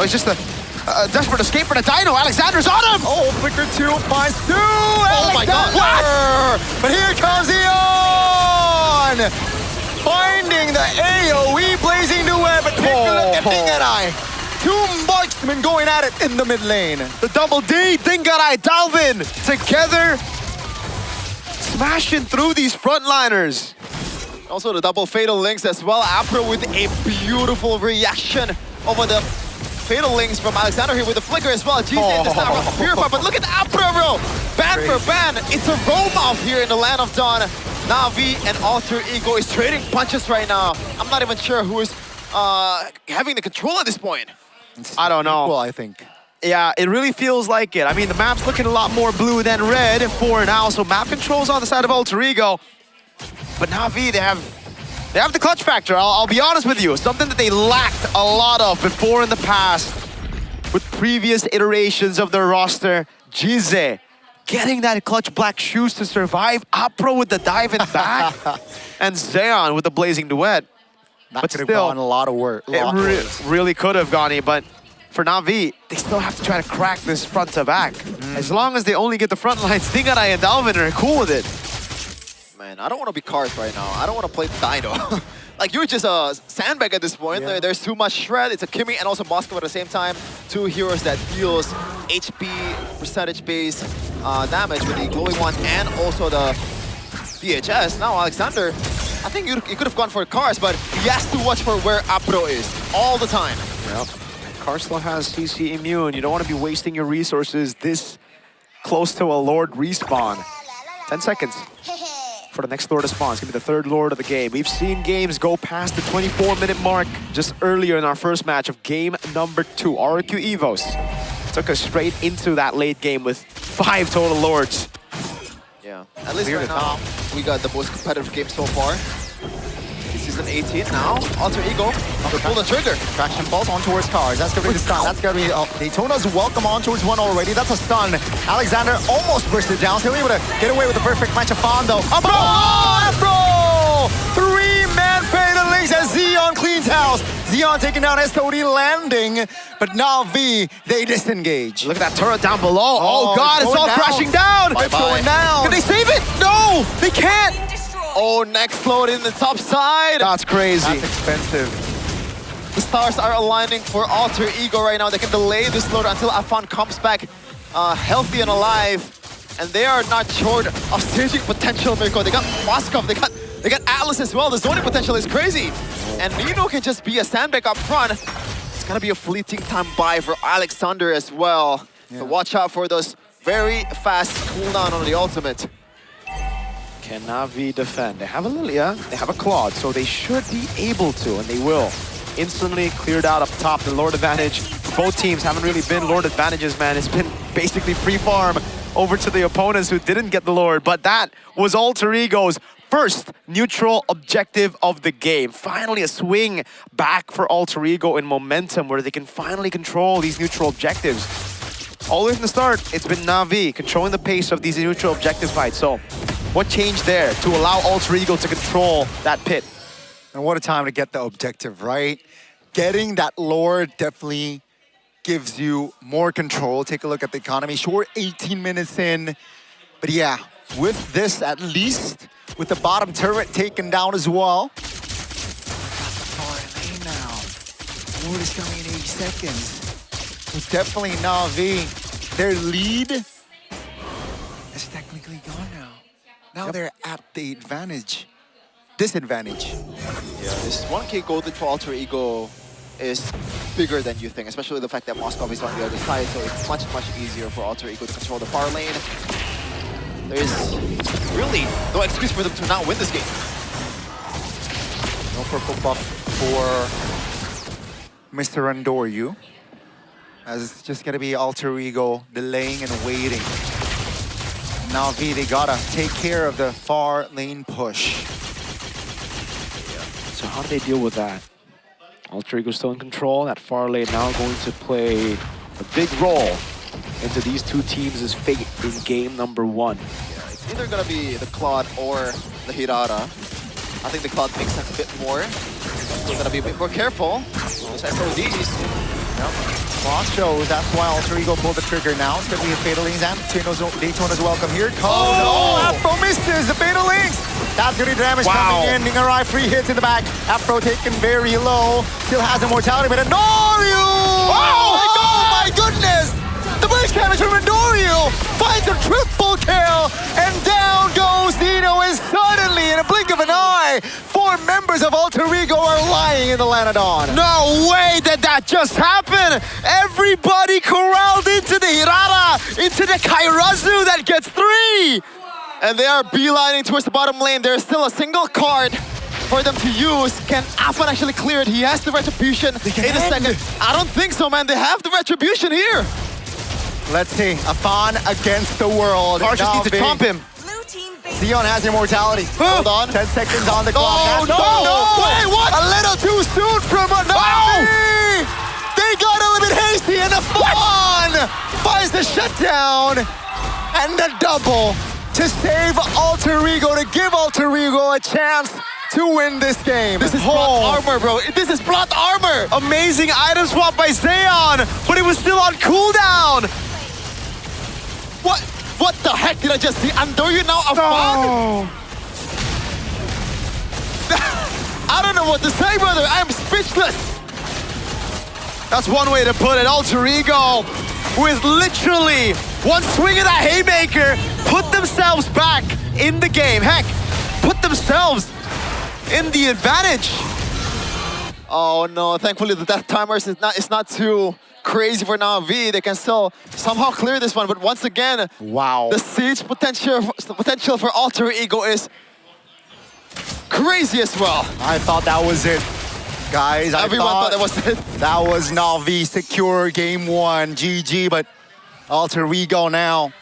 it's just a desperate escape for the Dino. Alexander's on him! Oh, Flicker 2 finds 2! Oh my god! What? But here comes Eon! Finding the AoE blazing duet, but take a look at Dingarai. 2 marksmen going at it in the mid lane. The double D, Dingarai, Dalvin, together, smashing through these frontliners. Also the double Fatal Links as well. Apro with a beautiful reaction over the Fatal Links from Alexander here with the flicker as well. GZ does not want to purify, but look at Apro, bro! Ban for ban, it's a roam-off here in the Land of Dawn. Na'Vi and Alter Ego is trading punches right now. I'm not even sure who is having the control at this point. I don't know. Well, I think. Yeah, it really feels like it. I mean, the map's looking a lot more blue than red for now, so map control's on the side of Alter Ego. But Na'Vi, they have the clutch factor, I'll be honest with you. Something that they lacked a lot of before in the past with previous iterations of their roster. Jize getting that clutch black shoes to survive. Apro with the dive in back. And Zeon with the blazing duet. That could have gone a lot of work. Really could have, Gani, but for Na'Vi, they still have to try to crack this front to back. As long as they only get the front lines, Dingarai and Dalvin are cool with it. Man, I don't want to be Cars right now. I don't want to play Dino. Like, you're just a sandbag at this point. Yeah. There's too much shred. It's a Kimi and also Moskov at the same time. 2 heroes that deals HP percentage-based damage with the glowing one and also the DHS. Now, Alexander, I think you could have gone for Cars, but he has to watch for where Apro is all the time. Yep. Karslo has CC immune. You don't want to be wasting your resources this close to a Lord respawn. 10 seconds for the next Lord to spawn. It's going to be the 3rd Lord of the game. We've seen games go past the 24-minute mark just earlier in our first match of game number 2. RQ Evos took us straight into that late game with 5 total Lords. Yeah, at least right now, we got the most competitive game so far. It's season 18 now. Alter Ego to pull the trigger. Traction pulse on towards Cars. That's gonna be the stun. That's gonna be Daytona's welcome on towards 1 already. That's a stun. Alexander almost burst it down. Still able to get away with the perfect match of Fawn though. Apro! 3-man Fatal Links as Zeon cleans house. Zeon taking down S18 landing, but Na'Vi, they disengage. Look at that turret down below. Oh God, it's all crashing down. It's going down. Can they save it? No, they can't. Oh, next load in the top side. That's crazy. That's expensive. The stars are aligning for Alter Ego right now. They can delay this load until Afan comes back healthy and alive. And they are not short of staging potential, Mirko. They got Moskov, they got Atlas as well. The zoning potential is crazy. And Nino can just be a sandbag up front. It's gonna be a fleeting time buy for Alexander as well. Yeah. So watch out for those very fast cooldown on the ultimate. Can Na'Vi defend? They have a Lilia, they have a Claude, so they should be able to, and they will. Instantly cleared out up top. The Lord advantage. Both teams haven't really been Lord advantages, man. It's been basically free farm over to the opponents who didn't get the Lord. But that was Alter Ego's first neutral objective of the game. Finally a swing back for Alter Ego in momentum where they can finally control these neutral objectives. Always from the start, it's been Na'Vi controlling the pace of these neutral objective fights. So what changed there to allow Alter Ego to control that pit? And what a time to get the objective, right? Getting that Lord definitely gives you more control. Take a look at the economy. Short 18 minutes in. But yeah, with this at least, with the bottom turret taken down as well. Far lane now. Lord is coming in 8 seconds. It's definitely Na'Vi. Their lead is technically gone now. Now they're at the disadvantage. Yeah, this 1K golden for Alter Ego is bigger than you think, especially the fact that Moskov is on the other side, so it's much, much easier for Alter Ego to control the far lane. There's really no excuse for them to not win this game. No purple buff for Mr. Andoryu. As it's just gonna be Alter Ego delaying and waiting. Na'Vi, they gotta take care of the far lane push. So how do they deal with that? Alter Ego still in control. That far lane now going to play a big role into these two teams' fate in game number 1. Yeah, it's either gonna be the Claude or the Hirara. I think the Claude makes sense a bit more. Still gotta be a bit more careful. Those SODs. Yep. Cross shows, that's why Alter Ego pulled the trigger now. It's gonna be a Fatal Links and Daytona's welcome. Here it comes. Oh, Afro misses the Fatal Links. That's gonna be damage coming in. Ningarai, 3 hits in the back. Afro taken very low. Still has immortality, but Andoryu! Oh my goodness! The burst damage from Andoryu finds a triple kill, and down goes Dino, and suddenly, in a blink of an eye, 4 members of Alter Ego are lying in the Lanadon. No way did that just happen! Everybody corralled into the Hirara, into the Kairazu that gets 3! And they are beelining towards the bottom lane. There's still a single card for them to use. Can Afan actually clear it? He has the Retribution in a second. I don't think so, man. They have the Retribution here. Let's see, Afan against the world. Cars just need to comp him. Sion has immortality. Hold on. 10 seconds on the clock. Oh, no! Wait, what? A little too soon from Na'Vi! They got a little bit hasty, and Afan finds the shutdown and the double to save Alter Ego, to give Alter Ego a chance to win this game. This is plot armor, bro. This is plot armor. Amazing item swap by Zeon, but it was still on cooldown. What the heck did I just see? Andoryu now a fog? I don't know what to say, brother. I'm speechless. That's one way to put it. Alter Ego, with literally one swing of that haymaker, put themselves back in the game. Heck, put themselves in the advantage. Oh no, thankfully the death timers is not too crazy for Na'Vi. They can still somehow clear this one, but once again, wow, the siege potential for Alter Ego is crazy as well. I thought that was it. Guys, everyone thought that was it. That was Na'Vi secure game 1, GG, but Alter Ego now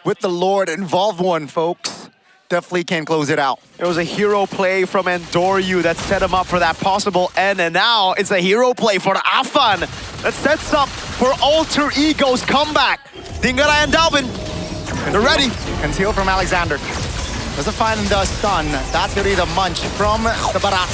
with the Lord involved one, folks. Definitely can close it out. It was a hero play from Andoryu that set him up for that possible end, and now it's a hero play for Afan that sets up for Alter Ego's comeback. Dingarai and Dalvin, they're ready. Conceal from Alexander. Doesn't find the stun. That's gonna be the munch from the Barat.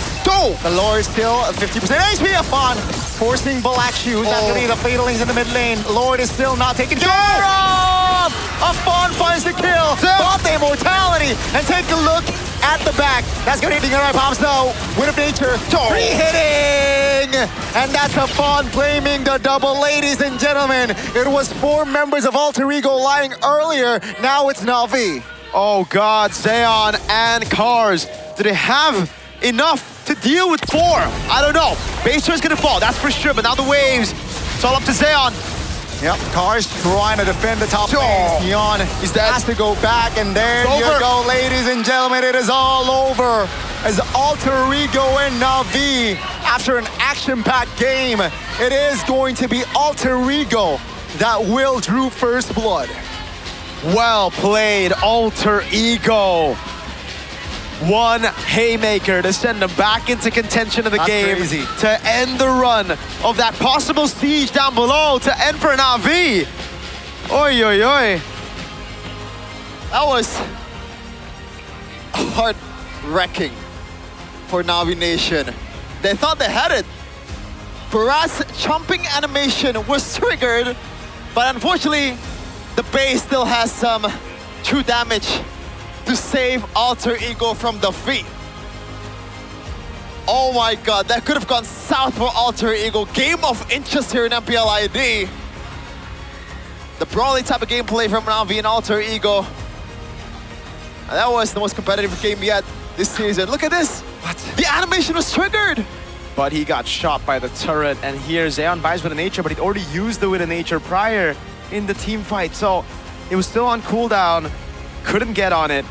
The Lord still 50% HP. Afan forcing Black Shoes. That's gonna be the Fatal Links in the mid lane. Lord is still not taken care of. Afan finds the kill. Bought the immortality. And take a look at the back. That's gonna be Dingarai Pops though. Win of Nature. Free hitting. And that's Afan claiming the double, ladies and gentlemen. It was 4 members of Alter Ego lying earlier. Now it's Na'Vi. Oh God, Zeon and Cars. Do they have enough to deal with 4? I don't know. Base turret's gonna fall, that's for sure, but now the waves, it's all up to Zeon. Yep, Cars trying to defend the top lane. Neon has to go back, and there you go, ladies and gentlemen. It is all over as Alter Ego and Na'Vi, after an action-packed game, it is going to be Alter Ego that will drew first blood. Well played, Alter Ego. One haymaker to send them back into contention of the game. Crazy. To end the run of that possible siege down below to end for Na'Vi. Oi, oi, oi. That was heart-wrecking for Na'Vi Nation. They thought they had it. Barat's chomping animation was triggered, but unfortunately, the base still has some true damage to save Alter Ego from defeat. Oh my god, that could have gone south for Alter Ego. Game of inches here in MPL ID. The brawly type of gameplay from Na'Vi and Alter Ego. And that was the most competitive game yet this season. Look at this. What? The animation was triggered. But he got shot by the turret, and here Zeon buys with a nature, but he'd already used the with a nature prior in the team fight, so it was still on cooldown. Couldn't get on it.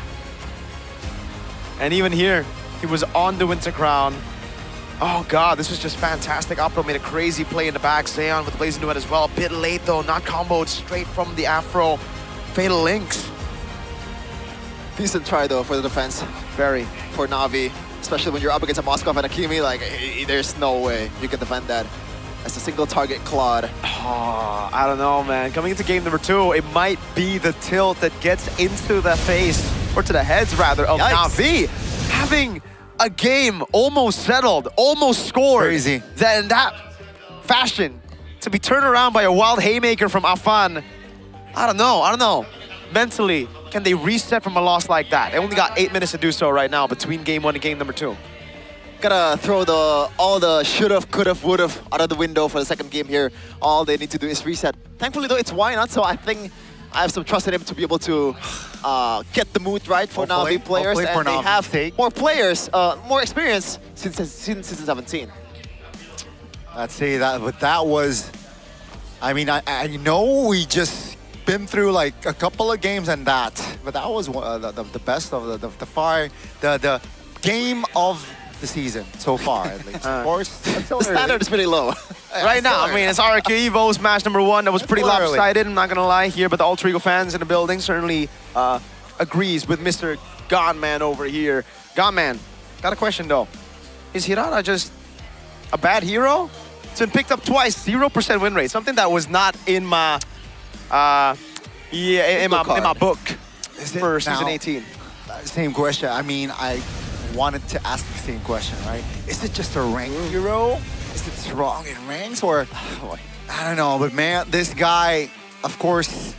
And even here, he was on the Winter Crown. Oh god, this was just fantastic. Opto made a crazy play in the back. Zeon with Blazing Duet as well. A bit late though, not comboed straight from the Afro. Fatal Links. Decent try though for the defense. Very. For Na'Vi, especially when you're up against a Moskov and Akimi, like there's no way you can defend that. As a single target Claude. Oh, I don't know, man. Coming into game number 2, it might be the tilt that gets into the face, or to the heads rather, of Na'Vi. Having a game almost settled, almost scored. Crazy. Then that fashion to be turned around by a wild haymaker from Afan. I don't know. Mentally, can they reset from a loss like that? They only got 8 minutes to do so right now between game 1 and game number 2. Gotta throw all the should've, could've, would've out of the window for the second game here. All they need to do is reset. Thankfully though, it's Why Not, so I think I have some trust in him to be able to get the mood right for Na'Vi players. And they have more players, more experience since season 17. I'd say that, but that was, I mean, I know we just been through like a couple of games and that, but that was the best of the game of the season so far, at least. Of course, the standard is pretty low. Right now, I mean, it's RQ Evo's match number 1. That was pretty lopsided, I'm not gonna lie here, but the Alter Ego fans in the building certainly agrees with Mr. Gonman over here. Gonman, got a question though. Is Hirata just a bad hero? It's been picked up twice, 0% win rate, something that was not in my in my book for season 18. Same question. I mean, I wanted to ask the same question, right? Is it just a rank hero? Is it strong in ranks, or I don't know, but man, this guy, of course,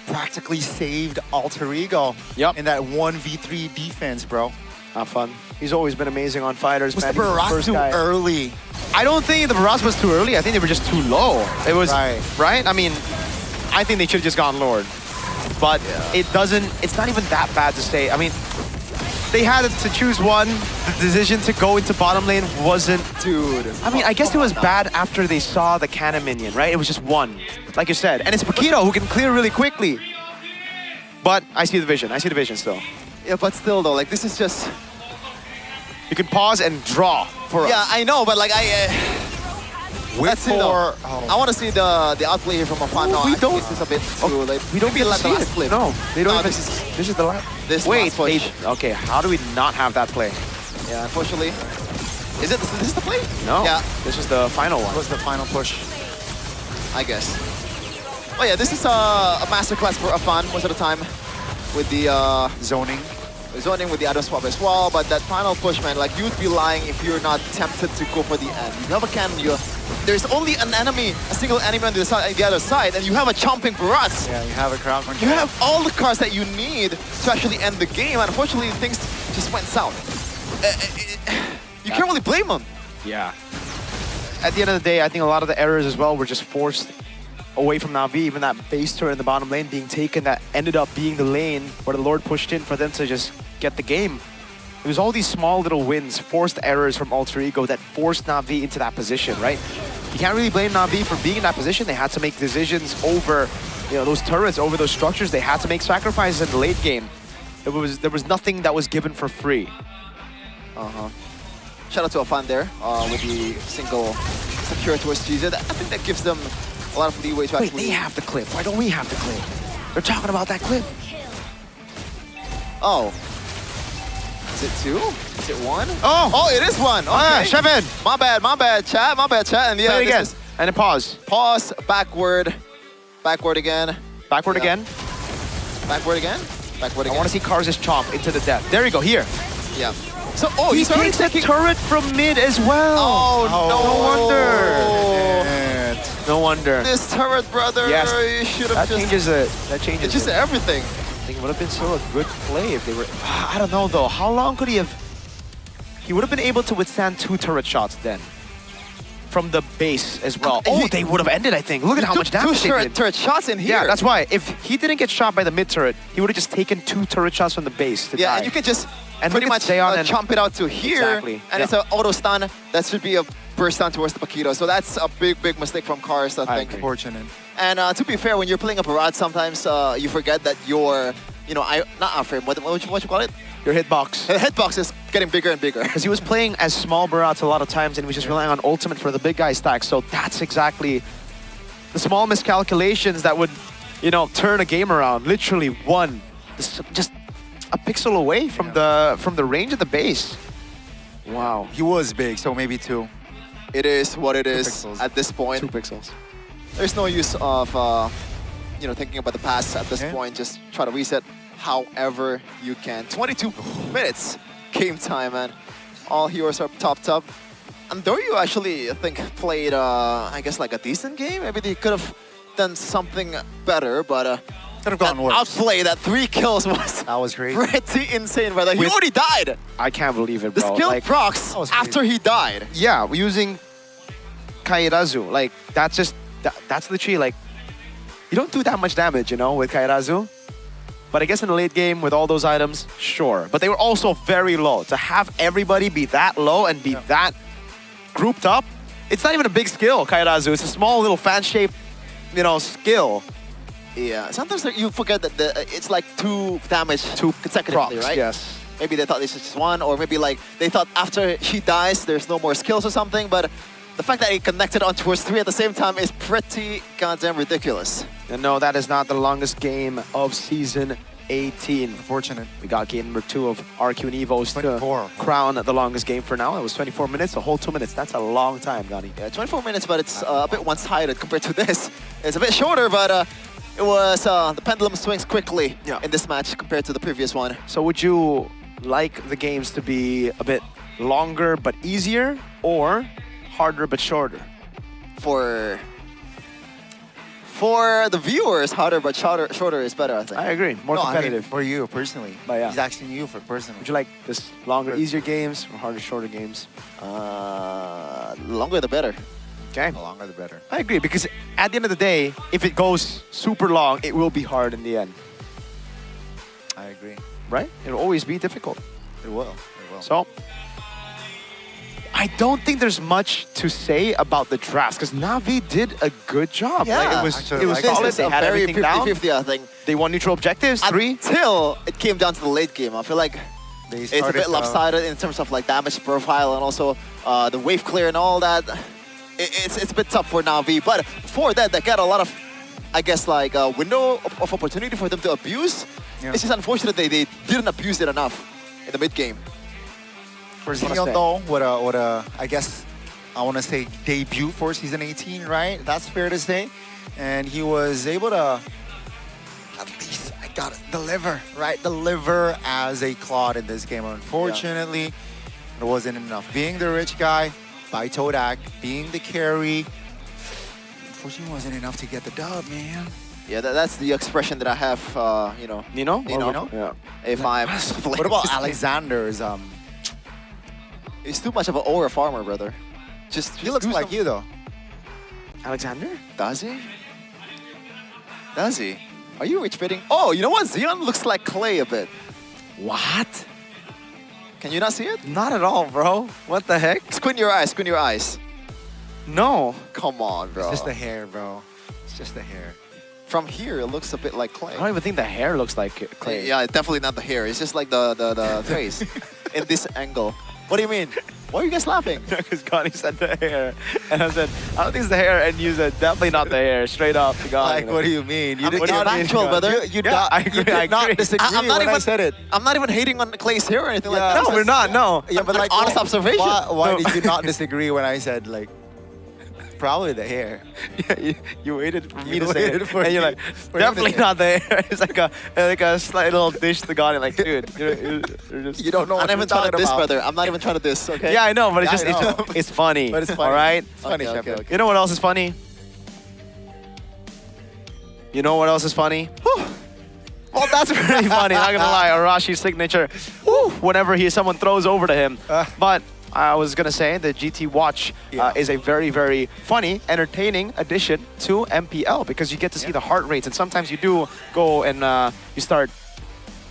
practically saved Alter Ego in that 1v3 defense, bro. Not fun. He's always been amazing on fighters. Was the Barat too early? I don't think the Barat was too early. I think they were just too low. It was, right? I mean, I think they should have just gone Lord. But it's not even that bad to say. I mean, they had to choose one. The decision to go into bottom lane wasn't... Dude. I mean, I guess it was bad after they saw the cannon minion, right? It was just one, like you said. And it's Paquito who can clear really quickly. But I see the vision. I see the vision still. Yeah, but still though, like this is just... You can pause and draw for us. Yeah, I know, but like let's see though. I want to see the outplay here from Afan. No, this is a bit too late. We don't get get like the last clip. No, they don't. No, This is the last. Wait, okay. How do we not have that play? Yeah, unfortunately. Is this the play? No. Yeah. This is the final one. Was the final push? I guess. Oh yeah, this is a masterclass for Afan most of the time with the zoning with the Adam swap as well. But that final push, man, like you'd be lying if you're not tempted to go for the end. You have a cannon. There's only a single enemy on the other side, and you have a chomping Barat. Yeah, you have a crowd control. You have all the cards that you need to actually end the game. Unfortunately, things just went south. You can't really blame them. Yeah. At the end of the day, I think a lot of the errors as well were just forced away from Na'Vi. Even that base turret in the bottom lane being taken, that ended up being the lane where the Lord pushed in for them to just get the game. It was all these small little wins, forced errors from Alter Ego that forced Na'Vi into that position, right? You can't really blame Na'Vi for being in that position. They had to make decisions over, those turrets, over those structures. They had to make sacrifices in the late game. There was nothing that was given for free. Shout out to Afan there with the single secure towards GZ. I think that gives them a lot of leeway to actually... Wait, they have the clip. Why don't we have the clip? They're talking about that clip. Oh. Is it 2? Is it 1? Oh, it is 1. Okay. Yeah, Shevin. My bad, chat. And yeah, play it again. Is... And then pause. Pause, backward again. Backward again. Backward again. I want to see Karza's chomp into the depth. There you go, here. Yeah. So, he's already taking turret from mid as well. No wonder. This turret, brother. Yes. You should have changes it. That changes it. Just everything. I think it would have been still a good play if they were... I don't know, though. How long could he have... He would have been able to withstand 2 turret shots then. From the base as well. They would have ended, I think. Look at how much damage they did. Turret shots in here. Yeah, that's why. If he didn't get shot by the mid turret, he would have just taken 2 turret shots from the base to die. And you can just and pretty much chomp it out to here. Exactly. And it's an auto stun. That should be a burst stun towards the Paquito. So that's a big mistake from Cars, I think. Unfortunate. And to be fair, when you're playing a barrage, sometimes you forget that your, not outframe, what you call it? Your hitbox. The hitbox is getting bigger and bigger. Because he was playing as small barrage a lot of times and he was just relying on ultimate for the big guy stack. So that's exactly the small miscalculations that would, turn a game around. Literally one, just a pixel away from the range of the base. Wow. He was big, so maybe 2. It is what it is pixels. at this point. 2 pixels. There's no use of, thinking about the past at this point. Just try to reset however you can. 22 minutes game time, man. All heroes are top. And Dorio actually, I think, played, I guess, like a decent game. Maybe they could have done something better, but could have gone worse. Outplay, that 3 kills was crazy. Pretty insane, brother. He already died. I can't believe it, The bro. skill procs after he died. Yeah, using Kairazu. Like, that's literally, like, you don't do that much damage, with Kairazu. But I guess in the late game, with all those items, sure. But they were also very low. To have everybody be that low and be that grouped up, it's not even a big skill, Kairazu. It's a small little fan-shaped, skill. Yeah, sometimes you forget that it's like 2 damage consecutively, procs, right? Yes. Maybe they thought this was just 1, or maybe like they thought after he dies, there's no more skills or something, but the fact that he connected on towards 3 at the same time is pretty goddamn ridiculous. And no, that is not the longest game of Season 18. Unfortunate. We got game number 2 of RQ and Evo's to crown the longest game for now. It was 24 minutes, a whole 2 minutes. That's a long time, Gani. Yeah, 24 minutes, but it's a bit one-sided compared to this. It's a bit shorter, but it was the pendulum swings quickly in this match compared to the previous one. So would you like the games to be a bit longer but easier, or harder but shorter? For the viewers, harder but shorter is better, I think. I agree. More competitive. For you, personally. But yeah. He's asking you for personally. Would you like this longer, easier games or harder, shorter games? Longer the better. Okay. The longer the better. I agree, because at the end of the day, if it goes super long, it will be hard in the end. I agree. Right? It'll always be difficult. It will. So, I don't think there's much to say about the drafts, because Na'Vi did a good job. Yeah, like, it was solid. They had very everything down. 50-50, I think. They won neutral objectives, 3. Until it came down to the late game. I feel like it's a bit lopsided in terms of like damage profile and also the wave clear and all that. It's a bit tough for Na'Vi, but for that, they got a lot of, I guess, like a window of opportunity for them to abuse. Yeah. It's just unfortunate they didn't abuse it enough in the mid game. For Xeon though, what a I guess I want to say debut for season 18, right? That's fair to say, and he was able to at least deliver, right? Deliver as a Claude in this game. Unfortunately, it wasn't enough. Being the rich guy by Todak, being the carry, unfortunately wasn't enough to get the dub, man. Yeah, that's the expression that I have, Nino? Yeah. If I'm What about Alexander's? He's too much of an aura farmer, brother. He looks like you, though. Alexander? Does he? Does he? Are you rich bidding? Oh, you know what? Xeon looks like Clay a bit. What? Can you not see it? Not at all, bro. What the heck? Squint your eyes, squint your eyes. No. Come on, bro. It's just the hair, bro. It's just the hair. From here, it looks a bit like clay. I don't even think the hair looks like clay. Yeah, it's definitely not the hair. It's just like the face in this angle. What do you mean? Why are you guys laughing? Because Gani said the hair. And I said, I don't think it's the hair. And you said, definitely not the hair. Straight up to Gani. Like, what do you mean? I'm factual, brother. You I did not disagree when I said it. I'm not even hating on Clay's hair or anything like that. No, we're not. No. Yeah, but like, honest observation. Why did you not disagree when I said like, probably the hair? Yeah, you waited for me You to say waited it. for And you're you- like, for you to definitely say it. not the hair. It's like a slight little dish to Gani. Like, dude, you're just... You don't know I'm what not you're even trying to talking diss, about. brother. I'm not even trying to diss, okay? Yeah, I know, but it's Yeah, just, I know. it's funny. But it's funny. All right? It's funny, Okay, Sheffield. okay. You know what else is funny? You know what else is funny? Well, that's really funny. Not gonna lie, Arashi's signature. Woo, whenever someone throws over to him. But I was gonna say the GT Watch is a very, very funny, entertaining addition to MPL because you get to see the heart rates, and sometimes you do go and you start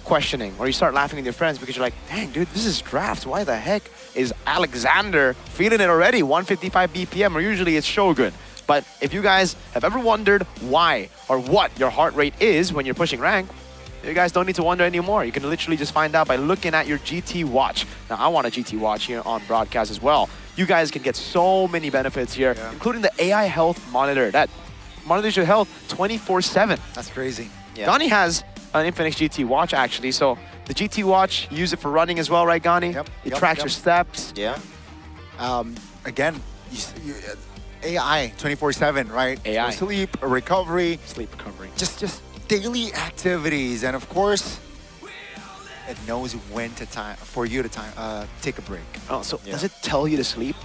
questioning or you start laughing with your friends because you're like, dang, dude, this is drafts. Why the heck is Alexander feeling it already? 155 BPM, or usually it's Shogun. But if you guys have ever wondered why or what your heart rate is when you're pushing rank, you guys don't need to wonder anymore. You can literally just find out by looking at your GT Watch. Now, I want a GT Watch here on broadcast as well. You guys can get so many benefits here, including the AI health monitor. That monitors your health 24/7. That's crazy. Gani has an Infinix GT Watch, actually. So the GT Watch, you use it for running as well, right, Gani? Yep. It tracks your steps. Yeah. Again, AI 24/7, right? AI. So sleep, recovery, Sleep recovery. just daily activities, and of course, it knows when to for you to take a break. Oh, so does it tell you to sleep?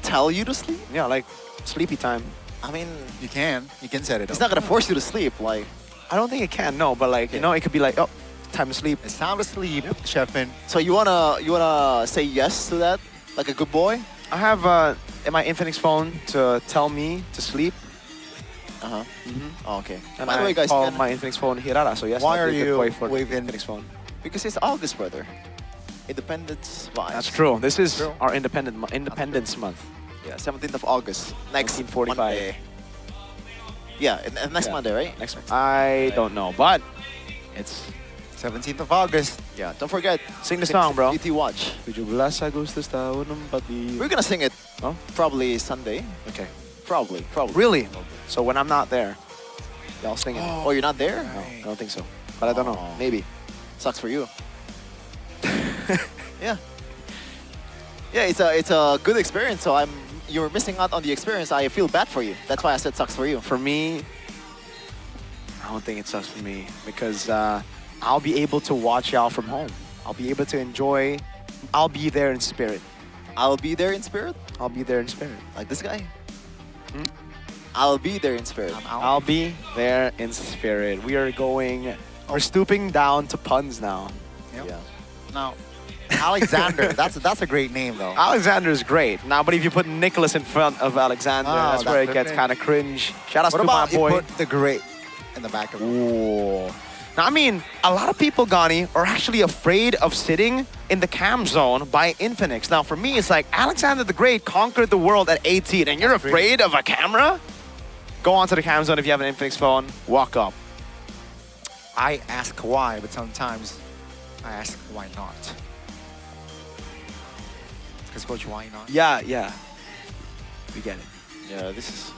Tell you to sleep? Yeah, like sleepy time. I mean, You can set it up. it's not gonna force you to sleep. Like, I don't think it can, no, but like, you know, it could be like, oh, time to sleep. It's time to sleep, Chefin. so you wanna say yes to that, like a good boy? I have in my Infinix phone to tell me to sleep. Oh, okay. And By the I way, guys, call my Infinix phone Hirara, so yes, Why I'll are be a good you boy for the waving- Infinix phone. because it's August, brother. Independence vibes. That's true. This is True. our Independence Month. Yeah, 17th of August. Next 1945. Monday. Yeah, and next Yeah. Monday, right? Next month. I don't know, but it's 17th of August. Yeah, don't forget. Sing the song, bro. GT Watch. 17 Agustus tahun 45. We're gonna sing it Oh, probably Sunday. okay. Probably. Really? So when I'm not there, y'all sing it. Oh, you're not there? No, I don't think so. But I don't know. Maybe. Sucks for you. Yeah. Yeah, it's a good experience. So you're missing out on the experience. I feel bad for you. That's why I said sucks for you. For me, I don't think it sucks for me because I'll be able to watch y'all from home. I'll be able to enjoy. I'll be there in spirit. I'll be there in spirit, I'll be there in spirit. like this guy. I'll be there in spirit. I'll be there in spirit. We are going. We're stooping down to puns now. Yep. Yeah. Now, Alexander. that's a great name though. Alexander is great. Now, but if you put Nicholas in front of Alexander, Oh, that's where it that's gets okay. kind of cringe. Shout out What to my about you boy. put the great in the back of it? Ooh. Now, I mean, a lot of people, Gani, are actually afraid of sitting in the cam zone by Infinix. Now, for me, it's like Alexander the Great conquered the world at 18, and you're afraid of a camera? Go onto the cam zone if you have an Infinix phone. Walk up. I ask why, but sometimes I ask why not. Because Coach, why not? Yeah, yeah. We get it. Yeah, this is.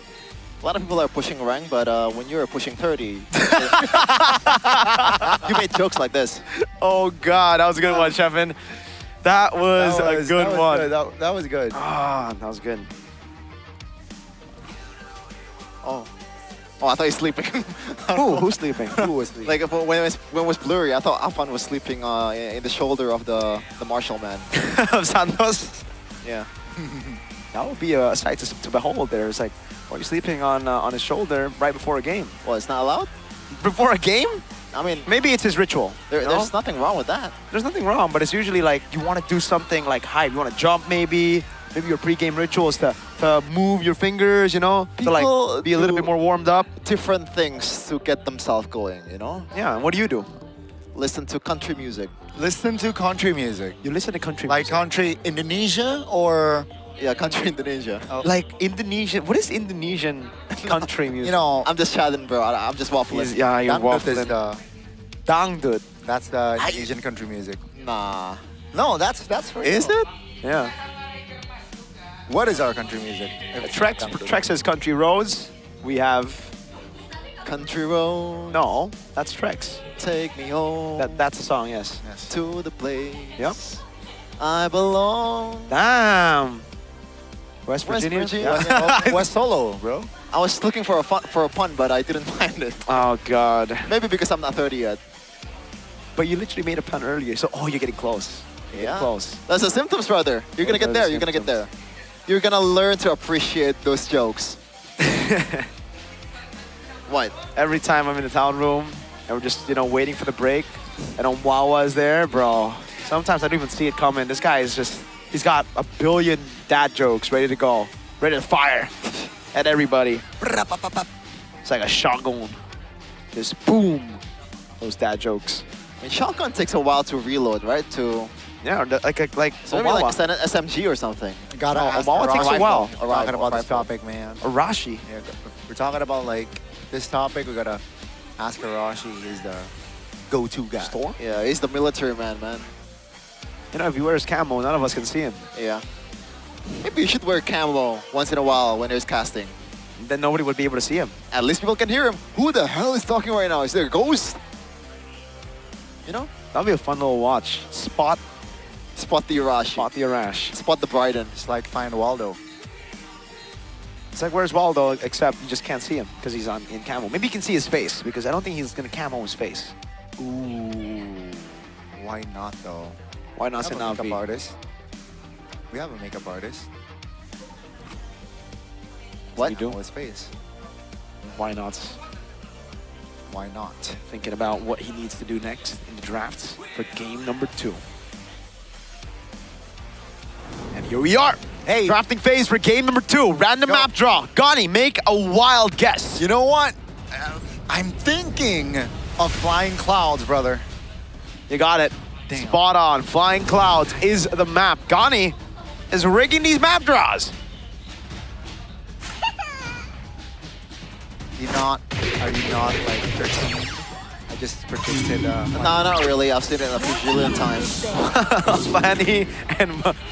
A lot of people are pushing rank, but when you're pushing 30, you made jokes like this. Oh, God. That was a good one, Chefin. That was a good one. That was good. Ah, that was good. Oh, I thought he was sleeping. Who's sleeping? Who was sleeping? Like when it was blurry, I thought Afan was sleeping in the shoulder of the Marshall man. Of Santos? Yeah. That would be a sight to behold there. It's like, why are you sleeping on his shoulder right before a game? Well, it's not allowed? Before a game? I mean, maybe it's his ritual. There's nothing wrong with that. There's nothing wrong, but it's usually like you want to do something like hype. You want to jump maybe. Maybe your pre-game ritual is to move your fingers, you know? People to like be a little bit more warmed up. Different things to get themselves going, you know? Yeah, and what do you do? Listen to country music. Listen to country music. You listen to country like music? country Indonesia or Yeah, country Indonesia. Like Indonesian, what is Indonesian country music? You know, I'm just chatting, bro. I'm just waffling. Yeah, you're Dangdut is waffling. the Dangdut. that's the Indonesian country music. Nah. No, that's for Is real. it? Yeah. What is our country music? Trex says country roads. We have Country road. no. That's Trex. Take me home. That's a song. Yes. To the place. Yep. I belong. Damn. West West Virginia. Virginia. Yeah. West Solo, bro. I was looking for a pun, but I didn't find it. Oh God. Maybe because I'm not 30 yet. But you literally made a pun earlier, so you're getting close. You're getting close. That's the symptoms, brother. You're gonna get there. You're gonna get there. You're gonna learn to appreciate those jokes. What? Every time I'm in the town room and we're just, waiting for the break and Omwawa is there, bro. Sometimes I don't even see it coming. This guy is just, he's got a billion dad jokes ready to go, ready to fire at everybody. It's like a shotgun. Just boom, those dad jokes. I mean, shotgun takes a while to reload, right? Yeah, like so maybe like an SMG or something. Gotta ask Omwawa takes a while. We're talking about this topic, man. Arashi. Yeah, if we're talking about like this topic, we gotta ask Arashi. He's the go-to guy. Storm? Yeah, he's the military man. If he wears camo, none of us can see him. Yeah. Maybe you should wear camo once in a while when there's casting. Then nobody would be able to see him. At least people can hear him. Who the hell is talking right now? Is there a ghost? That'd be a fun little watch. Spot the Arashi. Spot the Arash. Spot the Bryden. It's like Find Waldo. It's like where's Waldo, except you just can't see him because he's in camo. Maybe you can see his face because I don't think he's gonna camo his face. Ooh. Why not though? Why not We say have a makeup Navi? artist. We have a makeup artist. What? You do? Know his face. Why not? Why not? Thinking about what he needs to do next in the drafts for game number 2. And here we are. Hey. Drafting phase for game number 2. Random map draw. Gani, make a wild guess. You know what? I'm thinking of Flying Clouds, brother. You got it. Damn. Spot on. Flying Clouds is the map. Gani is rigging these map draws. Are you not like 13? I just predicted. No, not really. I've seen it a bajillion times.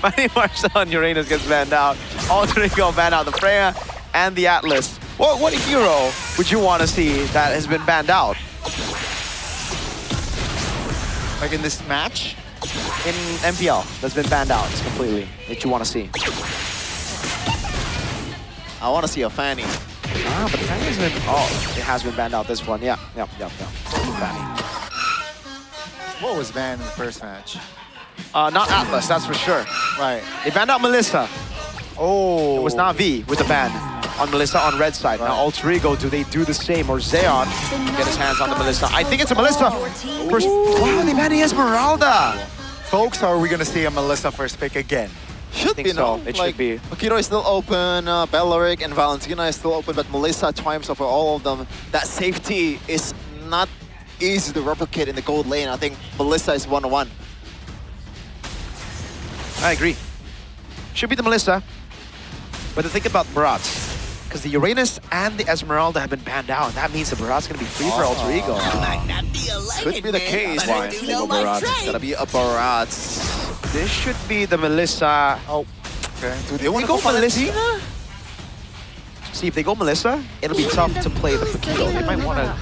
Fanny Marcel and Uranus gets banned out. Alter Ego banned out. The Freya and the Atlas. What hero would you want to see that has been banned out? Like in this match? In MPL, that's been banned out completely, that you want to see? I want to see a Fanny. But Fanny has been, it has been banned out this one. Yeah. Fanny. What was banned in the first match? Not Atlas, that's for sure. Right. They banned out Melissa. Oh. It was not V with the ban on Melissa on red side. Now Alter Ego, do they do the same? Or Zeon get his hands on the Melissa? I think it's a Melissa. First, wow, they banned the Esmeralda. Folks, are we going to see a Melissa first pick again? Should think be, so. no? It Like, should be. Akiro is still open, Bellaric and Valentina is still open, but Melissa triumphs over all of them. That safety is not easy to replicate in the gold lane. I think Melissa is 1-1. I agree. Should be the Melissa. But the thing about Barats, because the Uranus and the Esmeralda have been banned out, that means the Barat's going to be free for Alter Ego. Could be the case. Why? They go Barats. It's gotta be a Barats. This should be the Melissa. Oh, okay. Do they want to go Melissa? See, if they go Melissa, it'll be tough to play the Paquito. They might want to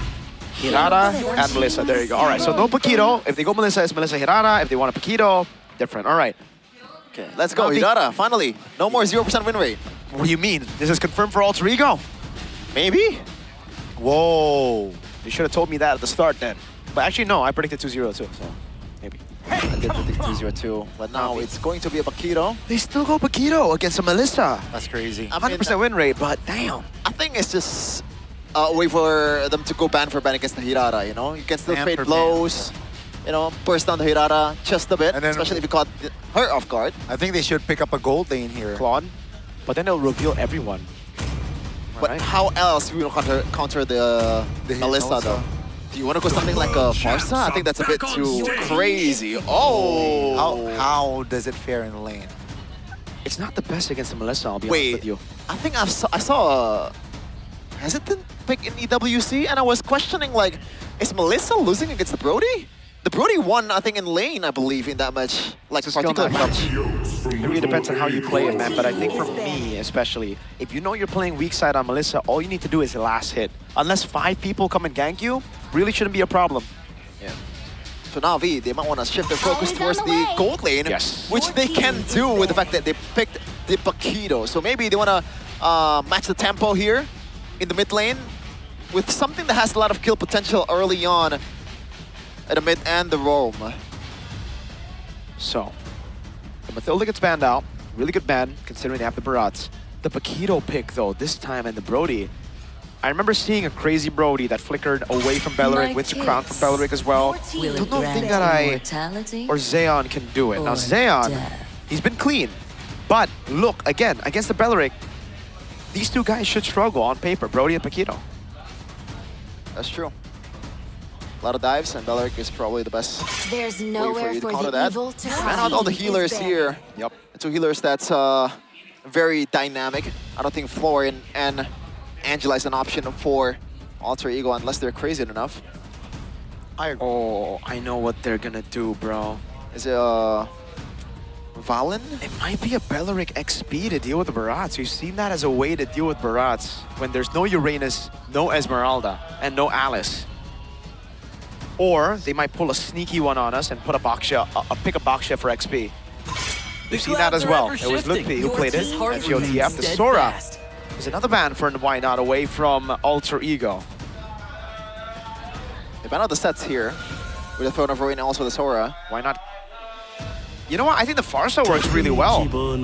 Hirara and Melissa. There you go. All right, so no Paquito. If they go Melissa, it's Melissa Hirara. If they want a Paquito, different. All right. Okay, let's go. Hirara, finally. No more 0% win rate. What do you mean? This is confirmed for Alter Ego? Maybe? Whoa. You should have told me that at the start then. But actually, no, I predicted 2-0 too, so maybe. I did predict 2-0-2, but now it's going to be a Paquito. They still go Paquito against a Melissa. That's crazy. 100% win rate, but damn. I think it's just a way for them to go ban for ban against the Hirara, you know? You can still trade blows, you know, burst down the Hirara just a bit, And then, especially if you caught her off guard. I think they should pick up a gold lane here. Klon, but then they'll reveal everyone. But how else will you counter the Melissa though? Do you want to go something like a Farsa? I think that's a bit too crazy. Oh! How does it fare in lane? It's not the best against the Melissa, I'll be honest with you. I think I saw a hesitant pick in EWC, and I was questioning, like, is Melissa losing against the Brody? The Brody won, I think, in lane, I believe, in that match. Like, It's a skill particular matchup. match. It really depends on how you play it, man. But I think for me, especially, if you know you're playing weak side on Melissa, all you need to do is the last hit. Unless 5 people come and gank you, really shouldn't be a problem. Yeah. So Na'Vi, they might want to shift their focus towards the gold lane, which they can do with the fact that they picked the Paquito. So maybe they want to match the tempo here in the mid lane with something that has a lot of kill potential early on at the mid and the roam. So, the Mathilda gets banned out. Really good ban, considering they have the Barats. The Paquito pick, though, this time, and the Brody. I remember seeing a crazy Brody that flickered away from Belleric, with the crown from Belleric as well. Don't know think that or Zeon can do it. Now, Zeon, he's been clean. But, look, again, against the Belleric, these two guys should struggle on paper, Brody and Paquito. That's true. A lot of dives, and Belleric is probably the best There's way nowhere for you to for counter the that. evil to Man out all the healers here. Yep. The 2 healers that's very dynamic. I don't think Florian and Angela is an option for Alter Ego unless they're crazy enough. Oh, I know what they're gonna do, bro. Is it Valen? It might be a Belleric XP to deal with the Barats. You've seen that as a way to deal with Barats when there's no Uranus, no Esmeralda, and no Alice. Or they might pull a sneaky one on us and put a Baksha, pick a Baksha for XP. We've seen that as well. It was Ludwig who played it at GOTF. The Sora is another ban for Why Not away from Alter Ego. They ban out the sets here with the Throne of Ruin and also the Sora. Why not? You know what? I think the Farsa works really well. But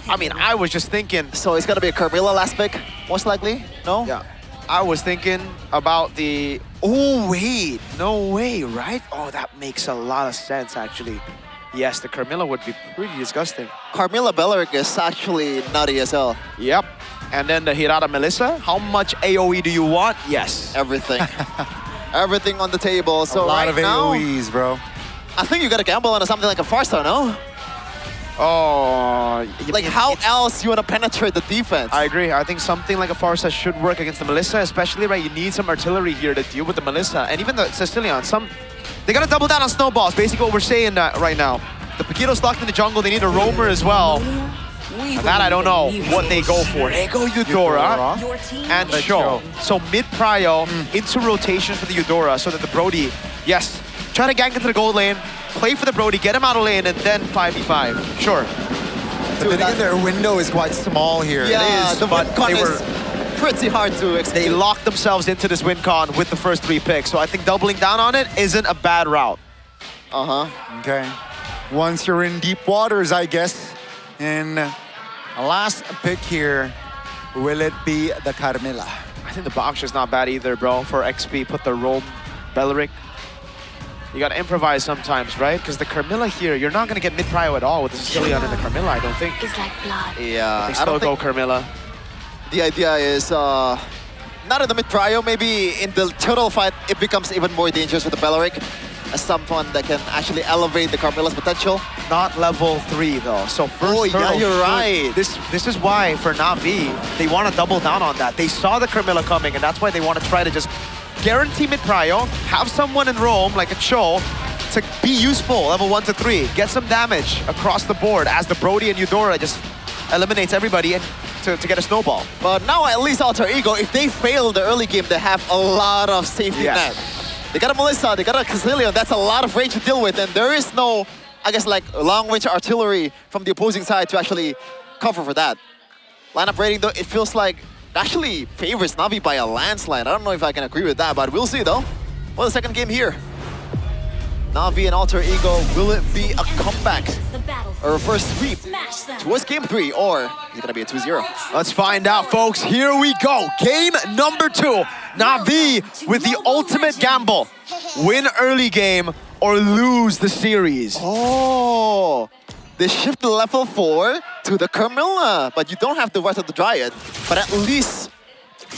I mean, I was just thinking. So it's gonna be a Carmilla last pick, most likely? No? Yeah. I was thinking about the... Oh, wait. No way, right? Oh, that makes a lot of sense, actually. Yes, the Carmilla would be pretty disgusting. Carmilla Belleric is actually nutty as hell. Yep. And then the Hirata Melissa. How much AoE do you want? Yes. Everything. Everything on the table. So a lot of now, AoEs, bro. I think you gotta gamble on something like a Farsa, no? Oh, like how else you want to penetrate the defense? I agree. I think something like a Farsa should work against the Melissa, especially, right? You need some artillery here to deal with the Melissa. And even the Sicilian, they got to double down on snowballs, basically what we're saying right now. The Paquito's locked in the jungle. They need a roamer as well. And that I don't know what they go for. They go Eudora and Show. So mid-prio into rotation for the Eudora so that the Brody, yes, try to gank into the gold lane, play for the Brody, get him out of lane, and then 5v5. Sure. Dude, then again, their window is quite small here. Yeah, it is, the win con is pretty hard to execute. They locked themselves into this win con with the first 3 picks, so I think doubling down on it isn't a bad route. Okay. Once you're in deep waters, I guess. And a last pick here, will it be the Carmilla? I think the Baksha's not bad either, bro. For XP, put the Rome, Belleric. You gotta improvise sometimes, right? Because the Carmilla here, you're not gonna get mid-prio at all with the Sicilian and the Carmilla, I don't think. It's like blood. Yeah, I still go Carmilla. The idea is not in the mid-prio, maybe in the turtle fight, it becomes even more dangerous with the Belleric as someone that can actually elevate the Carmilla's potential. Not level 3 though, so first yeah, turtle you're should- right. This is why for Na'Vi, they want to double down on that. They saw the Carmilla coming, and that's why they want to try to just guarantee mid-prio, have someone in Rome, like a Cho, to be useful, level 1 to 3, get some damage across the board as the Brody and Eudora just eliminates everybody and to get a snowball. But now at least Alter Ego, if they fail the early game, they have a lot of safety net. They got a Melissa, they got a Casillion, that's a lot of range to deal with, and there is no, I guess, like long-range artillery from the opposing side to actually cover for that. Lineup rating though, it feels like actually favors Na'Vi by a landslide. I don't know if I can agree with that, but we'll see though. Well, the second game here. Na'Vi and Alter Ego, will it be a comeback or a first sweep towards game 3, or is it gonna be a 2-0? Let's find out, folks. Here we go. Game number 2. Na'Vi with the ultimate gamble. Win early game or lose the series. Oh, they shift the level 4 to the Carmilla, but you don't have the rest of the Dryad. But at least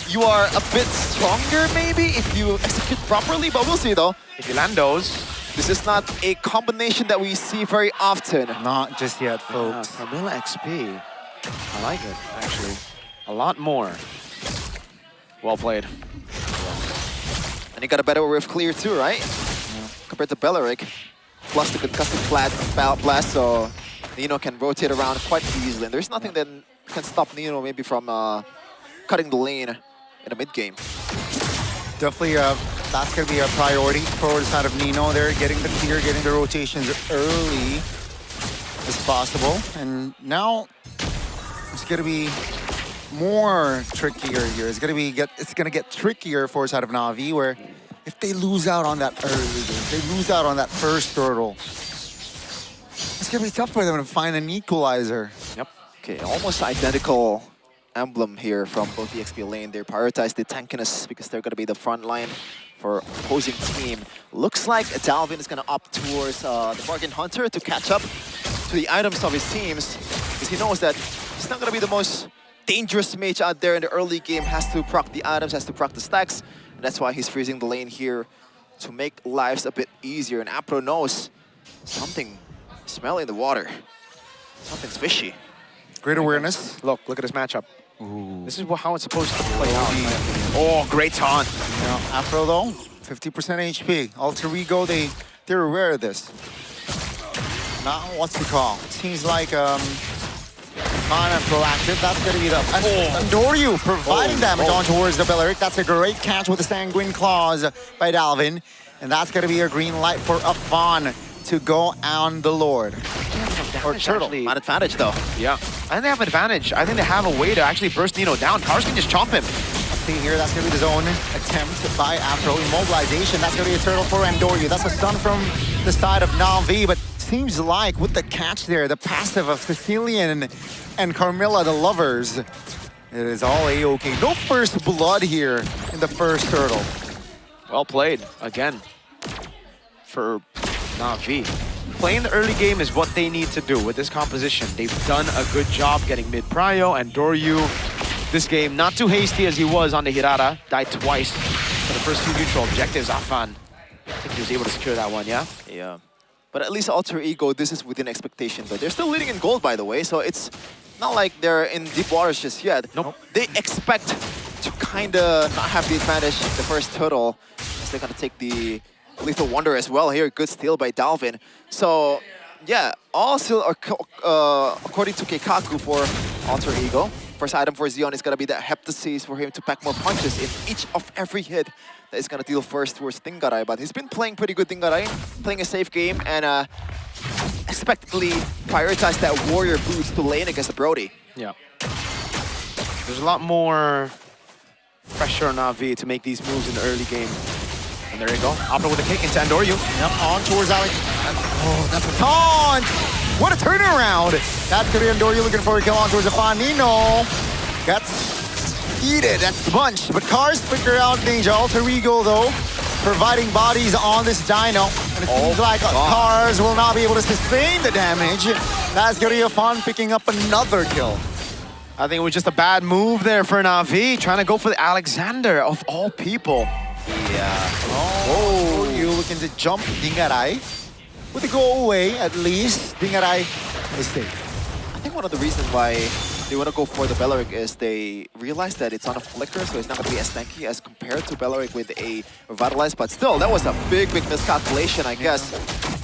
you are a bit stronger, maybe, if you execute properly, but we'll see though. If you land those, This is not a combination that we see very often. Not just yet, folks. Carmilla XP. I like it, actually. A lot more. Well played. And he got a better whiff clear too, right? Yeah. Compared to Belleric. Plus the concussive blast, so Nino can rotate around quite easily. And there's nothing that can stop Nino maybe from cutting the lane in the mid game. Definitely, that's going to be a priority for the side of Nino there, getting the clear, getting the rotations early as possible. And now it's going to be more trickier here. It's going to get trickier for the side of Na'Vi, where if they lose out on that early game, if they lose out on that first turtle, it's going to be tough for them to find an equalizer. Yep. Okay, almost identical emblem here from both the XP lane. They prioritize the tankiness because they're going to be the front line for opposing team. Looks like Dalvin is going to opt towards the Bargain Hunter to catch up to the items of his teams, because he knows that he's not going to be the most dangerous mage out there in the early game. Has to proc the items, has to proc the stacks, and that's why he's freezing the lane here to make lives a bit easier. And Apro knows something smelling in the water. Something's fishy. Great awareness. Look at this matchup. Ooh. This is how it's supposed to play out. Oh, great taunt. Yeah, Afro though, 50% HP. Alter Ego, they're aware of this. Now, what's the call? Seems like calm and proactive. That's going to be the Andoryu providing damage on towards the Belleric. That's a great catch with the Sanguine Claws by Dalvin. And that's going to be a green light for Afan to go on the Lord. Or Turtle. Not advantage though. Yeah. I think they have advantage. I think they have a way to actually burst Nino down. Cars can just chomp him. Let's see here. That's going to be the zone attempt by Afro. Immobilization. That's going to be a turtle for Andoryu. That's a stun from the side of Na'Vi. But seems like with the catch there, the passive of Sicilian and Carmilla, the lovers, it is all A-okay. No first blood here in the first turtle. Well played again for Na'Vi. Playing the early game is what they need to do with this composition. They've done a good job getting mid-prio, and Doryu, this game, not too hasty as he was on the Hirara, died twice for the first two neutral objectives. Afan, I think he was able to secure that one, yeah? Yeah. But at least Alter Ego, this is within expectation though. They're still leading in gold, by the way, so it's not like they're in deep waters just yet. Nope. They expect to kind of not have the advantage the first turtle, as they're going to take the Lethal Wonder as well here. Good steal by Dalvin. So, yeah, all still according to Keikaku for Alter Ego. First item for Xion is going to be that Heptasis for him to pack more punches in each of every hit that is going to deal first towards Tinggarai. But he's been playing pretty good Tinggarai, playing a safe game, and expectedly prioritize that warrior boost to lane against the Brody. Yeah. There's a lot more pressure on Na'Vi to make these moves in the early game. And there you go. Opera with a kick into Andoryu. Yep, on towards Alex. Oh, that's a taunt! What a turnaround! That's going to be Andoryu looking for a kill on towards Afanino. That's heated, that's the bunch. But Cars figure out danger. Alter Ego, though, providing bodies on this Dino. And it seems like Cars will not be able to sustain the damage. That's going to be Afan picking up another kill. I think it was just a bad move there for Na'Vi, trying to go for the Alexander of all people. Yeah. Oh, you looking to jump Tinggarai. With the go away, at least, Tinggarai is safe. I think one of the reasons why they want to go for the Belleric is they realize that it's on a flicker, so it's not going to be as tanky as compared to Belleric with a Revitalize. But still, that was a big miscalculation, I guess,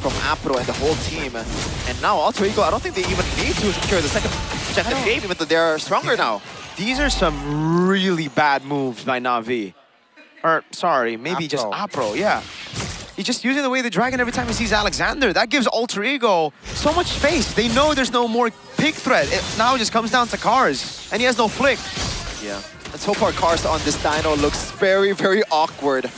from Apro and the whole team. And now Alter Ego, I don't think they even need to secure the second objective game, even though they're stronger now. These are some really bad moves by Na'Vi. Or, sorry, maybe just Apro, yeah. He's just using the way the dragon every time he sees Alexander. That gives Alter Ego so much space. They know there's no more pick threat. It now just comes down to Cars, and he has no flick. Yeah, and so far Cars on this Dino looks very, very awkward.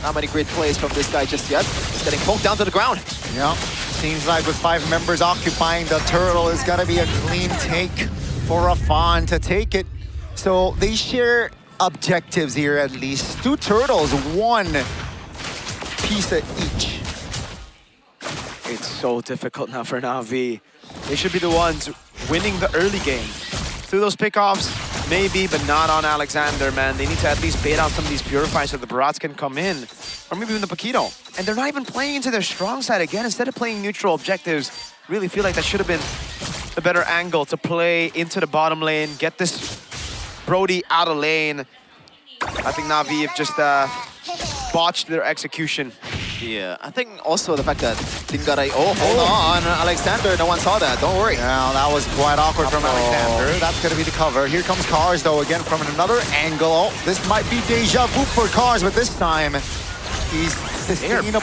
Not many great plays from this guy just yet. He's getting poked down to the ground. Yeah, seems like with 5 members occupying the turtle, it's gotta be a clean take for Afan to take it. So they share objectives here at least. 2 turtles, 1 piece of each. It's so difficult now for Na'Vi. They should be the ones winning the early game. Through those pickoffs, maybe, but not on Alexander, man. They need to at least bait out some of these Purifiers so the Barats can come in. Or maybe even the Paquito. And they're not even playing into their strong side again. Instead of playing neutral objectives, really feel like that should have been a better angle to play into the bottom lane, get this Brody out of lane. I think Na'Vi have just botched their execution. Yeah, I think also the fact that Dingaray... Oh, hold on, Alexander, no one saw that, don't worry. Well, that was quite awkward from Alexander. That's going to be the cover. Here comes Cars, though, again from another angle. Oh, this might be deja vu for Cars, but this time he's sustainable,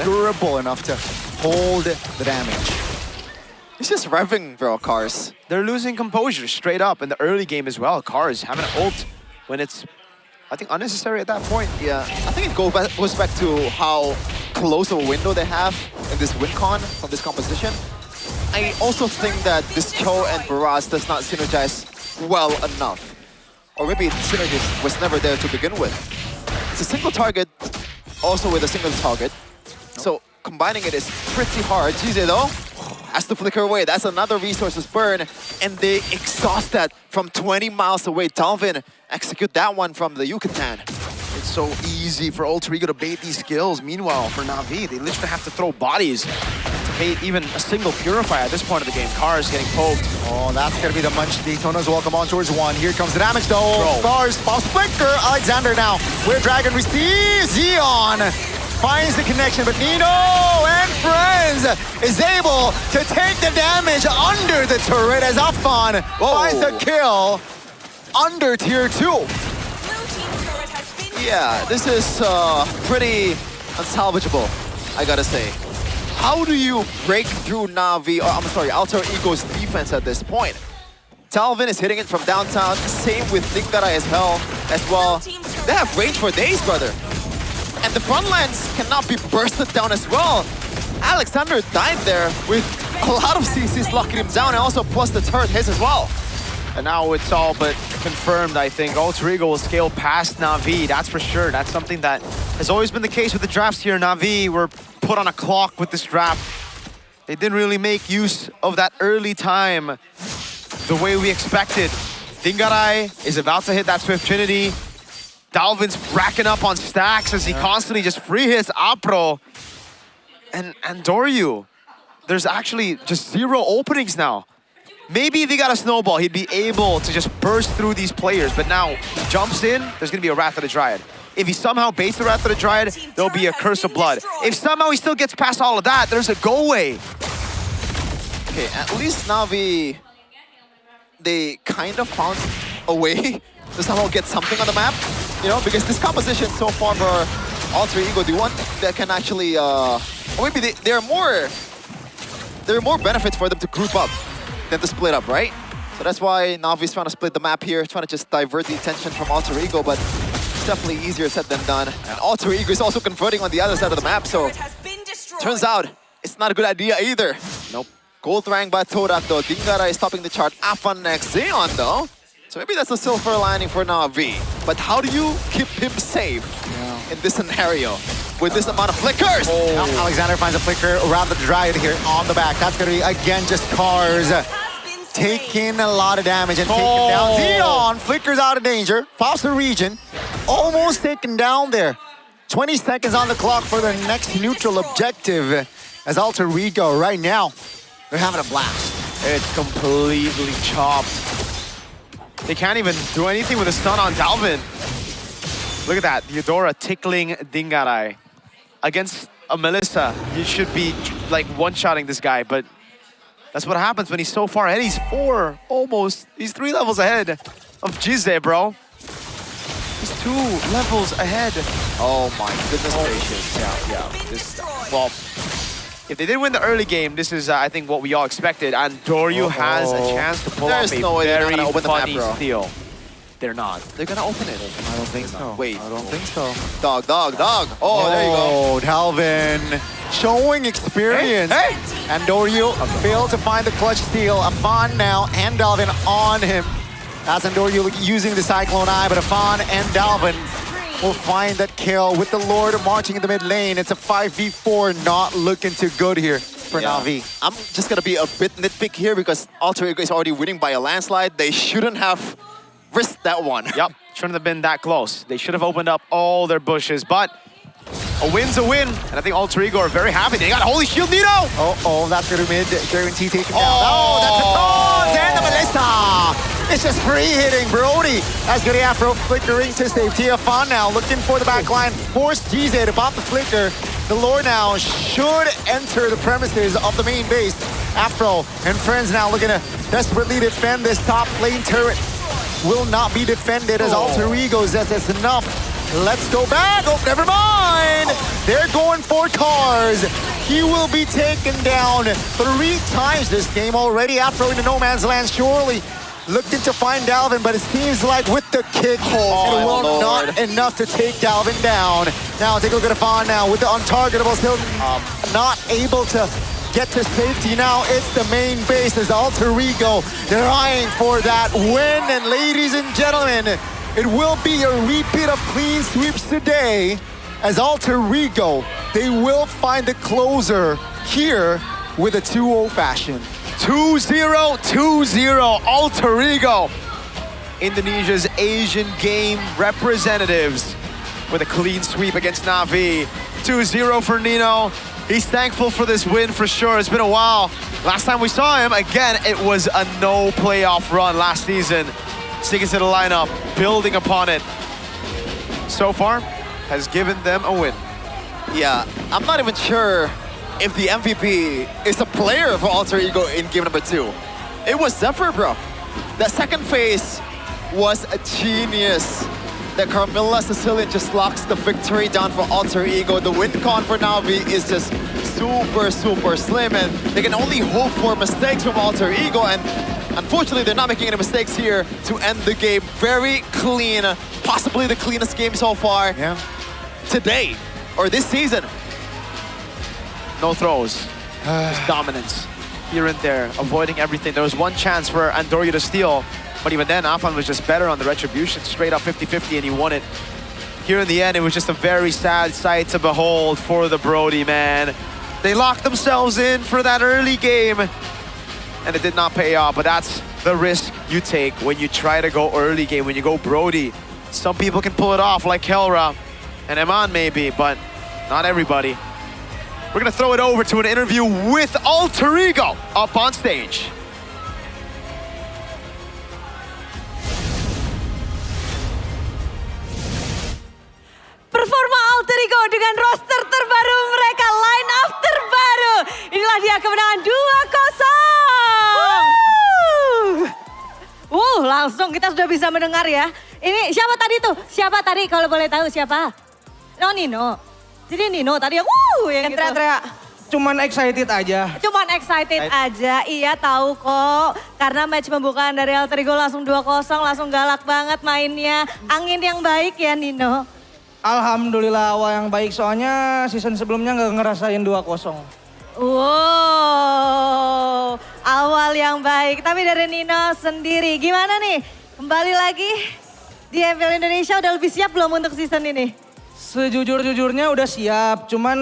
durable enough to hold the damage. He's just revving, bro, Cars. They're losing composure straight up in the early game as well. Cars having an ult when it's, I think, unnecessary at that point. Yeah, I think it goes back to how close of a window they have in this win con from this composition. I also think that this Cho and Barrage does not synergize well enough. Or maybe synergy was never there to begin with. It's a single target, also with a single target. So combining it is pretty hard. Jize though has to flicker away. That's another resources burn, and they exhaust that from 20 miles away. Dalvin execute that one from the Yucatan. It's so easy for Alter Ego to bait these skills. Meanwhile, for Na'Vi, they literally have to throw bodies to bait even a single Purifier at this point of the game. Cars getting poked. Oh, that's going to be the Munch. Daytona's welcome on towards one. Here comes the damage, though. Cars, pops flicker. Alexander now, where Dragon receives. Zeon finds the connection, but Nino and friends is able to take the damage under the turret as Afan finds the kill under tier 2. Yeah, this is pretty unsalvageable, I gotta say. How do you break through Na'Vi, or I'm sorry, Alter Ego's defense at this point? Talvin is hitting it from downtown, same with Dingaray as well. They have range for days, brother. And the front lines cannot be bursted down as well. Alexander died there with a lot of CCs locking him down, and also plus the turret hits as well. And now it's all but confirmed, I think. Alter Ego will scale past Na'Vi, that's for sure. That's something that has always been the case with the drafts here. Na'Vi were put on a clock with this draft. They didn't really make use of that early time the way we expected. Dingaray is about to hit that Swift Trinity. Dalvin's racking up on stacks as he constantly just free hits Apro. And Doryu, there's actually just 0 openings now. Maybe if he got a snowball, he'd be able to just burst through these players. But now, he jumps in, there's going to be a Wrath of the Dryad. If he somehow baits the Wrath of the Dryad, there'll be a Curse of Blood. If somehow he still gets past all of that, there's a go away. Okay, at least Na'Vi, they kind of found a way to somehow get something on the map. You know, because this composition so far for Alter Ego, the one that can actually, or maybe there are more benefits for them to group up than to split up, right? So that's why Na'Vi's trying to split the map here, trying to just divert the attention from Alter Ego, but it's definitely easier said than done. And Alter Ego is also converting on the other side of the map, so turns out it's not a good idea either. Nope. Gold rank by Torak though. Dingaray is topping the chart. Afan next. Zeon though. So maybe that's a silver lining for Na'Vi. But how do you keep him safe in this scenario with this amount of flickers? Now Alexander finds a flicker around the Dryad here on the back. That's going to be, again, just Cars taking a lot of damage and taken down. Zeon flickers out of danger, pops the region, almost taken down there. 20 seconds on the clock for the next neutral objective as Alter Ego right now, they're having a blast. It's completely chopped. They can't even do anything with a stun on Dalvin. Look at that, Eudora tickling Dingaray. Against a Melissa, you should be like one-shotting this guy, but that's what happens when he's so far ahead. He's 4, almost. He's 3 levels ahead of Jize, bro. He's 2 levels ahead. Oh my goodness gracious. Yeah. Well, if they did win the early game, this is, I think, what we all expected. And Doryu has a chance to pull off a no way they're very not gonna open the map, funny bro. steal. They're not. They're gonna open it. I don't think so. Wait. I don't think so. Dog. Oh, there you go. Oh, Dalvin showing experience. Hey. And Doryu failed to find the clutch steal. Afan now and Dalvin on him. That's Doryu using the Cyclone Eye, but Afan and Dalvin will find that kill with the Lord marching in the mid lane. It's a 5v4, not looking too good here for Na'Vi. I'm just gonna be a bit nitpick here because Alter Ego is already winning by a landslide. They shouldn't have risk that one. Yep, shouldn't have been that close. They should have opened up all their bushes, but a win's a win. And I think Alter Ego are very happy. They got a Holy Shield, Nino! Oh, that's gonna be guarantee take him down. Oh, that's a taunt! And the Melissa! It's just free hitting Brody. As good Afro flickering to save TFON now, looking for the back line. Force GZ to pop the flicker. The Lord now should enter the premises of the main base. Afro and friends now looking to desperately defend this top lane turret. Will not be defended as Alter Ego says that's enough. Let's go back. Oh, never mind. They're going for Cars. He will be taken down 3 times this game already. Afro into no man's land, surely looking to find Dalvin, but it seems like with the kick, it will not enough to take Dalvin down. Now take a look at Afon now with the untargetable, still not able to get to safety. Now it's the main base as Alter Ego trying for that win. And ladies and gentlemen, it will be a repeat of clean sweeps today as Alter Ego, they will find the closer here with a 2-0 fashion. 2-0, 2-0, Alter Ego. Indonesia's Asian game representatives with a clean sweep against Na'Vi. 2-0 for Nino. He's thankful for this win for sure. It's been a while. Last time we saw him, again, it was a no playoff run last season. Sticking to the lineup, building upon it. So far, has given them a win. Yeah, I'm not even sure if the MVP is a player for Alter Ego in game number 2. It was Zephyr, bro. That second phase was a genius. That Carmilla Sicilian just locks the victory down for Alter Ego. The win con for Na'Vi is just super, super slim, and they can only hope for mistakes from Alter Ego, and unfortunately, they're not making any mistakes here to end the game. Very clean, possibly the cleanest game so far today, or this season. No throws, just dominance here and there, avoiding everything. There was one chance for Andoria to steal, but even then, Afan was just better on the retribution, straight up 50-50, and he won it. Here in the end, it was just a very sad sight to behold for the Brody, man. They locked themselves in for that early game, and it did not pay off, but that's the risk you take when you try to go early game, when you go Brody. Some people can pull it off, like Kelra and Eman maybe, but not everybody. We're gonna throw it over to an interview with Alter Ego up on stage. Performa Alter Ego dengan roster terbaru mereka, line up terbaru. Inilah dia kemenangan 2-0. Langsung kita sudah bisa mendengar ya. Ini siapa tadi tuh? Siapa tadi kalau boleh tahu siapa? Oh, Nino. Jadi Nino tadi yang yang gitu. Teriak-teriak. Cuman excited aja. Cuman excited aja, iya tahu kok. Karena match pembukaan dari Alter Ego langsung 2-0, langsung galak banget mainnya. Angin yang baik ya Nino. Alhamdulillah awal yang baik, soalnya season sebelumnya nggak ngerasain 2-0. Wow, awal yang baik. Tapi dari Nino sendiri, gimana nih? Kembali lagi di MPL Indonesia, udah lebih siap belum untuk season ini? Sejujur-jujurnya udah siap, cuman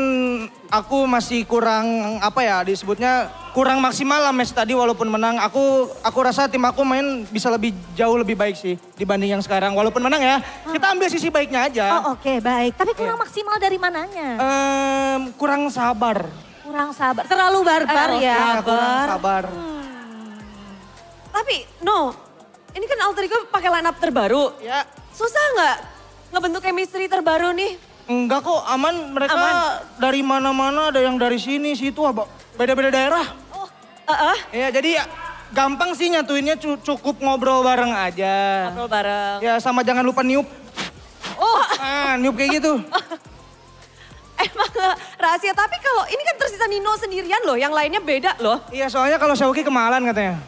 aku masih kurang, disebutnya kurang maksimal lah match tadi walaupun menang. Aku rasa tim aku main bisa jauh lebih baik sih dibanding yang sekarang. Walaupun menang ya, kita ambil sisi baiknya aja. Oh oke, baik. Tapi kurang maksimal dari mananya? Kurang sabar. Kurang sabar, terlalu barbar ya. Kurang sabar. Tapi ini kan Alter Ego pakai line up terbaru. Ya. Susah nggak ngebentuk chemistry terbaru nih? Enggak kok, aman. Mereka dari mana-mana, ada yang dari sini, situ, beda-beda daerah. Ya, jadi gampang sih nyatuinnya, cukup ngobrol bareng aja. Ngobrol bareng. Ya, sama jangan lupa niup. Niup kayak gitu. Emang rahasia, tapi kalau ini kan tersisa Nino sendirian loh, yang lainnya beda loh. Iya, soalnya kalau Xiaoki kemahalan katanya.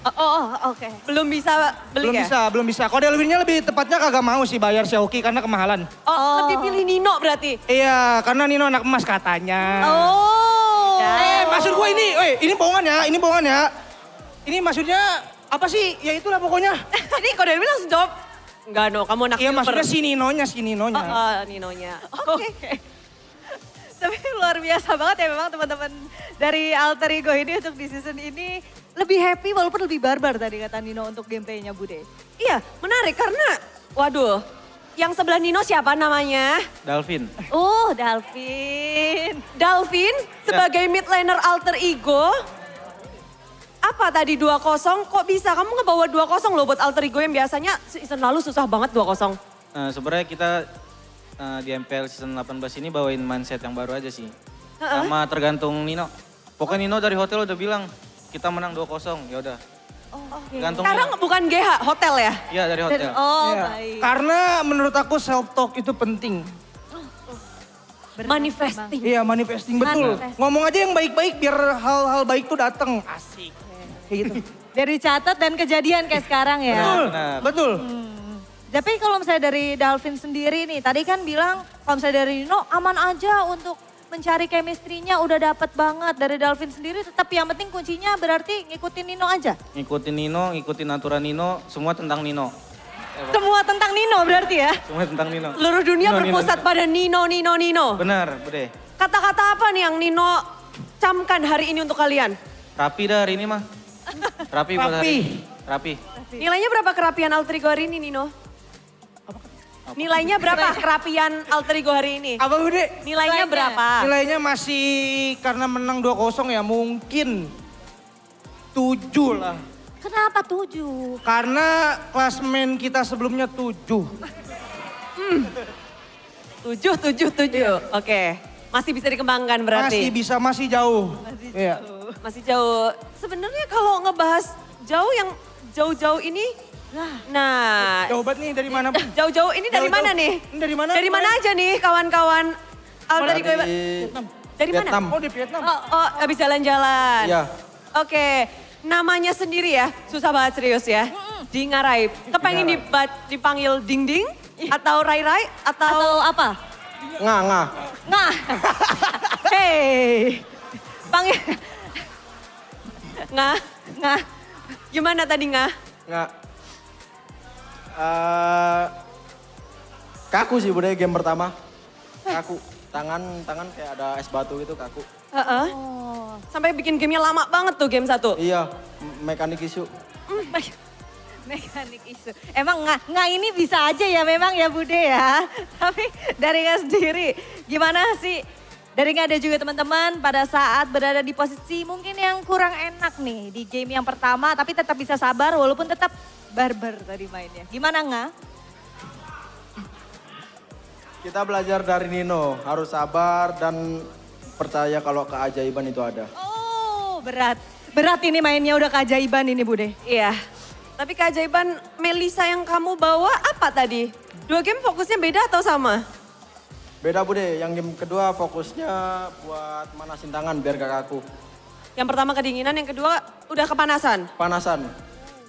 Oke. Belum bisa beli Belum bisa. Kode Elvinnya lebih tepatnya kagak mau sih bayar Xiaoki karena kemahalan. Lebih pilih Nino berarti? Iya, karena Nino anak emas katanya. Maksud gue ini bohongan ya. Ini maksudnya apa sih? Ya itulah pokoknya. Ini Kode Elvin langsung jawab. Enggak Kamu anak Iya maksudnya si Ninonya. Ninonya. Oke. Tapi luar biasa banget ya memang teman-teman dari Alter Ego ini untuk di season ini lebih happy walaupun lebih barbar tadi kata Nino untuk gameplaynya Bude. Iya, menarik karena, waduh, yang sebelah Nino siapa namanya? Dalvin. Dalvin. Dalvin sebagai mid laner alter ego. Apa tadi 2-0? Kok bisa? Kamu ngebawa 2-0 loh buat alter ego yang biasanya season lalu susah banget 2-0. Sebenarnya kita di MPL season 18 ini bawain mindset yang baru aja sih. Sama tergantung Nino. Pokoknya Nino dari hotel udah bilang kita menang 2-0, ya udah. Sekarang bukan GH, hotel ya? Iya dari hotel. Baik. Karena menurut aku self talk itu penting. Manifesting. Iya manifesting betul. Ngomong aja yang baik-baik biar hal-hal baik tuh datang. Asik. Kayak gitu. Dari catat dan kejadian kayak sekarang ya. Betul. Tapi kalau misalnya dari Dalvin sendiri nih, tadi kan bilang kalau misalnya dari Nino aman aja untuk mencari chemistry-nya udah dapet banget. Dari Dalvin sendiri tetap yang penting kuncinya berarti ngikutin Nino aja. Ngikutin Nino, ngikutin aturan Nino, semua tentang Nino. Semua tentang Nino berarti ya? Semua tentang Nino. Seluruh dunia berpusat pada Nino. Benar, Bude. Kata-kata apa nih yang Nino camkan hari ini untuk kalian? Rapi dah hari ini mah. Rapi buat hari ini. Rapi. Nilainya berapa kerapian alter ego hari ini Nino? Nilainya berapa kerapian alter ego hari ini? Apa Bude? Nilainya berapa? Nilainya masih karena menang 2-0 ya mungkin 7 lah. Kenapa 7? Karena klasmen kita sebelumnya 7. 7. Oke. Masih bisa dikembangkan berarti? Masih bisa, masih jauh. Masih jauh. Sebenarnya kalau ngebahas jauh yang jauh-jauh ini, nah. Jauh banget nih dari mana? Jauh-jauh ini dari mana nih? Dari mana? Dari mana aja nih kawan-kawan alter ego? Dari mana? Vietnam. Oh di Vietnam. Oh habis jalan-jalan. Iya. Oke. Namanya sendiri ya, susah banget serius ya. Di Ngarai. Kepengen dipanggil Ding Ding? Atau Rai Rai? Atau apa? Nga. Hey. Panggil. Nga. Gimana tadi Nga? Kaku sih Bude game pertama. Kaku. Tangan kayak ada es batu gitu kaku. Sampai bikin gamenya lama banget tuh game 1. Iya, mekanik isu. Mekanik isu. Emang nggak ini bisa aja ya memang ya Bude ya. Tapi dari nggak sendiri gimana sih? Dari nggak ada juga teman-teman pada saat berada di posisi mungkin yang kurang enak nih di game yang pertama. Tapi tetap bisa sabar walaupun tetap barbar tadi mainnya. Gimana nggak? Kita belajar dari Nino, harus sabar dan percaya kalau keajaiban itu ada. Oh berat. Berat ini mainnya udah keajaiban ini Bude. Iya. Tapi keajaiban Melisa yang kamu bawa apa tadi? 2 game fokusnya beda atau sama? Beda Bude, yang game kedua fokusnya buat manasin tangan biar gak kaku. Yang pertama kedinginan, yang kedua udah kepanasan? Panasan.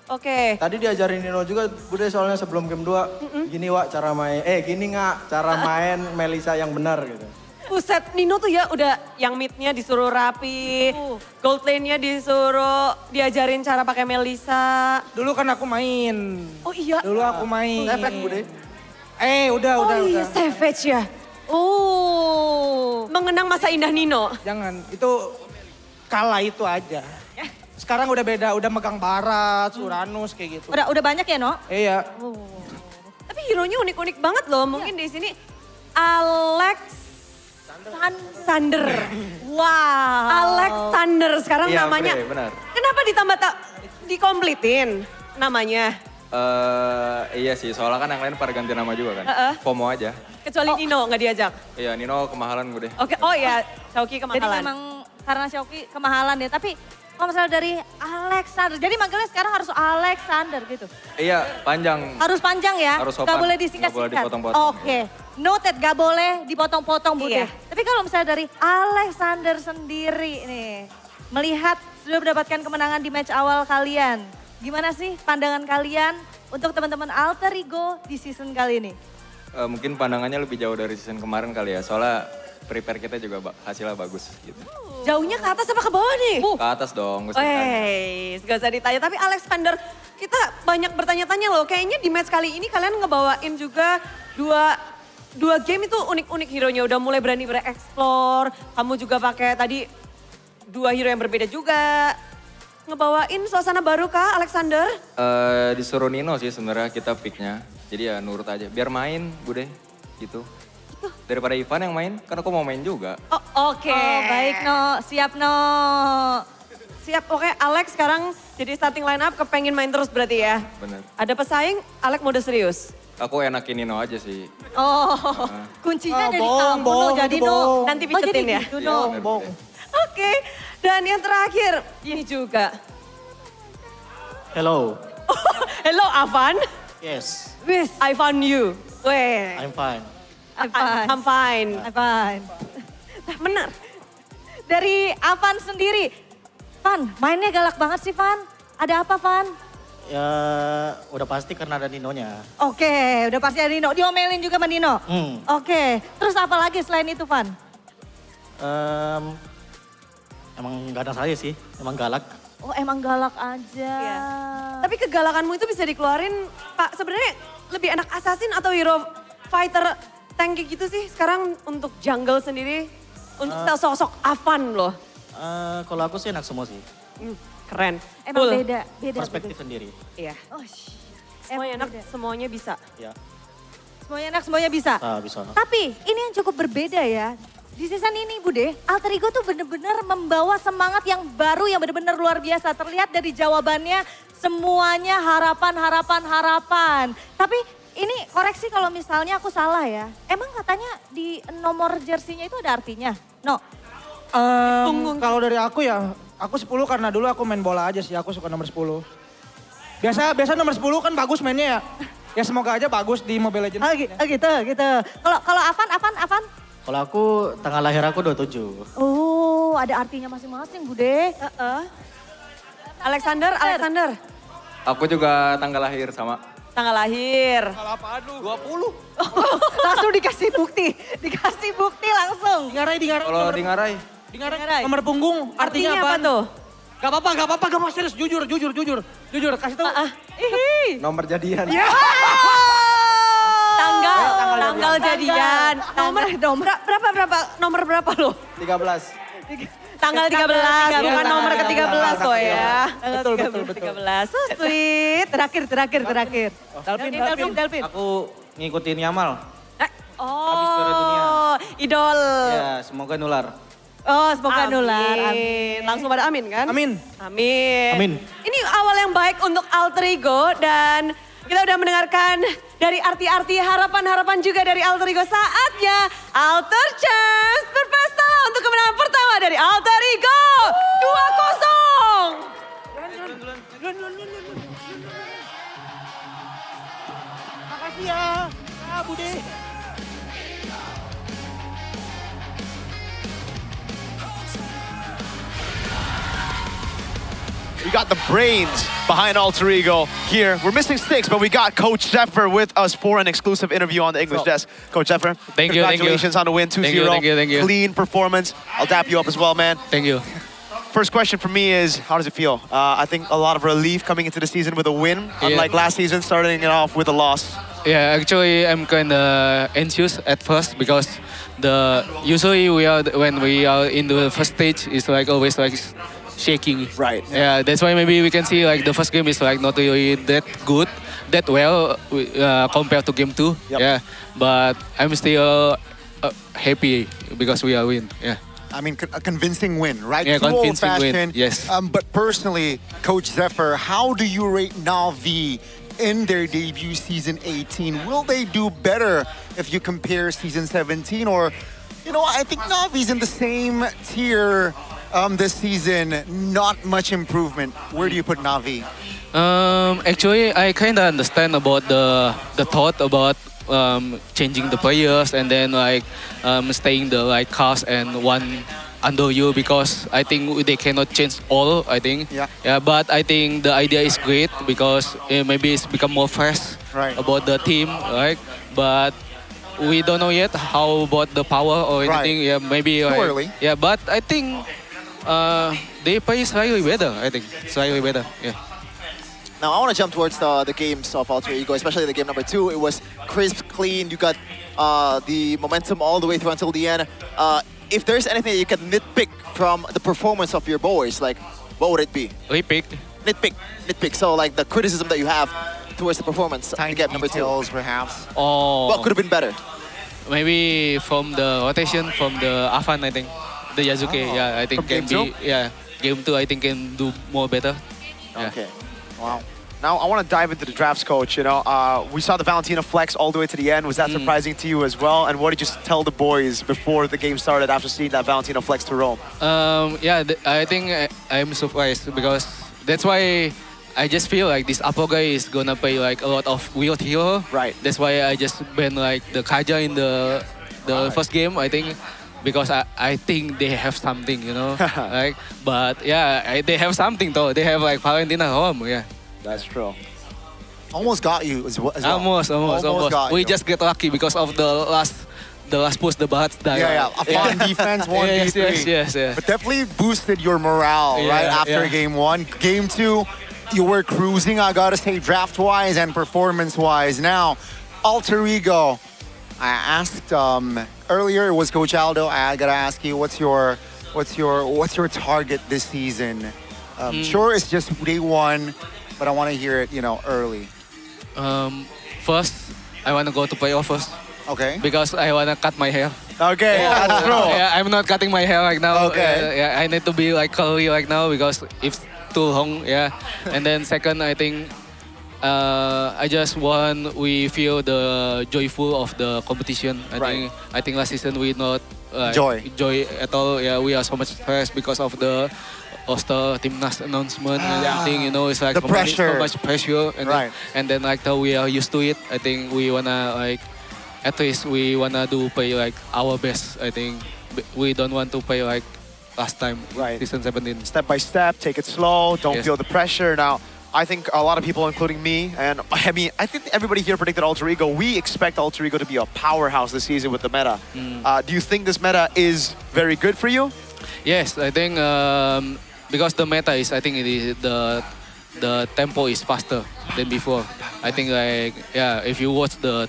Oke. Tadi diajarin Nino juga Bude soalnya sebelum game 2. Gini Wak cara main, gini nggak cara main Melisa yang benar gitu. Buset, Nino tuh ya udah yang mid-nya disuruh rapi, gold lane-nya disuruh diajarin cara pakai Melisa. Dulu kan aku main. Oh iya? Dulu aku main. Savage Bude. Udah. Udah. Savage ya? Mengenang masa indah Nino? Jangan, itu kala itu aja. Sekarang udah beda, udah megang Barat, Uranus kayak gitu. Udah banyak ya, No? Iya. Tapi hero-nya unik-unik banget loh. Mungkin di sini Alex Sander. Wow. Alex Sander sekarang namanya. Iya, benar. Kenapa ditambah dikomplitin namanya? Iya sih, soalnya kan yang lain pada ganti nama juga kan. FOMO aja. Kecuali Nino nggak diajak? Iya, Nino kemahalan gue deh. Oke, oh iya, Xiaoqi kemahalan. Jadi memang karena Xiaoqi kemahalan ya, tapi kalau misalnya dari Alexander, jadi manggilnya sekarang harus Alexander gitu? Iya, panjang. Harus panjang ya? Harus sopan. Gak boleh disingkat-singkat? Gak boleh dipotong-potong. Oke, noted gak boleh dipotong-potong Bude. Tapi kalau misalnya dari Alexander sendiri nih, melihat sudah mendapatkan kemenangan di match awal kalian, gimana sih pandangan kalian untuk teman-teman alter ego di season kali ini? Mungkin pandangannya lebih jauh dari season kemarin kali ya, soalnya prepare kita juga hasilnya bagus gitu. Jauhnya ke atas apa ke bawah nih? Ke atas dong. Gak usah ditanya. Tapi Alexander, kita banyak bertanya-tanya loh. Kayaknya di match kali ini kalian ngebawain juga dua game itu unik-unik hero-nya. Udah mulai berani bereksplor. Kamu juga pakai tadi 2 hero yang berbeda juga. ngebawain suasana baru kah Alexander? Disuruh Nino sih sebenarnya kita picknya. Jadi ya nurut aja. Biar main, Bude. Gitu. Daripada Ivan yang main, kan aku mau main juga. Oh, oke. Oh, baik No, siap No. Siap, oke. Alex sekarang jadi starting line up kepengen main terus berarti ya? Bener. Ada pesaing, Alex mode serius? Aku enakin Nino aja sih. Oh, kuncinya ada di kamu No, jadi No. Nanti picetin ya? Gitu, No. Oke, dan yang terakhir, ini juga. Hello. Hello, Avan. Yes, Wis, I found you. Weh. I'm fine. I'm fine. I'm fine. Benar. Dari Avan sendiri, Van, mainnya galak banget sih Van. Ada apa Van? Ya, udah pasti karena ada Ninonya. Oke, udah pasti ada Nino. Diomelin juga sama Nino? Oke, terus apa lagi selain itu Van? Emang gak ada saya sih, emang galak. Oh emang galak aja. Iya. Tapi kegalakanmu itu bisa dikeluarin, Pak, sebenarnya lebih enak assassin atau hero fighter tank kayak gitu sih sekarang untuk jungle sendiri, untuk sosok Avan loh. Kalau aku sih enak semua sih. Keren. Emang Cool. beda. Perspektif sendiri. Iya. Oh, Semuanya enak, semuanya bisa. Ya, semuanya enak, semuanya bisa. bisa. Tapi ini yang cukup berbeda ya. Di season ini Bude, Alter Ego tuh bener-bener membawa semangat yang baru yang bener-bener luar biasa. Terlihat dari jawabannya semuanya harapan. Tapi ini koreksi kalau misalnya aku salah ya. Emang katanya di nomor jersinya itu ada artinya? No. Kalau dari aku ya, aku 10 karena dulu aku main bola aja sih, aku suka nomor 10. Biasa nomor 10 kan bagus mainnya ya. Ya semoga aja bagus di Mobile Legends. Gitu. Kalau Avan? Kalau aku, tanggal lahir aku 27. Oh, ada artinya masing-masing Bude. Alexander. Aku juga tanggal lahir sama. Tanggal lahir. Tanggal apaan lu? 20. Langsung dikasih bukti langsung. Kalau di Ngarai. Nomor punggung artinya apa tuh? Gak apa-apa, gak serius, jujur, kasih tahu. Nomor jadian. Tanggal jadian. Nomor berapa lo? 13. Tanggal 13, bukan nomor ke-13 kok ya. Betul. 13, so sweet. Terakhir. Dalvin. Aku ngikutin Yamal. Oh, idol. Ya, semoga nular. Oh, semoga nular. Amin. Langsung pada amin kan? Amin. Ini awal yang baik untuk Alter Ego dan kita udah mendengarkan dari arti-arti harapan-harapan juga dari Alter Ego. Saatnya Alter Chance berpesta untuk kemenangan pertama dari Alter Ego. 2-0. Makasih ya, Bude. We got the brains behind Alter Ego here. We're missing six, but we got Coach Zephyr with us for an exclusive interview on the English desk. Coach Zephyr, thank you. Congratulations on the win, 2-0. Thank you. Clean performance. I'll dap you up as well, man. Thank you. First question for me is, how does it feel? I think a lot of relief coming into the season with a win, unlike last season, starting it off with a loss. Yeah, actually, I'm kind of anxious at first because usually when we are in the first stage, it's like always like shaking. Right. Yeah, that's why maybe we can see like the first game is like not really that good, that well compared to game 2. Yep. Yeah, but I'm still happy because we are win. Yeah. I mean, a convincing win, right? Yeah, Too convincing win, old-fashioned. yes. But personally, Coach Zephyr, how do you rate Na'Vi in their debut season 18? Will they do better if you compare season 17? Or, I think Na'Vi's in the same tier this season. Not much improvement. Where do you put Na'Vi? Actually, I kind of understand about the thought about changing the players and then like staying the like cast and one under you because I think they cannot change all. I think. Yeah. But I think the idea is great because maybe it's become more fresh about the team, right? But we don't know yet how about the power or anything. Yeah, maybe. Too early. Yeah, but I think they play slightly better. I think slightly better. Yeah. Now I want to jump towards the games of Alter Ego, especially the game number 2. It was crisp, clean. You got the momentum all the way through until the end. If there's anything that you can nitpick from the performance of your boys, like what would it be? Nitpick. Nitpick. So like the criticism that you have towards the performance to get number 2. Details, perhaps. Oh. What could have been better? Maybe from the rotation from the Afan, I think. The Yazuke, yeah, I think From can game be, yeah. Game 2, I think can do more better. Yeah. Okay. Wow. Now, I want to dive into the drafts, coach. You know, we saw the Valentina flex all the way to the end. Was that surprising to you as well? And what did you tell the boys before the game started after seeing that Valentina flex to Rome? Yeah, I think I'm surprised because that's why I just feel like this Apo guy is gonna play like a lot of weird hero. Right. That's why I just banned like the Kaja in the first game. I think because I think they have something, you know. Like, but yeah, they have something though. They have like Valentina home. Yeah. That's true. Almost got you as well. Almost. Got We you. just get lucky because of the last push, the Bahats died. Yeah. Upon defense, 1v3. Yes. But definitely boosted your morale, right, after game 1. Game 2, you were cruising, I gotta say, draft-wise and performance-wise. Now, Alter Ego. I asked earlier, it was Coach Aldo. I gotta ask you, what's your target this season? Sure, it's just day 1, but I want to hear it, early. First, I want to go to playoff first. Okay. Because I want to cut my hair. Okay, that's true. Yeah, I'm not cutting my hair right now. Okay. Yeah, I need to be like curly right now because it's too long. Yeah. And then second, I think I just want we feel the joyful of the competition. I think last season we not joy at all. Yeah, we are so much stressed because of the Oster Timnas announcement and everything. It's like the pressure. so much pressure. And then like how we are used to it. I think we wanna like at least we wanna play like our best. I think we don't want to play like last time, season 17. Step by step, take it slow, don't feel the pressure. Now, I think a lot of people, including me, and I mean, I think everybody here predicted Alter Ego. We expect Alter Ego to be a powerhouse this season with the meta. Do you think this meta is very good for you? Yes, I think because the meta is, I think it is the tempo is faster than before. I think like if you watch the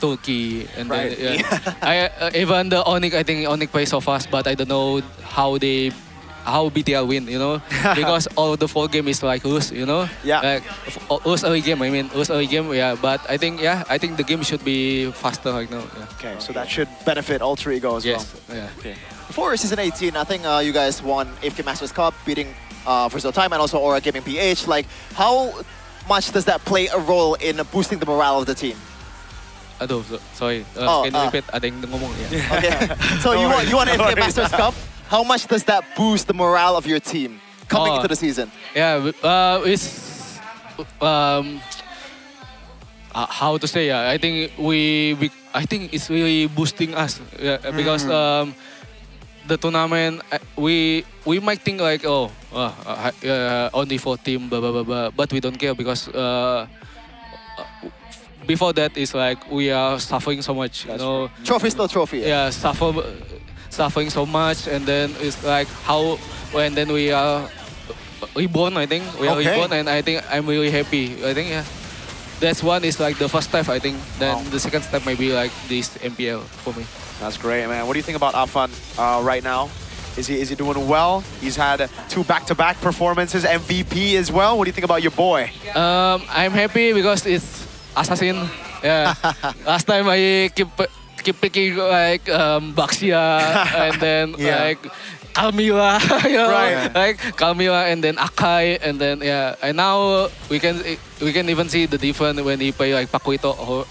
Turkey and then even the Onyx, I think Onyx plays so fast, but I don't know how BTL win, because all of the 4 game is like lose, like lose early game. But I think the game should be faster right now. Okay, so that should benefit Alter Ego as well. Yeah. Okay. Before season 18, I think you guys won AFK Masters Cup, beating First Time and also Aura Gaming PH. Like, how much does that play a role in boosting the morale of the team? Aduh, sorry. Can you repeat? Ada yang ngomong. Okay. So you won AFK Masters Cup. How much does that boost the morale of your team coming into the season? Yeah, it's how to say? I think I think it's really boosting us because the tournament we might think like only 4 team blah blah blah blah, but we don't care because before that is like we are suffering so much. Trophy still trophy. Yeah, suffering so much, and then it's like when then we are reborn. I think we are reborn, and I think I'm really happy. I think that's one is like the first step. I think then the second step may be like this MPL for me. That's great, man. What do you think about Afan right now? Is he doing well? He's had 2 back-to-back performances, MVP as well. What do you think about your boy? I'm happy because it's Assassin. Yeah. Last time I keep picking like Baxia and then like Kalmila, like Kalmila and then Akai and then and now we can even see the difference when he play like Pakuito or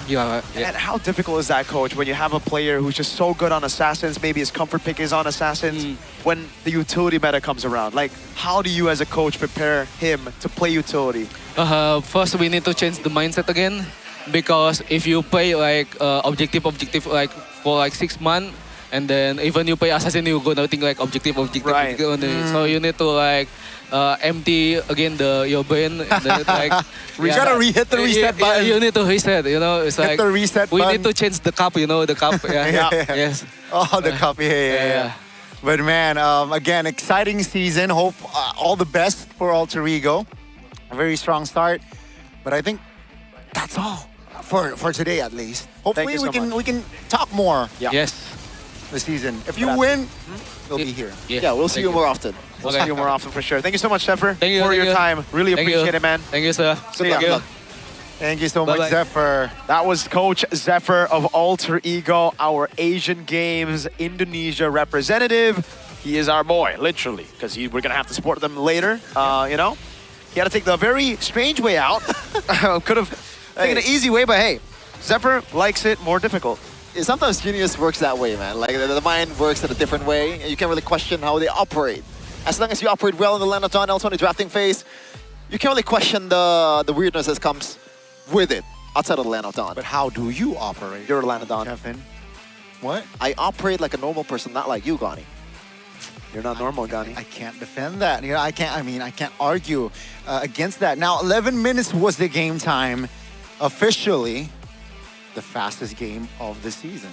And how difficult is that, coach, when you have a player who's just so good on Assassins, maybe his comfort pick is on Assassins, when the utility meta comes around? Like, how do you as a coach prepare him to play utility? First, we need to change the mindset again, because if you play like objective like for like 6 months, and then even you play Assassin, you're gonna think like objective. So you need to like empty again your brain. And then, like, you gotta hit the reset button. You need to reset. It's hit like the reset we button. need to change the cup. The cup. Yes. Oh, the cup. Yeah. But man, again, exciting season. Hope all the best for Alter Ego. A very strong start. But I think that's all for today, at least. Hopefully we can talk more. Yes. the season. If you win, we'll be here. Yeah, we'll see you more often. We'll see you more often for sure. Thank you so much, Zephyr, Thank you, for thank your you. time. Really Thank you. appreciate it, man. Thank you, sir. See ya. Thank you so much, Bye-bye. Zephyr. That was Coach Zephyr of Alter Ego, our Asian Games Indonesia representative. He is our boy, literally, because we're going to have to support them later, you know? He had to take the very strange way out. Could have taken an easy way, but hey, Zephyr likes it more difficult. Sometimes genius works that way, man. Like the mind works in a different way, and you can't really question how they operate. As long as you operate well in the land of Dawn, also in the drafting phase, you can't really question the weirdness that comes with it outside of the land of Dawn. But how do you operate? You're a land of Dawn. Kevin. What? I operate like a normal person, not like you, Gani. You're not normal, Gani. I can't defend that. You know, I can't argue against that. Now, 11 minutes was the game time. Officially, the fastest game of the season.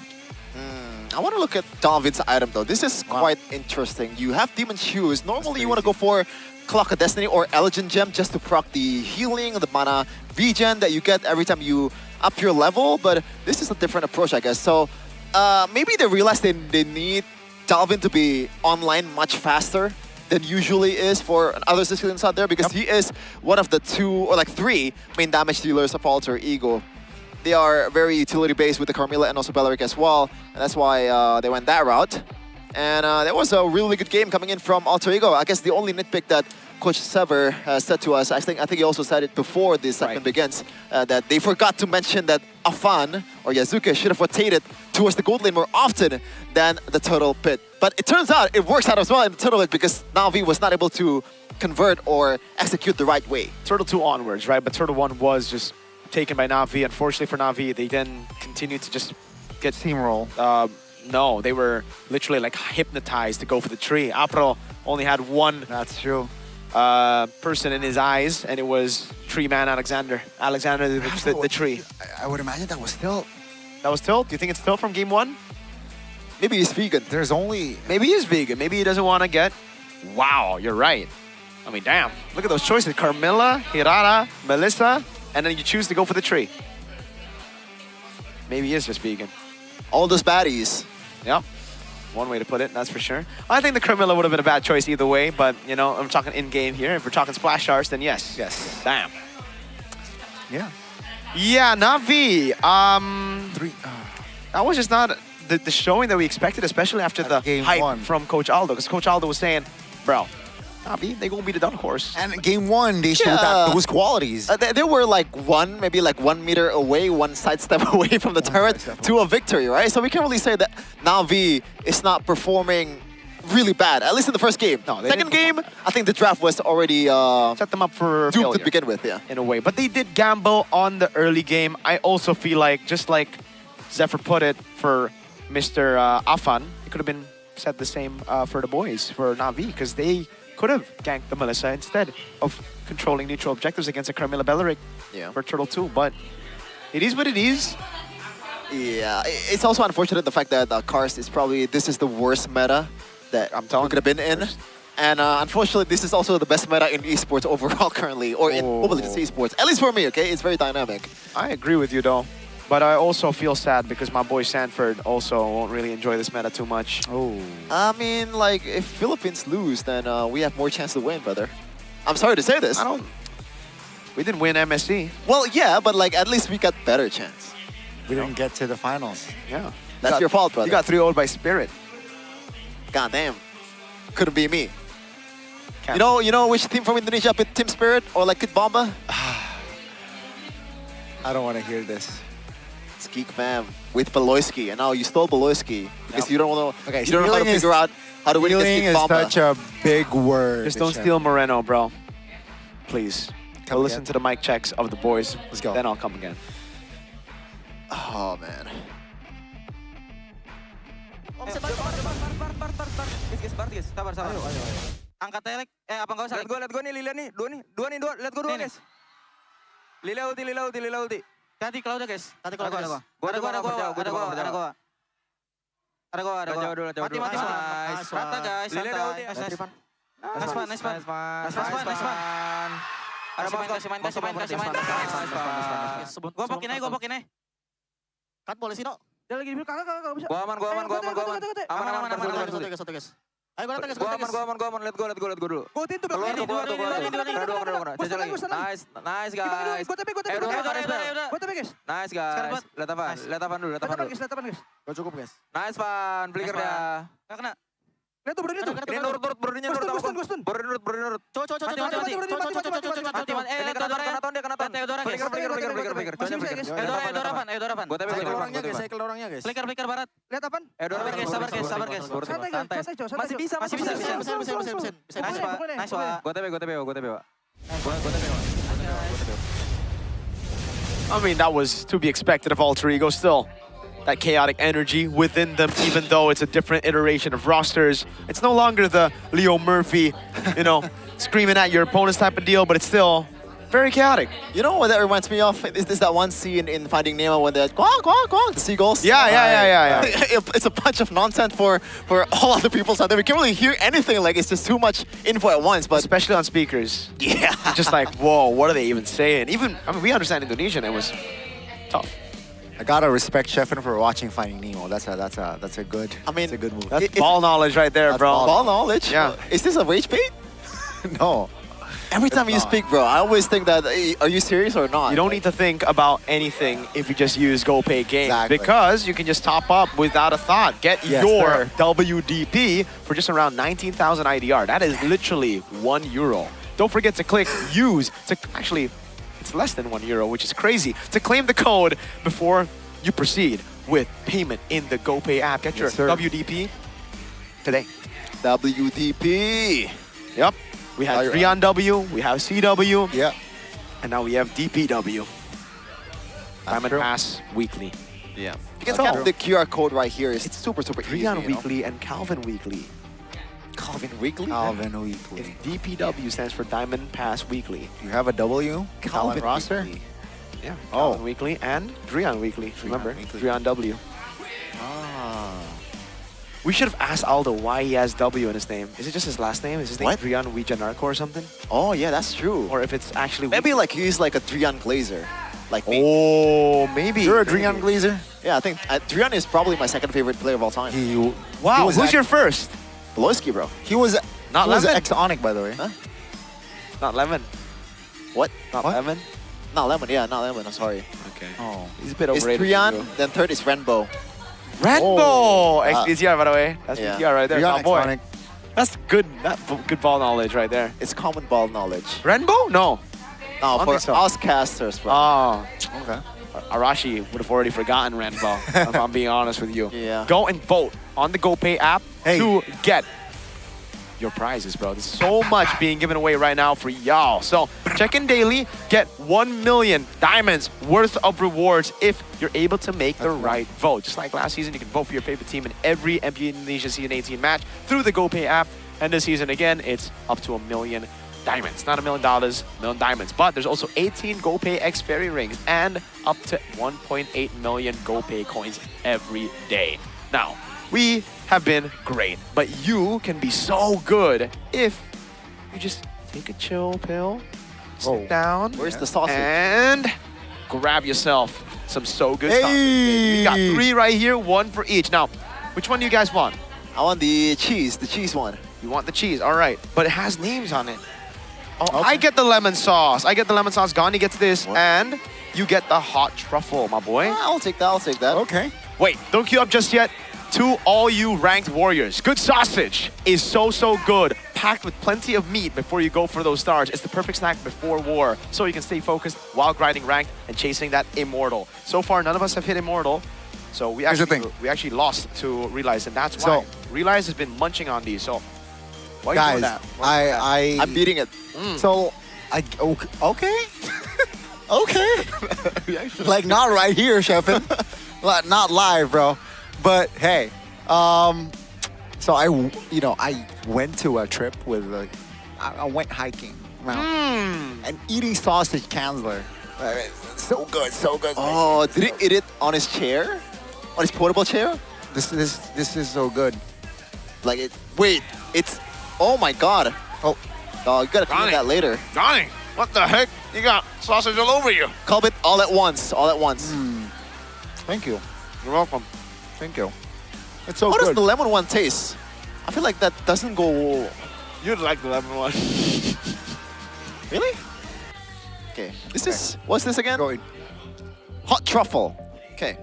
I want to look at David's item though. This is quite interesting. You have Demon Shoes. Normally you want to go for Clock of Destiny or Elegant Gem just to proc the healing, the mana regen that you get every time you up your level, but this is a different approach, I guess. So maybe they realize they need Dalvin to be online much faster than usually is for other citizens out there, because he is one of the 2 or like 3 main damage dealers of Alter Ego. They are very utility-based with the Carmilla and also Belleric as well, and that's why they went that route. And that was a really good game coming in from Alter Ego. I guess the only nitpick that Coach Sever has said to us, I think he also said it before this segment begins, that they forgot to mention that Afan or Yazuke should have rotated towards the gold lane more often than the turtle pit. But it turns out it works out as well in the turtle pit because Na'Vi was not able to convert or execute the right way. Turtle 2 onwards, right? But Turtle 1 was just taken by Na'Vi. Unfortunately for Na'Vi, they then continued to just get steamroll. No, they were literally like hypnotized to go for the tree. Apro only had one. That's true. Person in his eyes, and it was Tree Man Alexander. Alexander, the tree. I would imagine that was still. That was still? Do you think it's still from game 1? Maybe he's vegan. There's only. Maybe he is vegan. Maybe he doesn't want to get. Wow, you're right. I mean, damn. Look at those choices: Carmilla, Hirara, Melissa, and then you choose to go for the tree. Maybe he is just vegan. All those baddies. Yep. One way to put it, that's for sure. I think the Carmilla would have been a bad choice either way, but, you know, I'm talking in-game here. If we're talking splash arts, then yes. Yes. Damn. Yeah. Yeah, Na'Vi. That was just not the showing that we expected, especially after the hype from Coach Aldo. Because Coach Aldo was saying, bro, Na'Vi, they gonna be the dark horse. And game 1, they showed those qualities. They were like maybe like 1 meter away, one sidestep away from the turret to a victory, right? So we can't really say that Na'Vi is not performing really bad, at least in the first game. No, second game, I think the draft was already set them up for doomed failure to begin with, yeah. In a way. But they did gamble on the early game. I also feel like, just like Zephyr put it for Mr. Afan, it could have been said the same for the boys, for Na'Vi, because they could have ganked the Melissa instead of controlling neutral objectives against a Carmilla Belleric for Turtle 2. But it is what it is. Yeah, it's also unfortunate the fact that Karst is probably, this is the worst meta that we could have been in. And unfortunately, this is also the best meta in esports overall currently, or in Mobile Legends esports. At least for me, okay? It's very dynamic. I agree with you though. But I also feel sad because my boy Sanford also won't really enjoy this meta too much. Oh. I mean, like, if Philippines lose, then we have more chance to win, brother. I'm sorry to say this. We didn't win MSC. Well, yeah, but like, at least we got better chance. We didn't get to the finals. Yeah. That's your fault, brother. You got 3-0 by Spirit. God damn. Couldn't be me. You know which team from Indonesia put Team Spirit or like Kid Bomba? I don't want to hear this. It's Geek Fam with Beloyski, and now you stole Beloyski because you don't know. Okay, you don't know how to figure out how to win against stealing Geek is Bomba. such a big word. Just don't steal Moreno, bro. Please. Go listen to the mic checks of the boys. Let's go. Then I'll come again. Oh, man. Sabar. Angkat telek, apa enggak usah? Lihat gua nih, Lila nih. Dua, lihat gua dua, guys. Lila ulti. Hati Cloud guys. Hati Cloud guys. Ada gua. Mati. Rata guys, santai. Nice man. Kasih main. Gua pokin aja. Kan polisi no. Dia lagi di bilang kakak bisa. Gua aman. Aman. Satu guys. Ayo Gua aman. Let go dulu. Go tin tuh bro. Keluar. Cecil lagi. Nice guys. Go TP. Go TP guys. Nice guys. Lihat apa dulu. Gak cukup guys. Nice Van, flicker dia. Gak kena. Lihat tuh Brody tuh. Ini nurut, Brody-nya nurut. Gustun. Brody nurut. Mati. Kena ton. Flicker. Eudora Van. Gua TP. Cycle orangnya guys. Flicker barat. Lihat apaan? Sabar guys. Santai coy. Masih bisa. Nice Pak. Gua TP, Pak. I mean, that was to be expected of Alter Ego still. That chaotic energy within them, even though it's a different iteration of rosters. It's no longer the Leo Murphy, screaming at your opponents type of deal, but it's still very chaotic. You know what that reminds me of? Is this that one scene in Finding Nemo when they're the seagulls? Yeah. It's a bunch of nonsense for all other people's out there. We can't really hear anything. Like, it's just too much info at once. But especially on speakers. Yeah. Just like, whoa, what are they even saying? We understand Indonesian. It was tough. I gotta respect Sheffin for watching Finding Nemo. That's a good. That's a good move. That's ball knowledge right there, bro. Ball knowledge? Yeah. Is this a rage bait? No. Every time you speak, bro, I always think that, are you serious or not? You don't need to think about anything if you just use GoPay Games. Exactly. Because you can just top up without a thought. Get Yes, your sir. WDP for just around 19,000 IDR. That is literally €1. Don't forget to click use to actually, it's less than €1, which is crazy, to claim the code before you proceed with payment in the GoPay app. Get your Yes, sir. WDP today. WDP. Yep. We have 3 on W, we have CW, Yeah. and now we have DPW. Diamond true. Pass weekly. Yeah. You can So tell. the QR code right here is super easy. Rian you know? Weekly and Calvin Weekly. Calvin Weekly? Calvin Weekly. If DPW stands for Diamond Pass Weekly. You have a W? Calvin Talent roster? Weekly. Yeah, Oh. Calvin Weekly and Drian Weekly. Remember, Weekly. Drian W. Ah. We should have asked Aldo why he has W in his name. Is it just his last name? Is his name What? Drian Wijanarko or something? Oh, yeah, that's true. Or if it's actually... Maybe like he's like a Drian Glazer. Like me. Oh, maybe. You're a Drian Glazer? Yeah, I think Drian is probably my second favorite player of all time. Wow, was who's act- your first? Beloski, bro. He was Not he was Lemon. ex-Onyx, by the way. Huh? Not Lemon. What? Not What? Lemon? Not Lemon, yeah, not Lemon, I'm sorry. Okay. Oh. He's a bit It's overrated. Drian, then third is Renbo. Renbo! Oh. XPTR, by the way. That's Yeah. PTR right there. Drian Oh, boy. ex-Onyx. That's good. Good ball knowledge right there. It's common ball knowledge. Renbo? No. No, don't for think so. us casters, bro. Oh, Okay. Arashi would have already forgotten Renbo, if I'm being honest with you. Yeah. Go and vote on the GoPay app Hey. to get your prizes, bro. There's so much being given away right now for y'all. So check in daily, get 1 million diamonds worth of rewards if you're able to make the right vote. Just like last season, you can vote for your favorite team in every MPL Indonesia Season 18 match through the GoPay app. And this season, again, it's up to 1 million diamonds. Not $1 million, 1 million diamonds. But there's also 18 GoPay X Fairy rings and up to 1.8 million GoPay coins every day. Now, we have been great, but you can be so good if you just take a chill pill, sit down, Where's the sausage? and grab yourself some So Good sausage. Hey! We got 3 right here, 1 for each. Now, which one do you guys want? I want the cheese one. You want the cheese, all right. But it has names on it. Oh, I get the lemon sauce. Gandhi gets this, and you get the hot truffle, my boy. I'll take that. Okay. Wait, don't queue up just yet. To all you ranked warriors, good sausage is so good. Packed with plenty of meat before you go for those stars. It's the perfect snack before war, so you can stay focused while grinding ranked and chasing that immortal. So far, none of us have hit immortal. So we Here's the we actually lost to Realize, and that's why Realize has been munching on these. So why are you doing Guys, that? I'm beating it. So, okay. Okay. Like, not right here, Sheffin. Not live, bro. But hey, so I went to a trip with, I went hiking and eating sausage Kanzler. So good. Oh, did he eat it on his chair? On his portable chair? This is so good. Like it. Wait, it's. Oh my God. Oh, you gotta clean that later. Johnny, what the heck? You got sausage all over you. Call it all at once. Thank you. You're welcome. Thank you. It's so How good. does the lemon one taste? I feel like that doesn't go... You'd like the lemon one. Really? Okay. This is... What's this again? Hot truffle. Okay.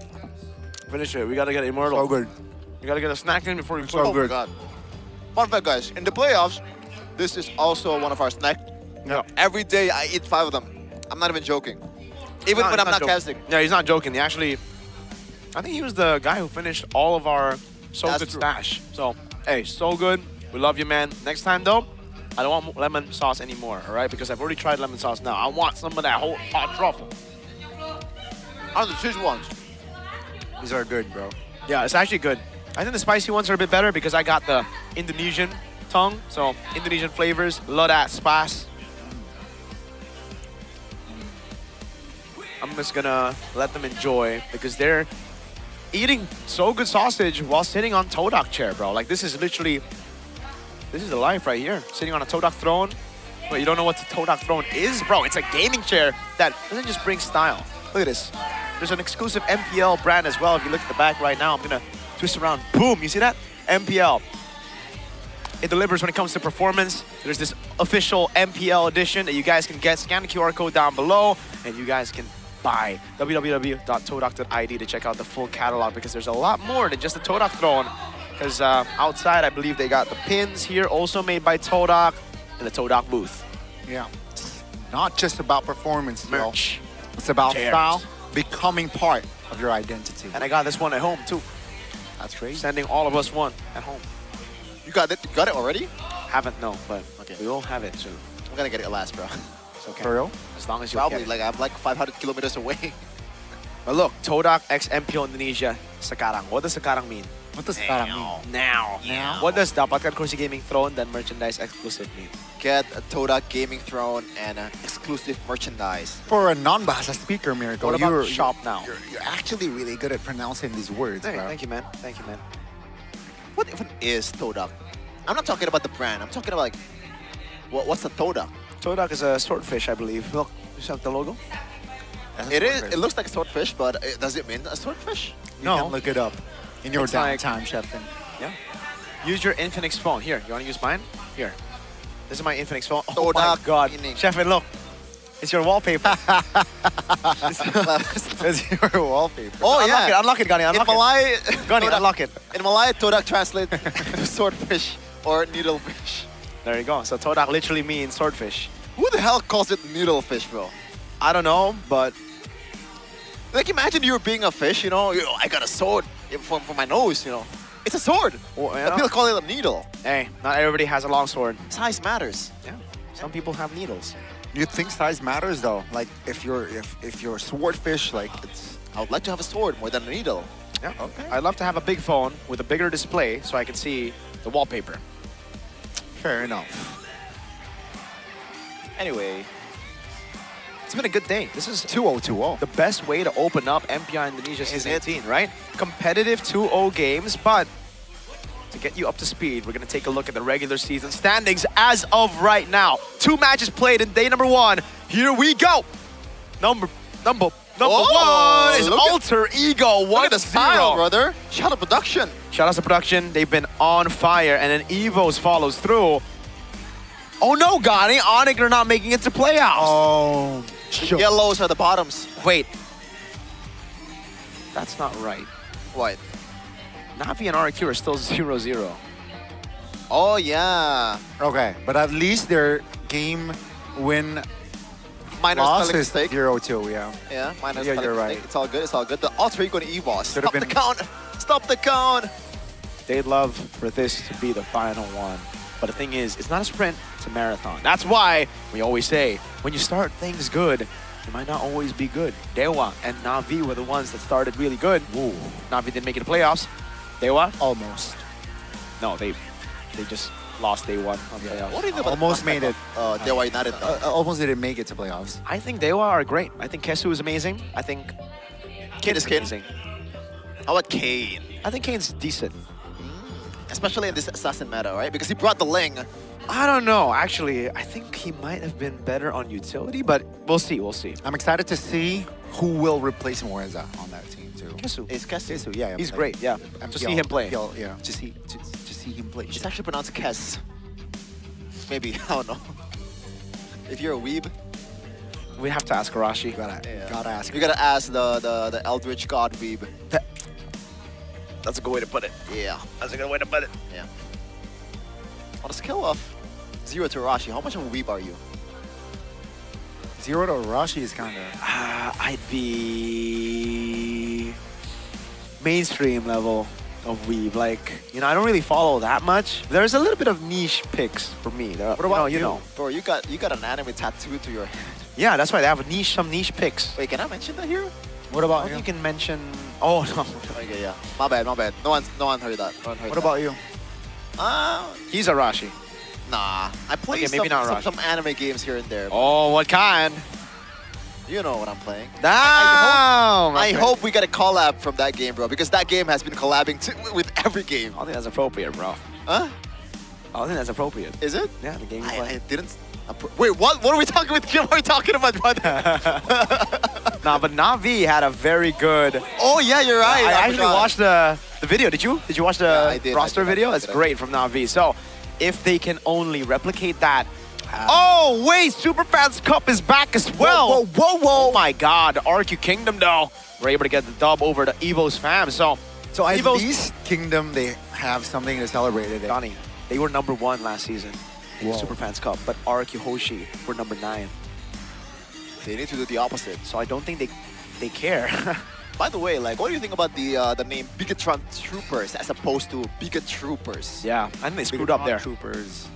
Finish it. We gotta get immortal. So good. You gotta get a snack in before you So Oh good. my god. Fun fact, guys. In the playoffs, this is also one of our snacks. Yeah. Every day I eat 5 of them. I'm not even joking. Even when I'm not casting. Yeah, he's not joking. He actually, I think he was the guy who finished all of our So That's Good true. stash. So, hey, so good. We love you, man. Next time, though, I don't want lemon sauce anymore, all right? Because I've already tried lemon sauce now. I want some of that whole hot truffle. I don't choose ones. These are good, bro. Yeah, it's actually good. I think the spicy ones are a bit better because I got the Indonesian tongue. So, Indonesian flavors. Love that spice. I'm just gonna let them enjoy because they're eating So Good sausage while sitting on Todak chair, bro. Like, this is literally, this is the life right here. Sitting on a Todak throne. But you don't know what the Todak throne is? Bro, it's a gaming chair that doesn't just bring style. Look at this. There's an exclusive MPL brand as well. If you look at the back right now, I'm gonna twist around. Boom, you see that? MPL. It delivers when it comes to performance. There's this official MPL edition that you guys can get. Scan the QR code down below and you guys can buy www.todak.id to check out the full catalog because there's a lot more than just the Todak throne. Because outside, I believe they got the pins here, also made by Todak, in the Todak booth. Yeah. It's not just about performance, Merch. Yo. It's about Chairs. style becoming part of your identity. And I got this one at home too. That's crazy. Sending all of us one at home. You got it? You got it already? Haven't, no, but Okay. we will have it soon. I'm gonna get it last, bro. It's okay. For real? As long as you Probably. get it. Like, I'm like 500 kilometers away. But look, Todak x MPL Indonesia, sekarang. What does sekarang mean? What does sekarang mean? Now. What does dapatkan kursi gaming throne dan merchandise exclusive mean? Get a Todak gaming throne and exclusive merchandise. For a non-Bahasa speaker, Miracle, What about you're, shop now? You're actually really good at pronouncing these words, Hey, bro. thank you, man. Thank you, man. What even is Todak? I'm not talking about the brand. I'm talking about like, what's a Todak? Todak is a swordfish, I believe. Look, you see the logo? It is. It looks like a swordfish, but does it mean a swordfish? You can look it up in your It's like- downtime, Chefin. Yeah. Use your Infinix phone. Here, you want to use mine? Here. This is my Infinix phone. Oh my Todak god. Infinix. Chefin, look. It's your wallpaper. It's your wallpaper. Oh Unlock yeah. it, unlock it, Gani, unlock in Malay, it. Gani, Todak- unlock it. In Malay, Todak translates to swordfish or needlefish. There you go. So Todak literally means swordfish. Who the hell calls it needlefish, bro? I don't know, but Like, imagine you're being a fish, you know, I got a sword for my nose, you know. It's a sword. Well, But people call it a needle. hey, not everybody has a long sword. Size matters. Yeah. Some people have needles. You think size matters though? Like if you're swordfish, like it's. I would like to have a sword more than a needle. Yeah. Okay. I'd love to have a big phone with a bigger display so I can see the wallpaper. Fair enough. Anyway, it's been a good day. This is 2-0-2-0. the best way to open up MPI Indonesia Season 18, right? Competitive 2-0 games, but to get you up to speed, we're going to take a look at the regular season standings as of right now. 2 matches played in day number 1. Here we go. Number Oh, 1 is look at- Alter Ego. Look at the style, 1-0. brother. Shout out production. Shout out to production. They've been on fire. And then Evos follows through. Oh no, Gani. Onyx are not making it to playoffs. Oh. The yellows are the bottoms. Wait. That's not right. What? Navi and RQ are still 0-0. Oh, yeah. Okay, but at least their game win Minor loss spelling is mistake. 0-2, yeah. Yeah, minor Yeah, spelling you're mistake. right. It's all good. It's all good. The Alter Ego and EVOS. Should have Stop the been- count. Stop the count. They'd love for this to be the final one. But the thing is, it's not a sprint, it's a marathon. That's why we always say, when you start things good, it might not always be good. Dewa and Navi were the ones that started really good. Ooh. Navi didn't make it to playoffs. Dewa? Almost. No, they just lost day 1 on playoffs. What do you think about Almost made it. Dewa United, though? Almost didn't make it to playoffs. I think Dewa are great. I think Kesu is amazing. I think Kane is Kane. amazing. How about Kane? I think Kane's decent. Especially in this assassin meta, right? Because he brought the Ling. I don't know. Actually, I think he might have been better on utility, but we'll see. We'll see. I'm excited to see who will replace Moreza on that team too. Kesu. It's Kesu. Kesu, yeah. He's like, great, yeah. To see him play. MPL, yeah, to see him play. It's actually pronounced Kes. Maybe, I don't know. If you're a weeb, We have to ask Arashi. Gotta ask. you gotta ask the Eldritch God weeb. That's a good way to put it. Yeah. That's a good way to put it. Yeah. On a scale of 0 to Rashi, how much of a weeb are you? 0 to Rashi is kind of... I'd be mainstream level of weeb. Like, you know, I don't really follow that much. There's a little bit of niche picks for me. What about you know? Bro, you got an anime tattoo to your head. Yeah, that's why they have some niche picks. Wait, can I mention that here? What about you? You can mention... Oh, no. Okay, yeah. My bad. No one heard that. What about you? He's Arashi. Nah. I play Okay, maybe not Arashi. some anime games here and there. Oh, what kind? You know what I'm playing. I hope we get a collab from that game, bro, because that game has been collabing with every game. I don't think that's appropriate, bro. Huh? I don't think that's appropriate. Is it? Yeah, the game you play. I didn't... Wait, what? What are we talking with? What are we talking about, brother? Nah, but Navi had a very good... Oh, yeah, you're right. I actually watched the video. Did you? Did you watch the roster video? It's great from Navi. So, if they can only replicate that... Oh, wait! Superfans Cup is back as well! Whoa. Oh my god. RQ Kingdom, though, were able to get the dub over the Evo's fam. So at Evo's... least Kingdom, they have something to celebrate today. Donnie, they were #1 last season in the Whoa. Superfans Cup, but RQ Hoshi were #9. They need to do the opposite. So I don't think they care. By the way, like, what do you think about the name Bigatron Troopers as opposed to Bigat Troopers? Yeah, I think they screwed up there. Troopers.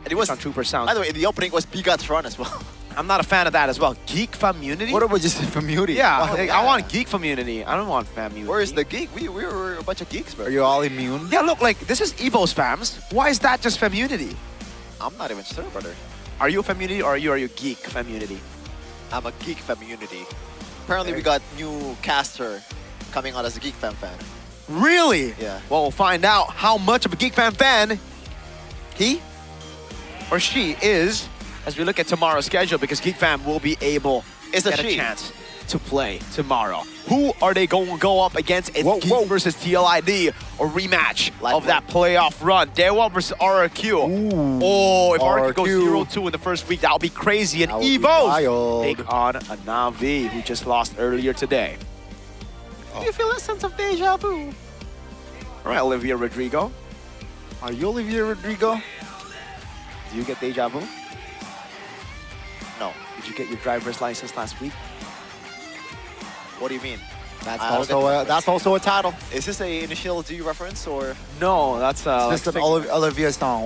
And it was Trooper sound. By the way, in the opening was Bigatron as well. I'm not a fan of that as well. Geek Community? What about just community? Yeah, Oh, like, yeah. I want Geek Community. I don't want Family. Where's the geek? We were a bunch of geeks, bro. Are you all immune? Yeah, look, like, this is Evo's fams. Why is that just Community? I'm not even sure, brother. Are you a Community or are you Geek Community? I'm a geek community. Apparently, we got new caster coming out as a Geek fan. Really? Yeah. Well, we'll find out how much of a Geek fan he or she is as we look at tomorrow's schedule, because Geek Fam will be able to get a chance to play tomorrow. Who are they going to go up against in Geek versus TLID, or rematch of that playoff run? Dewa versus RRQ. Oh, if RRQ goes 0-2 in the first week, that'll be crazy. And Evos take on a Navi who just lost earlier today. Do you feel a sense of deja vu? All right, Olivia Rodrigo. Are you Olivia Rodrigo? Do you get deja vu? No. Did you get your driver's license last week? What do you mean? That's also a title. Is this a initial D reference or? No, that's It's just an Olivia song.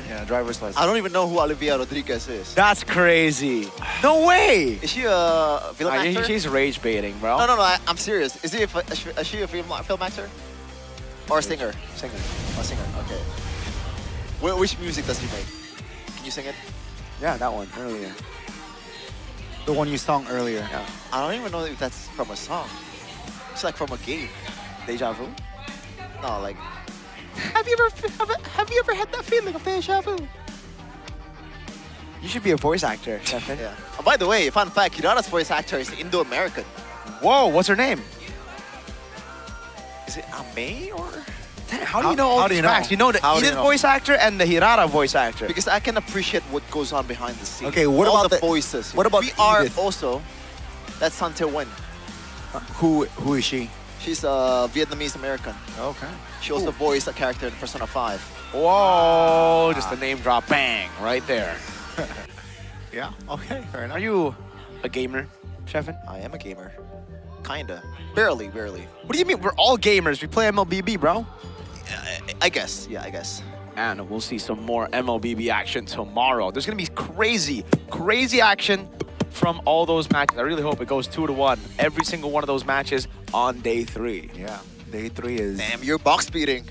Yeah, driver's license. I don't even know who Olivia Rodriguez is. That's crazy. No way. Is she a film actor? She's rage baiting, bro. No. I'm serious. Is she a film actor? Or a singer? Singer. A singer. Okay. Which music does she make? Can you sing it? Yeah, that one earlier. The one you sung earlier. Yeah. I don't even know if that's from a song. It's like from a game. Deja vu? No, like. Have you ever had that feeling of deja vu? You should be a voice actor, Stefan. Yeah. Oh, by the way, fun fact: Hirata's voice actor is Indo-American. Whoa, what's her name? Is it Ame or? How do you know all these facts? You know the Edith voice actor and the Hirata voice actor. Because I can appreciate what goes on behind the scenes. Okay, what all about the voices? What about we are Edith? also? That's San Tae-wen. Who is she? She's a Vietnamese American. Okay. She also voiced a character in Persona 5. Whoa, just a name drop, bang, right there. Yeah. Okay. Fair enough. Are you a gamer, Stefan? I am a gamer. Kinda. Barely. What do you mean? We're all gamers. We play MLBB, bro. I guess. Yeah, I guess. And we'll see some more MLBB action tomorrow. There's going to be crazy action from all those matches. I really hope it goes 2-1. Every single one of those matches on day 3. Yeah. Day 3 is... Damn, you're box beating.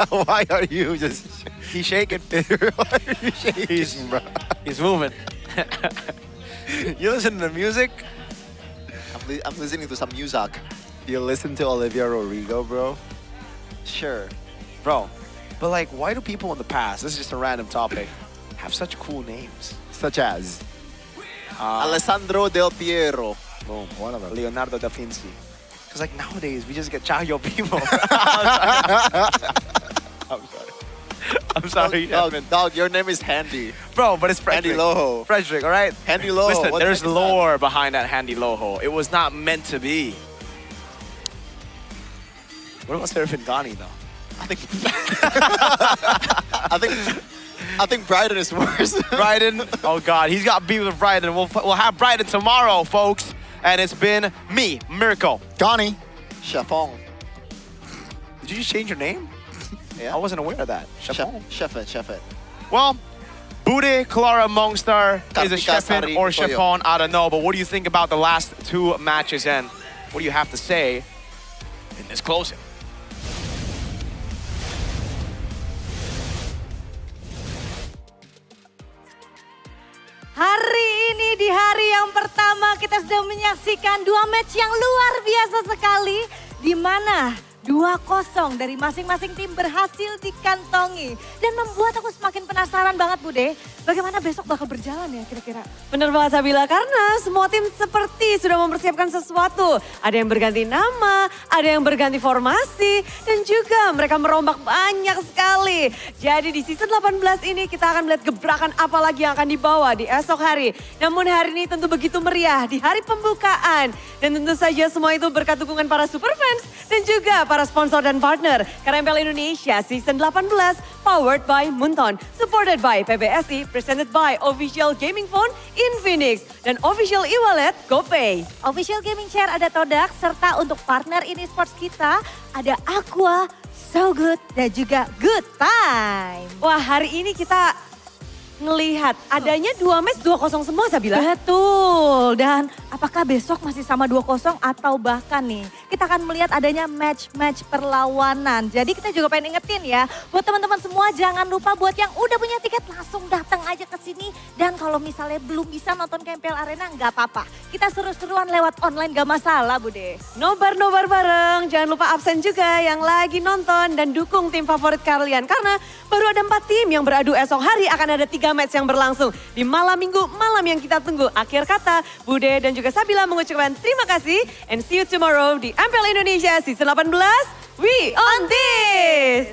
Why are you just... He's shaking. Why are you shaking, bro? He's moving. You listen to the music? I'm listening to some music. You listen to Olivia Rodrigo, bro? Sure. Bro, but like, why do people in the past, this is just a random topic, have such cool names? Such as? Alessandro Del Piero. Boom, one of them. Leonardo da Vinci. Because like nowadays, we just get Chahyo Bimo. I'm sorry. Dog, your name is Handy. Bro, but it's Frederick. Handy Loho. Frederick, all right? Handy Loho. Listen, what the there's heck is lore behind that Handy Loho. It was not meant to be. What about Seraphin Ghani, though? I think Bryden is worse. Bryden, oh God, he's got beef with Bryden. We'll have Bryden tomorrow, folks. And it's been me, Miracle. Ghani. Chafong. Did you just change your name? Yeah. I wasn't aware of that. Chefet. Well, Bude, Clara, Mongstar is a Kartika Chefin Sari or Koyo. Chefon, I don't know. But what do you think about the last two matches and what do you have to say in this closing? Hari ini di hari yang pertama kita sudah menyaksikan dua match yang luar biasa sekali. Di mana 2-0 dari masing-masing tim berhasil dikantongi. Dan membuat aku semakin penasaran banget Bude, bagaimana besok bakal berjalan ya kira-kira. Bener banget Sabila, karena semua tim seperti sudah mempersiapkan sesuatu. Ada yang berganti nama, ada yang berganti formasi, dan juga mereka merombak banyak sekali. Jadi di season 18 ini kita akan melihat gebrakan apa lagi yang akan dibawa di esok hari. Namun hari ini tentu begitu meriah di hari pembukaan. Dan tentu saja semua itu berkat dukungan para super fans dan juga para sponsor dan partner. Karena MPL Indonesia season 18 powered by Munton, supported by PBSI, presented by Official Gaming Phone Infinix, dan Official e-wallet GoPay. Official Gaming Chair ada Todak, serta untuk partner ini sports kita ada Aqua, So Good, dan juga Good Time. Wah, hari ini kita ngelihat adanya 2 match 2-0 semua Sabila. Betul, dan apakah besok masih sama 2-0 atau bahkan nih kita akan melihat adanya match-match perlawanan. Jadi kita juga pengen ingetin ya, buat teman-teman semua jangan lupa buat yang udah punya tiket langsung datang aja ke sini. Dan kalau misalnya belum bisa nonton ke MPL Arena nggak apa-apa. Kita seru-seruan lewat online gak masalah Bude. Nobar-nobar bareng, jangan lupa absen juga yang lagi nonton dan dukung tim favorit kalian. Karena baru ada 4 tim yang beradu esok hari, akan ada 3 match yang berlangsung di malam minggu, malam yang kita tunggu. Akhir kata, Bude dan juga Sabila mengucapkan terima kasih and see you tomorrow di MPL Indonesia Season 18. We on this!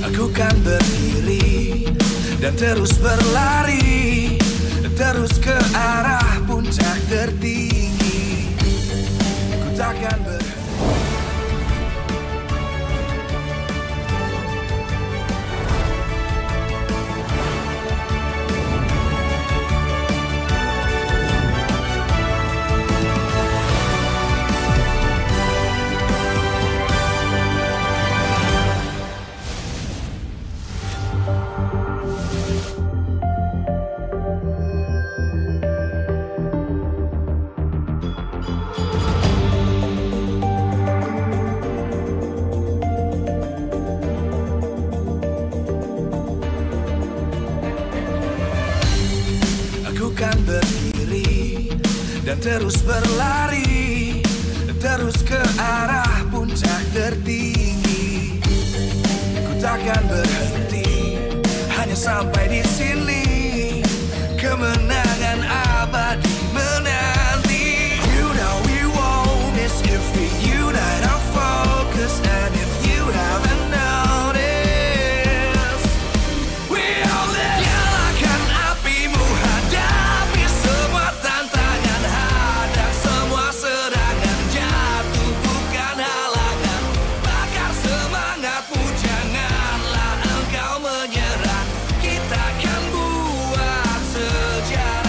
Aku kan berdiri dan terus berlari, terus ke arah puncak tertinggi. Ku takkan berhenti. Aku kan berdiri dan terus berlari, terus ke arah puncak tertinggi. Ku takkan berhenti, hanya sampai di sini. Kemenangan abadi menanti. You know we won't miss if we unite our focus. And if you haven't noticed, we all let nyalakan apimu, hadapi semua tantangan, hadang semua serangan, jatuh bukan halangan, bakar semangatmu, janganlah engkau menyerah, kita akan buat sejarah.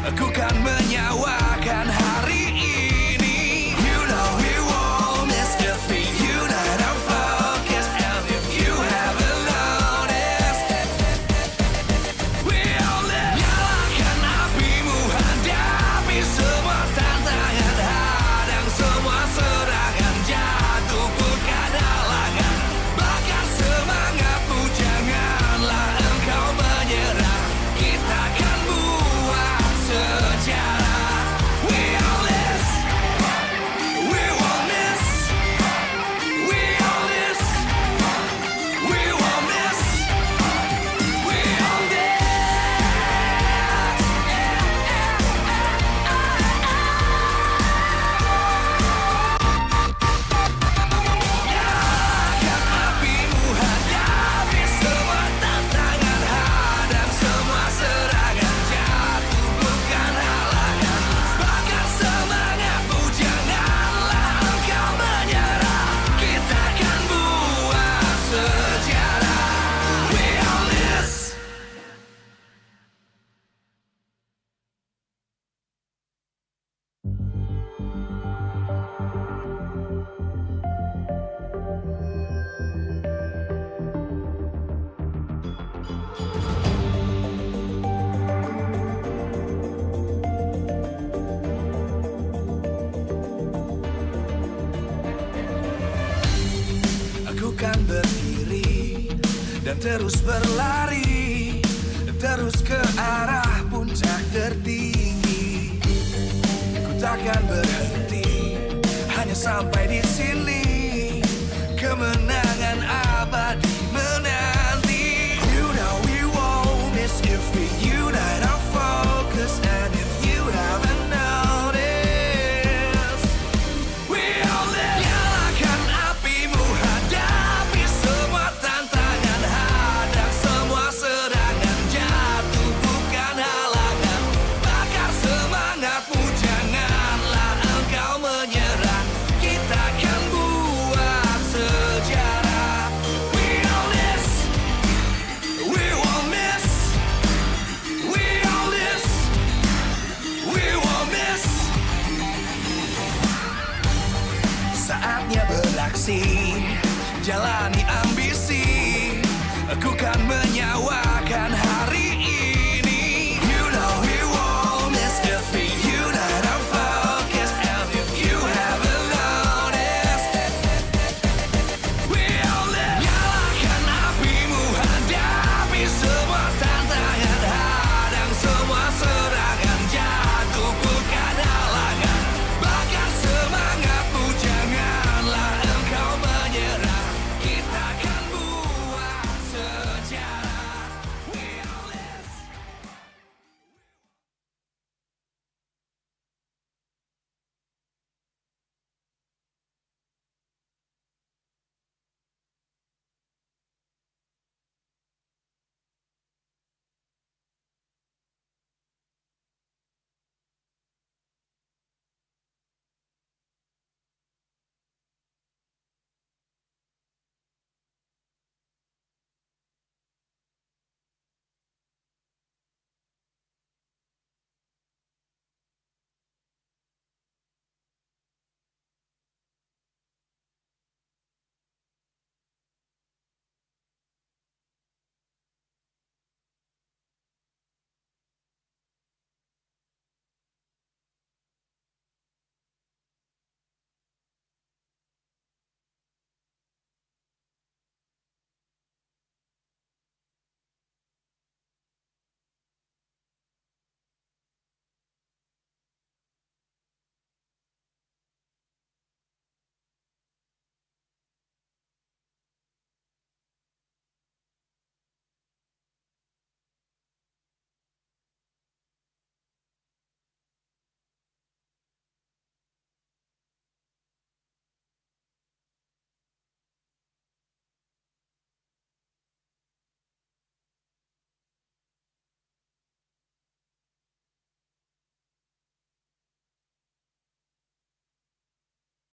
Aku kan menyawakan hari ini. You know we won't miss if we unite our focus. And if you haven't noticed, we all live. Nyalakan apimu, hadapi semua tantangan, hadang semua serangan, jatuh bukan halangan. Bakar semangatmu, janganlah engkau menyerah. Kita akan buat sejarah. We all this, we won't miss. We all this, we won't miss. We all this. Nyalakan apimu, hadapi semua tantangan, hadang semua serangan, jatuh bukan halangan. Bakar semangatmu, janganlah engkau menyerah. Kita akan buat sejarah. We all this. Aku kan berdiri dan terus berlari, terus ke arah puncak tertinggi. Ku takkan berhenti, hanya sampai di sini. Kemenangan abadi menanti. You know we won't miss if we unite our focus. And if you haven't noticed, we all live. Nyalakan apimu, hadapi semua tantangan, hadang semua serangan, jatuh bukan halangan. Bakar semangatmu, janganlah engkau menyerah. Kita akan buat sejarah. We all this, we won't miss. We all this, we won't miss. Saatnya beraksi, jalani